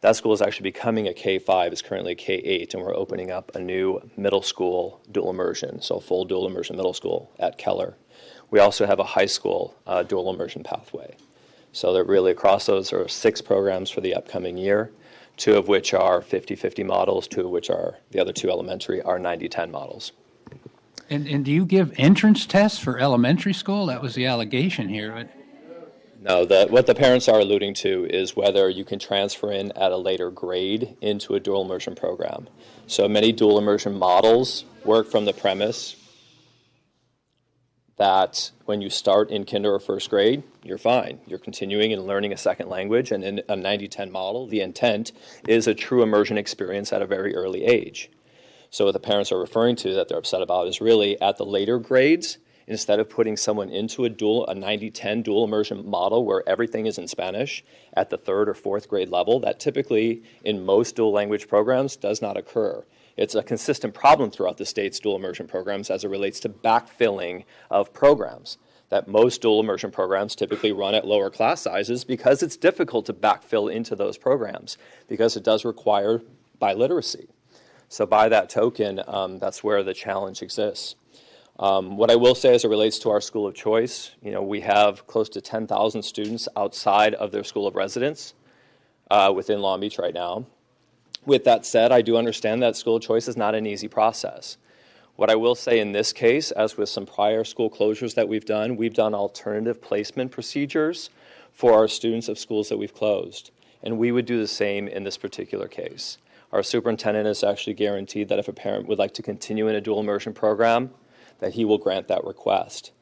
That school is actually becoming a K-5. It's currently a K-8, and we're opening up a new middle school dual immersion, so full dual immersion middle school at Keller. We also have a high school dual immersion pathway. So that really across those are 6 programs for the upcoming year, 2 of which are 50-50 models, 2 of which are, the other 2 elementary, are 90-10 models. And do you give entrance tests for elementary school? That was the allegation here. No, what the parents are alluding to is whether you can transfer in at a later grade into a dual immersion program. So many dual immersion models work from the premise that when you start in kinder or first grade, you're fine. You're continuing and learning a second language, and in a 90-10 model, the intent is a true immersion experience at a very early age. So what the parents are referring to that they're upset about is really at the later grades, instead of putting someone into a 90-10 dual immersion model where everything is in Spanish at the 3rd or 4th grade level, that typically in most dual language programs does not occur. It's a consistent problem throughout the state's dual immersion programs as it relates to backfilling of programs, that most dual immersion programs typically run at lower class sizes because it's difficult to backfill into those programs because it does require biliteracy. So by that token, that's where the challenge exists. What I will say as it relates to our school of choice, we have close to 10,000 students outside of their school of residence within Long Beach right now. With that said, I do understand that school of choice is not an easy process. What I will say in this case, as with some prior school closures that we've done alternative placement procedures for our students of schools that we've closed. And we would do the same in this particular case. Our superintendent has actually guaranteed that if a parent would like to continue in a dual immersion program, that he will grant that request.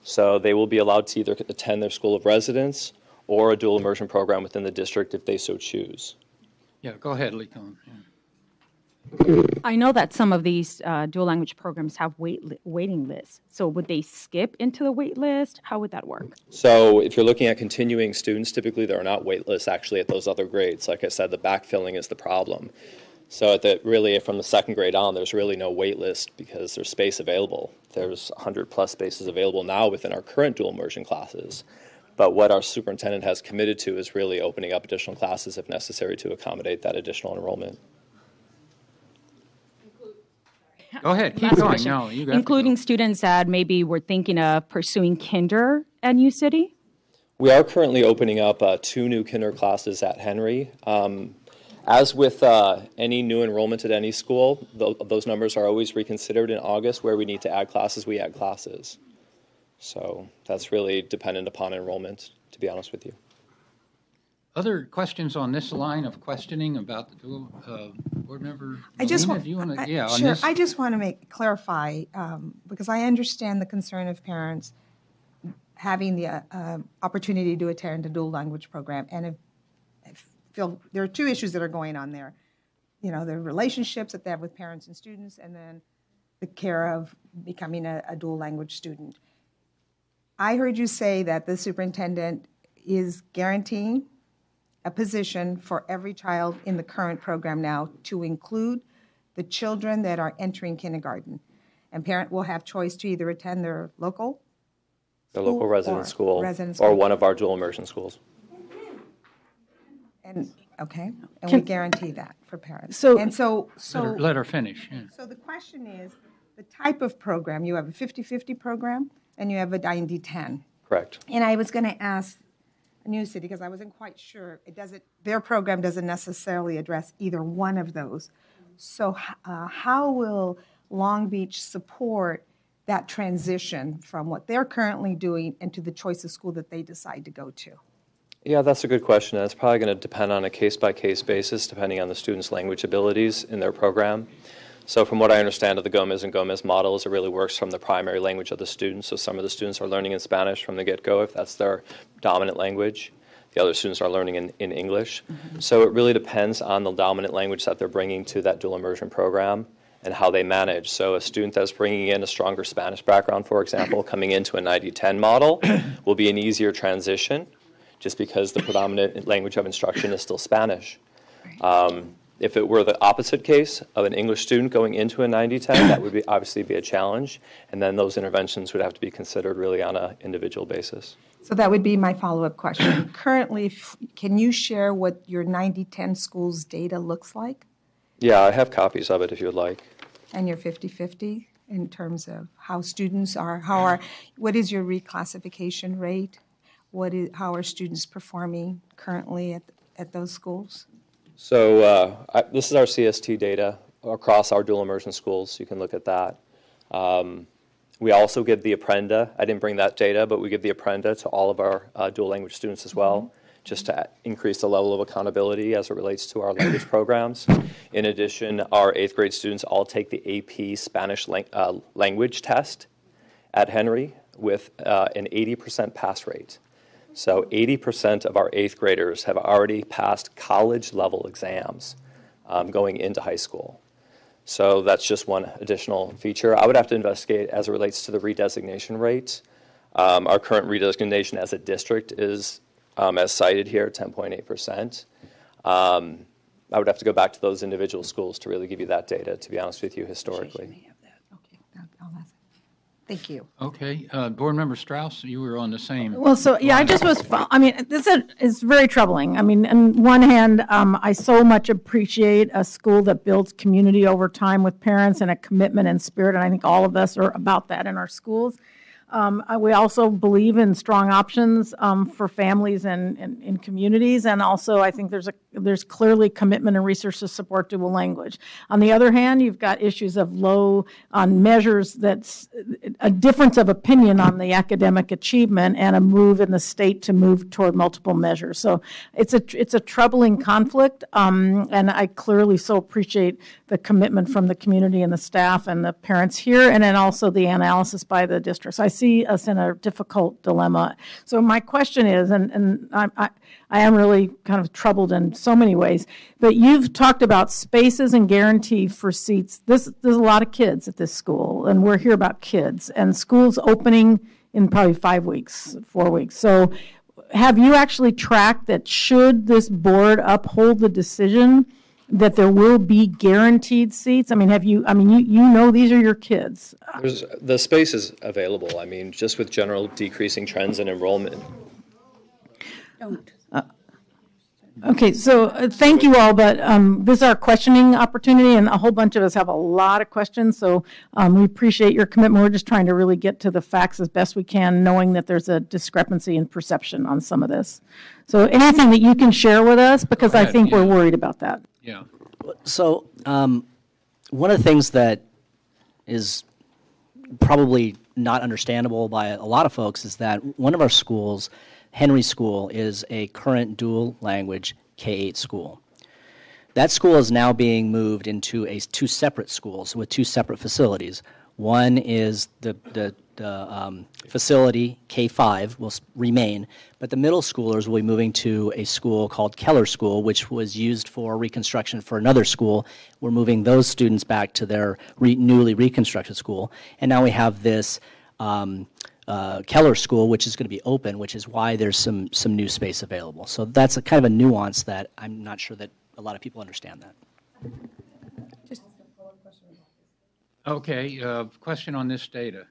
So they will be allowed to either attend their school of residence or a dual immersion program within the district if they so choose. Yeah, go ahead, Lee-Con. I know that some of these dual language programs have waiting lists. So would they skip into the wait list? How would that work? So if you're looking at continuing students, typically there are not wait lists actually at those other grades. Like I said, the backfilling is the problem. So really from the 2nd grade on, there's really no wait list because there's space available. There's 100 plus spaces available now within our current dual immersion classes. But what our superintendent has committed to is really opening up additional classes if necessary to accommodate that additional enrollment. Go ahead, keep going. No, you got Including students that maybe were thinking of pursuing kinder at New City? We are currently opening up 2 new kinder classes at Henry. As with any new enrollment at any school, those numbers are always reconsidered in August. Where we need to add classes, we add classes. So that's really dependent upon enrollment, to be honest with you. Other questions on this line of questioning about the dual board member? I just Melina, want, do you want to, on this? I just want to clarify because I understand the concern of parents having the opportunity to attend a dual language program, and I feel there are 2 issues that are going on there. The relationships that they have with parents and students, and then the care of becoming a dual language student. I heard you say that the superintendent is guaranteeing a position for every child in the current program now to include the children that are entering kindergarten. And parent will have choice to either attend their local resident school resident or school. one of our dual immersion schools. And we guarantee that for parents. So So let her finish. Yeah. So the question is, the type of program, you have a 50-50 program and you have a 90-10. Correct. And I was going to ask New City, because I wasn't quite sure, their program doesn't necessarily address either one of those. So how will Long Beach support that transition from what they're currently doing into the choice of school that they decide to go to? Yeah, that's a good question. It's probably going to depend on a case-by-case basis, depending on the student's language abilities in their program. So from what I understand of the Gomez and Gomez models, it really works from the primary language of the student. So some of the students are learning in Spanish from the get-go, if that's their dominant language. The other students are learning in English. Mm-hmm. So it really depends on the dominant language that they're bringing to that dual immersion program and how they manage. So a student that's bringing in a stronger Spanish background, for example, coming into a 90-10 model will be an easier transition just because the predominant language of instruction is still Spanish. If it were the opposite case of an English student going into a 90-10, that would obviously be a challenge, and then those interventions would have to be considered really on an individual basis. So that would be my follow-up question. Currently, can you share what your 90-10 schools data looks like? Yeah, I have copies of it if you would like. And your 50-50 in terms of how students are, what is your reclassification rate? how are students performing currently at those schools? So this is our CST data across our dual immersion schools. You can look at that. We also give the Apprenda. I didn't bring that data, but we give the Apprenda to all of our dual language students as well, just to increase the level of accountability as it relates to our language programs. In addition, our 8th grade students all take the AP Spanish language test at Henry with an 80% pass rate. So 80% of our 8th graders have already passed college level exams going into high school. So that's just one additional feature. I would have to investigate as it relates to the redesignation rate. Our current redesignation as a district is, as cited here, 10.8%. I would have to go back to those individual schools to really give you that data, to be honest with you, historically. Thank you. Okay, Board Member Strauss, you were on the same. Well, so, yeah, I just was, I mean, this is very troubling. I mean, on one hand, I so much appreciate a school that builds community over time with parents and a commitment and spirit, and I think all of us are about that in our schools. We also believe in strong options for families and in communities, and also I think there's clearly commitment and research to support dual language. On the other hand, you've got issues of low on measures that's a difference of opinion on the academic achievement and a move in the state to move toward multiple measures. So it's a troubling conflict, and I clearly so appreciate the commitment from the community and the staff and the parents here, and then also the analysis by the districts. I see us in a difficult dilemma. So my question is, and I am really kind of troubled in so many ways, but you've talked about spaces and guarantee for seats. There's a lot of kids at this school, and we're here about kids, and school's opening in probably 5 weeks, 4 weeks. So have you actually tracked that should this board uphold the decision that there will be guaranteed seats? I mean, you know these are your kids. The space is available. I mean, just with general decreasing trends in enrollment. Okay, so thank you all, but this is our questioning opportunity, and a whole bunch of us have a lot of questions, so we appreciate your commitment. We're just trying to really get to the facts as best we can, knowing that there's a discrepancy in perception on some of this. So anything that you can share with us, because I think we're worried about that. Yeah. So one of the things that is probably not understandable by a lot of folks is that one of our schools, Henry School, is a current dual language K-8 school. That school is now being moved into two separate schools with two separate facilities. One is the facility, K-5, will remain, but the middle schoolers will be moving to a school called Keller School, which was used for reconstruction for another school. We're moving those students back to their newly reconstructed school, and now we have this Keller School, which is going to be open, which is why there's some new space available. So that's a kind of a nuance that I'm not sure that a lot of people understand that. Okay, question on this data.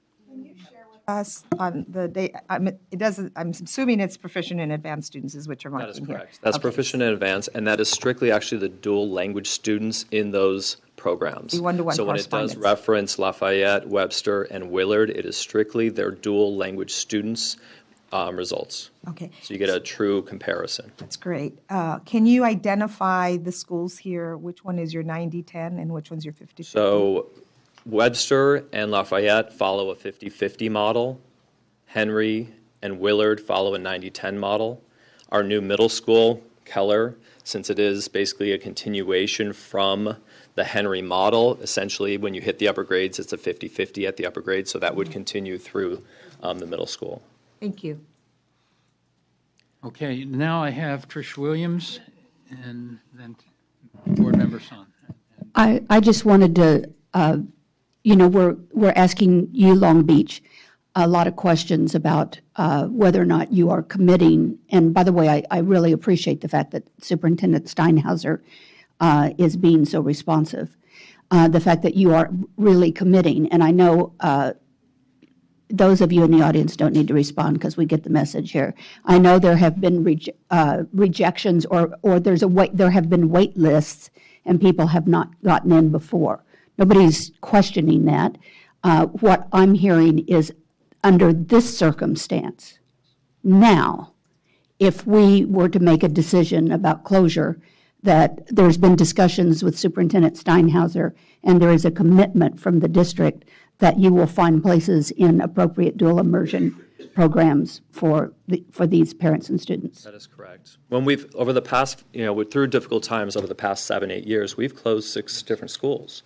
Us on the data, I'm assuming it's proficient and advanced students is what you're marking here. That is correct. That's proficient and advanced, and that is strictly actually the dual language students in those programs. The one-to-one So when it does reference Lafayette, Webster, and Willard, it is strictly their dual language students' results. Okay. So you get a true comparison. That's great. Can you identify the schools here? Which one is your 90-10 and which one's your 50-50? So Webster and Lafayette follow a 50-50 model. Henry and Willard follow a 90-10 model. Our new middle school, Keller, since it is basically a continuation from the Henry model, essentially when you hit the upper grades, it's a 50-50 at the upper grades, so that would continue through the middle school. Thank you. Okay, now I have Trish Williams and then Board Member Son. I just wanted to, we're asking you, Long Beach, a lot of questions about whether or not you are committing. And by the way, I really appreciate the fact that Superintendent Steinhauser is being so responsive. The fact that you are really committing, and I know those of you in the audience don't need to respond because we get the message here. I know there have been rejections or there have been wait lists and people have not gotten in before. Nobody's questioning that. What I'm hearing is under this circumstance, now, if we were to make a decision about closure, that there's been discussions with Superintendent Steinhauser, and there is a commitment from the district that you will find places in appropriate dual immersion programs for these parents and students. That is correct. When we've, over the past, through difficult times over the past 7-8 years, we've closed 6 different schools,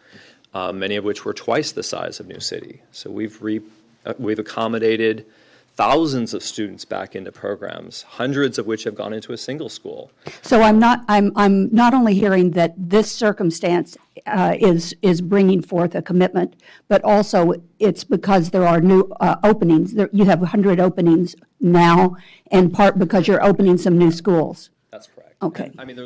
many of which were twice the size of New City. So we've accommodated thousands of students back into programs, hundreds of which have gone into a single school. So I'm not only hearing that this circumstance is bringing forth a commitment, but also it's because there are new openings. You have 100 openings now, in part because you're opening some new schools. That's correct. Okay. I mean,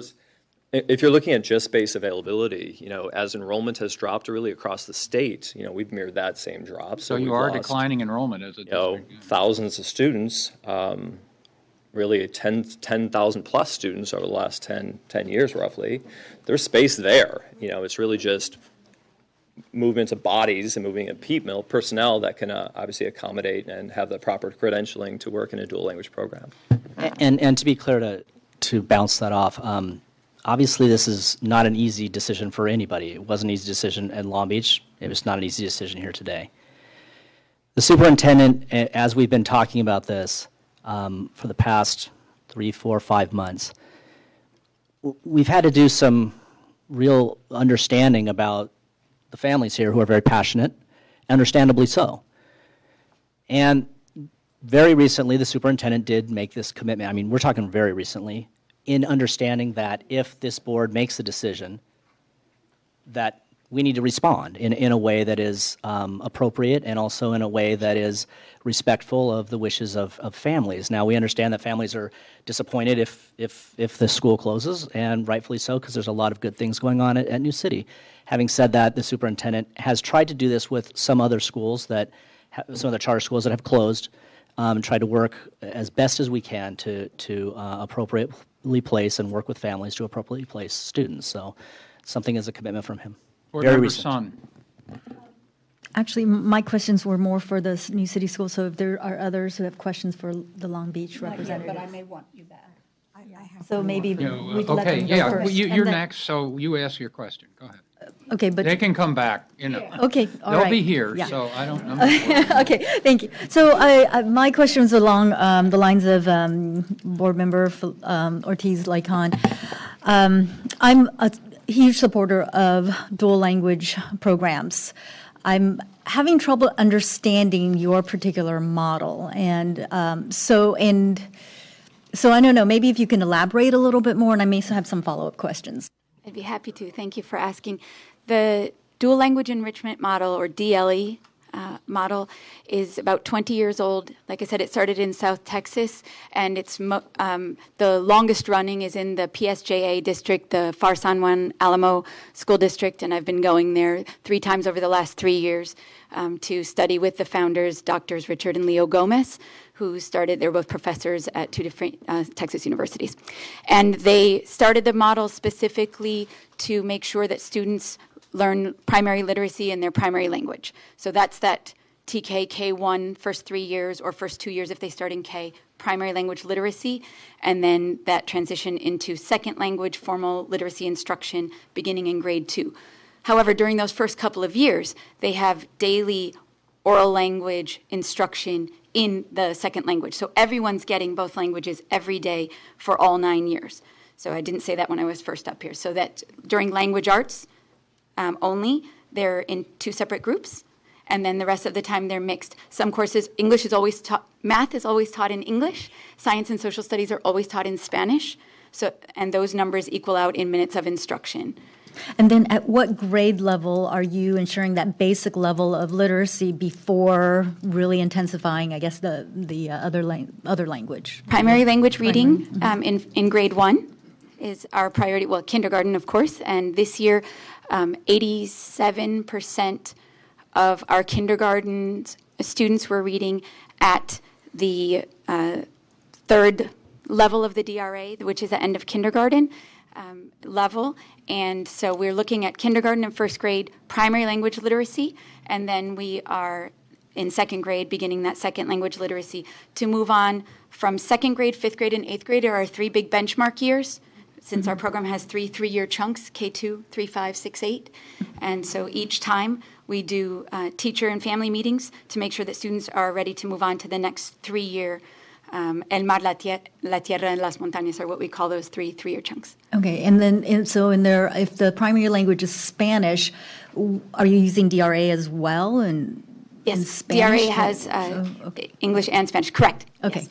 if you're looking at just space availability, as enrollment has dropped really across the state, we've mirrored that same drop. So you we've are lost, declining enrollment as a district. Thousands of students, really 10,000 plus students over the last 10 years roughly. There's space there. It's really just movement of bodies and moving of personnel that can obviously accommodate and have the proper credentialing to work in a dual language program. And to be clear, to bounce that off, obviously, this is not an easy decision for anybody. It wasn't an easy decision in Long Beach. It was not an easy decision here today. The superintendent, as we've been talking about this for the past 3, 4, 5 months, we've had to do some real understanding about the families here who are very passionate, understandably so. And very recently, the superintendent did make this commitment. I mean, we're talking very recently, in understanding that if this board makes a decision, that we need to respond in a way that is appropriate and also in a way that is respectful of the wishes of families. Now, we understand that families are disappointed if the school closes, and rightfully so, because there's a lot of good things going on at New City. Having said that, the superintendent has tried to do this with some other schools some of the charter schools that have closed, tried to work as best as we can to appropriately place and work with families to appropriately place students. So something is a commitment from him. Board Very Member recent. Sun. Actually, my questions were more for the New City School, so if there are others who have questions for the Long Beach representative. But I may want you back. So maybe we let Okay, them go yeah, first. you're and then- next, so you ask your question. Go ahead. Okay, but. They can come back, Okay, all right. They'll be here, Yeah. so I'm not worried. Okay, thank you. So my question was along the lines of Board Member Ortiz-Lacon. I'm a huge supporter of dual language programs. I'm having trouble understanding your particular model, and so I don't know, maybe if you can elaborate a little bit more, and I may have some follow-up questions. I'd be happy to. Thank you for asking. The Dual Language Enrichment Model, or DLE model, is about 20 years old. Like I said, it started in South Texas, and it's the longest running is in the PSJA district, the Far San Juan Alamo School District, and I've been going there 3 times over the last 3 years to study with the founders, Drs. Richard and Leo Gomez, who started, they're both professors at 2 different Texas universities. And they started the model specifically to make sure that students learn primary literacy in their primary language. So that's that TK K1 first 3 years, or first 2 years if they start in K, primary language literacy, and then that transition into second language formal literacy instruction beginning in grade 2. However, during those first couple of years, they have daily oral language instruction in the second language. So everyone's getting both languages every day for all 9 years. So I didn't say that when I was first up here. So that during language arts only, they're in 2 separate groups, and then the rest of the time they're mixed. Some courses, English is always taught, math is always taught in English, science and social studies are always taught in Spanish, and those numbers equal out in minutes of instruction. And then at what grade level are you ensuring that basic level of literacy before really intensifying, I guess, the other language? Primary language reading in grade 1 is our priority, well, kindergarten, of course, and this year 87% of our kindergarten students were reading at the 3rd level of the DRA, which is the end of kindergarten level. And so we're looking at kindergarten and first grade primary language literacy, and then we are in second grade, beginning that second language literacy, to move on from second grade, fifth grade, and eighth grade are our 3 big benchmark years, since our program has 3 3-year chunks, K2, 3, 5, 6, 8. And so each time we do teacher and family meetings to make sure that students are ready to move on to the next 3-year. El mar, la tierra, and las montañas are what we call those 3 3-year chunks. Okay, and then in there, if the primary language is Spanish, are you using DRA as well? And yes, Spanish? DRA has English and Spanish. Correct. Okay. Yes.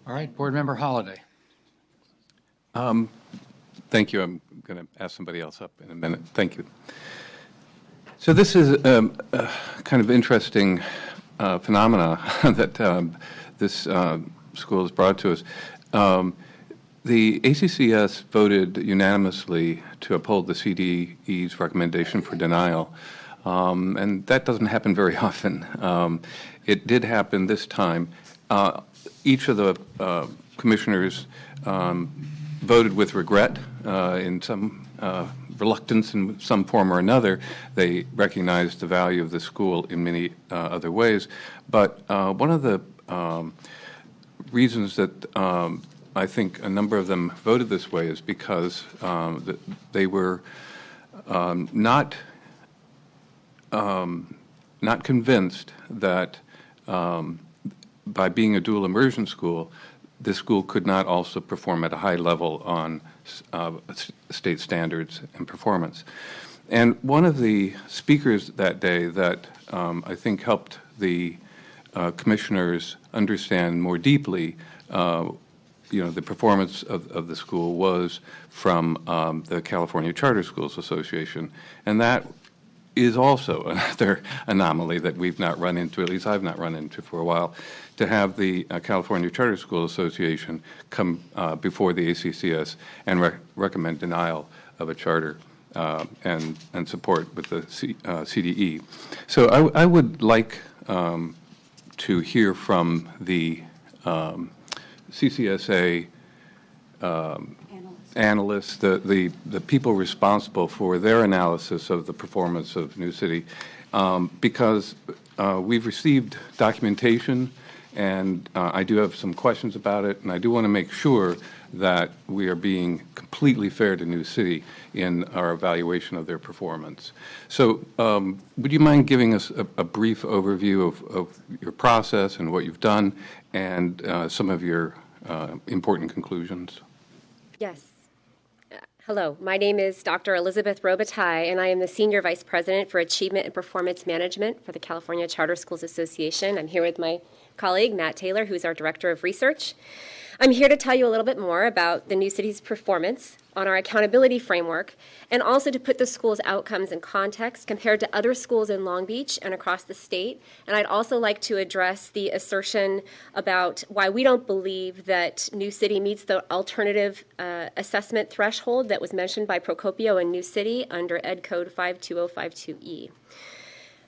All right, Board Member Holliday. Thank you. I'm going to ask somebody else up in a minute. Thank you. So this is a kind of interesting phenomena that this school has brought to us. The ACCS voted unanimously to uphold the CDE's recommendation for denial, and that doesn't happen very often. It did happen this time. Each of the commissioners voted with regret, in some reluctance in some form or another. They recognized the value of the school in many other ways. But one of the reasons that I think a number of them voted this way is because they were not convinced that by being a dual immersion school, this school could not also perform at a high level on state standards and performance. And one of the speakers that day that I think helped the commissioners understand more deeply the performance of the school was from the California Charter Schools Association. And that is also another anomaly that we've not run into, at least I've not run into for a while, to have the California Charter School Association come before the ACCS and recommend denial of a charter and support with the CDE. So I would like to hear from the CCSA analysts, the people responsible for their analysis of the performance of New City, because we've received documentation, and I do have some questions about it, and I do want to make sure that we are being completely fair to New City in our evaluation of their performance. So would you mind giving us a brief overview of your process and what you've done and some of your important conclusions? Yes. Hello, my name is Dr. Elizabeth Robitaille, and I am the Senior Vice President for Achievement and Performance Management for the California Charter Schools Association. I'm here with my colleague, Matt Taylor, who's our Director of Research. I'm here to tell you a little bit more about the New City's performance on our accountability framework, and also to put the school's outcomes in context compared to other schools in Long Beach and across the state. And I'd also like to address the assertion about why we don't believe that New City meets the alternative assessment threshold that was mentioned by Procopio in New City under Ed Code 52052E.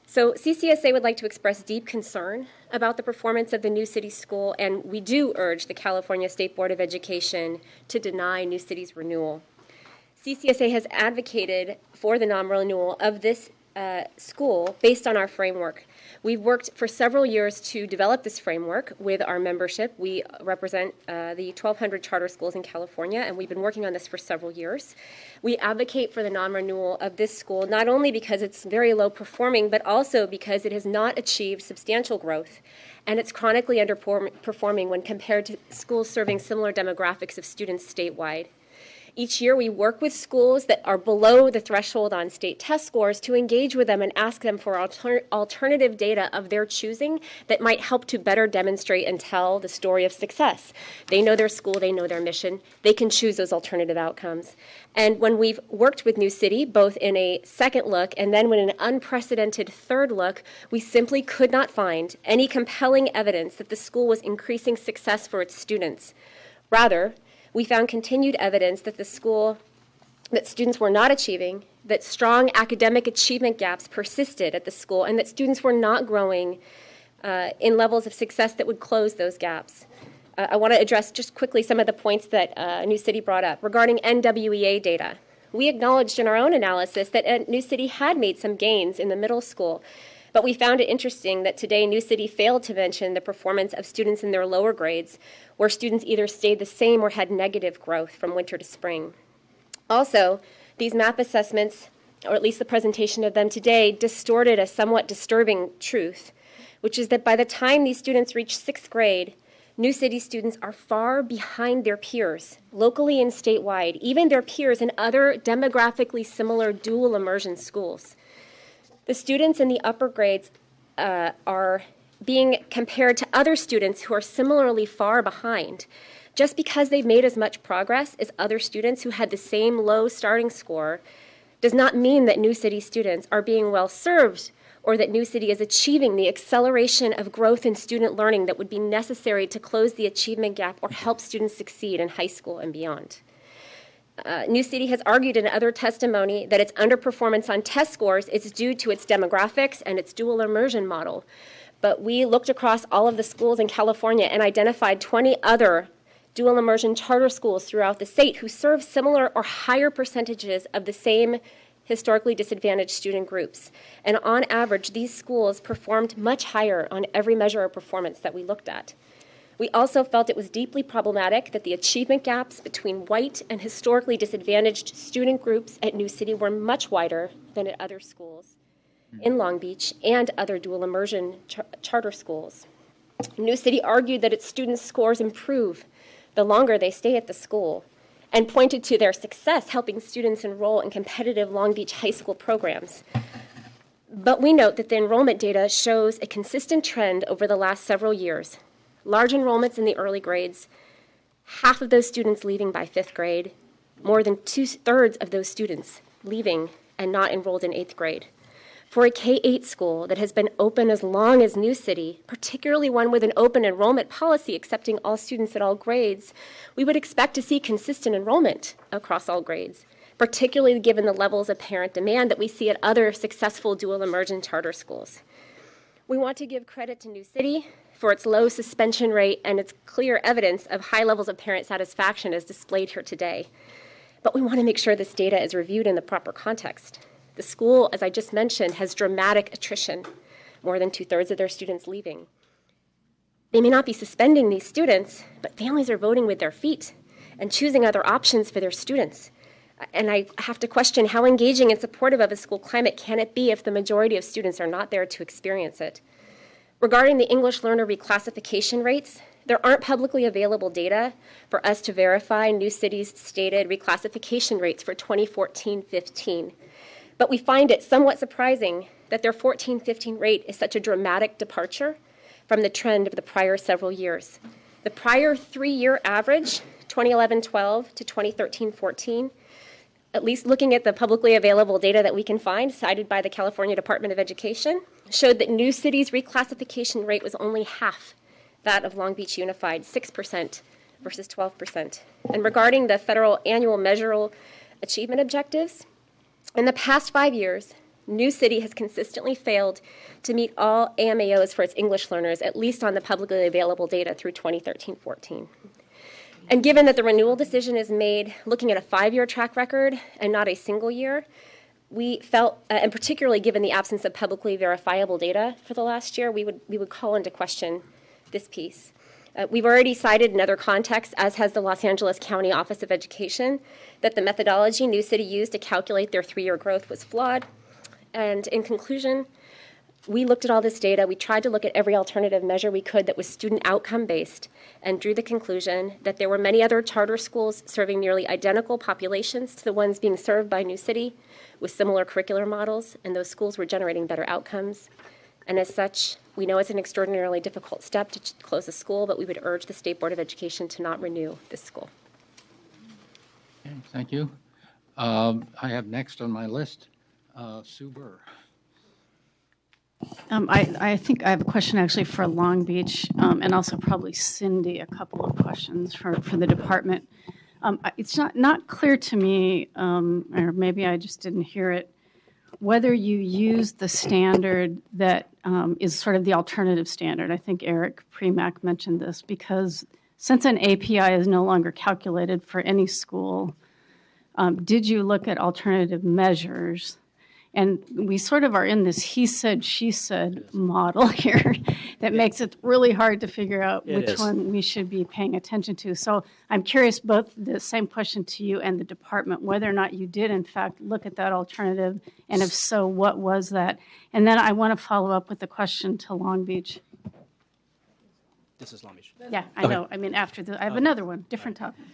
So CCSA would like to express deep concern about the performance of the New City School, and we do urge the California State Board of Education to deny New City's renewal. CCSA has advocated for the non-renewal of this school based on our framework. We've worked for several years to develop this framework with our membership. We represent the 1,200 charter schools in California, and we've been working on this for several years. We advocate for the non-renewal of this school, not only because it's very low performing, but also because it has not achieved substantial growth, and it's chronically underperforming when compared to schools serving similar demographics of students statewide. Each year, we work with schools that are below the threshold on state test scores to engage with them and ask them for alternative data of their choosing that might help to better demonstrate and tell the story of success. They know their school, they know their mission, they can choose those alternative outcomes. And when we've worked with New City, both in a second look and then in an unprecedented third look, we simply could not find any compelling evidence that the school was increasing success for its students. Rather, we found continued evidence that that students were not achieving, that strong academic achievement gaps persisted at the school, and that students were not growing in levels of success that would close those gaps. I want to address just quickly some of the points that New City brought up. Regarding NWEA data, we acknowledged in our own analysis that New City had made some gains in the middle school, But we found it interesting that today New City failed to mention the performance of students in their lower grades, where students either stayed the same or had negative growth from winter to spring. Also, these MAP assessments, or at least the presentation of them today, distorted a somewhat disturbing truth, which is that by the time these students reach 6th grade, New City students are far behind their peers, locally and statewide, even their peers in other demographically similar dual immersion schools. The students in the upper grades are being compared to other students who are similarly far behind. Just because they've made as much progress as other students who had the same low starting score does not mean that New City students are being well served or that New City is achieving the acceleration of growth in student learning that would be necessary to close the achievement gap or help students succeed in high school and beyond. New City has argued in other testimony that its underperformance on test scores is due to its demographics and its dual immersion model. But we looked across all of the schools in California and identified 20 other dual immersion charter schools throughout the state who serve similar or higher percentages of the same historically disadvantaged student groups. And on average, these schools performed much higher on every measure of performance that we looked at. We also felt it was deeply problematic that the achievement gaps between white and historically disadvantaged student groups at New City were much wider than at other schools in Long Beach and other dual immersion charter schools. New City argued that its students' scores improve the longer they stay at the school, and pointed to their success helping students enroll in competitive Long Beach high school programs. But we note that the enrollment data shows a consistent trend over the last several years. Large enrollments in the early grades, half of those students leaving by 5th grade, more than 2/3 of those students leaving and not enrolled in 8th grade. For a K-8 school that has been open as long as New City, particularly one with an open enrollment policy accepting all students at all grades, we would expect to see consistent enrollment across all grades, particularly given the levels of parent demand that we see at other successful dual immersion charter schools. We want to give credit to New City for its low suspension rate and its clear evidence of high levels of parent satisfaction as displayed here today. But we want to make sure this data is reviewed in the proper context. The school, as I just mentioned, has dramatic attrition, more than 2/3 of their students leaving. They may not be suspending these students, but families are voting with their feet and choosing other options for their students. And I have to question how engaging and supportive of a school climate can it be if the majority of students are not there to experience it. Regarding the English learner reclassification rates, there aren't publicly available data for us to verify New City's stated reclassification rates for 2014-15. But we find it somewhat surprising that their 14-15 rate is such a dramatic departure from the trend of the prior several years. The prior 3-year average, 2011-12 to 2013-14, at least looking at the publicly available data that we can find, cited by the California Department of Education, showed that New City's reclassification rate was only half that of Long Beach Unified, 6% versus 12%. And regarding the federal annual measurable achievement objectives, in the past 5 years, New City has consistently failed to meet all AMAOs for its English learners, at least on the publicly available data through 2013-14. And given that the renewal decision is made looking at a 5-year track record and not a single year, we felt, and particularly given the absence of publicly verifiable data for the last year, we would call into question this piece. We've already cited in other contexts, as has the Los Angeles County Office of Education, that the methodology New City used to calculate their 3-year growth was flawed. And in conclusion, we looked at all this data. We tried to look at every alternative measure we could that was student outcome based and drew the conclusion that there were many other charter schools serving nearly identical populations to the ones being served by New City with similar curricular models, and those schools were generating better outcomes. And as such, we know it's an extraordinarily difficult step to close a school, but we would urge the State Board of Education to not renew this school. Okay, thank you. I have next on my list, Sue Burr. I think I have a question actually for Long Beach, and also probably Cindy, a couple of questions for the department. It's not clear to me, or maybe I just didn't hear it, whether you use the standard that is sort of the alternative standard. I think Eric Premack mentioned this, because since an API is no longer calculated for any school, did you look at alternative measures? And we sort of are in this he said, she said model here that makes it really hard to figure out It which is. one we should be paying attention to. So I'm curious, both the same question to you and the department, whether or not you did in fact look at that alternative, and if so, what was that? And then I want to follow up with the question to Long Beach. This is Long Beach. Yeah, I Okay. know. I mean, after I have another one, different topic.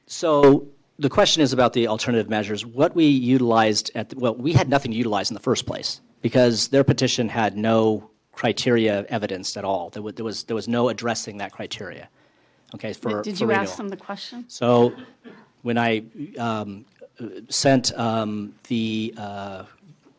So the question is about the alternative measures. What we utilized we had nothing to utilize in the first place because their petition had no criteria evidenced at all. There was no addressing that criteria. Okay, Did for you renewal. ask them the question? So when I sent the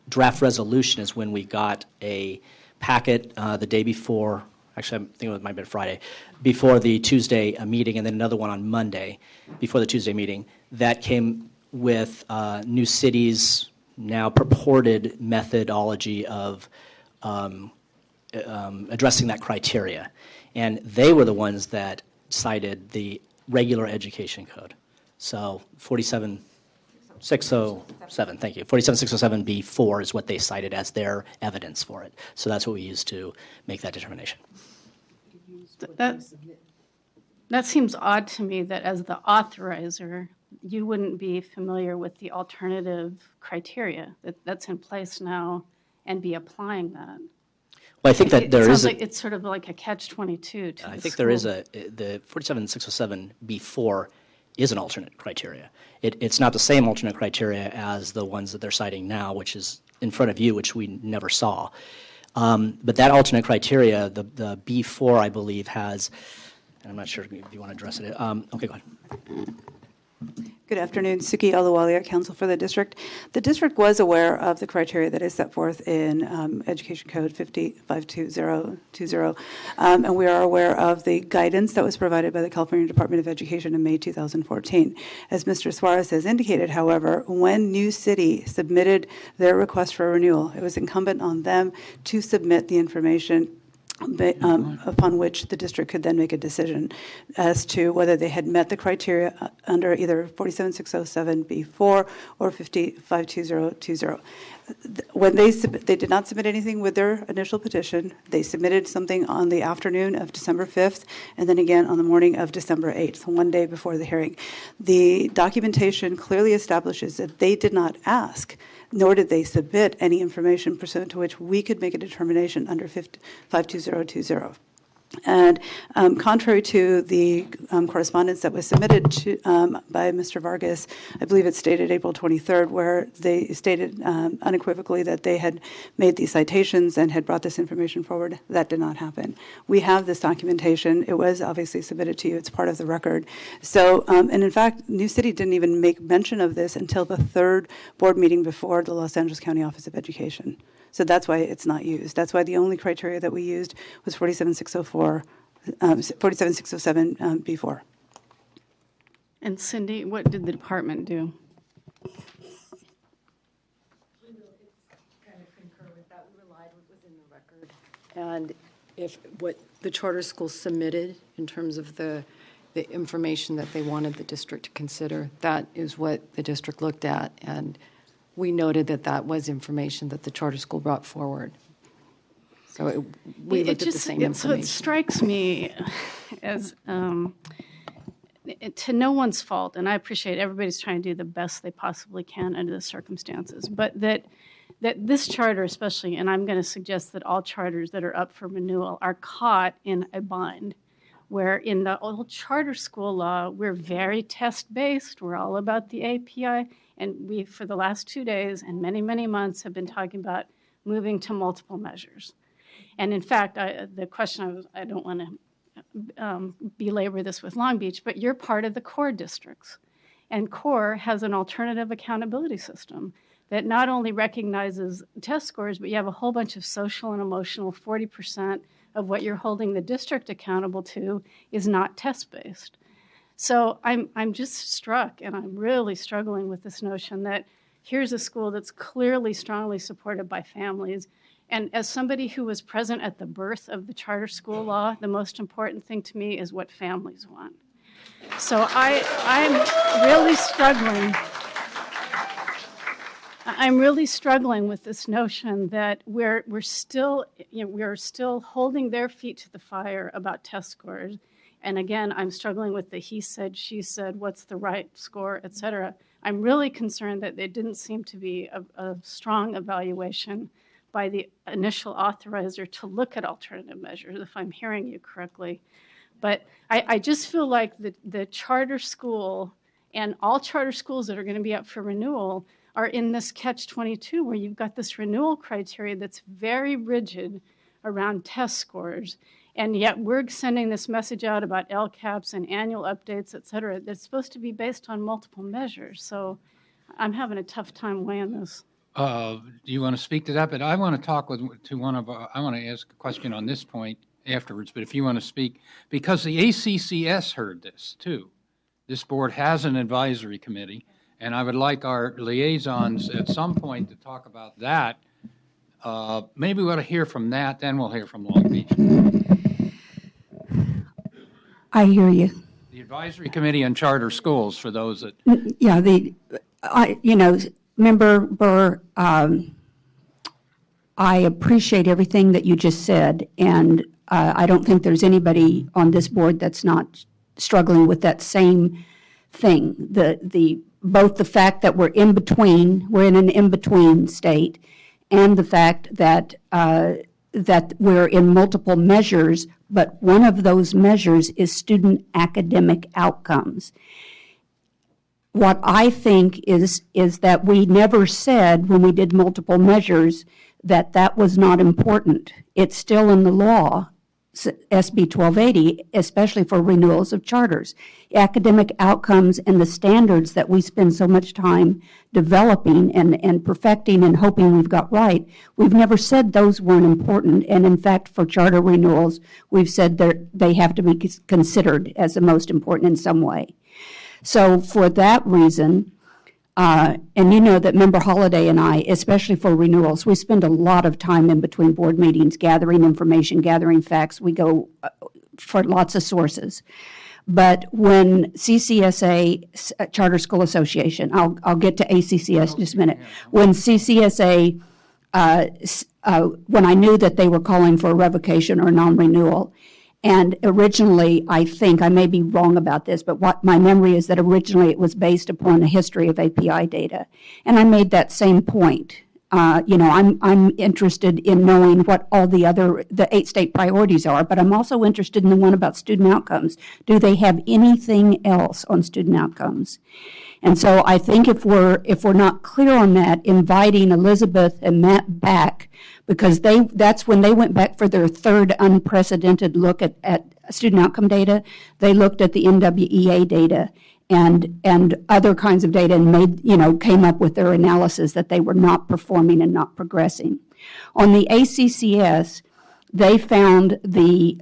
draft resolution is when we got a packet the day before. Actually, I'm thinking it might have been Friday, before the Tuesday meeting, and then another one on Monday before the Tuesday meeting. That came with New City's now purported methodology of addressing that criteria. And they were the ones that cited the regular education code. So 47607, thank you. 47607B4 is what they cited as their evidence for it. So that's what we used to make that determination. That seems odd to me that as the authorizer, you wouldn't be familiar with the alternative criteria that's in place now and be applying that. Well, I think that there is like it's sort of like a catch-22 to I think there is the 47607B4 is an alternate criteria. It's not the same alternate criteria as the ones that they're citing now, which is in front of you, which we never saw. But that alternate criteria, the B4, I believe, has, and I'm not sure if you want to address it. Okay, go ahead. Good afternoon. Suki Aluwalia, Counsel for the District. The District was aware of the criteria that is set forth in Education Code 52020, and we are aware of the guidance that was provided by the California Department of Education in May 2014. As Mr. Suarez has indicated, however, when New City submitted their request for renewal, it was incumbent on them to submit the information upon which the district could then make a decision as to whether they had met the criteria under either 47607B4 or 52020. When they did not submit anything with their initial petition. They submitted something on the afternoon of December 5th and then again on the morning of December 8th, one day before the hearing. The documentation clearly establishes that they did not ask, nor did they submit any information pursuant to which we could make a determination under 52020. And contrary to the correspondence that was submitted by Mr. Vargas, I believe it's dated April 23rd, where they stated unequivocally that they had made these citations and had brought this information forward. That did not happen. We have this documentation. It was obviously submitted to you. It's part of the record. So, and in fact, New City didn't even make mention of this until the third board meeting before the Los Angeles County Office of Education. So that's why it's not used. That's why the only criteria that we used was 47607B4. And Cindy, what did the department do? And if what the charter school submitted in terms of the information that they wanted the district to consider, that is what the district looked at. And we noted that that was information that the charter school brought forward. So we looked at the same information. So it strikes me as to no one's fault, and I appreciate everybody's trying to do the best they possibly can under the circumstances, but that this charter especially, and I'm going to suggest that all charters that are up for renewal are caught in a bind, where in the old charter school law, we're very test-based. We're all about the API. And we, for the last 2 days and many, many months, have been talking about moving to multiple measures. And in fact, the question I don't want to belabor this with Long Beach, but you're part of the core districts. And core has an alternative accountability system that not only recognizes test scores, but you have a whole bunch of social and emotional. 40% of what you're holding the district accountable to is not test-based. So I'm just struck, and I'm really struggling with this notion that here's a school that's clearly strongly supported by families. And as somebody who was present at the birth of the charter school law, the most important thing to me is what families want. So I'm really struggling. I'm really struggling with this notion that we're still holding their feet to the fire about test scores. And again, I'm struggling with the he said, she said, what's the right score, et cetera. I'm really concerned that there didn't seem to be a strong evaluation by the initial authorizer to look at alternative measures, if I'm hearing you correctly. But I just feel like the charter school and all charter schools that are going to be up for renewal are in this catch-22 where you've got this renewal criteria that's very rigid around test scores. And yet we're sending this message out about LCAPs and annual updates, et cetera, that's supposed to be based on multiple measures. So I'm having a tough time weighing this. Do you want to speak to that? But I want to talk to one of, I want to ask a question on this point afterwards, but if you want to speak, because the ACCS heard this too. This board has an advisory committee, and I would like our liaisons at some point to talk about that. Maybe we ought to hear from that, then we'll hear from Long Beach. I hear you. The advisory committee on charter schools, for those that... Yeah, Member Burr, I appreciate everything that you just said, and I don't think there's anybody on this board that's not struggling with that same thing. Both the fact that we're in an in-between state, and the fact that that we're in multiple measures, but one of those measures is student academic outcomes. What I think is that we never said when we did multiple measures that that was not important. It's still in the law, SB 1280, especially for renewals of charters. Academic outcomes and the standards that we spend so much time developing and perfecting and hoping we've got right, we've never said those weren't important. And in fact, for charter renewals, we've said that they have to be considered as the most important in some way. So for that reason, and you know that Member Holliday and I, especially for renewals, we spend a lot of time in between board meetings gathering information, gathering facts. We go for lots of sources. But when CCSA, Charter School Association, I'll get to ACCS in just a minute. When CCSA, when I knew that they were calling for a revocation or non-renewal, and originally, I think, I may be wrong about this, but what my memory is that originally it was based upon a history of API data. And I made that same point. I'm interested in knowing what all the 8 state priorities are, but I'm also interested in the one about student outcomes. Do they have anything else on student outcomes? And so I think if we're not clear on that, inviting Elizabeth and Matt back, because that's when they went back for their third unprecedented look at student outcome data. They looked at the NWEA data and other kinds of data and came up with their analysis that they were not performing and not progressing. On the ACCS, they found the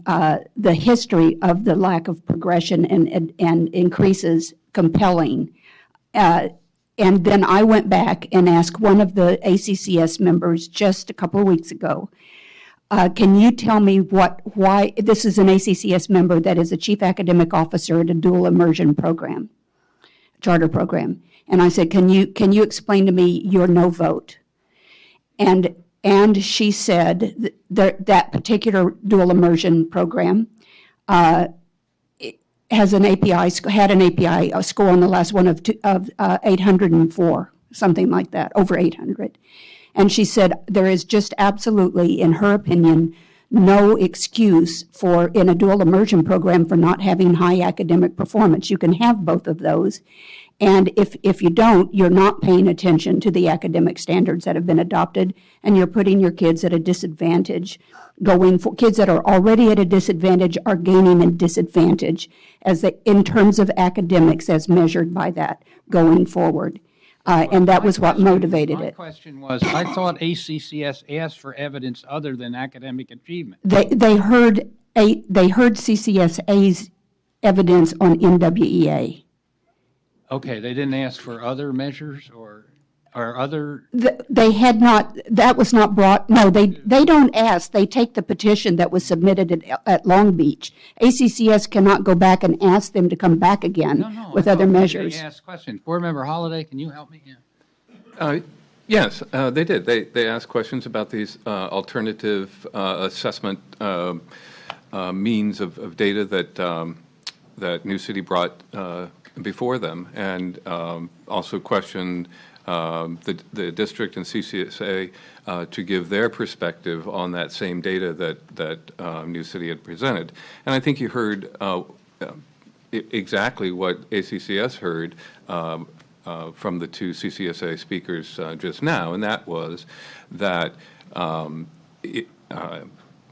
history of the lack of progression and increases compelling. And then I went back and asked one of the ACCS members just a couple of weeks ago, can you tell me why this is an ACCS member that is a chief academic officer at a dual immersion program, charter program. And I said, can you explain to me your no vote? And she said that particular dual immersion program had an API score on the last one of 804, something like that, over 800. And she said there is just absolutely, in her opinion, no excuse in a dual immersion program for not having high academic performance. You can have both of those. And if you don't, you're not paying attention to the academic standards that have been adopted, and you're putting your kids at a disadvantage. Kids that are already at a disadvantage are gaining a disadvantage in terms of academics as measured by that going forward. And that was what motivated it. My question was, I thought ACCS asked for evidence other than academic achievement. They heard CCSA's evidence on NWEA. Okay, they didn't ask for other measures or other? They had not, that was not brought, no, they don't ask. They take the petition that was submitted at Long Beach. ACCS cannot go back and ask them to come back again with other measures. They ask questions. Board Member Holliday, can you help me? Yeah. Yes, they did. They asked questions about these alternative assessment means of data that New City brought before them, and also questioned the district and CCSA to give their perspective on that same data that New City had presented. And I think you heard exactly what ACCS heard from the two CCSA speakers just now, and that was that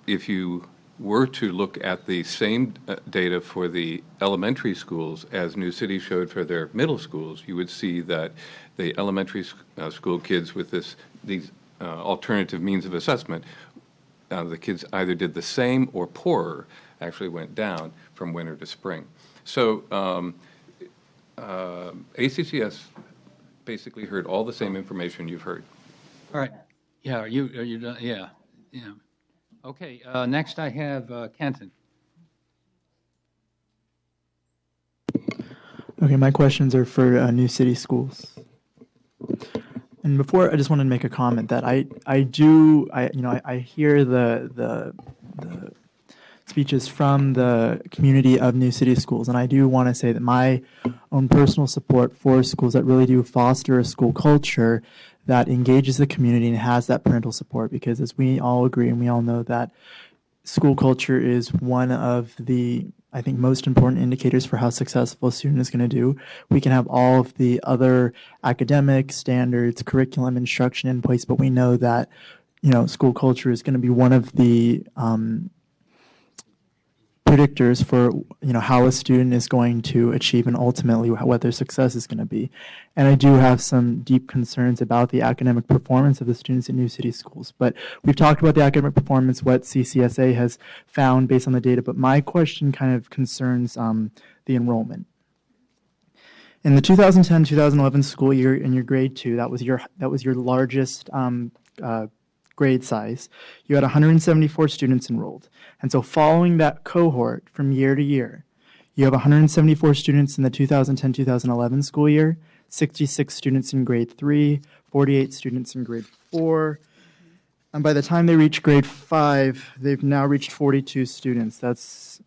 if you were to look at the same data for the elementary schools as New City showed for their middle schools, you would see that the elementary school kids with these alternative means of assessment, the kids either did the same or poorer, actually went down from winter to spring. So ACCS basically heard all the same information you've heard. All right. Yeah, are you done? Yeah. Okay, next I have Kenton. Okay, my questions are for New City Schools. And before, I just wanted to make a comment that I hear the speeches from the community of New City Schools, and I do want to say that my own personal support for schools that really do foster a school culture that engages the community and has that parental support, because as we all agree and we all know that school culture is one of the, I think, most important indicators for how successful a student is going to do. We can have all of the other academic standards, curriculum, instruction in place, but we know that, school culture is going to be one of the predictors for how a student is going to achieve and ultimately what their success is going to be. And I do have some deep concerns about the academic performance of the students in New City Schools. But we've talked about the academic performance, what CCSA has found based on the data, but my question kind of concerns the enrollment. In the 2010-2011 school year in your grade 2, that was your largest grade size. You had 174 students enrolled. And so following that cohort from year to year, you have 174 students in the 2010-2011 school year, 66 students in grade 3, 48 students in grade 4. And by the time they reach grade 5, they've now reached 42 students. That's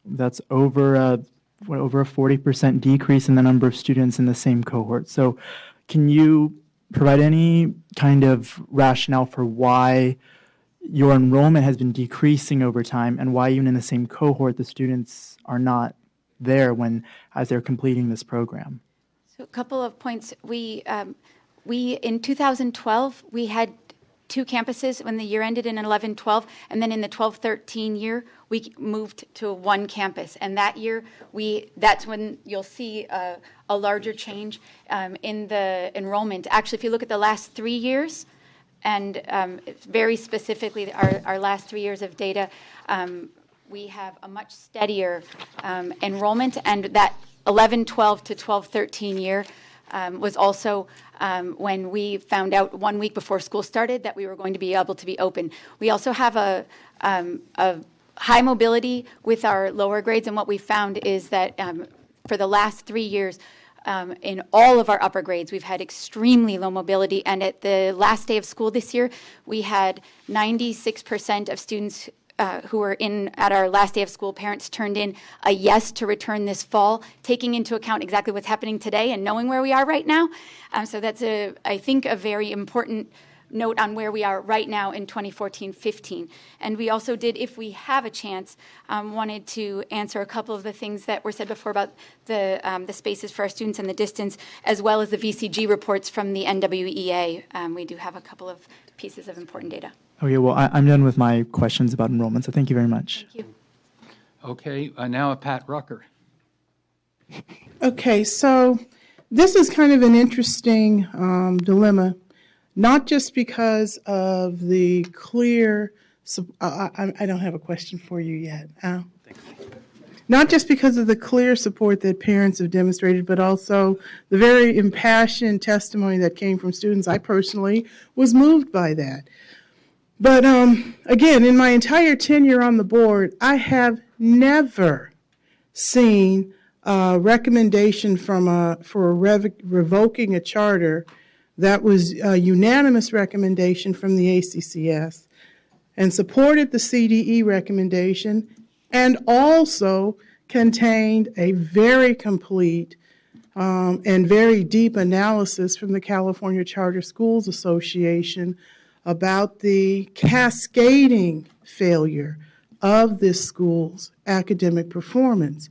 over a 40% decrease in the number of students in the same cohort. So can you provide any kind of rationale for why your enrollment has been decreasing over time and why even in the same cohort the students are not there as they're completing this program? So a couple of points. We in 2012 we had 2 campuses when the year ended in 11-12, and then in the 12-13 year we moved to 1 campus, and that year that's when you'll see a larger change in the enrollment. Actually, if you look at the last 3 years, and very specifically our last 3 years of data, we have a much steadier enrollment, and that 11-12 to 12-13 year was also when we found out 1 week before school started that we were going to be able to be open. We also have a high mobility with our lower grades, and what we found is that for the last 3 years, in all of our upper grades, we've had extremely low mobility, and at the last day of school this year, we had 96% of students who were in at our last day of school, parents turned in a yes to return this fall, taking into account exactly what's happening today and knowing where we are right now. So that's, I think, a very important note on where we are right now in 2014-15. And we also did, if we have a chance, wanted to answer a couple of the things that were said before about the spaces for our students and the distance, as well as the VCG reports from the NWEA. We do have a couple of pieces of important data. Okay, well, I'm done with my questions about enrollment, so thank you very much. Thank you. Okay, now Pat Rucker. Okay, so this is kind of an interesting dilemma, not just because of the clear, I don't have a question for you yet. Not just because of the clear support that parents have demonstrated, but also the very impassioned testimony that came from students. I personally was moved by that. But again, in my entire tenure on the board, I have never seen a recommendation for revoking a charter That was a unanimous recommendation from the ACCS and supported the CDE recommendation and also contained a very complete and very deep analysis from the California Charter Schools Association about the cascading failure of this school's academic performance.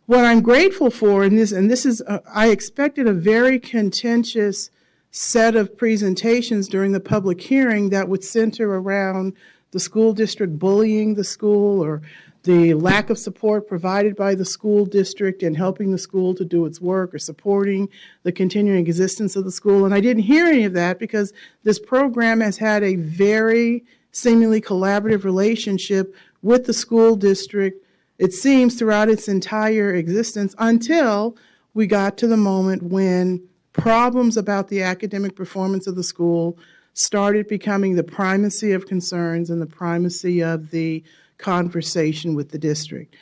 What I'm grateful for in this, and this is, I expected a very contentious set of presentations during the public hearing that would center around the school district bullying the school or the lack of support provided by the school district in helping the school to do its work or supporting the continuing existence of the school. And I didn't hear any of that because this program has had a very seemingly collaborative relationship with the school district, it seems, throughout its entire existence until we got to the moment when problems about the academic performance of the school started becoming the primacy of concerns and the primacy of the conversation with the district.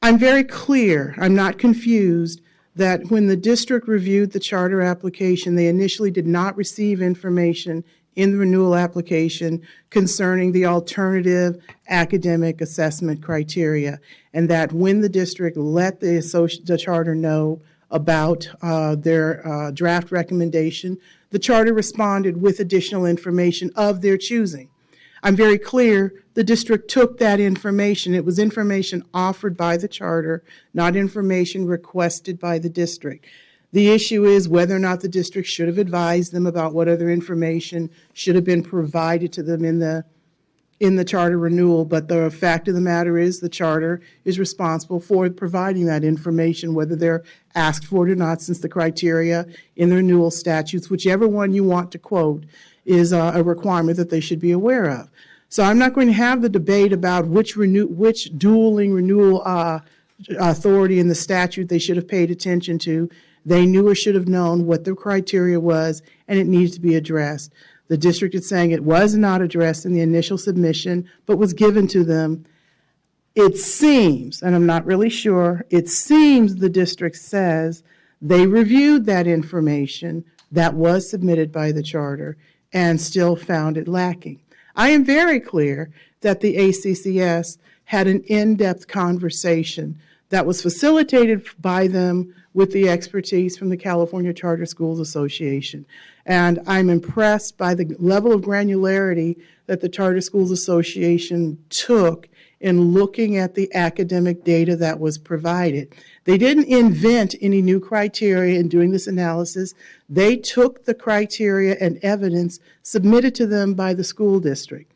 I'm very clear, I'm not confused, that when the district reviewed the charter application, they initially did not receive information in the renewal application concerning the alternative academic assessment criteria, and that when the district let the charter know about their draft recommendation, the charter responded with additional information of their choosing. I'm very clear the district took that information. It was information offered by the charter, not information requested by the district. The issue is whether or not the district should have advised them about what other information should have been provided to them in the charter renewal, but the fact of the matter is the charter is responsible for providing that information, whether they're asked for it or not, since the criteria in the renewal statutes, whichever one you want to quote, is a requirement that they should be aware of. So I'm not going to have the debate about which dueling renewal authority in the statute they should have paid attention to. They knew or should have known what the criteria was, and it needs to be addressed. The district is saying it was not addressed in the initial submission, but was given to them. It seems, and I'm not really sure, it seems the district says they reviewed that information that was submitted by the charter and still found it lacking. I am very clear that the ACCS had an in-depth conversation that was facilitated by them with the expertise from the California Charter Schools Association. And I'm impressed by the level of granularity that the Charter Schools Association took in looking at the academic data that was provided. They didn't invent any new criteria in doing this analysis. They took the criteria and evidence submitted to them by the school district.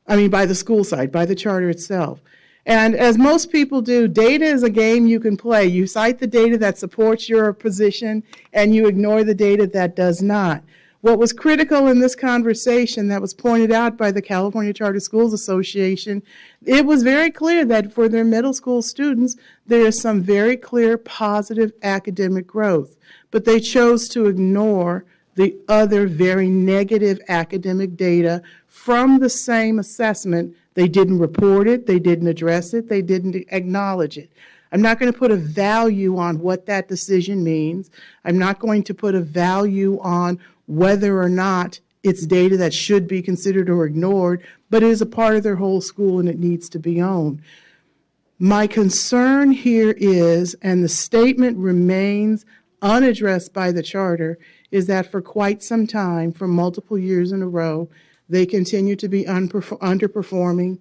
By the school side, by the charter itself. And as most people do, data is a game you can play. You cite the data that supports your position and you ignore the data that does not. What was critical in this conversation that was pointed out by the California Charter Schools Association, it was very clear that for their middle school students, there is some very clear positive academic growth. But they chose to ignore the other very negative academic data from the same assessment. They didn't report it, they didn't address it, they didn't acknowledge it. I'm not going to put a value on what that decision means. I'm not going to put a value on whether or not it's data that should be considered or ignored, but it is a part of their whole school and it needs to be owned. My concern here is, and the statement remains unaddressed by the charter, is that for quite some time, for multiple years in a row, they continue to be underperforming,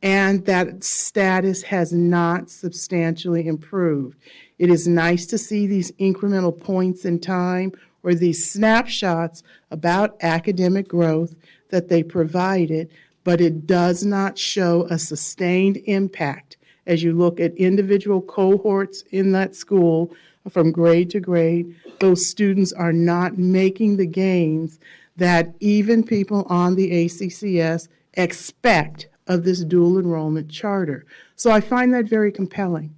and that status has not substantially improved. It is nice to see these incremental points in time or these snapshots about academic growth that they provided, but it does not show a sustained impact as you look at individual cohorts in that school from grade to grade. Those students are not making the gains that even people on the ACCS expect of this dual enrollment charter. So I find that very compelling.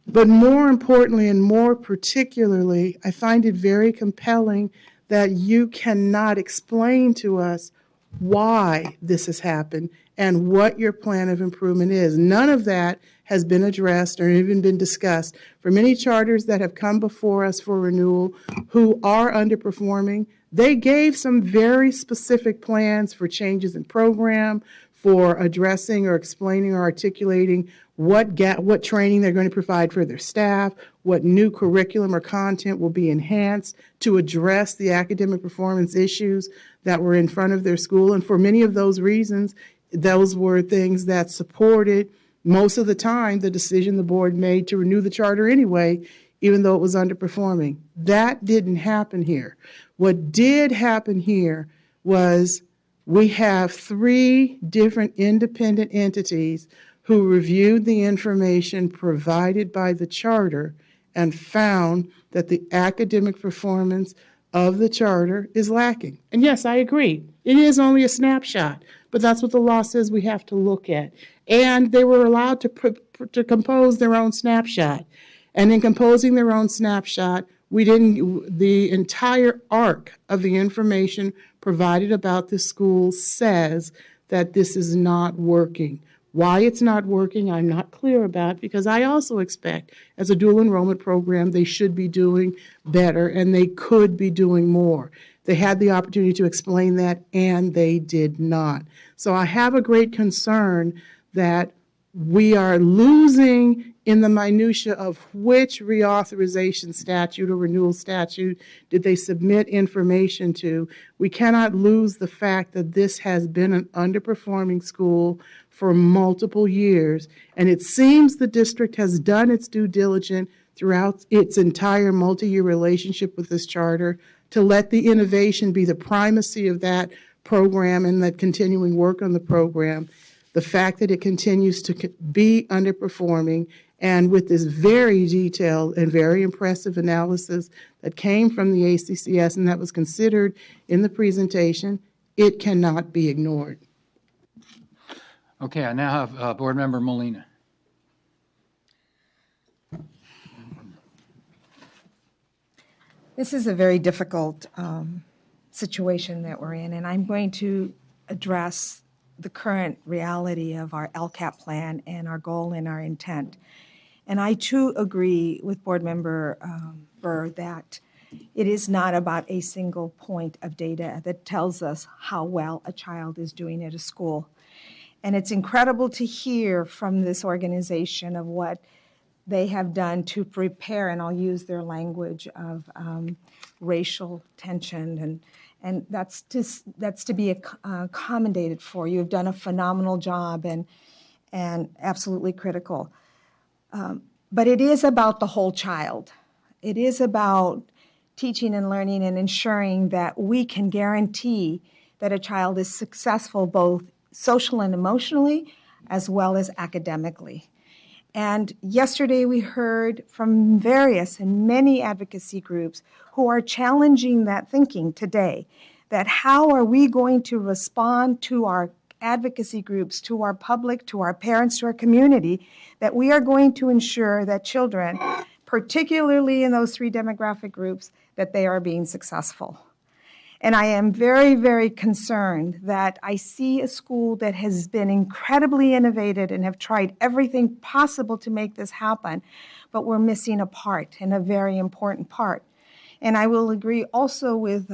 But more importantly and more particularly, I find it very compelling that you cannot explain to us why this has happened and what your plan of improvement is. None of that has been addressed or even been discussed. For many charters that have come before us for renewal who are underperforming, They gave some very specific plans for changes in program, for addressing or explaining or articulating what training they're going to provide for their staff, what new curriculum or content will be enhanced to address the academic performance issues that were in front of their school. And for many of those reasons, those were things that supported most of the time the decision the board made to renew the charter anyway, even though it was underperforming. That didn't happen here. What did happen here was we have 3 different independent entities who reviewed the information provided by the charter and found that the academic performance of the charter is lacking. And yes, I agree. It is only a snapshot, but that's what the law says we have to look at. And they were allowed to compose their own snapshot. And in composing their own snapshot, the entire arc of the information provided about this school says that this is not working. Why it's not working, I'm not clear about, because I also expect as a dual enrollment program, they should be doing better and they could be doing more. They had the opportunity to explain that and they did not. So I have a great concern that we are losing in the minutia of which reauthorization statute or renewal statute did they submit information to. We cannot lose the fact that this has been an underperforming school for multiple years, and it seems the district has done its due diligence throughout its entire multi-year relationship with this charter to let the innovation be the primacy of that program and that continuing work on the program. The fact that it continues to be underperforming, and with this very detailed and very impressive analysis that came from the ACCS and that was considered in the presentation, it cannot be ignored. Okay, I now have Board Member Molina. This is a very difficult situation that we're in, and I'm going to address the current reality of our LCAP plan and our goal and our intent. And I too agree with Board Member Burr that it is not about a single point of data that tells us how well a child is doing at a school. And it's incredible to hear from this organization of what they have done to prepare, and I'll use their language of racial tension, and that's to be accommodated for. You've done a phenomenal job and absolutely critical. But it is about the whole child. It is about teaching and learning and ensuring that we can guarantee that a child is successful both social and emotionally as well as academically. And yesterday we heard from various and many advocacy groups who are challenging that thinking today, that how are we going to respond to our advocacy groups, to our public, to our parents, to our community, that we are going to ensure that children, particularly in those 3 demographic groups, that they are being successful. And I am very, very concerned that I see a school that has been incredibly innovative and have tried everything possible to make this happen, but we're missing a part, and a very important part. And I will agree also with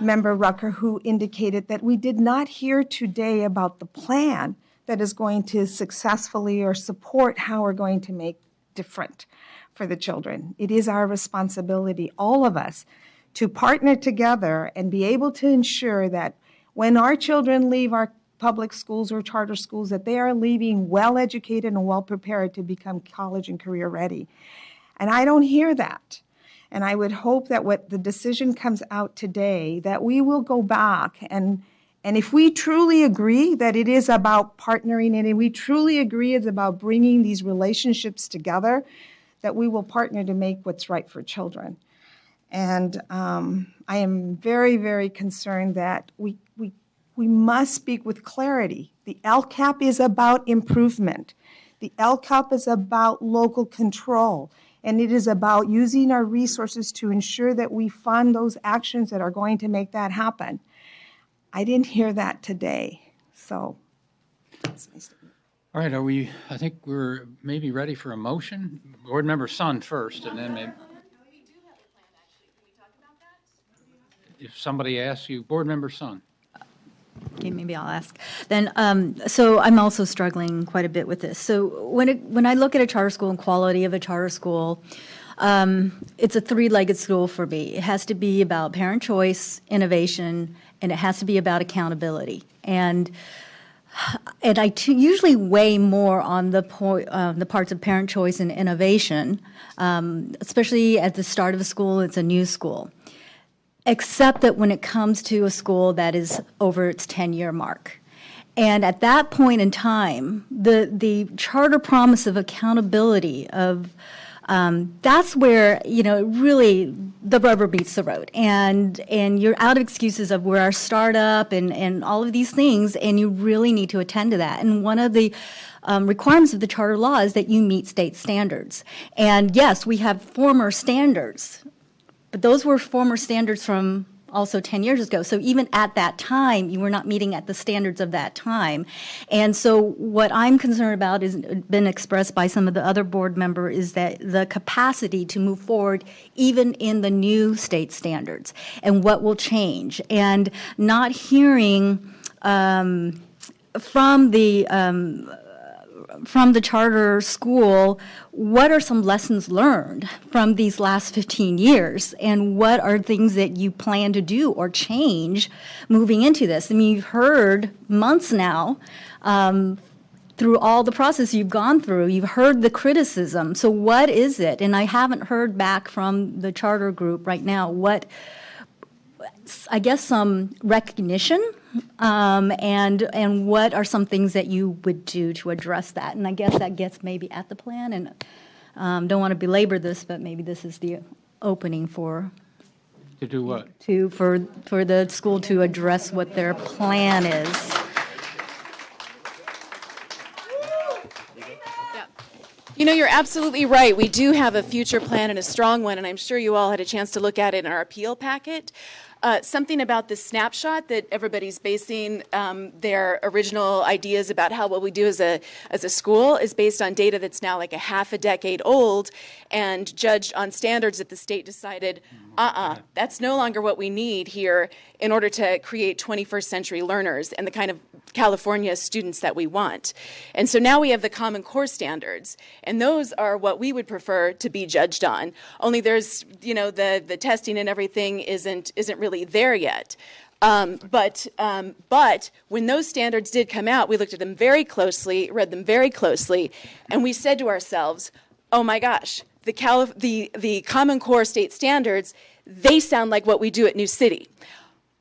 Member Rucker, who indicated that we did not hear today about the plan that is going to successfully or support how we're going to make different for the children. It is our responsibility, all of us, to partner together and be able to ensure that when our children leave our public schools or charter schools, that they are leaving well-educated and well-prepared to become college and career ready. And I don't hear that. And I would hope that what the decision comes out today, that we will go back and if we truly agree that it is about partnering and we truly agree it's about bringing these relationships together, that we will partner to make what's right for children. And I am very, very concerned that we must speak with clarity. The LCAP is about improvement. The LCAP is about local control. And it is about using our resources to ensure that we fund those actions that are going to make that happen. I didn't hear that today. So that's my statement. All right, I think we're maybe ready for a motion. Board Member Sun first, and then maybe. if somebody asks you, Board Member Sung. Okay, maybe I'll ask. Then, so I'm also struggling quite a bit with this. So when I look at a charter school and quality of a charter school, it's a three-legged stool for me. It has to be about parent choice, innovation, and it has to be about accountability. And I usually weigh more on the parts of parent choice and innovation, especially at the start of a school. It's a new school. Except that when it comes to a school that is over its 10-year mark. And at that point in time, the charter promise of accountability of that's where, really the rubber meets the road. And you're out of excuses of we're our startup and all of these things, and you really need to attend to that. And one of the requirements of the charter law is that you meet state standards. And yes, we have former standards, but those were former standards from also 10 years ago. So even at that time, you were not meeting at the standards of that time. And so what I'm concerned about has been expressed by some of the other board members is that the capacity to move forward even in the new state standards and what will change. And not hearing from the charter school, what are some lessons learned from these last 15 years, and what are things that you plan to do or change moving into this? I mean, you've heard months now through all the process you've gone through, you've heard the criticism. So what is it? And I haven't heard back from the charter group right now I guess some recognition and what are some things that you would do to address that? And I guess that gets maybe at the plan, and don't want to belabor this, but maybe this is the opening for To do what? for the school to address what their plan is. You're absolutely right. We do have a future plan and a strong one, and I'm sure you all had a chance to look at it in our appeal packet. Something about the snapshot that everybody's basing their original ideas about what we do as a school is based on data that's now like a half a decade old and judged on standards that the state decided, that's no longer what we need here in order to create 21st century learners and the kind of California students that we want. And so now we have the Common Core standards, and those are what we would prefer to be judged on. Only there's, the testing and everything isn't really there yet. But when those standards did come out, we looked at them very closely, read them very closely, and we said to ourselves, oh my gosh, the Common Core state standards, they sound like what we do at New City.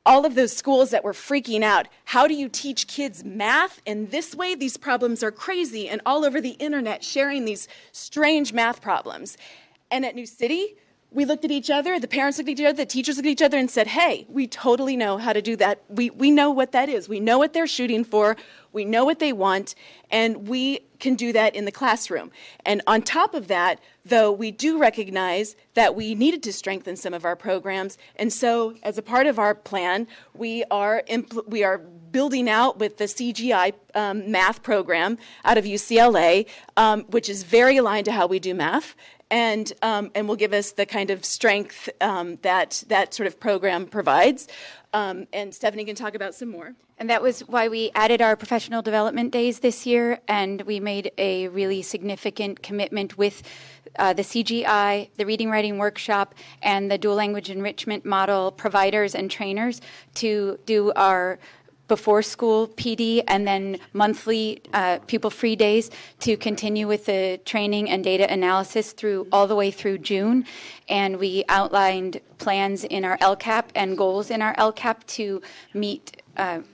All of those schools that were freaking out, how do you teach kids math in this way? These problems are crazy, and all over the internet sharing these strange math problems. And at New City, we looked at each other, the parents looked at each other, the teachers looked at each other and said, hey, we totally know how to do that. We know what that is. We know what they're shooting for. We know what they want, and we can do that in the classroom. And on top of that, though, we do recognize that we needed to strengthen some of our programs. And so as a part of our plan, we are building out with the CGI math program out of UCLA, which is very aligned to how we do math. And will give us the kind of strength that sort of program provides. And Stephanie can talk about some more. And that was why we added our professional development days this year, and we made a really significant commitment with the CGI, the reading writing workshop, and the dual language enrichment model providers and trainers to do our before school PD and then monthly pupil free days to continue with the training and data analysis all the way through June. And we outlined plans in our LCAP and goals in our LCAP to meet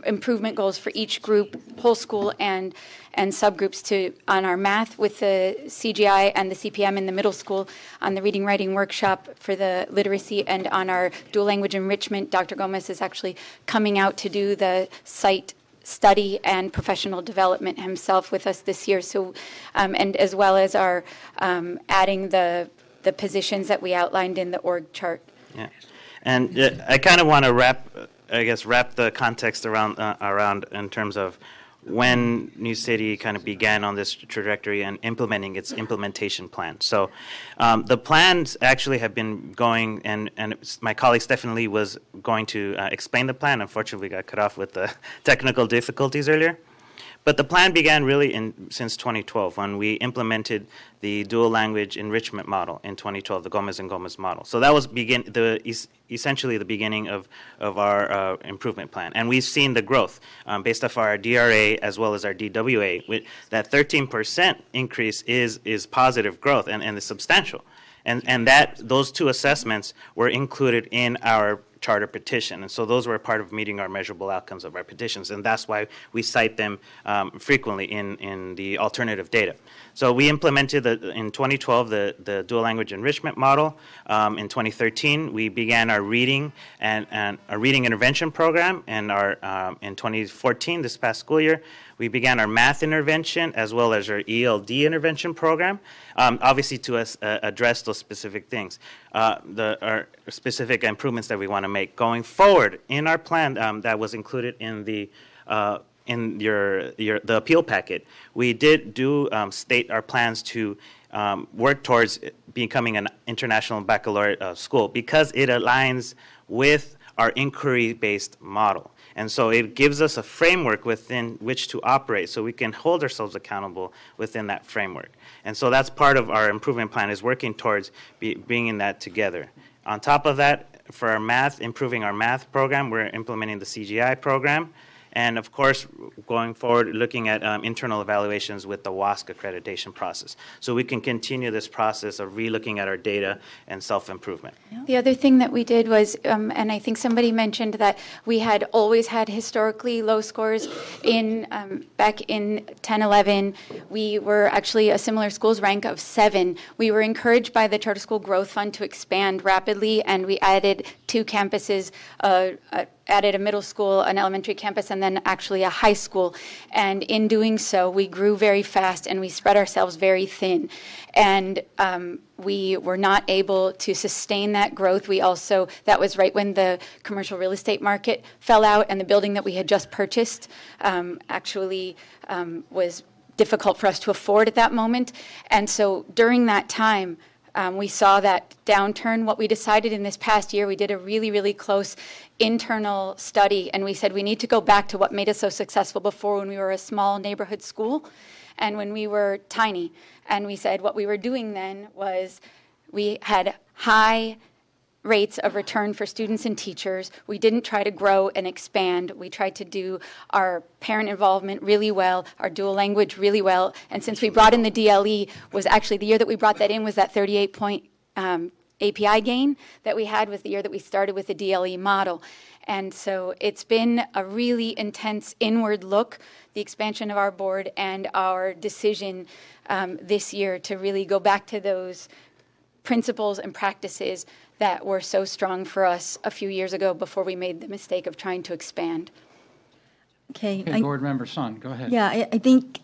improvement goals for each group, whole school and subgroups on our math with the CGI and the CPM in the middle school, on the reading writing workshop for the literacy, and on our dual language enrichment. Dr. Gomez is actually coming out to do the site study and professional development himself with us this year. So, and as well as our adding the positions that we outlined in the org chart. Yeah, and I kind of want to wrap the context around in terms of when New City kind of began on this trajectory and implementing its implementation plan. So the plans actually have been going, and my colleague Stephanie Lee was going to explain the plan. Unfortunately, we got cut off with the technical difficulties earlier. But the plan began really since 2012 when we implemented the dual language enrichment model in 2012, the Gomez and Gomez model. So that was essentially the beginning of our improvement plan. And we've seen the growth based off our DRA as well as our DWA. That 13% increase is positive growth and is substantial. And those two assessments were included in our charter petition. And so those were part of meeting our measurable outcomes of our petitions. And that's why we cite them frequently in the alternative data. So we implemented in 2012 the dual language enrichment model. In 2013, we began our reading and our reading intervention program. And in 2014, this past school year, we began our math intervention as well as our ELD intervention program, obviously to address those specific things, our specific improvements that we want to make. Going forward, in our plan that was included in the appeal packet, we did state our plans to work towards becoming an international baccalaureate school because it aligns with our inquiry-based model. And so it gives us a framework within which to operate so we can hold ourselves accountable within that framework. And so that's part of our improvement plan, is working towards bringing that together. On top of that, for our math, improving our math program, we're implementing the CGI program. And of course, going forward, looking at internal evaluations with the WASC accreditation process. So we can continue this process of relooking at our data and self-improvement. The other thing that we did was, and I think somebody mentioned that we had always had historically low scores back in 10-11. We were actually a similar schools rank of 7. We were encouraged by the Charter School Growth Fund to expand rapidly, and we added 2 campuses, added a middle school, an elementary campus, and then actually a high school. And in doing so, we grew very fast and we spread ourselves very thin. And we were not able to sustain that growth. That was right when the commercial real estate market fell out, and the building that we had just purchased was difficult for us to afford at that moment. And so during that time, we saw that downturn. What we decided in this past year, we did a really, really close internal study, and we said we need to go back to what made us so successful before, when we were a small neighborhood school and when we were tiny. And we said what we were doing then was we had high rates of return for students and teachers. We didn't try to grow and expand. We tried to do our parent involvement really well, our dual language really well. And since we brought in the DLE, was actually the year that we brought that in was that 38-point API gain that we had, was the year that we started with the DLE model. And so it's been a really intense inward look, the expansion of our board and our decision this year to really go back to those principles and practices that were so strong for us a few years ago before we made the mistake of trying to expand. Okay. Board Member Sun, go ahead. Yeah, I think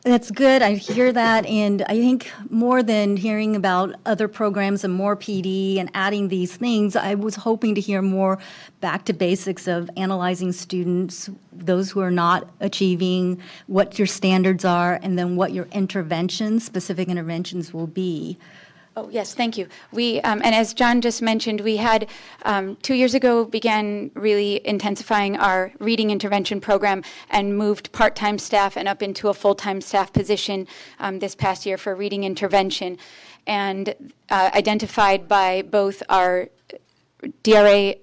that's good. I hear that, and I think more than hearing about other programs and more PD and adding these things, I was hoping to hear more back to basics of analyzing students, those who are not achieving, what your standards are, and then what your specific interventions will be. Oh, yes, thank you. We, and as John just mentioned, we had 2 years ago began really intensifying our reading intervention program and moved part-time staff and up into a full-time staff position this past year for reading intervention, and identified by both our DRA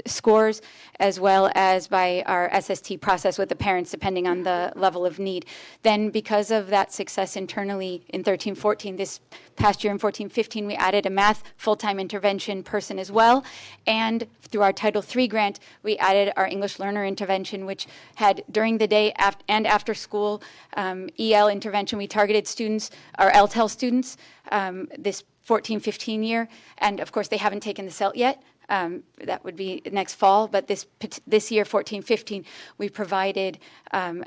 scores as well as by our SST process with the parents, depending on the level of need. Then because of that success internally in 13-14, this past year in 14-15, we added a math full-time intervention person as well. And through our Title III grant, we added our English learner intervention, which had during the day and after school EL intervention. We targeted students, our LTEL students, this 14-15 year. And of course, they haven't taken the CELT yet. That would be next fall, but this year, 14-15, we provided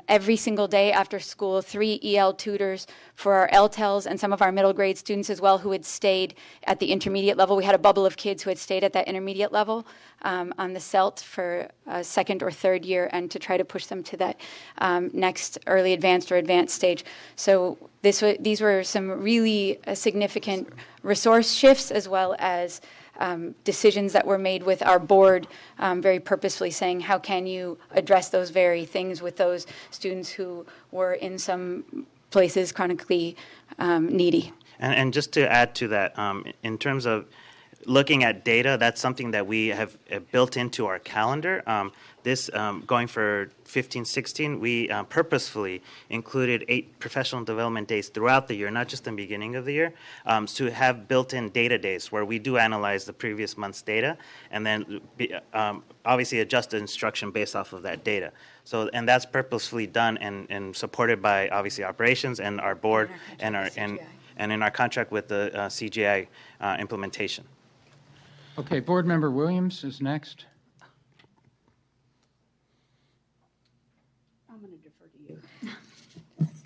every single day after school 3 EL tutors for our LTELs and some of our middle grade students as well who had stayed at the intermediate level. We had a bubble of kids who had stayed at that intermediate level on the CELT for a second or third year, and to try to push them to that next early advanced or advanced stage. So these were some really significant resource shifts, as well as decisions that were made with our board very purposefully saying, how can you address those very things with those students who were in some places chronically needy. And just to add to that, in terms of looking at data, that's something that we have built into our calendar. This going for 15-16, we purposefully included 8 professional development days throughout the year, not just the beginning of the year, to have built-in data days where we do analyze the previous month's data and then obviously adjust the instruction based off of that data. So, and that's purposefully done and supported by obviously operations and our board and in our contract with the CGI implementation. Okay, Board Member Williams is next. I'm going to defer to you.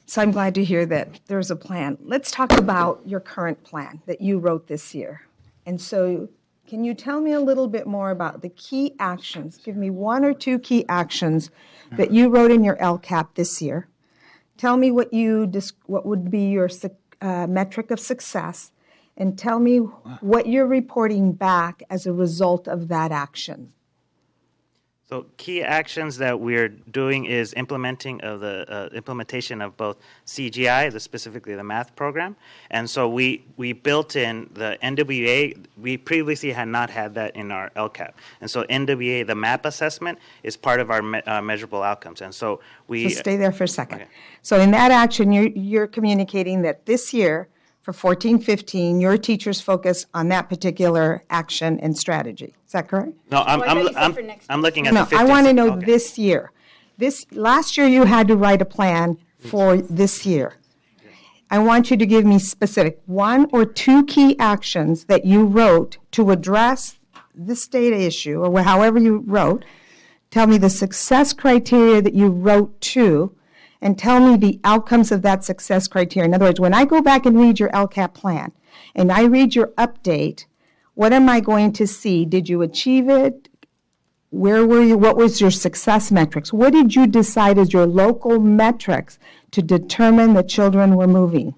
So I'm glad to hear that there's a plan. Let's talk about your current plan that you wrote this year. And so can you tell me a little bit more about the key actions? Give me 1 or 2 key actions that you wrote in your LCAP this year. Tell me what would be your metric of success, and tell me what you're reporting back as a result of that action. So key actions that we're doing is implementation of both CGI, specifically the math program. And so we built in the NWA. We previously had not had that in our LCAP. And so NWA, the MAP assessment, is part of our measurable outcomes. And so we... So stay there for a second. Okay. So in that action, you're communicating that this year, for 14-15, your teachers focus on that particular action and strategy. Is that correct? No, I'm looking at no, the 15. I want to know Okay. this year. Last year you had to write a plan for this year. I want you to give me specific 1 or 2 key actions that you wrote to address this data issue, or however you wrote. Tell me the success criteria that you wrote to, and tell me the outcomes of that success criteria. In other words, when I go back and read your LCAP plan and I read your update, what am I going to see? Did you achieve it? Where were you? What was your success metrics? What did you decide as your local metrics to determine that children were moving?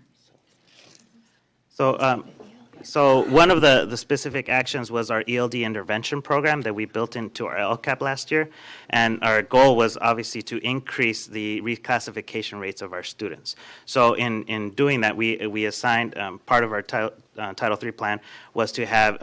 So one of the specific actions was our ELD intervention program that we built into our LCAP last year. And our goal was obviously to increase the reclassification rates of our students. So in doing that, we assigned part of our Title III plan was to have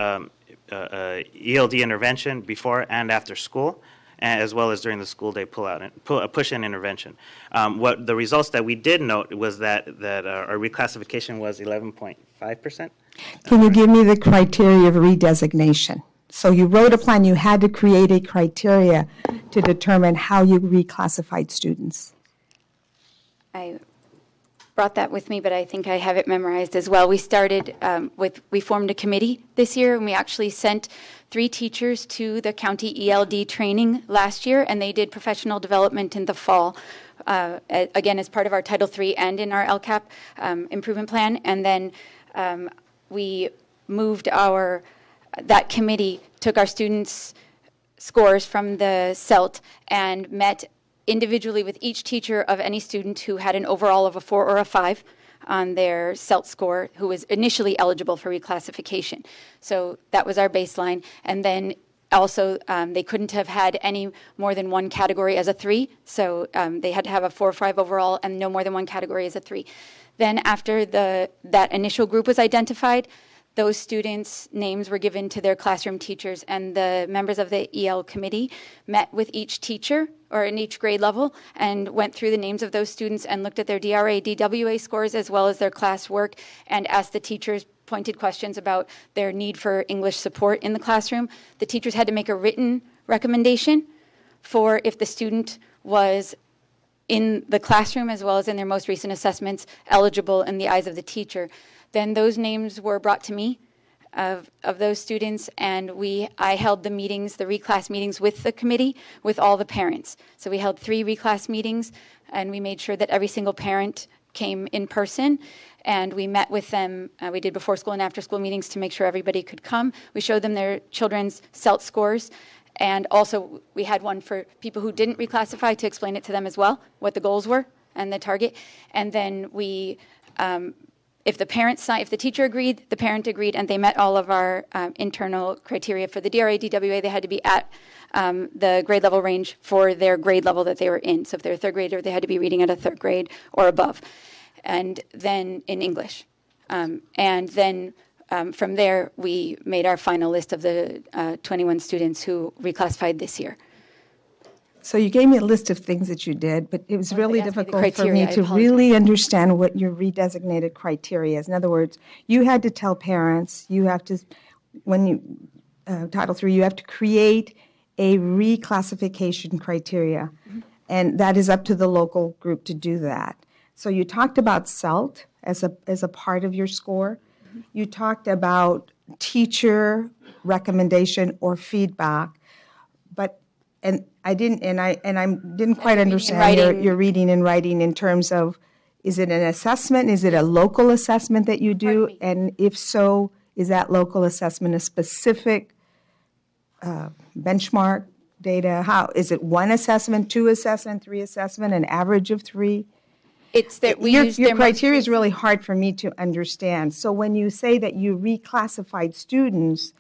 ELD intervention before and after school, as well as during the school day push-in intervention. What the results that we did note was that our reclassification was 11.5%. Can you give me the criteria of redesignation? So you wrote a plan, you had to create a criteria to determine how you reclassified students. I brought that with me, but I think I have it memorized as well. We started we formed a committee this year, and we actually sent 3 teachers to the county ELD training last year, and they did professional development in the fall, again, as part of our Title III and in our LCAP improvement plan. And then we moved that committee took our students' scores from the CELT and met individually with each teacher of any student who had an overall of a 4 or a 5 on their CELT score, who was initially eligible for reclassification. So that was our baseline. And then also, they couldn't have had any more than 1 category as a 3. So they had to have a 4 or 5 overall and no more than 1 category as a 3. Then after that initial group was identified, those students' names were given to their classroom teachers, and the members of the EL committee met with each teacher or in each grade level and went through the names of those students and looked at their DRA, DWA scores as well as their class work, and asked the teachers pointed questions about their need for English support in the classroom. The teachers had to make a written recommendation for if the student was in the classroom as well as in their most recent assessments eligible in the eyes of the teacher. Then those names were brought to me of those students, and I held the meetings, the reclass meetings with the committee, with all the parents. So we held 3 reclass meetings, and we made sure that every single parent came in person, and we met with them. We did before school and after school meetings to make sure everybody could come. We showed them their children's CELT scores, and also we had one for people who didn't reclassify to explain it to them as well, what the goals were and the target. And then we, if the teacher agreed, the parent agreed, and they met all of our internal criteria for the DRA, DWA, they had to be at the grade level range for their grade level that they were in. So if they're a third grader, they had to be reading at a third grade or above, and then in English. And then from there, we made our final list of the 21 students who reclassified this year. So you gave me a list of things that you did, but it was really difficult for criteria. me to really understand what your redesignated criteria is. In other words, you had to tell parents, you have to, when you, Title III, you have to create a reclassification criteria, and that is up to the local group to do that. So you talked about CELT as a part of your score. You talked about teacher recommendation or feedback, but I didn't quite understand your reading and writing in terms of, is it an assessment? Is it a local assessment that you do? And if so, is that local assessment a specific benchmark data? How is it 1 assessment, 2 assessment, 3 assessment, an average of 3? It's that we use your criteria is really hard for me to understand. So when you say that you reclassified students,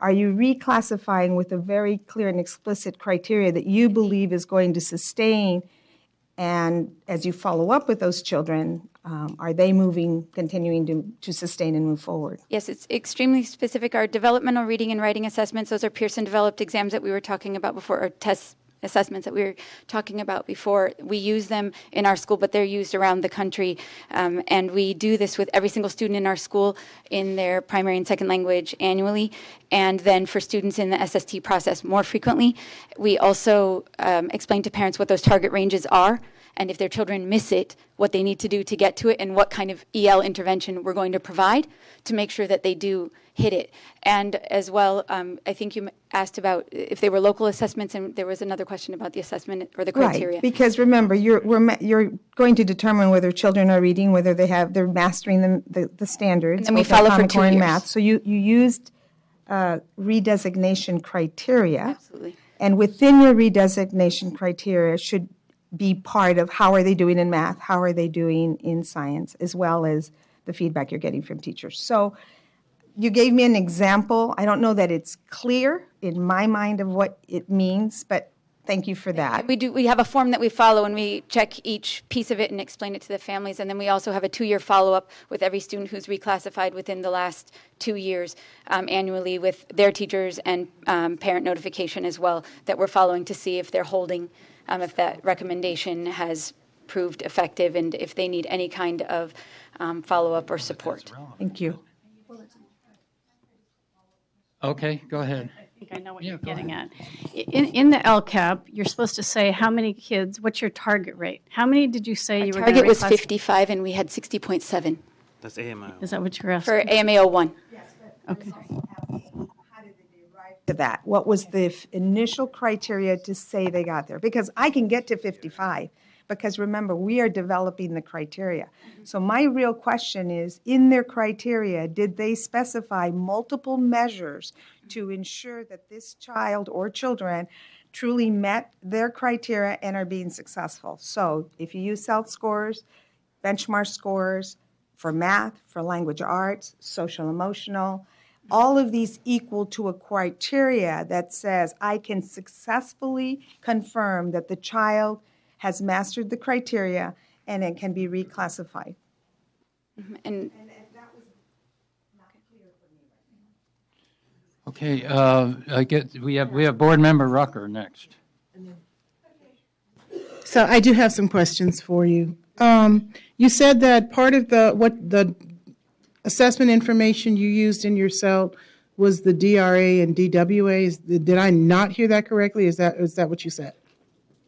are you reclassifying with a very clear and explicit criteria that you believe is going to sustain? And as you follow up with those children, are they continuing to sustain and move forward? Yes, it's extremely specific. Our developmental reading and writing assessments, those are Pearson-developed exams that we were talking about before, or tests, assessments that we were talking about before. We use them in our school, but they're used around the country. And we do this with every single student in our school in their primary and second language annually. And then for students in the SST process more frequently. We also explain to parents what those target ranges are, and if their children miss it, what they need to do to get to it, and what kind of EL intervention we're going to provide to make sure that they do hit it. And as well, I think you asked about if they were local assessments, and there was another question about the assessment or the criteria. Right, because remember, you're going to determine whether children are reading, whether they're mastering the standards. And we follow for 2 years. Math. So you used redesignation criteria. Absolutely. And within your redesignation criteria should be part of how are they doing in math, how are they doing in science, as well as the feedback you're getting from teachers. So you gave me an example. I don't know that it's clear in my mind of what it means, but thank you for that. We have a form that we follow, and we check each piece of it and explain it to the families. And then we also have a 2-year follow-up with every student who's reclassified within the last 2 years annually with their teachers and parent notification as well that we're following to see if they're holding, if that recommendation has proved effective, and if they need any kind of follow-up or support. Thank you. Okay, go ahead. I think I know what you're getting at. In the LCAP, you're supposed to say how many kids, what's your target rate? How many did you say you were going to Target was 55, and we had 60.7. That's AMO. Is that what you're asking? For AMA 01. Okay. To that, what was the initial criteria to say they got there? Because I can get to 55, because remember, we are developing the criteria. So my real question is, in their criteria, did they specify multiple measures to ensure that this child or children truly met their criteria and are being successful? So if you use CELT scores, benchmark scores for math, for language arts, social emotional, all of these equal to a criteria that says I can successfully confirm that the child has mastered the criteria and it can be reclassified. And that was not clear for Okay, me I get we have Board Member Rucker next. So I do have some questions for you. You said that part of the assessment information you used in your CELT was the DRA and DWA. Did I not hear that correctly? Is that what you said?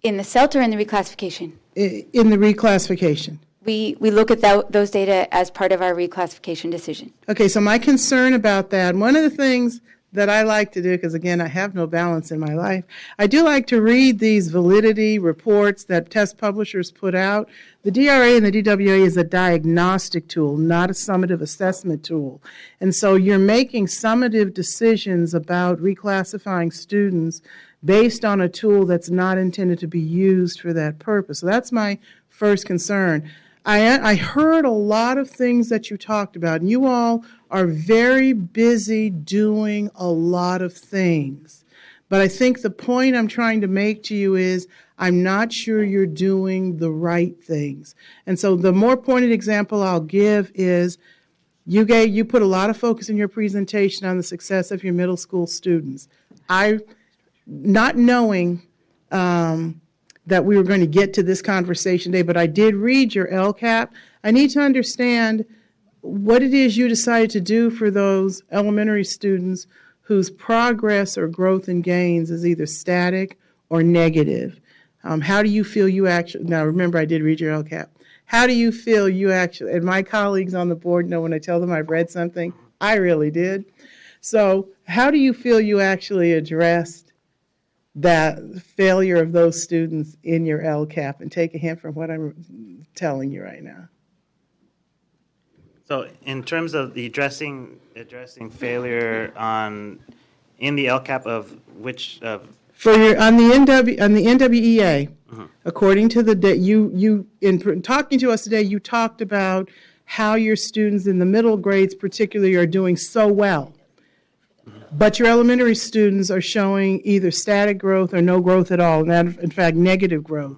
In the CELT or in the reclassification? In the reclassification. We look at those data as part of our reclassification decision. Okay, so my concern about that, one of the things that I like to do, because again, I have no balance in my life, I do like to read these validity reports that test publishers put out. The DRA and the DWA is a diagnostic tool, not a summative assessment tool. And so you're making summative decisions about reclassifying students based on a tool that's not intended to be used for that purpose. So that's my first concern. I heard a lot of things that you talked about, and you all are very busy doing a lot of things. But I think the point I'm trying to make to you is I'm not sure you're doing the right things. And so the more pointed example I'll give is you put a lot of focus in your presentation on the success of your middle school students. Not knowing that we were going to get to this conversation today, but I did read your LCAP. I need to understand what it is you decided to do for those elementary students whose progress or growth and gains is either static or negative. How do you feel you actually, now remember I did read your LCAP. How do you feel you actually, and my colleagues on the board know when I tell them I've read something, I really did. So how do you feel you actually addressed that failure of those students in your LCAP, and take a hint from what I'm telling you right now? So in terms of the addressing failure in the LCAP of which for your on the NWEA, according to the you in talking to us today, you talked about how your students in the middle grades particularly are doing so well. But your elementary students are showing either static growth or no growth at all, and in fact, negative growth.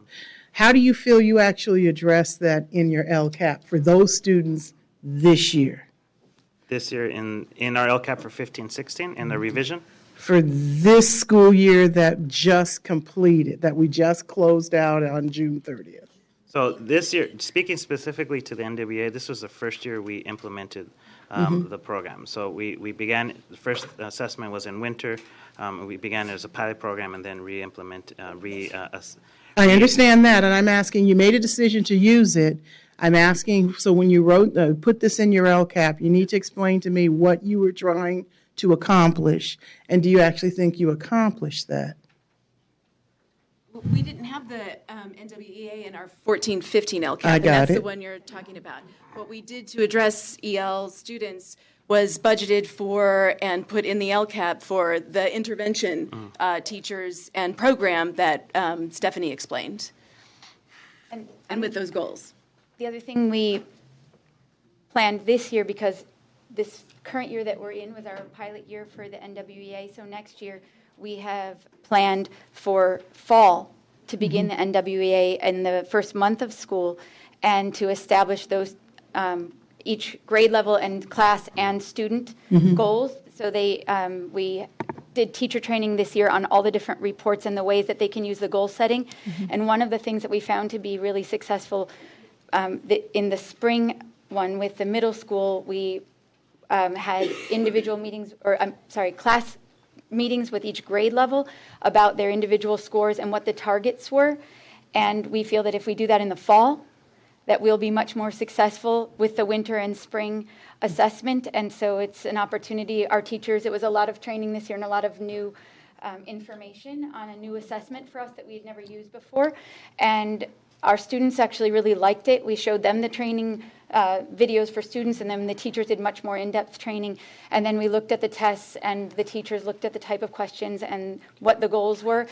How do you feel you actually address that in your LCAP for those students this year? This year in our LCAP for 15-16 in the revision? For this school year that just completed, that we just closed out on June 30th. So this year, speaking specifically to the NWA, this was the first year we implemented the program. So we began, the first assessment was in winter. We began as a pilot program and then I understand that, and I'm asking, you made a decision to use it. I'm asking, so when you put this in your LCAP, you need to explain to me what you were trying to accomplish, and do you actually think you accomplished that? We didn't have the NWEA in our 14-15 LCAP, I got and that's it. the one you're talking about. What we did to address EL students was budgeted for and put in the LCAP for the intervention teachers and program that Stephanie explained, and with those goals. The other thing we planned this year, because this current year that we're in was our pilot year for the NWEA, so next year we have planned for fall to begin the NWEA in the first month of school and to establish those each grade level and class and student goals. So we did teacher training this year on all the different reports and the ways that they can use the goal setting. And one of the things that we found to be really successful in the spring one with the middle school, we had individual meetings, class meetings with each grade level about their individual scores and what the targets were. And we feel that if we do that in the fall, that we'll be much more successful with the winter and spring assessment. And so it's an opportunity. Our teachers, it was a lot of training this year and a lot of new information on a new assessment for us that we had never used before. And our students actually really liked it. We showed them the training videos for students, and then the teachers did much more in-depth training. And then we looked at the tests, and the teachers looked at the type of questions and what the goals were.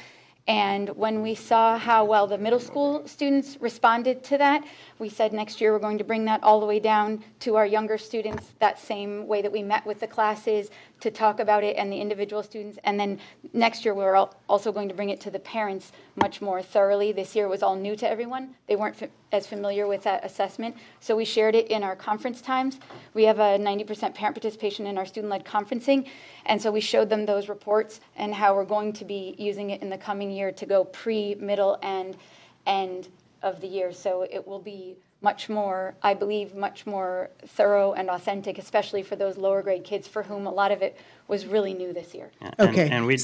And when we saw how well the middle school students responded to that, we said next year we're going to bring that all the way down to our younger students, that same way that we met with the classes to talk about it and the individual students. And then next year we're also going to bring it to the parents much more thoroughly. This year was all new to everyone. They weren't as familiar with that assessment. So we shared it in our conference times. We have a 90% parent participation in our student-led conferencing. And so we showed them those reports and how we're going to be using it in the coming year to go pre, middle, and end of the year. So it will be much more, I believe, much more thorough and authentic, especially for those lower grade kids for whom a lot of it was really new this year. Yeah, Okay, and we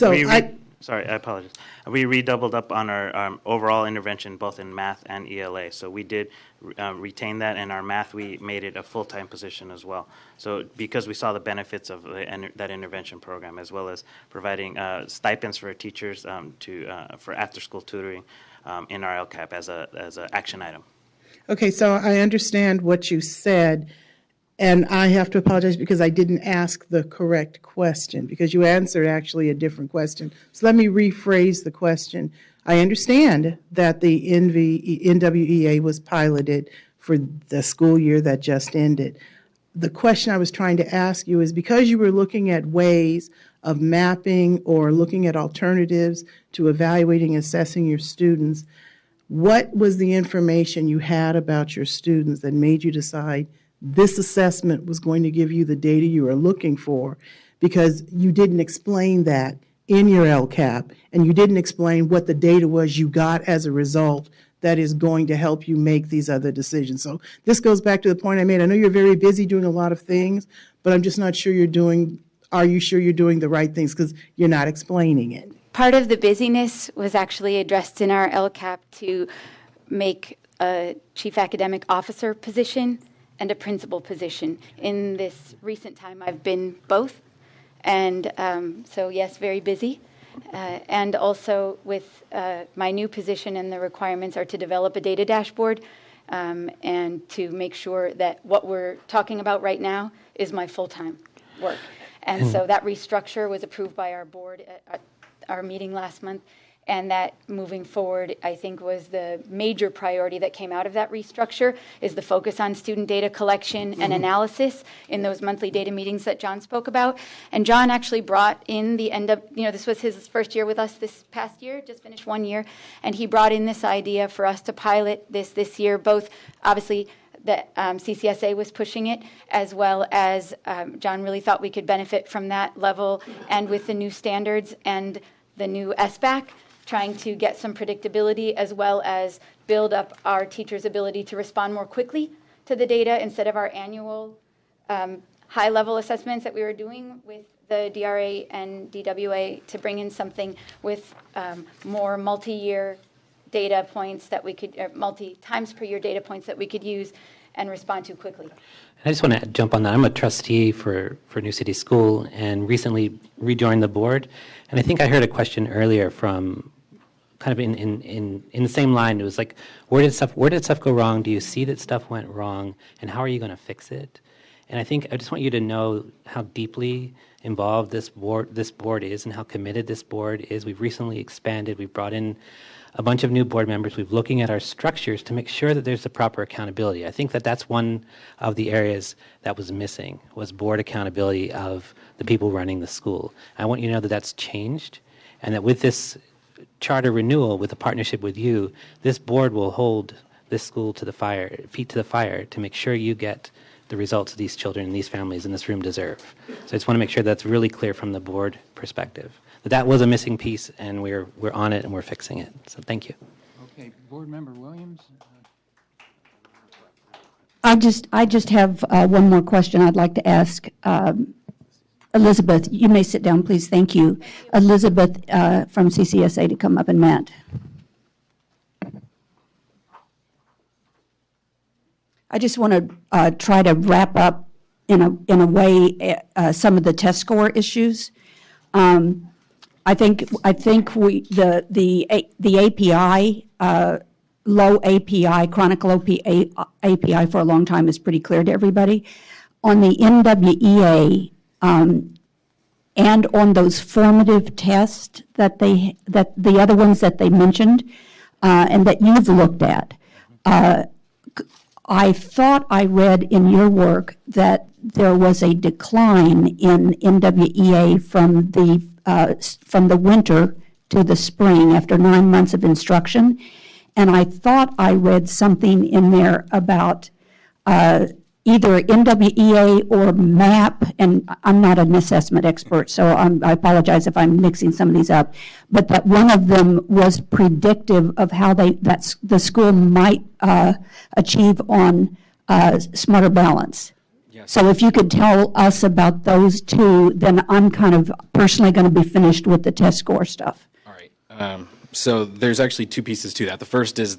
Sorry, I apologize. We redoubled up on our overall intervention, both in math and ELA. So we did retain that, and our math, we made it a full-time position as well. So because we saw the benefits of that intervention program, as well as providing stipends for teachers for after-school tutoring in our LCAP as an action item. Okay, so I understand what you said, and I have to apologize because I didn't ask the correct question, because you answered actually a different question. So let me rephrase the question. I understand that the NWEA was piloted for the school year that just ended. The question I was trying to ask you is, because you were looking at ways of mapping or looking at alternatives to evaluating and assessing your students, what was the information you had about your students that made you decide this assessment was going to give you the data you were looking for? Because you didn't explain that in your LCAP, and you didn't explain what the data was you got as a result that is going to help you make these other decisions. So this goes back to the point I made. I know you're very busy doing a lot of things, but I'm just not sure are you sure you're doing the right things, because you're not explaining it? Part of the busyness was actually addressed in our LCAP to make a chief academic officer position and a principal position. In this recent time, I've been both. And so, yes, very busy. And also with my new position, and the requirements are to develop a data dashboard and to make sure that what we're talking about right now is my full-time work. And so that restructure was approved by our board at our meeting last month. And that moving forward, I think, was the major priority that came out of that restructure, is the focus on student data collection and analysis in those monthly data meetings that John spoke about. And John actually brought in this was his first year with us this past year, just finished 1 year, and he brought in this idea for us to pilot this year, both obviously that CCSA was pushing it, as well as John really thought we could benefit from that level, and with the new standards and the new SBAC, trying to get some predictability, as well as build up our teachers' ability to respond more quickly to the data instead of our annual high-level assessments that we were doing with the DRA and DWA, to bring in something with more multi-year data points that we could, multi-times per year data points that we could use and respond to quickly. I just want to jump on that. I'm a trustee for New City School and recently rejoined the board. And I think I heard a question earlier from kind of in the same line. It was like, where did stuff go wrong? Do you see that stuff went wrong? And how are you going to fix it? And I think I just want you to know how deeply involved this board is and how committed this board is. We've recently expanded. We've brought in a bunch of new board members. We're looking at our structures to make sure that there's the proper accountability. I think that that's one of the areas that was missing, was board accountability of the people running the school. I want you to know that that's changed, and that with this charter renewal, with a partnership with you, this board will hold this school to the fire, feet to the fire, to make sure you get the results these children and these families in this room deserve. So I just want to make sure that's really clear from the board perspective. That was a missing piece, and we're on it and we're fixing it. So thank you. Okay, Board Member Williams. I just have one more question I'd like to ask. Elizabeth, you may sit down, please. Thank you. Elizabeth from CCSA to come up, and Matt. I just want to try to wrap up in a way some of the test score issues. I think the API, low API, chronic low API for a long time is pretty clear to everybody. On the NWEA and on those formative tests that the other ones that they mentioned and that you've looked at, I thought I read in your work that there was a decline in NWEA from the winter to the spring after 9 months of instruction. And I thought I read something in there about either NWEA or MAP, and I'm not an assessment expert, so I apologize if I'm mixing some of these up, but that one of them was predictive of how the school might achieve on smarter balance. Yes. So if you could tell us about those two, then I'm kind of personally going to be finished with the test score stuff. So there's actually two pieces to that. The first is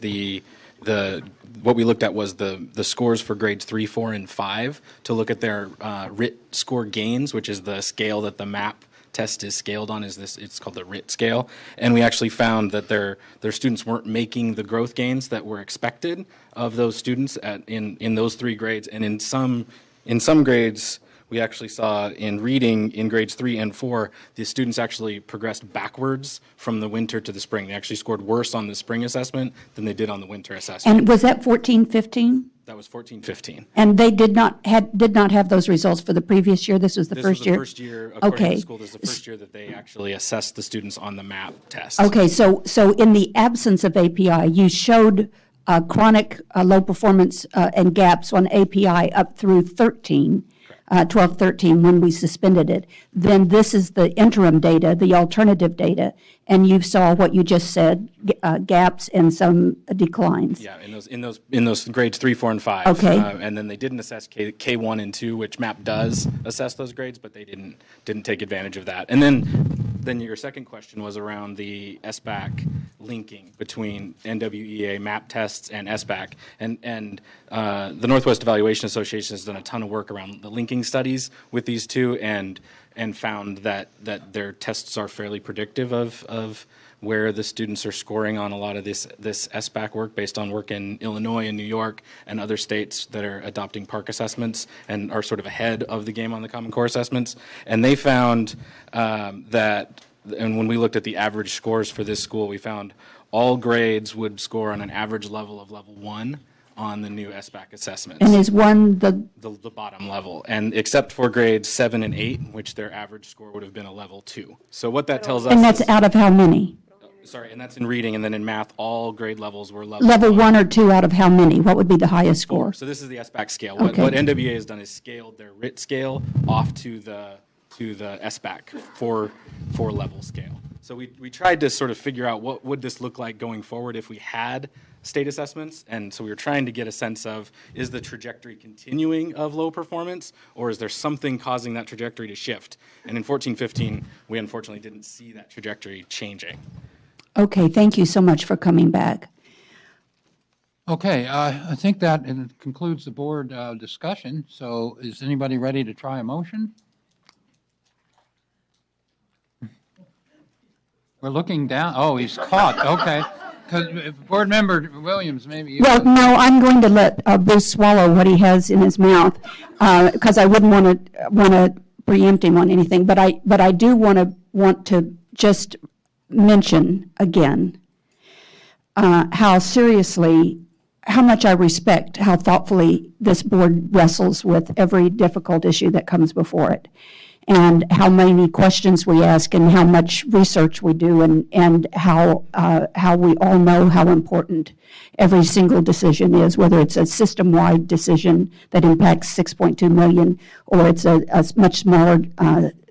what we looked at was the scores for grades 3, 4, and 5 to look at their RIT score gains, which is the scale that the MAP test is scaled on. It's called the RIT scale, and we actually found that their students weren't making the growth gains that were expected of those students in those 3 grades, and in some grades. We actually saw in reading in grades 3 and 4, the students actually progressed backwards from the winter to the spring. They actually scored worse on the spring assessment than they did on the winter assessment. And was that 14-15? That was 14-15. And they did not have those results for the previous year? This was the first year? This was the first year, according to okay. the school, this is the first year that they actually assessed the students on the MAP test. Okay, so in the absence of API, you showed chronic low performance and gaps on API up through 12, 13, when we suspended it. Then this is the interim data, the alternative data, and you saw what you just said, gaps and some declines. Yeah, in those grades 3, 4, and 5. Okay. And then they didn't assess K1 and 2, which MAP does assess those grades, but they didn't take advantage of that. And then your second question was around the SBAC linking between NWEA MAP tests and SBAC. And the Northwest Evaluation Association has done a ton of work around the linking studies with these two, and found that their tests are fairly predictive of where the students are scoring on a lot of this SBAC work based on work in Illinois and New York and other states that are adopting PARCC assessments and are sort of ahead of the game on the Common Core assessments. And they found that, and when we looked at the average scores for this school, we found all grades would score on an average level of level 1 on the new SBAC assessments. And is one the bottom level, and except for grades 7 and 8, which their average score would have been a level 2. So what that tells us and that's out of how many? Sorry, and that's in reading, and then in math, all grade levels were Level 1 or 2 out of how many? What would be the highest score? So this is the SBAC scale. Okay. What NWA has done is scaled their RIT scale off to the SBAC four level scale. So we tried to sort of figure out what would this look like going forward if we had state assessments, and so we were trying to get a sense of, is the trajectory continuing of low performance, or is there something causing that trajectory to shift? And in 14-15, we unfortunately didn't see that trajectory changing. Okay, thank you so much for coming back. Okay, I think that concludes the board discussion. So is anybody ready to try a motion? We're looking down. Oh, he's caught. Okay. Because Board Member Williams, maybe you. Well, no, I'm going to let Bruce swallow what he has in his mouth, because I wouldn't want to preempt him on anything. But I do want to just mention again how much I respect how thoughtfully this board wrestles with every difficult issue that comes before it, and how many questions we ask and how much research we do, and how we all know how important every single decision is, whether it's a system-wide decision that impacts 6.2 million or it's a much smaller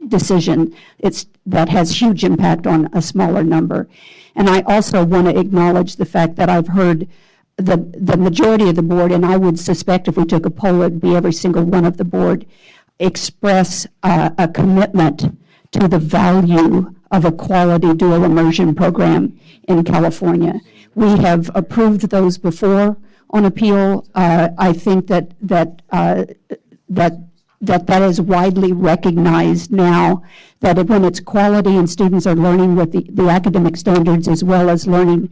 decision that has huge impact on a smaller number. And I also want to acknowledge the fact that I've heard the majority of the board, and I would suspect if we took a poll, it'd be every single one of the board, express a commitment to the value of a quality dual immersion program in California. We have approved those before on appeal. I think that is widely recognized now, that when it's quality and students are learning with the academic standards as well as learning,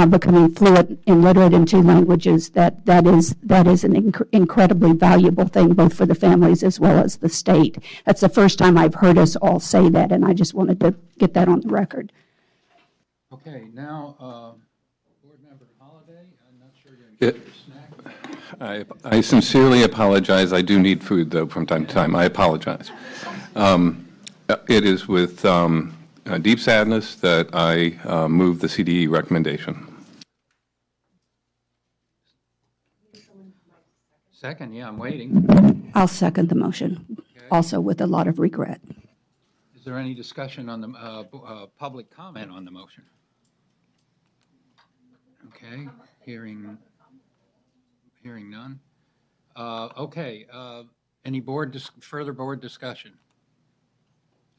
becoming fluent and literate in 2 languages, that is an incredibly valuable thing, both for the families as well as the state. That's the first time I've heard us all say that, and I just wanted to get that on the record. Okay, now, Board Member Holliday, I'm not sure you're going to get your snack. I sincerely apologize. I do need food, though, from time to time. I apologize. It is with deep sadness that I move the CDE recommendation. Second, yeah, I'm waiting. I'll second the motion, also with a lot of regret. Is there any discussion on the public comment on the motion? Okay, hearing none. Okay, any further board discussion?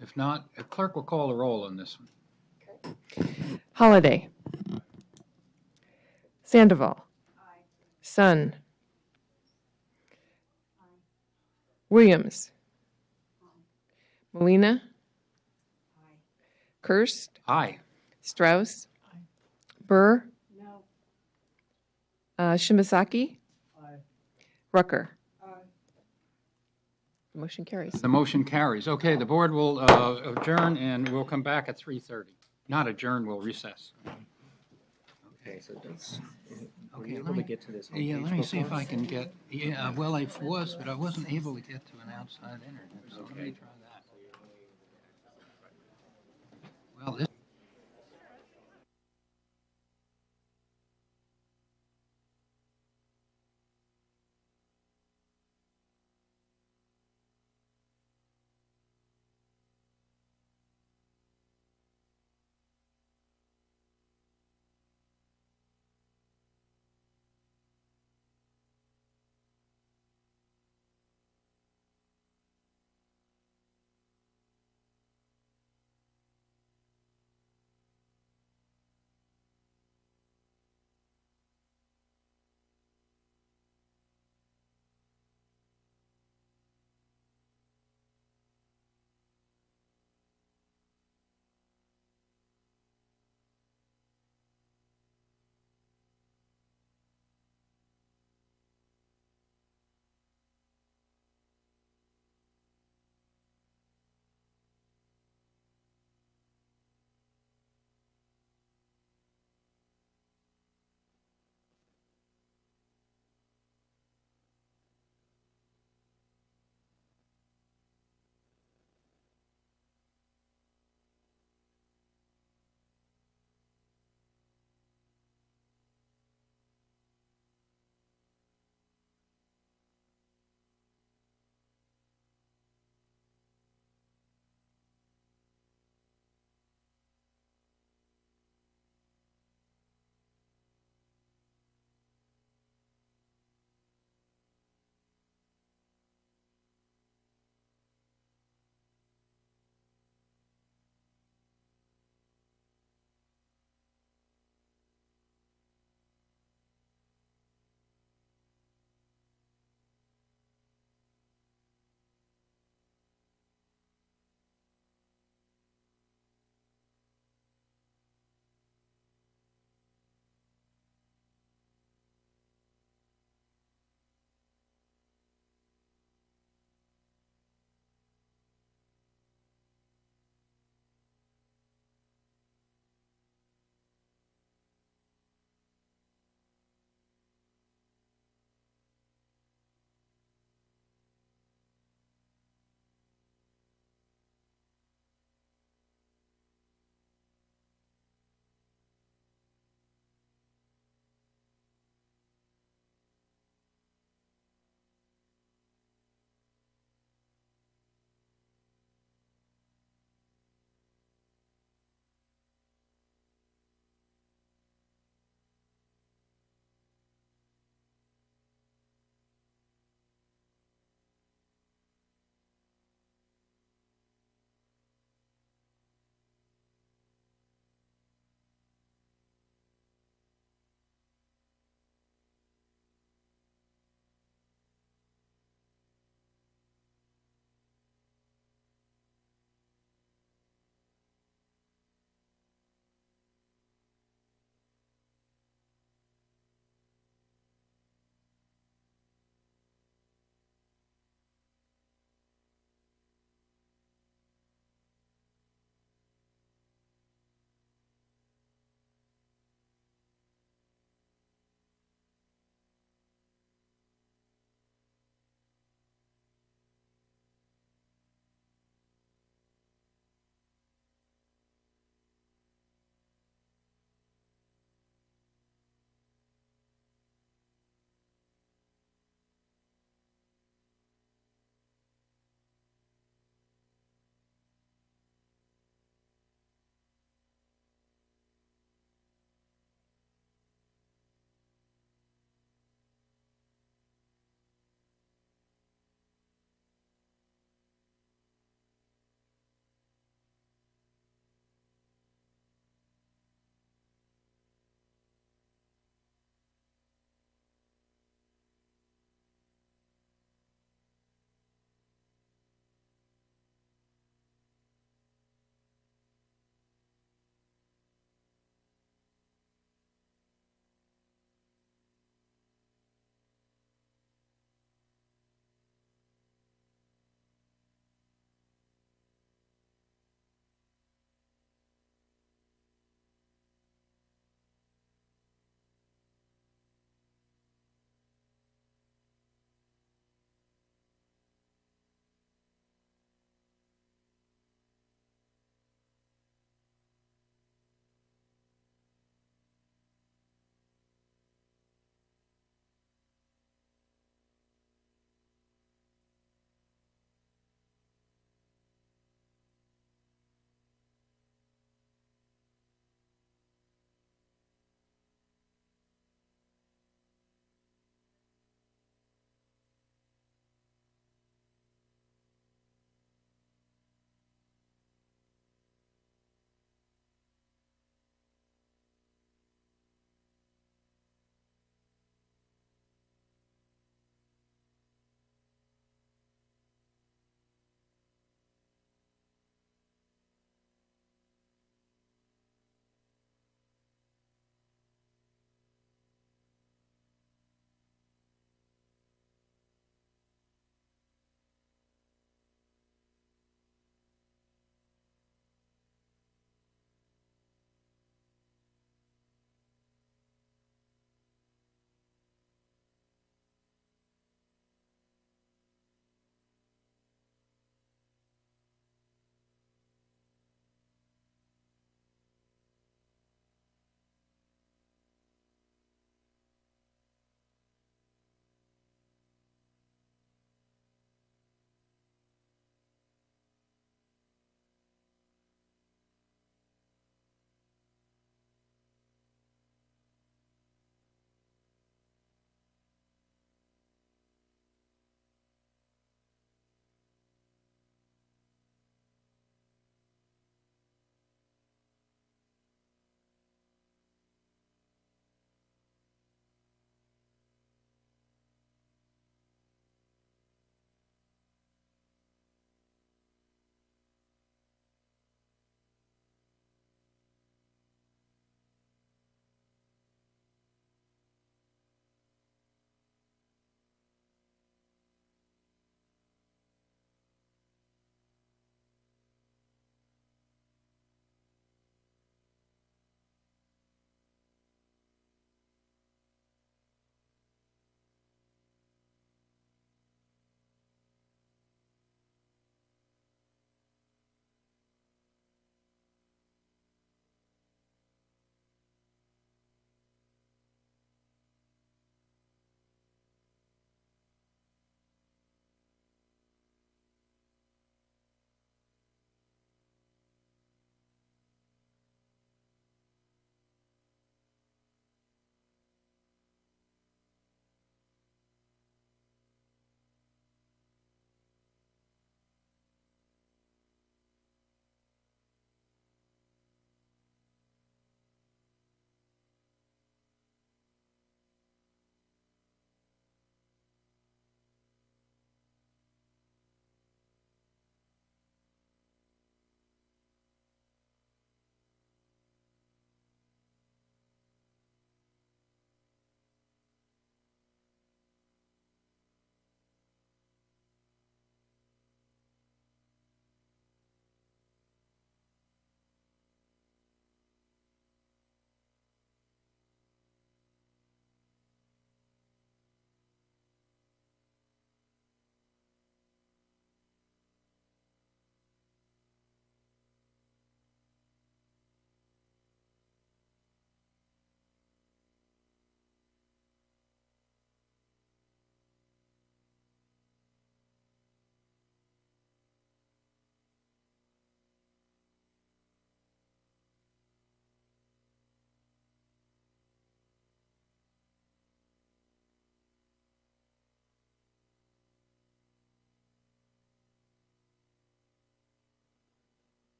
If not, a clerk will call the roll on this one. Okay. Holliday. Sandoval. Sun. Williams. Molina. Kirst. Aye. Strauss. Burr. Shimasaki. Rucker. The motion carries. The motion carries. Okay, the board will adjourn, and we'll come back at 3:30. Not adjourn, we'll recess. Okay, so that's, were Okay, you able to get to this? Yeah, let me see if before? I can get, yeah, well, I was, but I wasn't able to get to an outside internet, so let me try that. Well, this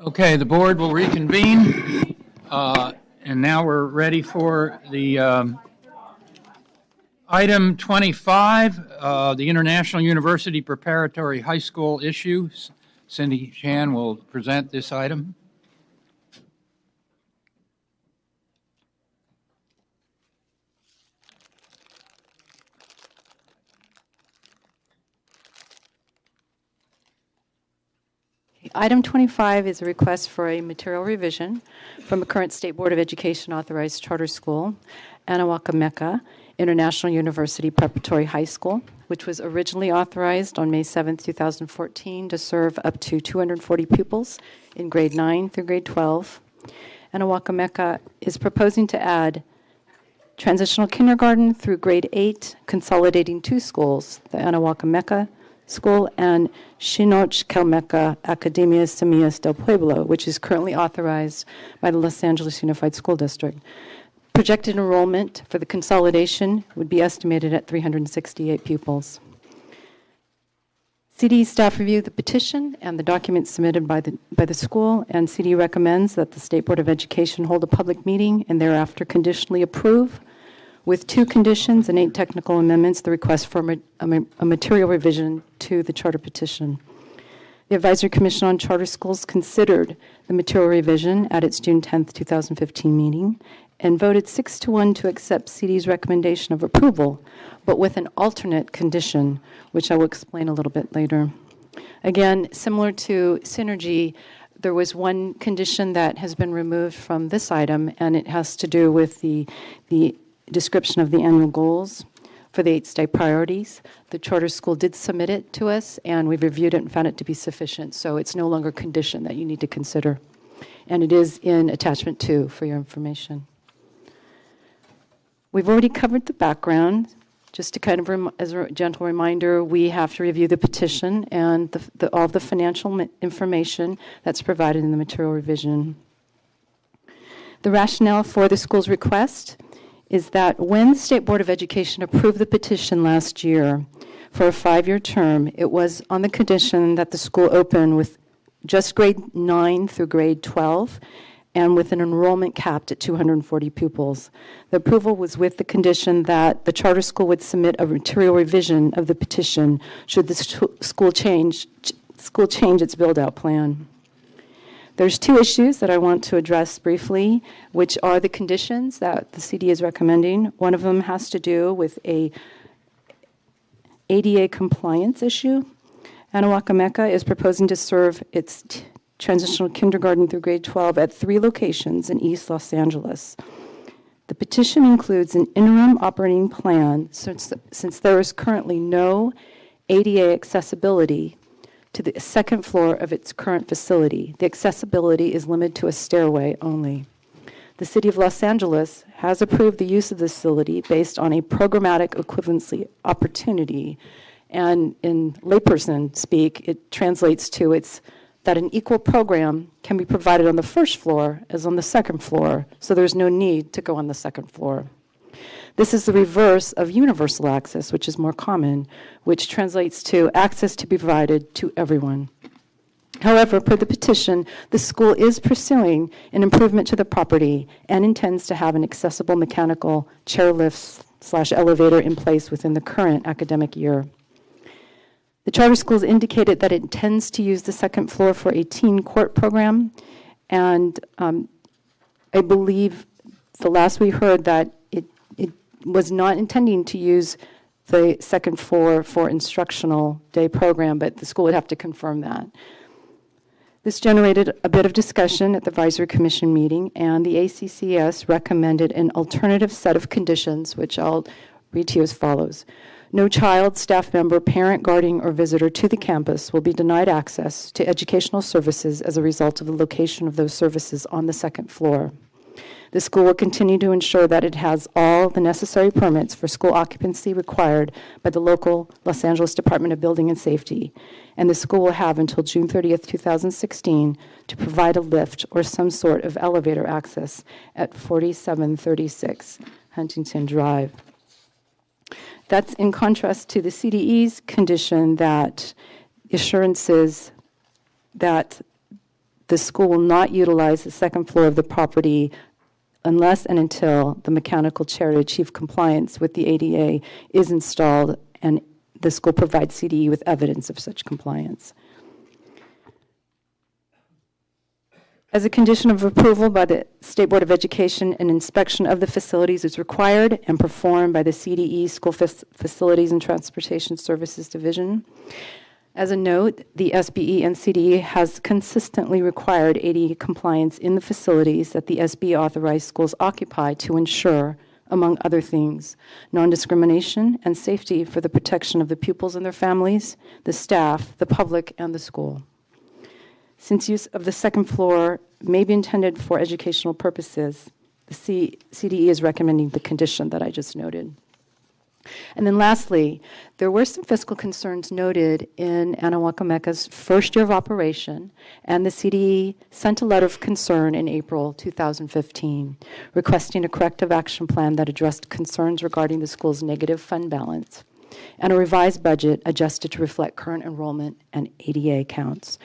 Okay, the board will reconvene, and now we're ready for the item 25, the International University Preparatory High School issue. Cindy Chan will present this item. Item 25 is a request for a material revision from a current State Board of Education authorized charter school, Anahuaca International University Preparatory High School, which was originally authorized on May 7, 2014 to serve up to 240 pupils in grade 9 through grade 12. Anahuaca is proposing to add transitional kindergarten through grade 8, consolidating two schools, the Anahuaca School and Chinoch Calmeca Academia Semillas del Pueblo, which is currently authorized by the Los Angeles Unified School District. Projected enrollment for the consolidation would be estimated at 368 pupils. CD staff reviewed the petition and the documents submitted by the school, and CD recommends that the State Board of Education hold a public meeting and thereafter conditionally approve, with 2 conditions and 8 technical amendments, the request for a material revision to the charter petition. The Advisory Commission on Charter Schools considered the material revision at its June 10, 2015 meeting and voted 6-1 to accept CD's recommendation of approval, but with an alternate condition, which I will explain a little bit later. Again, similar to Synergy, there was one condition that has been removed from this item, and it has to do with the description of the annual goals for the 8 state priorities. The charter school did submit it to us, and we've reviewed it and found it to be sufficient, so it's no longer a condition that you need to consider. And it is in attachment 2 for your information. We've already covered the background. Just to kind of, as a gentle reminder, we have to review the petition and all of the financial information that's provided in the material revision. The rationale for the school's request is that when the State Board of Education approved the petition last year for a 5-year term, it was on the condition that the school open with just grade 9 through grade 12 and with an enrollment capped at 240 pupils. The approval was with the condition that the charter school would submit a material revision of the petition should the school change its build-out plan. There's 2 issues that I want to address briefly, which are the conditions that the CD is recommending. One of them has to do with a ADA compliance issue. Anahuaca is proposing to serve its transitional kindergarten through grade 12 at 3 locations in East Los Angeles. The petition includes an interim operating plan since there is currently no ADA accessibility to the second floor of its current facility. The accessibility is limited to a stairway only. The City of Los Angeles has approved the use of the facility based on a programmatic equivalency opportunity, and in layperson speak, it translates to that an equal program can be provided on the first floor as on the second floor, so there's no need to go on the second floor. This is the reverse of universal access, which is more common, which translates to access to be provided to everyone. However, per the petition, the school is pursuing an improvement to the property and intends to have an accessible mechanical chairlift/elevator in place within the current academic year. The charter schools indicated that it intends to use the second floor for a teen court program, and I believe the last we heard that it was not intending to use the second floor for instructional day program, but the school would have to confirm that. This generated a bit of discussion at the Advisory Commission meeting, and the ACCS recommended an alternative set of conditions, which I'll read to you as follows. No child, staff member, parent, guardian, or visitor to the campus will be denied access to educational services as a result of the location of those services on the second floor. The school will continue to ensure that it has all the necessary permits for school occupancy required by the local Los Angeles Department of Building and Safety, and the school will have until June 30th, 2016 to provide a lift or some sort of elevator access at 4736 Huntington Drive. That's in contrast to the CDE's condition that assurances that the school will not utilize the second floor of the property unless and until the mechanical chair to achieve compliance with the ADA is installed and the school provides CDE with evidence of such compliance. As a condition of approval by the State Board of Education, an inspection of the facilities is required and performed by the CDE, School Facilities and Transportation Services Division. As a note, the SBE and CDE has consistently required ADA compliance in the facilities that the SBE authorized schools occupy to ensure, among other things, non-discrimination and safety for the protection of the pupils and their families, the staff, the public, and the school. Since use of the second floor may be intended for educational purposes, the CDE is recommending the condition that I just noted. And then lastly, there were some fiscal concerns noted in Anahuacameca's first year of operation, and the CDE sent a letter of concern in April 2015, requesting a corrective action plan that addressed concerns regarding the school's negative fund balance and a revised budget adjusted to reflect current enrollment and ADA counts.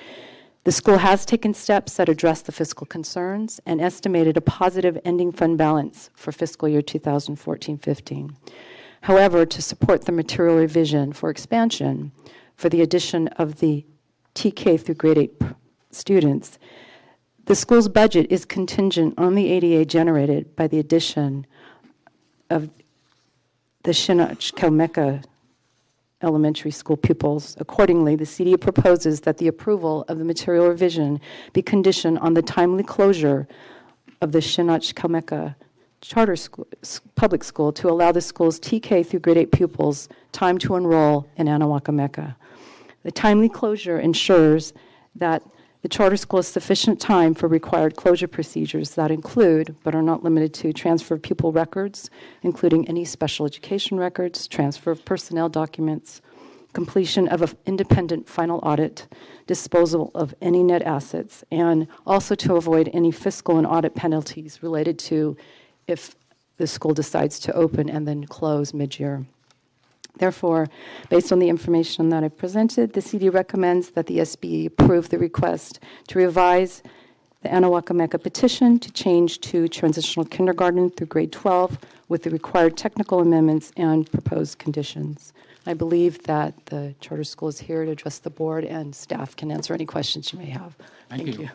The school has taken steps that address the fiscal concerns and estimated a positive ending fund balance for fiscal year 2014-15. However, to support the material revision for expansion for the addition of the TK through grade 8 students, the school's budget is contingent on the ADA generated by the addition of the Shinach-Calmeca elementary school pupils. Accordingly, the CDE proposes that the approval of the material revision be conditioned on the timely closure of the Shinach-Calmeca charter school, public school, to allow the school's TK through grade 8 pupils time to enroll in Anahuacameca. The timely closure ensures that the charter school has sufficient time for required closure procedures that include, but are not limited to, transfer of pupil records, including any special education records, transfer of personnel documents, completion of an independent final audit, disposal of any net assets, and also to avoid any fiscal and audit penalties related to if the school decides to open and then close mid-year. Therefore, based on the information that I've presented, the CD recommends that the SBE approve the request to revise the Anahuacameca petition to change to transitional kindergarten through grade 12 with the required technical amendments and proposed conditions. I believe that the charter school is here to address the board, and staff can answer any questions you may have. Thank you.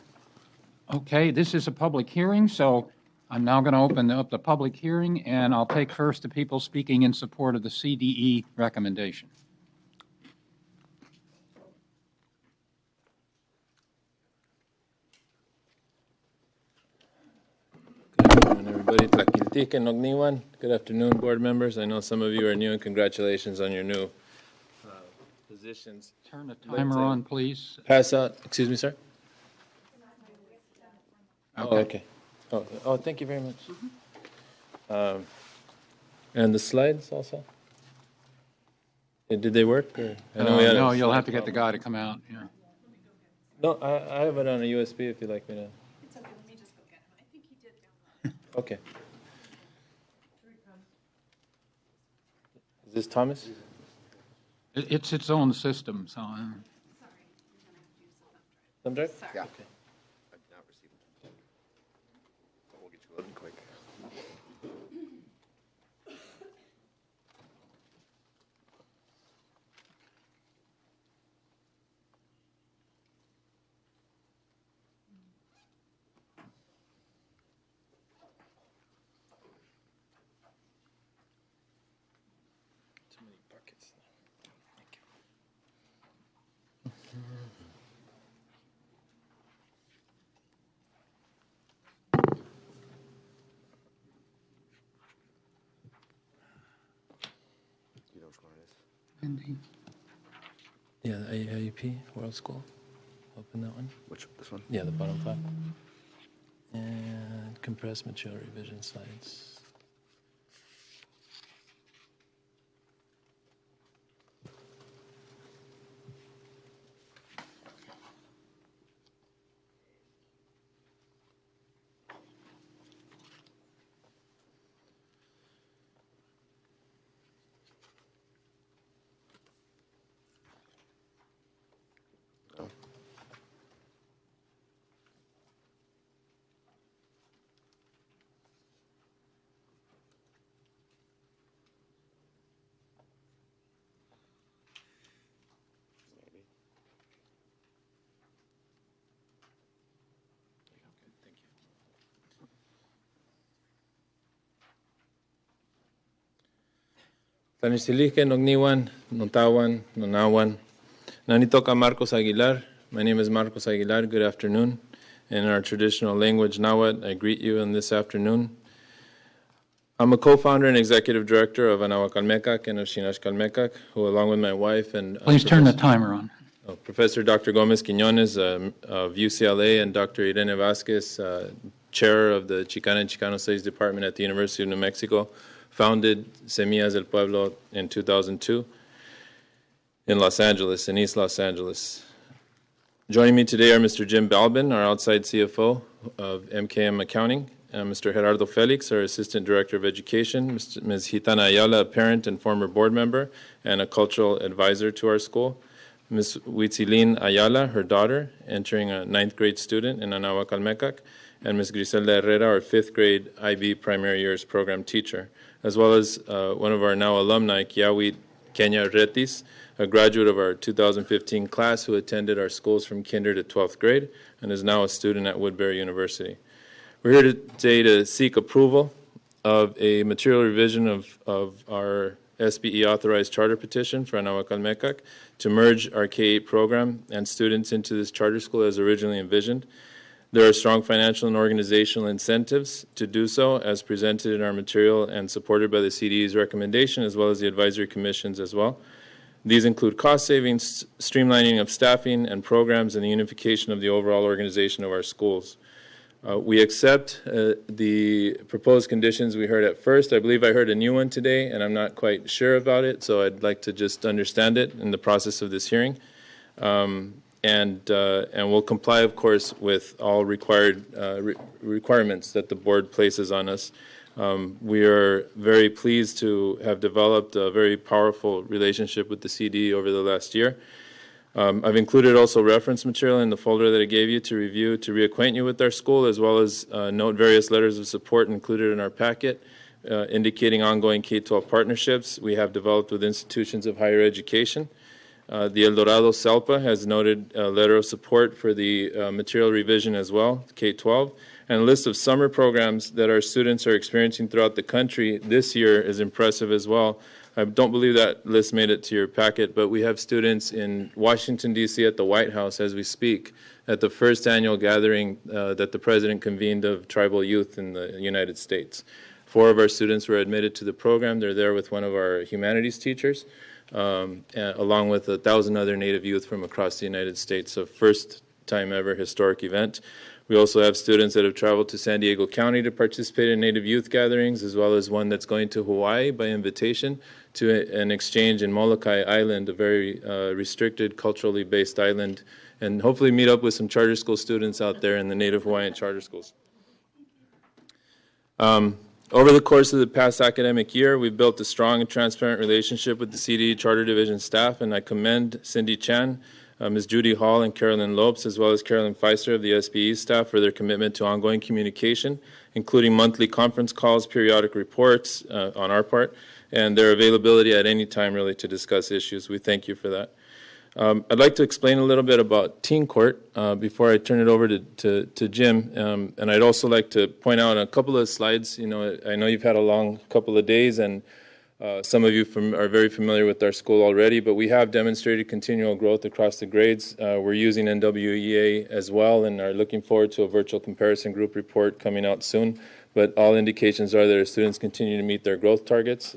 Okay, this is a public hearing, so I'm now going to open up the public hearing, and I'll take first the people speaking in support of the CDE recommendation. Good afternoon, everybody. Tlakiltique and Ogniwan. Good afternoon, board members. I know some of you are new, and congratulations on your new positions. Turn the timer on, please. Pass out. Excuse me, sir? Okay. Oh, okay. Oh, thank you very much. And the slides also? Did they work? Or? I know we had no, you'll have to get the guy to come out. Yeah. No, I have it on a USB if you'd like me to. It's okay, let me just go get him. I think he did download. Okay. Is this Thomas? It's its own system, so. Thumb drive? Yeah. Okay. Loading quick. Too many buckets. Thank you. Indeed. Yeah, the IUP World School. Open that one. Which, this one? Yeah, the bottom flap. And compressed material revision slides. Tanisilique, Nogniwan, Notawan, Nonawan. Nanitoka Marcos Aguilar. My name is Marcos Aguilar. Good afternoon. In our traditional language, Nahuatl, I greet you on this afternoon. I'm a co-founder and executive director of Anahuacalmecac and of Xinaxcalmecac, who, along with my wife and Please turn the timer on. Professor Dr. Gomez Quiñones of UCLA and Dr. Irene Vasquez, chair of the Chicana and Chicano Studies Department at the University of New Mexico, founded Semillas del Pueblo in 2002 in Los Angeles, in East Los Angeles. Joining me today are Mr. Jim Balbin, our outside CFO of MKM Accounting, Mr. Gerardo Felix, our Assistant Director of Education, Ms. Gitana Ayala, a parent and former board member and a cultural advisor to our school, Ms. Huitzilin Ayala, her daughter, entering a 9th grade student in Anahuacalmecac, and Ms. Griselda Herrera, our 5th grade IB primary years program teacher, as well as one of our now alumni, Kiawi Kenya Retis, a graduate of our 2015 class who attended our schools from kinder to 12th grade and is now a student at Woodbury University. We're here today to seek approval of a material revision of our SBE authorized charter petition for Anahuacalmecac to merge our K-8 program and students into this charter school as originally envisioned. There are strong financial and organizational incentives to do so, as presented in our material and supported by the CDE's recommendation, as well as the advisory commissions as well. These include cost savings, streamlining of staffing and programs, and the unification of the overall organization of our schools. We accept the proposed conditions we heard at first. I believe I heard a new one today, and I'm not quite sure about it, so I'd like to just understand it in the process of this hearing. And we'll comply, of course, with all required requirements that the board places on us. We are very pleased to have developed a very powerful relationship with the CD over the last year. I've included also reference material in the folder that I gave you to review, to reacquaint you with our school, as well as note various letters of support included in our packet, indicating ongoing K-12 partnerships we have developed with institutions of higher education. The El Dorado SELPA has noted a letter of support for the material revision as well, K-12, and a list of summer programs that our students are experiencing throughout the country this year is impressive as well. I don't believe that list made it to your packet, but we have students in Washington, D.C. at the White House as we speak at the first annual gathering that the President convened of tribal youth in the United States. 4 of our students were admitted to the program. They're there with one of our humanities teachers, along with 1,000 other Native youth from across the United States. So first time ever historic event. We also have students that have traveled to San Diego County to participate in Native youth gatherings, as well as one that's going to Hawaii by invitation to an exchange in Molokai Island, a very restricted, culturally based island, and hopefully meet up with some charter school students out there in the Native Hawaiian charter schools. Over the course of the past academic year, we've built a strong and transparent relationship with the CDE Charter Division staff, and I commend Cindy Chan, Ms. Judy Hall, and Carolyn Lopes, as well as Carolyn Feister of the SBE staff for their commitment to ongoing communication, including monthly conference calls, periodic reports on our part, and their availability at any time really to discuss issues. We thank you for that. I'd like to explain a little bit about Teen Court before I turn it over to Jim. And I'd also like to point out a couple of slides. You know, I know you've had a long couple of days, and some of you are very familiar with our school already, but we have demonstrated continual growth across the grades. We're using NWEA as well and are looking forward to a virtual comparison group report coming out soon. But all indications are that our students continue to meet their growth targets.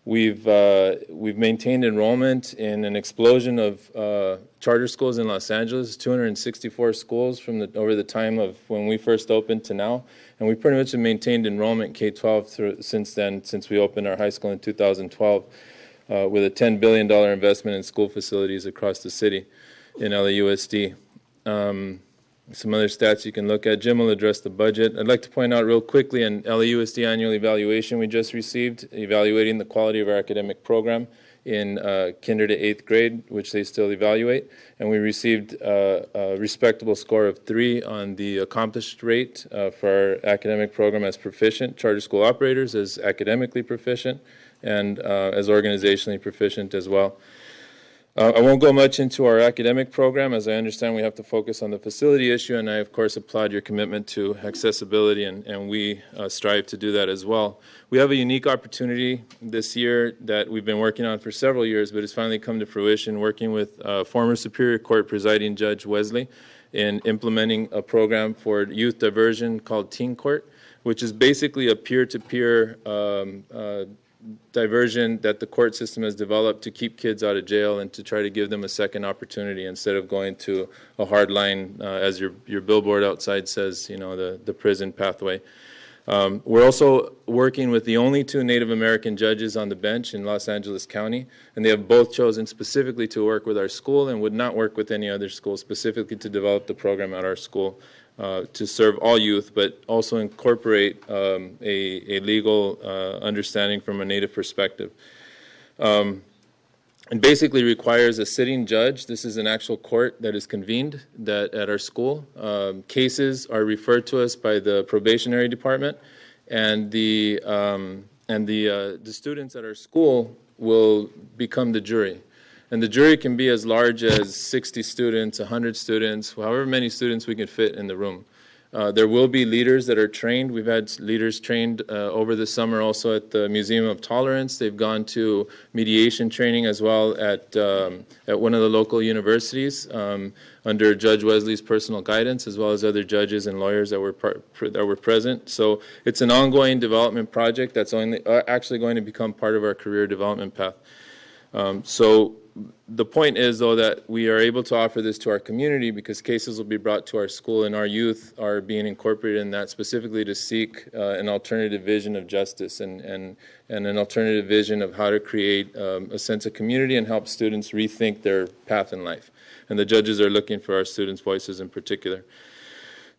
We've maintained enrollment in an explosion of charter schools in Los Angeles, 264 schools over the time of when we first opened to now. And we pretty much have maintained enrollment K-12 since then, since we opened our high school in 2012, with a $10 billion investment in school facilities across the city in LAUSD. Some other stats you can look at. Jim will address the budget. I'd like to point out real quickly an LAUSD annual evaluation we just received, evaluating the quality of our academic program in kinder to 8th grade, which they still evaluate. And we received a respectable score of 3 on the accomplished rate for our academic program as proficient, charter school operators as academically proficient, and as organizationally proficient as well. I won't go much into our academic program, as I understand we have to focus on the facility issue, and I, of course, applaud your commitment to accessibility, and we strive to do that as well. We have a unique opportunity this year that we've been working on for several years, but it's finally come to fruition, working with former Superior Court presiding Judge Wesley in implementing a program for youth diversion called Teen Court, which is basically a peer-to-peer diversion that the court system has developed to keep kids out of jail and to try to give them a second opportunity instead of going to a hard line, as your billboard outside says, you know, the prison pathway. We're also working with the only 2 Native American judges on the bench in Los Angeles County, and they have both chosen specifically to work with our school and would not work with any other school, specifically to develop the program at our school. To serve all youth, but also incorporate a legal understanding from a Native perspective. And basically requires a sitting judge. This is an actual court that is convened at our school. Cases are referred to us by the probationary department, and the students at our school will become the jury. And the jury can be as large as 60 students, 100 students, however many students we can fit in the room. There will be leaders that are trained. We've had leaders trained over the summer also at the Museum of Tolerance. They've gone to mediation training as well at one of the local universities under Judge Wesley's personal guidance, as well as other judges and lawyers that were present. So it's an ongoing development project that's actually going to become part of our career development path. So the point is, though, that we are able to offer this to our community because cases will be brought to our school, and our youth are being incorporated in that specifically to seek an alternative vision of justice and an alternative vision of how to create a sense of community and help students rethink their path in life. And the judges are looking for our students' voices in particular.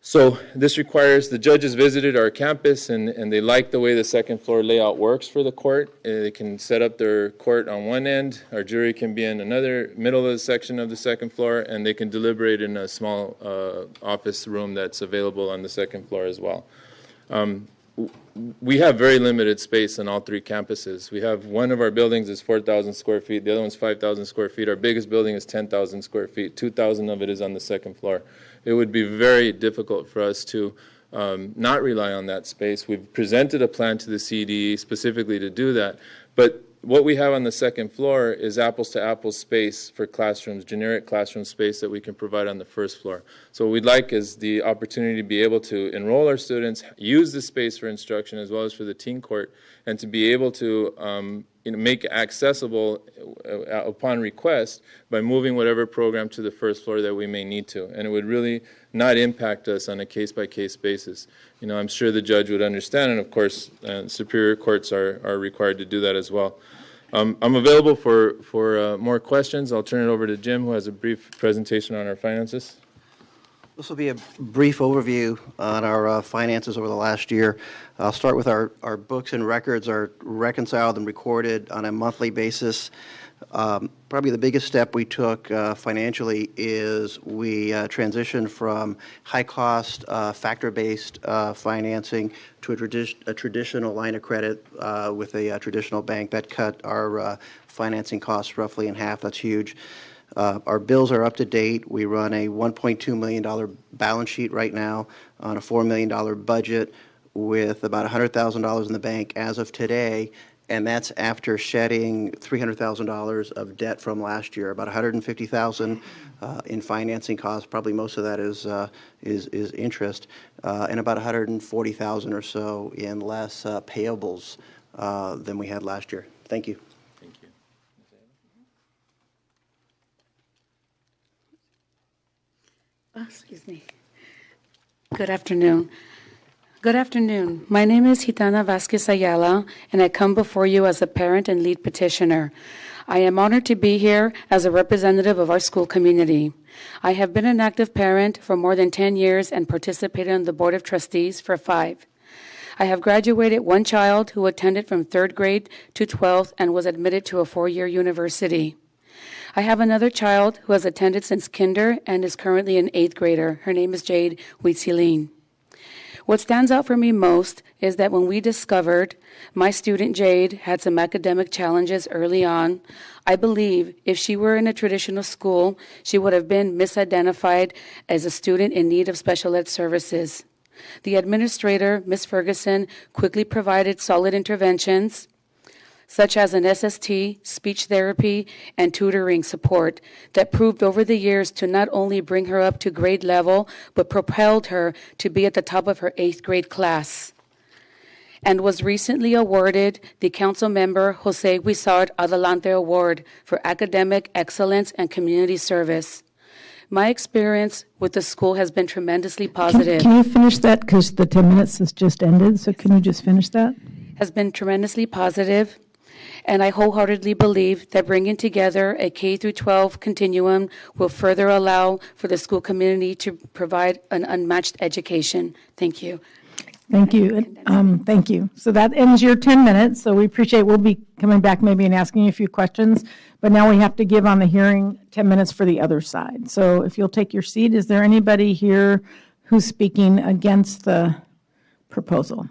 So this requires the judges visited our campus, and they like the way the second floor layout works for the court. They can set up their court on one end. Our jury can be in another middle of the section of the second floor, and they can deliberate in a small office room that's available on the second floor as well. We have very limited space on all 3 campuses. We have one of our buildings is 4,000 square feet. The other one's 5,000 square feet. Our biggest building is 10,000 square feet. 2,000 of it is on the second floor. It would be very difficult for us to not rely on that space. We've presented a plan to the CDE specifically to do that. But what we have on the second floor is apples-to-apples space for classrooms, generic classroom space that we can provide on the first floor. So what we'd like is the opportunity to be able to enroll our students, use the space for instruction as well as for the teen court, and to be able to make it accessible upon request by moving whatever program to the first floor that we may need to. And it would really not impact us on a case-by-case basis. You know, I'm sure the judge would understand, and of course, superior courts are required to do that as well. I'm available for more questions. I'll turn it over to Jim, who has a brief presentation on our finances. This will be a brief overview on our finances over the last year. I'll start with our books and records are reconciled and recorded on a monthly basis. Probably the biggest step we took financially is we transitioned from high-cost, factor-based financing to a traditional line of credit with a traditional bank. That cut our financing costs roughly in half. That's huge. Our bills are up to date. We run a $1.2 million balance sheet right now on a $4 million budget with about $100,000 in the bank as of today, and that's after shedding $300,000 of debt from last year, about $150,000 in financing costs. Probably most of that is interest, and about $140,000 or so in less payables than we had last year. Thank you. Excuse me. Good afternoon. Good afternoon. My name is Gitana Vasquez Ayala, and I come before you as a parent and lead petitioner. I am honored to be here as a representative of our school community. I have been an active parent for more than 10 years and participated on the Board of Trustees for 5. I have graduated one child who attended from 3rd grade to 12th and was admitted to a 4-year university. I have another child who has attended since kinder and is currently an 8th grader. Her name is Jade Huitziline. What stands out for me most is that when we discovered my student Jade had some academic challenges early on, I believe if she were in a traditional school, she would have been misidentified as a student in need of special ed services. The administrator, Ms. Ferguson, quickly provided solid interventions, such as an SST, speech therapy, and tutoring support that proved over the years to not only bring her up to grade level, but propelled her to be at the top of her 8th grade class, and was recently awarded the council member Jose Guisard Adelante Award for academic excellence and community service. My experience with the school has been tremendously positive. Can you finish that? Because the 10 minutes has just ended, so can you just finish that? Has been tremendously positive, and I wholeheartedly believe that bringing together a K through 12 continuum will further allow for the school community to provide an unmatched education. Thank you. Thank you. Thank you. So that ends your 10 minutes. So we appreciate, we'll be coming back maybe and asking you a few questions. But now we have to give on the hearing 10 minutes for the other side. So if you'll take your seat, is there anybody here who's speaking against the proposal?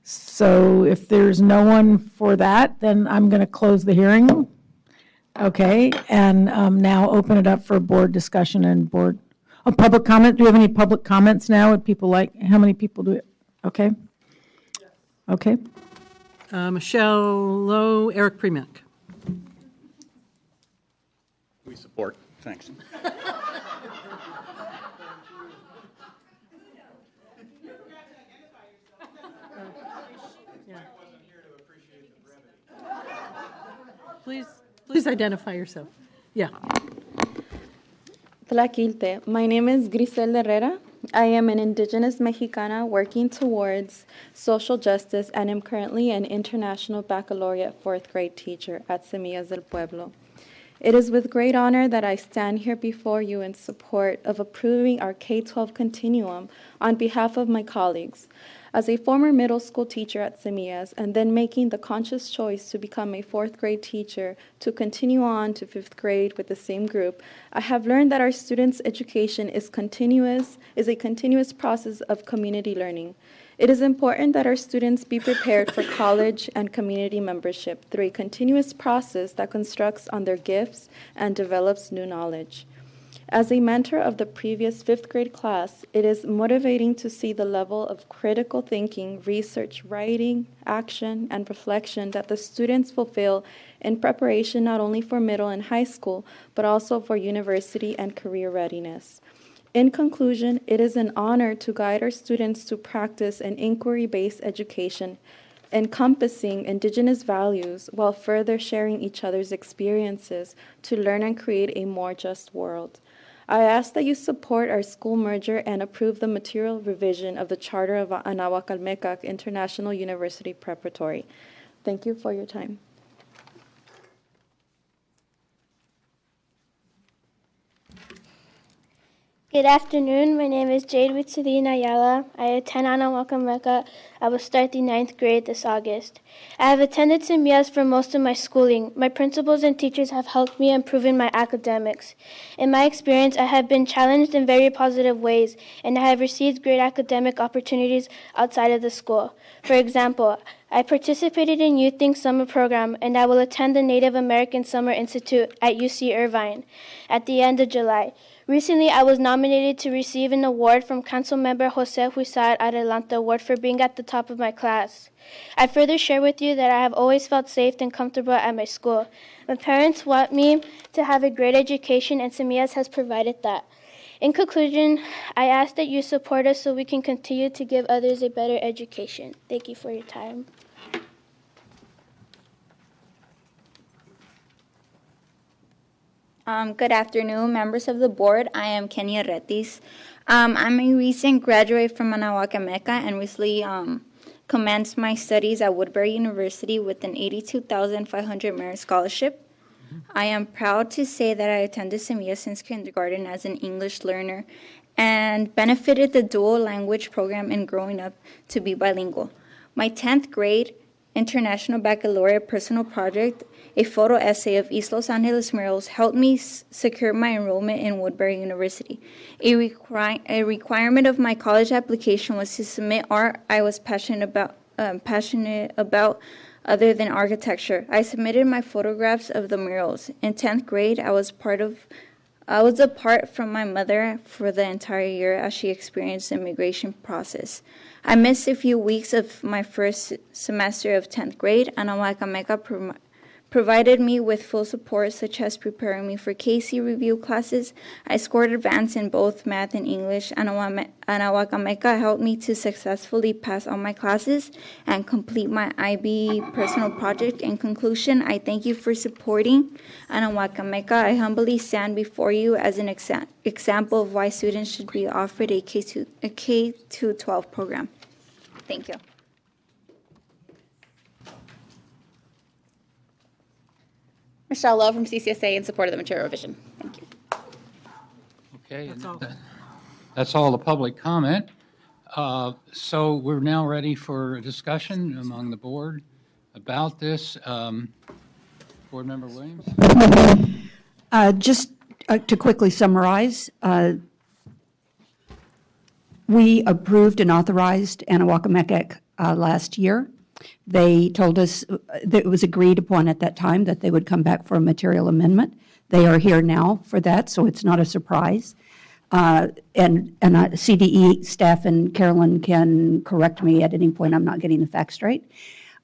So if there's no one for that, then I'm going to close the hearing. Okay, and now open it up for board discussion and board. Oh, public comment. Do we have any public comments now? Would people like? How many people do it? Okay. Okay. Michelle Lowe, Eric Premack. We support. Thanks. Please identify yourself. Yeah. Tlaquilte. My name is Griselda Herrera. I am an indigenous Mexicana working towards social justice and am currently an international baccalaureate 4th grade teacher at Semillas del Pueblo. It is with great honor that I stand here before you in support of approving our K-12 continuum on behalf of my colleagues. As a former middle school teacher at Semillas and then making the conscious choice to become a 4th grade teacher to continue on to 5th grade with the same group, I have learned that our students' education is a continuous process of community learning. It is important that our students be prepared for college and community membership through a continuous process that constructs on their gifts and develops new knowledge. As a mentor of the previous 5th grade class, it is motivating to see the level of critical thinking, research, writing, action, and reflection that the students fulfill in preparation not only for middle and high school, but also for university and career readiness. In conclusion, it is an honor to guide our students to practice an inquiry-based education encompassing Indigenous values while further sharing each other's experiences to learn and create a more just world. I ask that you support our school merger and approve the material revision of the Charter of Anahuac International University Preparatory. Thank you for your time. Good afternoon. My name is Jade Witsadine Ayala. I attend Anahuac. I will start the 9th grade this August. I have attended Semillas for most of my schooling. My principals and teachers have helped me improve in my academics. In my experience, I have been challenged in very positive ways, and I have received great academic opportunities outside of the school. For example, I participated in Youth Think Summer Program, and I will attend the Native American Summer Institute at UC Irvine at the end of July. Recently, I was nominated to receive an award from Councilmember Jose Guisard Adelante Award for being at the top of my class. I further share with you that I have always felt safe and comfortable at my school. My parents want me to have a great education, and Semillas has provided that. In conclusion, I ask that you support us so we can continue to give others a better education. Thank you for your time. Good afternoon, members of the board. I am Kenya Retis. I'm a recent graduate from Anahuac and recently commenced my studies at Woodbury University with an 82,500 merit scholarship. I am proud to say that I attended Semillas since kindergarten as an English learner and benefited the dual language program in growing up to be bilingual. My 10th grade International Baccalaureate personal project, a photo essay of East Los Angeles murals helped me secure my enrollment in Woodbury University. A requirement of my college application was to submit art I was passionate about other than architecture. I submitted my photographs of the murals. In 10th grade, I was apart from my mother for the entire year as she experienced the immigration process. I missed a few weeks of my first semester of 10th grade, and Anahuacameca provided me with full support, such as preparing me for KC review classes. I scored advanced in both math and English. Anahuacameca helped me to successfully pass all my classes and complete my IB personal project. In conclusion, I thank you for supporting Anahuacameca. I humbly stand before you as an example of why students should be offered a K-12 program. Thank you. Michelle Lowe from CCSA in support of the material revision. Thank you. Okay, that's all the public comment. So we're now ready for a discussion among the board about this. Board Member Williams? Just to quickly summarize, we approved and authorized Anahuacameca last year. They told us that it was agreed upon at that time that they would come back for a material amendment. They are here now for that, so it's not a surprise. And CDE staff and Carolyn can correct me at any point I'm not getting the facts straight.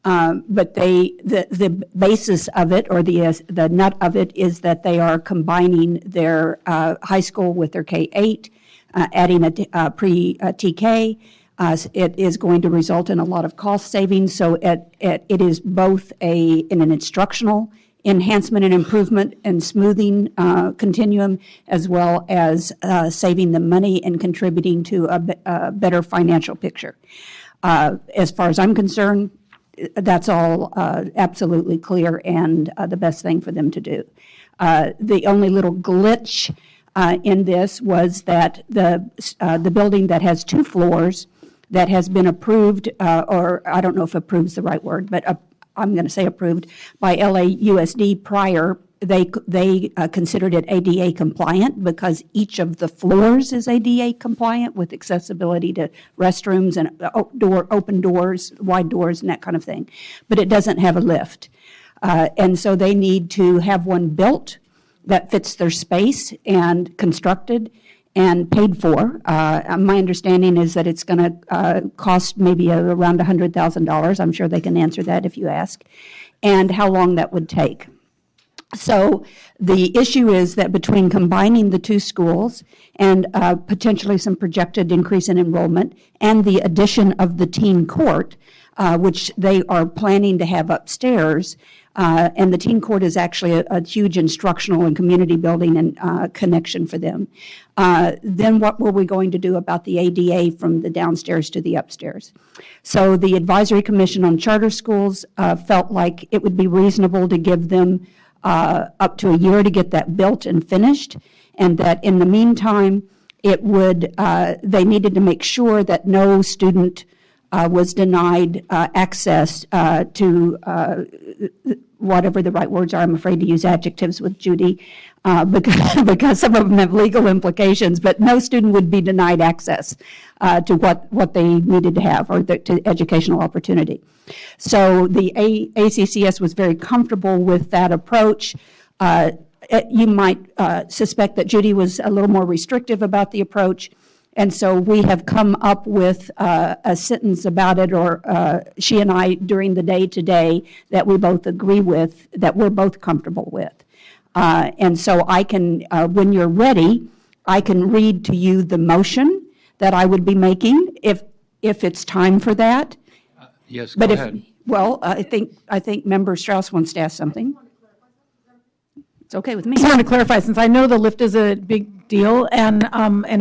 But the basis of it, or the nut of it, is that they are combining their high school with their K-8, adding a pre-TK. It is going to result in a lot of cost savings, so it is both an instructional enhancement and improvement and smoothing continuum, as well as saving them money and contributing to a better financial picture. As far as I'm concerned, that's all absolutely clear and the best thing for them to do. The only little glitch in this was that the building that has 2 floors that has been approved, or I don't know if approved is the right word, but I'm going to say approved by LAUSD prior, they considered it ADA compliant because each of the floors is ADA compliant with accessibility to restrooms and open doors, wide doors, and that kind of thing. But it doesn't have a lift. And so they need to have one built that fits their space and constructed and paid for. My understanding is that it's going to cost maybe around $100,000. I'm sure they can answer that if you ask, and how long that would take. So the issue is that between combining the 2 schools and potentially some projected increase in enrollment and the addition of the teen court, which they are planning to have upstairs, and the teen court is actually a huge instructional and community building and connection for them. Then what were we going to do about the ADA from the downstairs to the upstairs? So the Advisory Commission on Charter Schools felt like it would be reasonable to give them up to a year to get that built and finished, and that in the meantime, it would, they needed to make sure that no student was denied access to whatever the right words are. I'm afraid to use adjectives with Judy because some of them have legal implications, but no student would be denied access to what they needed to have, or to educational opportunity. So the ACCS was very comfortable with that approach. You might suspect that Judy was a little more restrictive about the approach. And so we have come up with a sentence about it, or she and I during the day today, that we both agree with, that we're both comfortable with. And so I can, when you're ready, I can read to you the motion that I would be making if it's time for that. Yes, go ahead. Well, I think Member Strauss wants to ask something. It's okay with me. I just want to clarify, since I know the lift is a big deal and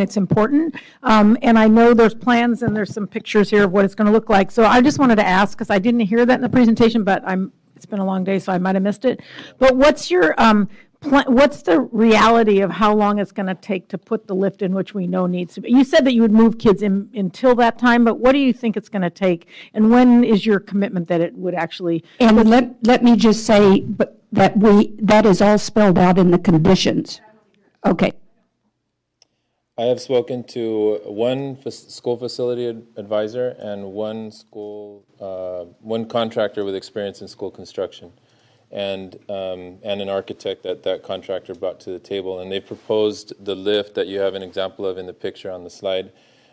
it's important, and I know there's plans and there's some pictures here of what it's going to look like. So I just wanted to ask, because I didn't hear that in the presentation, but it's been a long day, so I might have missed it. But what's your what's the reality of how long it's going to take to put the lift in, which we know needs to be? You said that you would move kids in until that time, but what do you think it's going to take? And when is your commitment that it would actually? And let me just say that is all spelled out in the conditions. Okay. I have spoken to one school facility advisor and one contractor with experience in school construction, and an architect that contractor brought to the table, and they proposed the lift that you have an example of in the picture on the slide.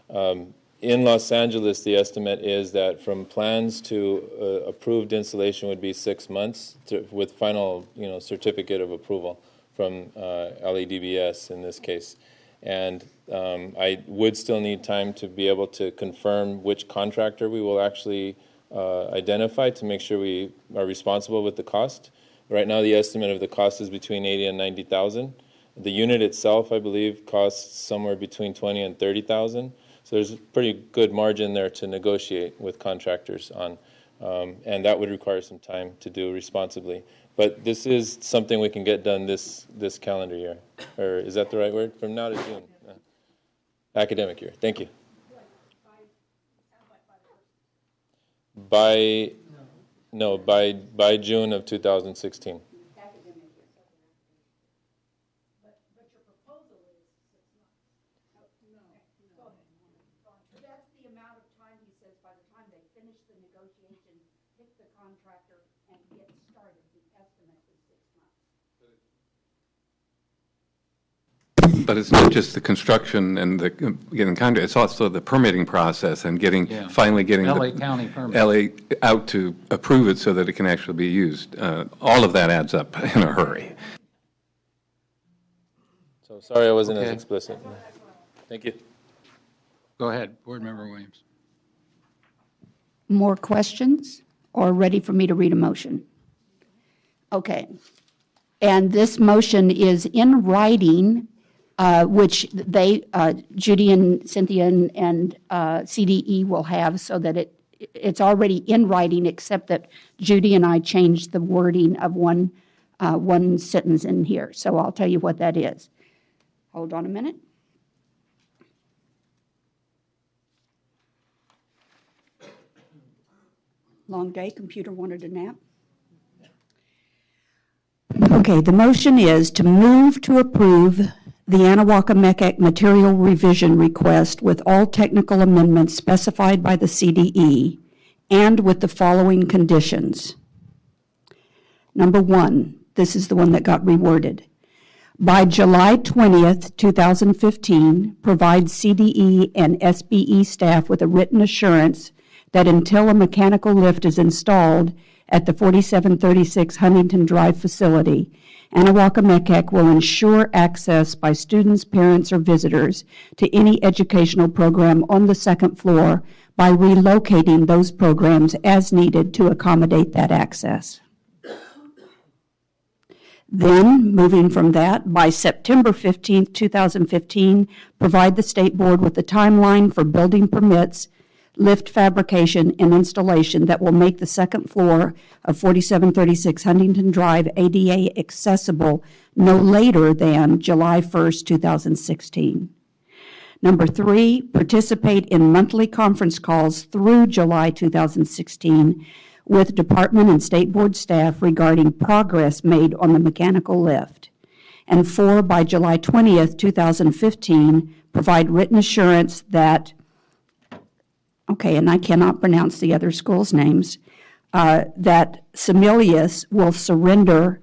In Los Angeles, the estimate is that from plans to approved installation would be 6 months with final, certificate of approval from LADBS in this case. And I would still need time to be able to confirm which contractor we will actually identify to make sure we are responsible with the cost. Right now, the estimate of the cost is between 80 and 90,000. The unit itself, I believe, costs somewhere between 20 and 30,000. So there's a pretty good margin there to negotiate with contractors on, and that would require some time to do responsibly. But this is something we can get done this calendar year, or is that the right word? From now to June, academic year. Thank you. By June of 2016. But it's not just the construction and the getting contract, it's also the permitting process and finally getting LA County permit. LA out to approve it so that it can actually be used. All of that adds up in a hurry. So sorry I wasn't as explicit. Thank you. Go ahead, Board Member Williams. More questions or ready for me to read a motion? Okay. And this motion is in writing, which Judy and Cynthia and CDE will have, so that it's already in writing, except that Judy and I changed the wording of one sentence in here. So I'll tell you what that is. Hold on a minute. Long day, computer wanted a nap. Okay, the motion is to move to approve the Anahuac material revision request with all technical amendments specified by the CDE and with the following conditions. Number one, this is the one that got reworded. By July 20th, 2015, provide CDE and SBE staff with a written assurance that until a mechanical lift is installed at the 4736 Huntington Drive facility, Anahuac will ensure access by students, parents, or visitors to any educational program on the second floor by relocating those programs as needed to accommodate that access. Then, moving from that, by September 15th, 2015, provide the State Board with a timeline for building permits, lift fabrication, and installation that will make the second floor of 4736 Huntington Drive ADA accessible no later than July 1st, 2016. Number three, participate in monthly conference calls through July 2016 with department and State Board staff regarding progress made on the mechanical lift. And four, by July 20th, 2015, provide written assurance that, okay, and I cannot pronounce the other schools' names, that Semelius will surrender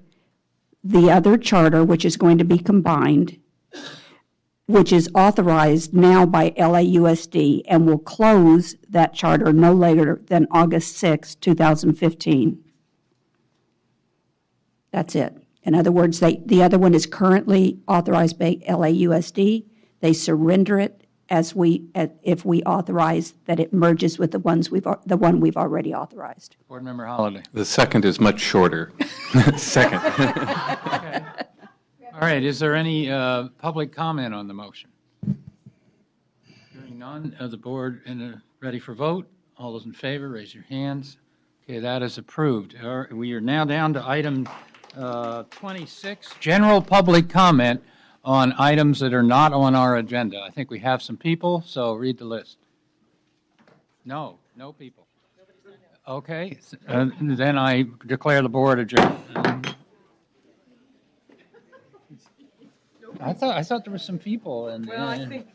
the other charter, which is going to be combined, which is authorized now by LAUSD, and will close that charter no later than August 6, 2015. That's it. In other words, the other one is currently authorized by LAUSD. They surrender it if we authorize that it merges with the one we've already authorized. Board Member Holliday. The second is much shorter. Second. Okay. All right, is there any public comment on the motion? Hearing none, the board ready for vote? All those in favor, raise your hands. Okay, that is approved. We are now down to item 26, general public comment on items that are not on our agenda. I think we have some people, so read the list. No people. Okay, then I declare the board adjourned. I thought there were some people and. Well, I think